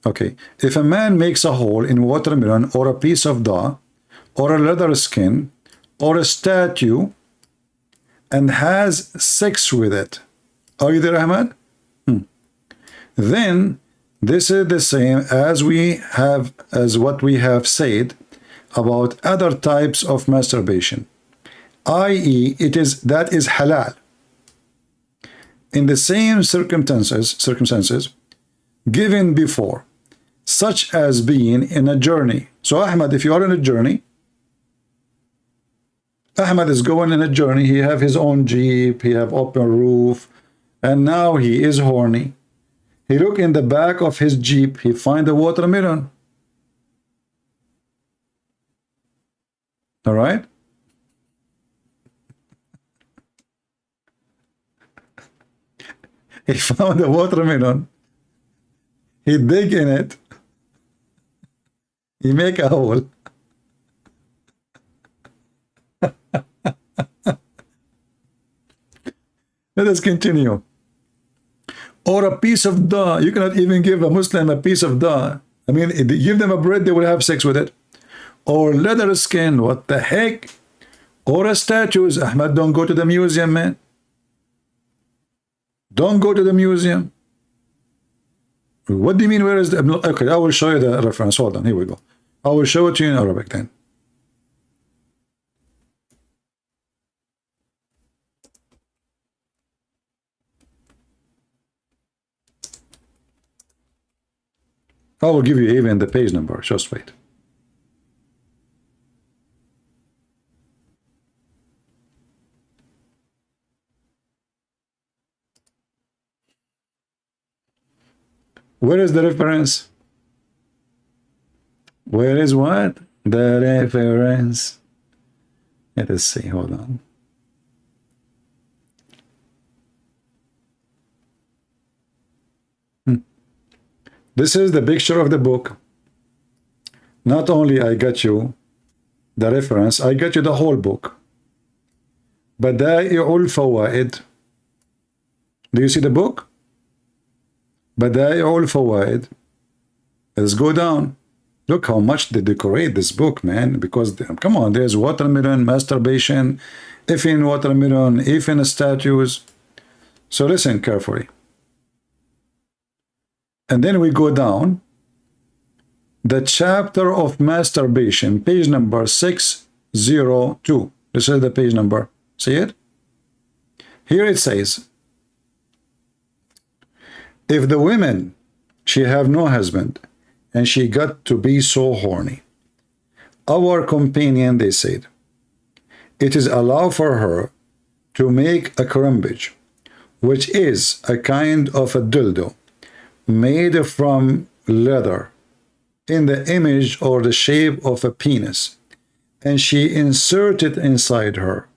Okay. If a man makes a hole in watermelon or a piece of dawah or a leather skin or a statue and has sex with it. Are you there, Ahmed? Then this is the same as what we have said about other types of masturbation, i.e., that is halal. In the same circumstances given before, such as being in a journey. So Ahmed, if you are in a journey, Ahmed is going in a journey, he have his own jeep, he have open roof, and now he is horny. He look in the back of his jeep, he find a watermelon. All right? He found a watermelon. He dig in it. He make a hole. Let us continue. Or a piece of dawah. You cannot even give a Muslim a piece of dawah. I mean, if you give them a bread, they will have sex with it. Or leather skin. What the heck? Or a statues. Ahmed, don't go to the museum, man. Don't go to the museum. What do you mean, where is the... Okay, I will show you the reference. Hold on, here we go. I will show it to you in Arabic then. I will give you even the page number. Just wait. Where is the reference? Where is what? The reference. Let us see. Hold on. This is the picture of the book. Not only I got you the reference, I got you the whole book. Bada'i'ul Fawaid. Do you see the book? Bada'i'ul Fawaid. Let's go down. Look how much they decorate this book, man. Because, come on, there's watermelon, masturbation, effing watermelon, effing statues. So listen carefully. And then we go down. The chapter of masturbation, page number 602. This is the page number. See it? Here it says, if the women, she have no husband, and she got to be so horny, our companion, they said, it is allowed for her to make a crumbage, which is a kind of a dildo made from leather in the image or the shape of a penis, and she inserted inside her.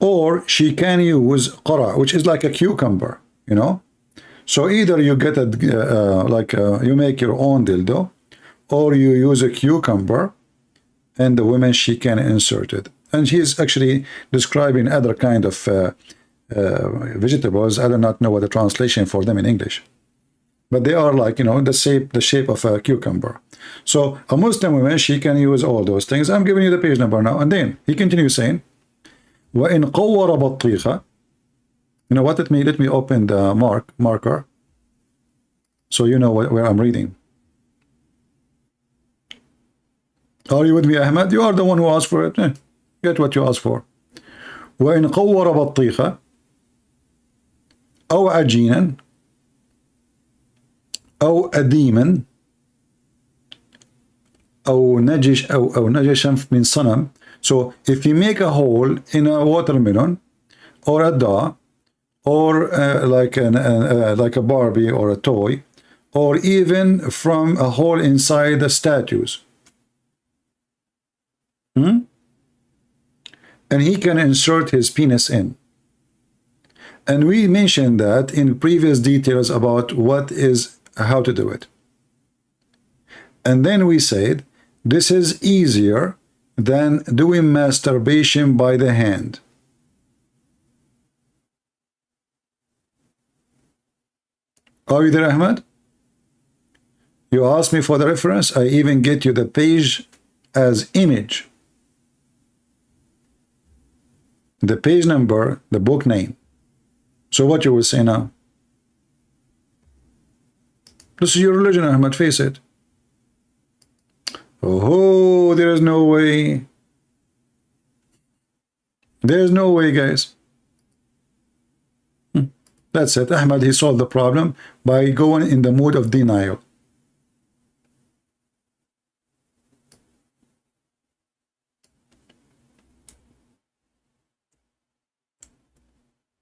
Or she can use qara, which is like a cucumber, you know. So either you get a you make your own dildo, or you use a cucumber, and the woman, she can insert it. And he's actually describing other kind of vegetables. I do not know what the translation for them in English, but they are like, you know, the shape of a cucumber. So a Muslim woman, she can use all those things. I'm giving you the page number now. And then he continues saying, وَإِنْ قَوَّرَ بَطِّيخَ. You know what? Let me open the marker so you know where I'm reading. Are you with me, Ahmed? You are the one who asked for it. Get what you asked for. وَإِنْ قَوَّرَ بَطِّيخَ أو عجينا أو أديما أو نجش أو نجشا من صنم. So if you make a hole in a watermelon or a dawah, or like a Barbie or a toy, or even from a hole inside the statues, and he can insert his penis in. And we mentioned that in previous details about how to do it. And then we said this is easier than doing masturbation by the hand. Are you there, Ahmed? You asked me for the reference. I even get you the page as image. The page number, the book name. So what you will say now? This is your religion, Ahmed, face it. Oh, there is no way. There is no way, guys. That's it. Ahmed, he solved the problem by going in the mood of denial.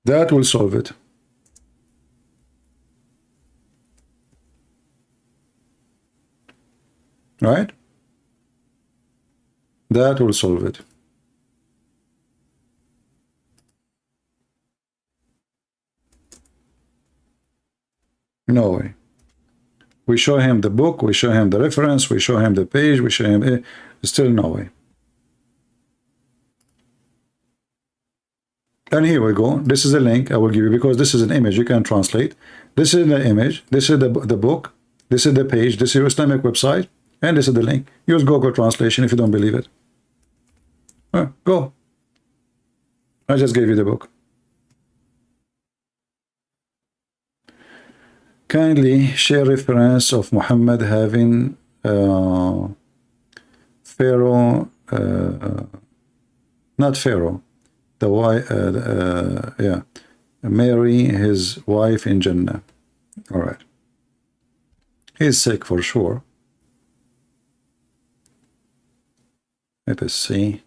That will solve it. Right? That will solve it. No way. We show him the book, we show him the reference, we show him the page, we show him... Still no way. And here we go. This is a link I will give you because this is an image you can translate. This is the image. This is the book. This is the page. This is your Islamic website. And this is the link. Use Google Translation if you don't believe it. Go. I just gave you the book. Kindly share reference of Mohammed having Pharaoh, not Pharaoh, the wife, Mary, his wife in Jannah. All right. He's sick for sure. Let us see.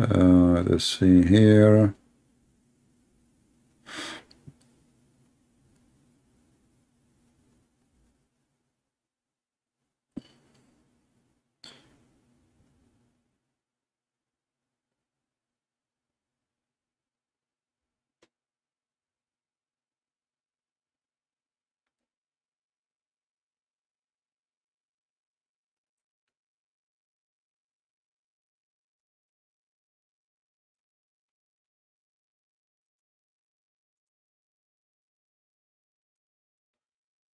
Let's see here.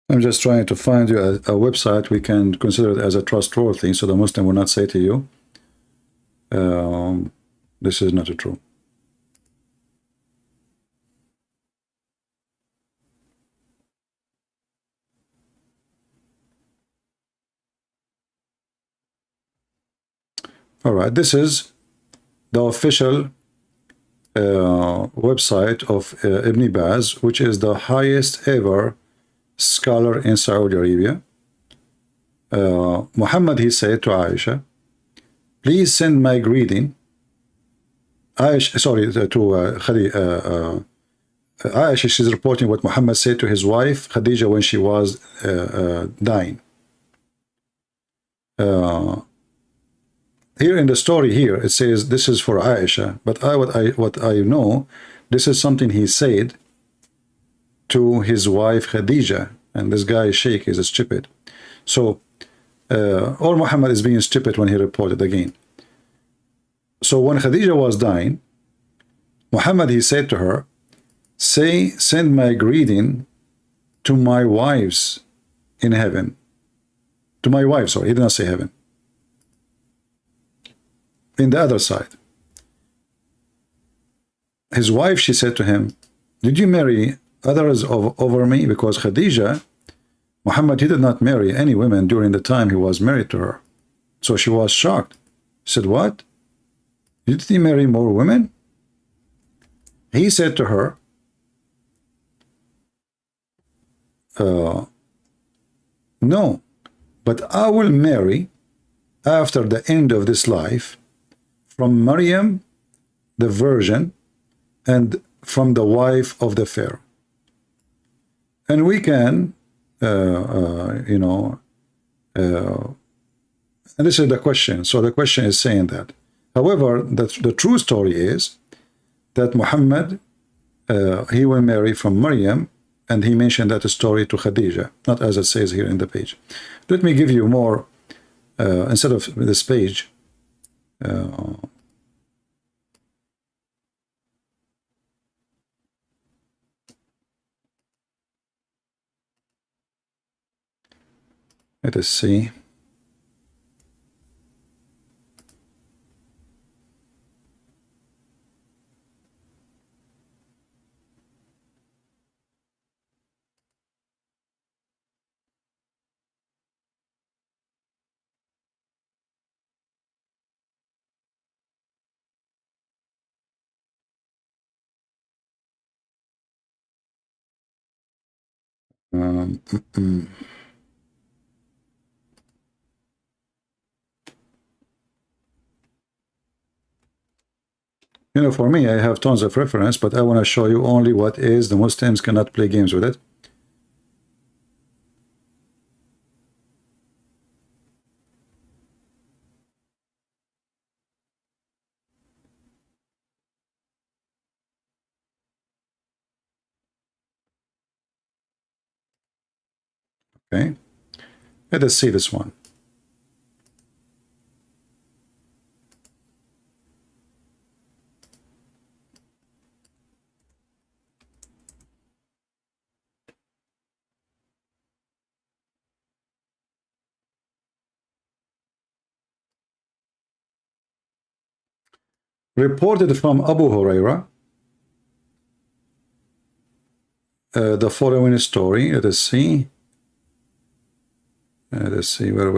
I'm just trying to find you a website we can consider it as a trustworthy, so the Muslim will not say to you, this is not true. All right, this is the official website of Ibn Baz, which is the highest ever scholar in Saudi Arabia. Muhammad, he said to Aisha, please send my greeting. Aisha, sorry, to Khadi, Aisha, she's reporting what Muhammad said to his wife Khadija when she was dying. Here in the story here, it says this is for Aisha, but what I know, this is something he said to his wife Khadija, and this guy Sheikh is stupid. So, or Muhammad is being stupid when he reported again. So when Khadija was dying, Muhammad, he said to her, send my greeting to my wives in heaven. To my wife, sorry, he did not say heaven. In the other side. His wife, she said to him, did you marry others over me? Because Khadija, Muhammad, he did not marry any women during the time he was married to her. So she was shocked. She said, what? Did he marry more women? He said to her, no, but I will marry after the end of this life from Maryam, the virgin, and from the wife of the Pharaoh. And we can, you know, and this is the question. So the question is saying that. However, the true story is that Muhammad, he will marry from Maryam, and he mentioned that story to Khadija, not as it says here in the page. Let me give you more, instead of this page, let us see. You know, for me, I have tons of reference, but I want to show you only what is. The Muslims cannot play games with it. Okay, let us see this one. Reported from Abu Huraira, the following story. Let us see. Let's see where.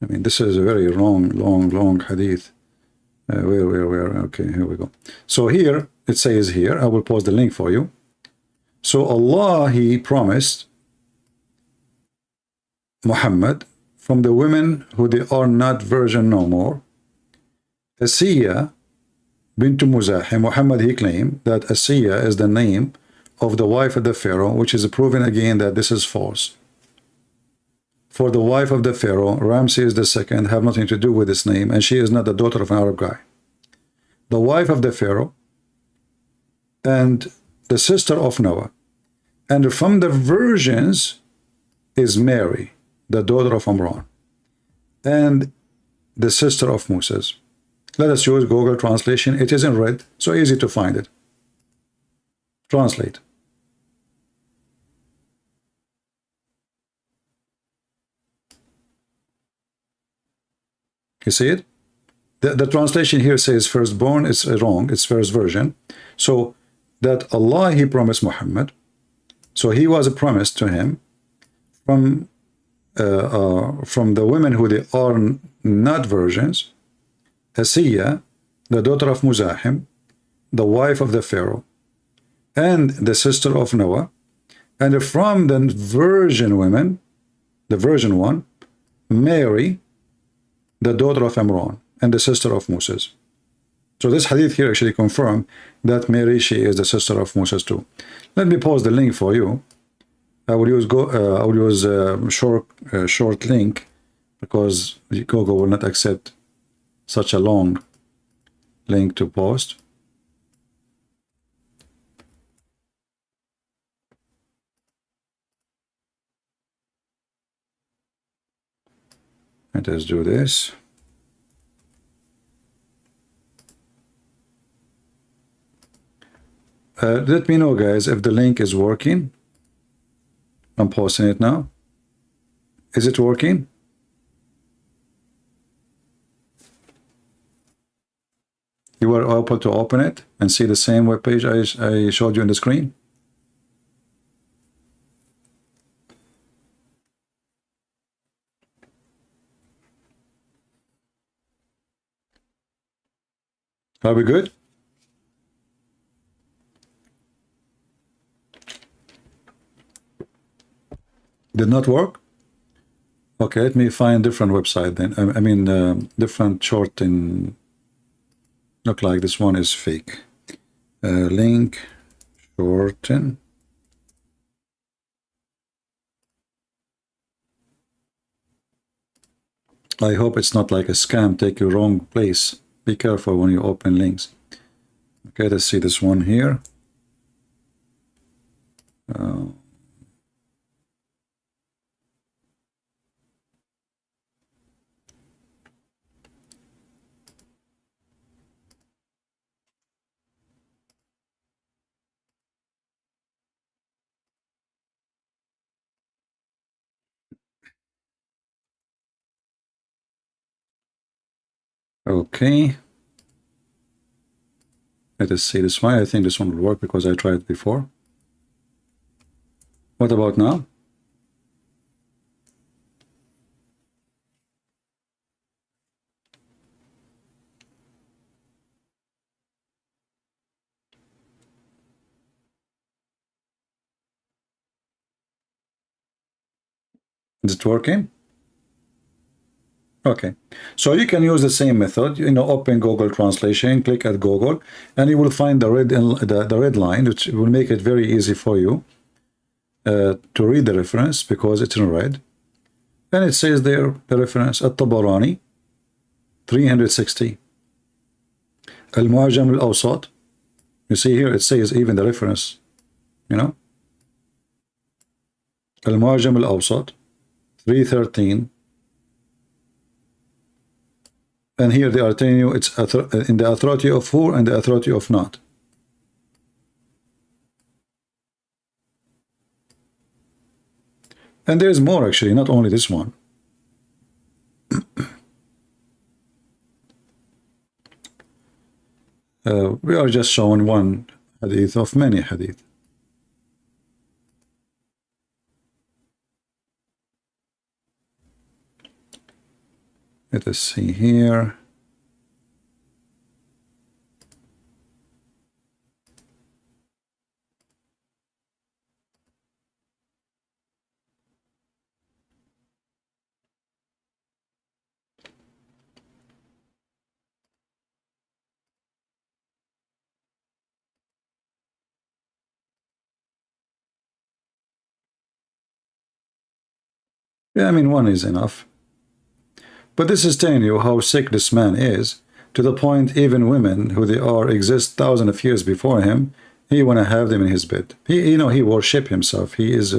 I mean, this is a very long hadith. Where? Okay, here we go. So here it says here. I will post the link for you. So Allah, He promised Muhammad from the women who they are not virgin no more. Asiya bint Muzahim, Muhammad, he claimed that Asiya is the name of the wife of the Pharaoh, which is proven again that this is false. For the wife of the Pharaoh, Ramses II, have nothing to do with this name, and she is not the daughter of an Arab guy. The wife of the Pharaoh and the sister of Noah, and from the virgins is Mary, the daughter of Imran, and the sister of Moses. Let us use Google translation. It is in red, so easy to find it. Translate. You see it? The translation here says firstborn. It's wrong. It's first version. So that Allah, he promised Muhammad. So he was promised to him from the women who they are not virgins. Asiya, the daughter of Muzahim, the wife of the Pharaoh, and the sister of Noah, and from the virgin women, the virgin one, Mary, the daughter of Imran, and the sister of Moses. So this hadith here actually confirms that Mary, she is the sister of Moses too. Let me pause the link for you. I will use short link because Google will not accept such a long link to post. Let us do this. Let me know, guys, if the link is working. I'm posting it now. Is it working? You were able to open it and see the same web page I showed you on the screen? Are we good? Did not work? Okay, let me find different website then. I mean, different short in. Look like this one is fake. Link shorten. I hope it's not like a scam, take you wrong place. Be careful when you open links. Okay, let's see this one here. Okay. Let us see this one. I think this one will work because I tried it before. What about now? Is it working? Okay, so you can use the same method. Open Google Translation, click at Google, and you will find the red line, which will make it very easy for you to read the reference because it's in red. And it says there the reference At-Tabarani 360. Al-Mu'jam al-Awsat. You see here it says even the reference. Al-Mu'jam al-Awsat 313. And here they are telling you it's in the authority of who and the authority of not. And there's more actually, not only this one. We are just showing one hadith of many hadith. Let us see here. Yeah, I mean, one is enough. But this is telling you how sick this man is, to the point even women who they are exist thousands of years before him, he want to have them in his bed. He, you know, he worship himself. He is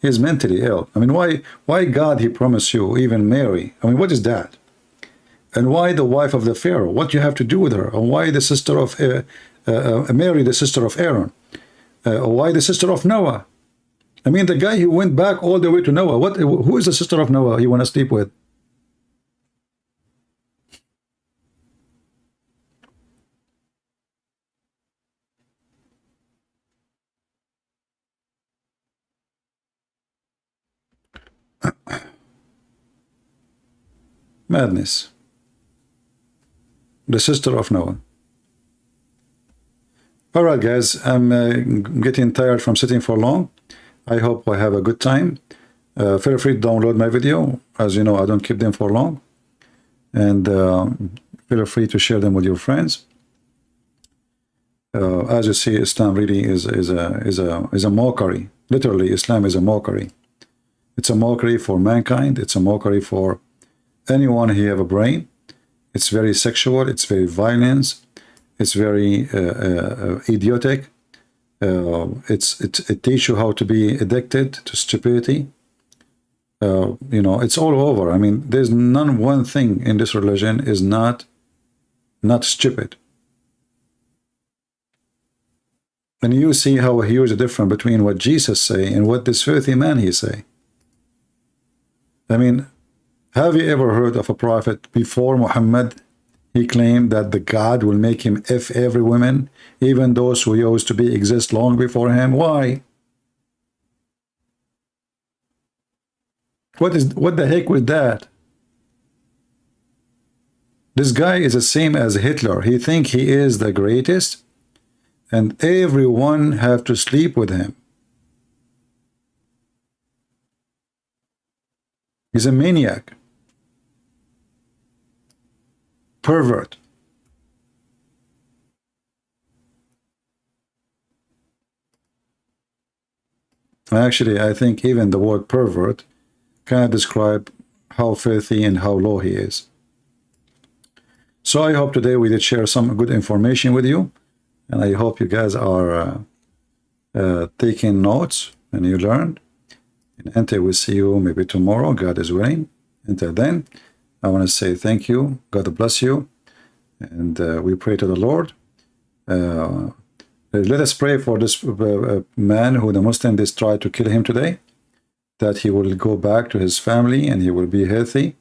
mentally ill. I mean, why God he promised you even Mary? I mean, what is that? And why the wife of the Pharaoh? What you have to do with her? And why the sister of Mary, the sister of Aaron? Why the sister of Noah? I mean, the guy who went back all the way to Noah. Who is the sister of Noah you want to sleep with? Madness. The sister of Noah. All right, guys, I'm getting tired from sitting for long. I hope I have a good time. Feel free to download my video. As you know, I don't keep them for long. And feel free to share them with your friends. As you see, Islam really is a mockery. Literally, Islam is a mockery. It's a mockery for mankind. It's a mockery for anyone who have a brain. It's very sexual. It's very violent. It's very idiotic. It teaches you how to be addicted to stupidity. You know, it's all over. I mean, there's one thing in this religion is not stupid. And you see how huge a difference between what Jesus say and what this filthy man he say. I mean, have you ever heard of a prophet before Muhammad? He claimed that the God will make him F every woman, even those who used to be exist long before him. Why? What the heck with that? This guy is the same as Hitler. He think he is the greatest, and everyone have to sleep with him. He's a maniac. Pervert. Actually, I think even the word pervert can describe how filthy and how low he is. So I hope today we did share some good information with you, and I hope you guys are taking notes and you learned. And until we see you maybe tomorrow, God is willing. Until then, I want to say thank you. God bless you. And we pray to the Lord. Let us pray for this man who the Muslims tried to kill him today, that he will go back to his family and he will be healthy.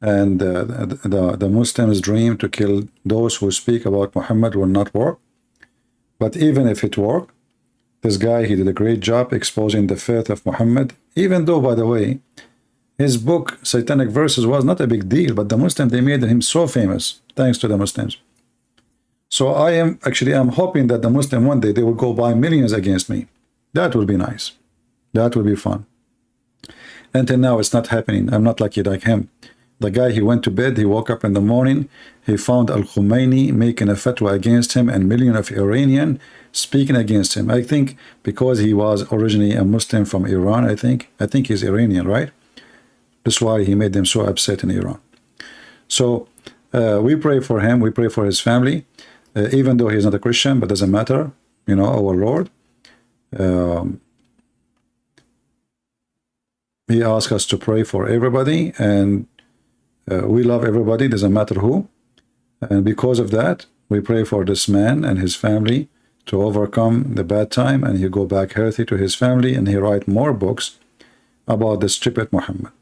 And the Muslims' dream to kill those who speak about Muhammad will not work. But even if it worked, this guy, he did a great job exposing the faith of Muhammad, even though, by the way, his book, Satanic Verses, was not a big deal, but the Muslims, they made him so famous, thanks to the Muslims. So I'm hoping that the Muslim one day, they will go buy millions against me. That will be nice. That will be fun. Until now, it's not happening. I'm not lucky like him. The guy, he went to bed, he woke up in the morning, he found Al-Khomeini making a fatwa against him and millions of Iranians speaking against him. I think because he was originally a Muslim from Iran, I think he's Iranian, right? That's why he made them so upset in Iran. So we pray for him, we pray for his family, even though he's not a Christian, but doesn't matter, you know, our Lord. He asked us to pray for everybody, and we love everybody, doesn't matter who. And because of that, we pray for this man and his family to overcome the bad time, and he go back healthy to his family, and he write more books about the stupid Muhammad.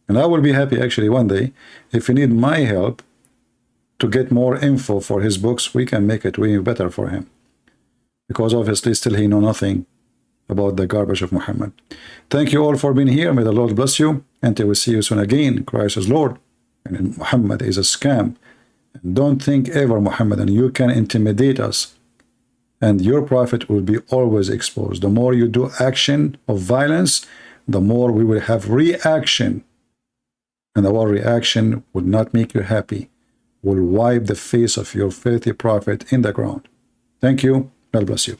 And I will be happy actually one day, if you need my help to get more info for his books, we can make it way better for him. Because obviously still he know nothing about the garbage of Muhammad. Thank you all for being here. May the Lord bless you. Until we see you soon again. Christ is Lord, and Muhammad is a scam. And don't think ever Muhammad and you can intimidate us. And your prophet will be always exposed. The more you do action of violence, the more we will have reaction. And our reaction will not make you happy. Will wipe the face of your filthy prophet in the ground. Thank you. God bless you.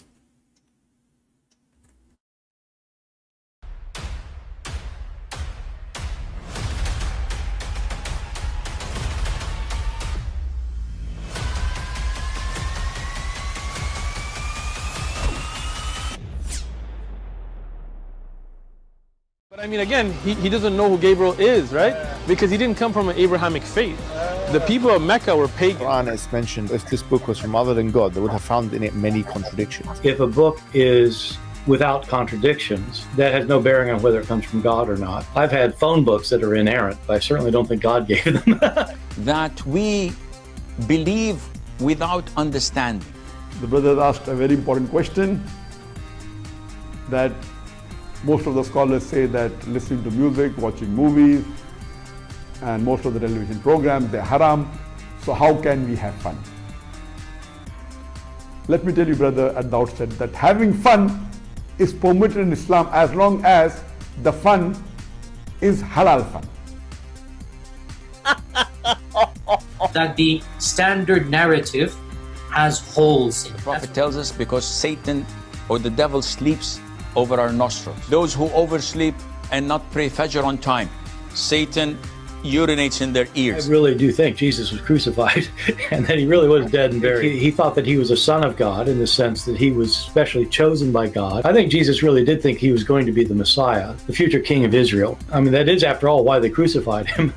But I mean, again, he doesn't know who Gabriel is, right? Because he didn't come from an Abrahamic faith. The people of Mecca were pagan. Quran is mentioned. If this book was from other than God, they would have found in it many contradictions. If a book is without contradictions, that has no bearing on whether it comes from God or not. I've had phone books that are inerrant, but I certainly don't think God gave them. That we believe without understanding. The brother asked a very important question, that most of the scholars say that listening to music, watching movies, and most of the television programs, they're haram. So how can we have fun? Let me tell you, brother, at the outset that having fun is permitted in Islam as long as the fun is halal fun. That the standard narrative has holes in it. The Prophet tells us because Satan or the devil sleeps over our nostrils. Those who oversleep and not pray Fajr on time, Satan urinates in their ears. I really do think Jesus was crucified and that he really was dead and buried. He thought that he was a son of God in the sense that he was specially chosen by God. I think Jesus really did think he was going to be the Messiah, the future king of Israel. I mean, that is, after all, why they crucified him.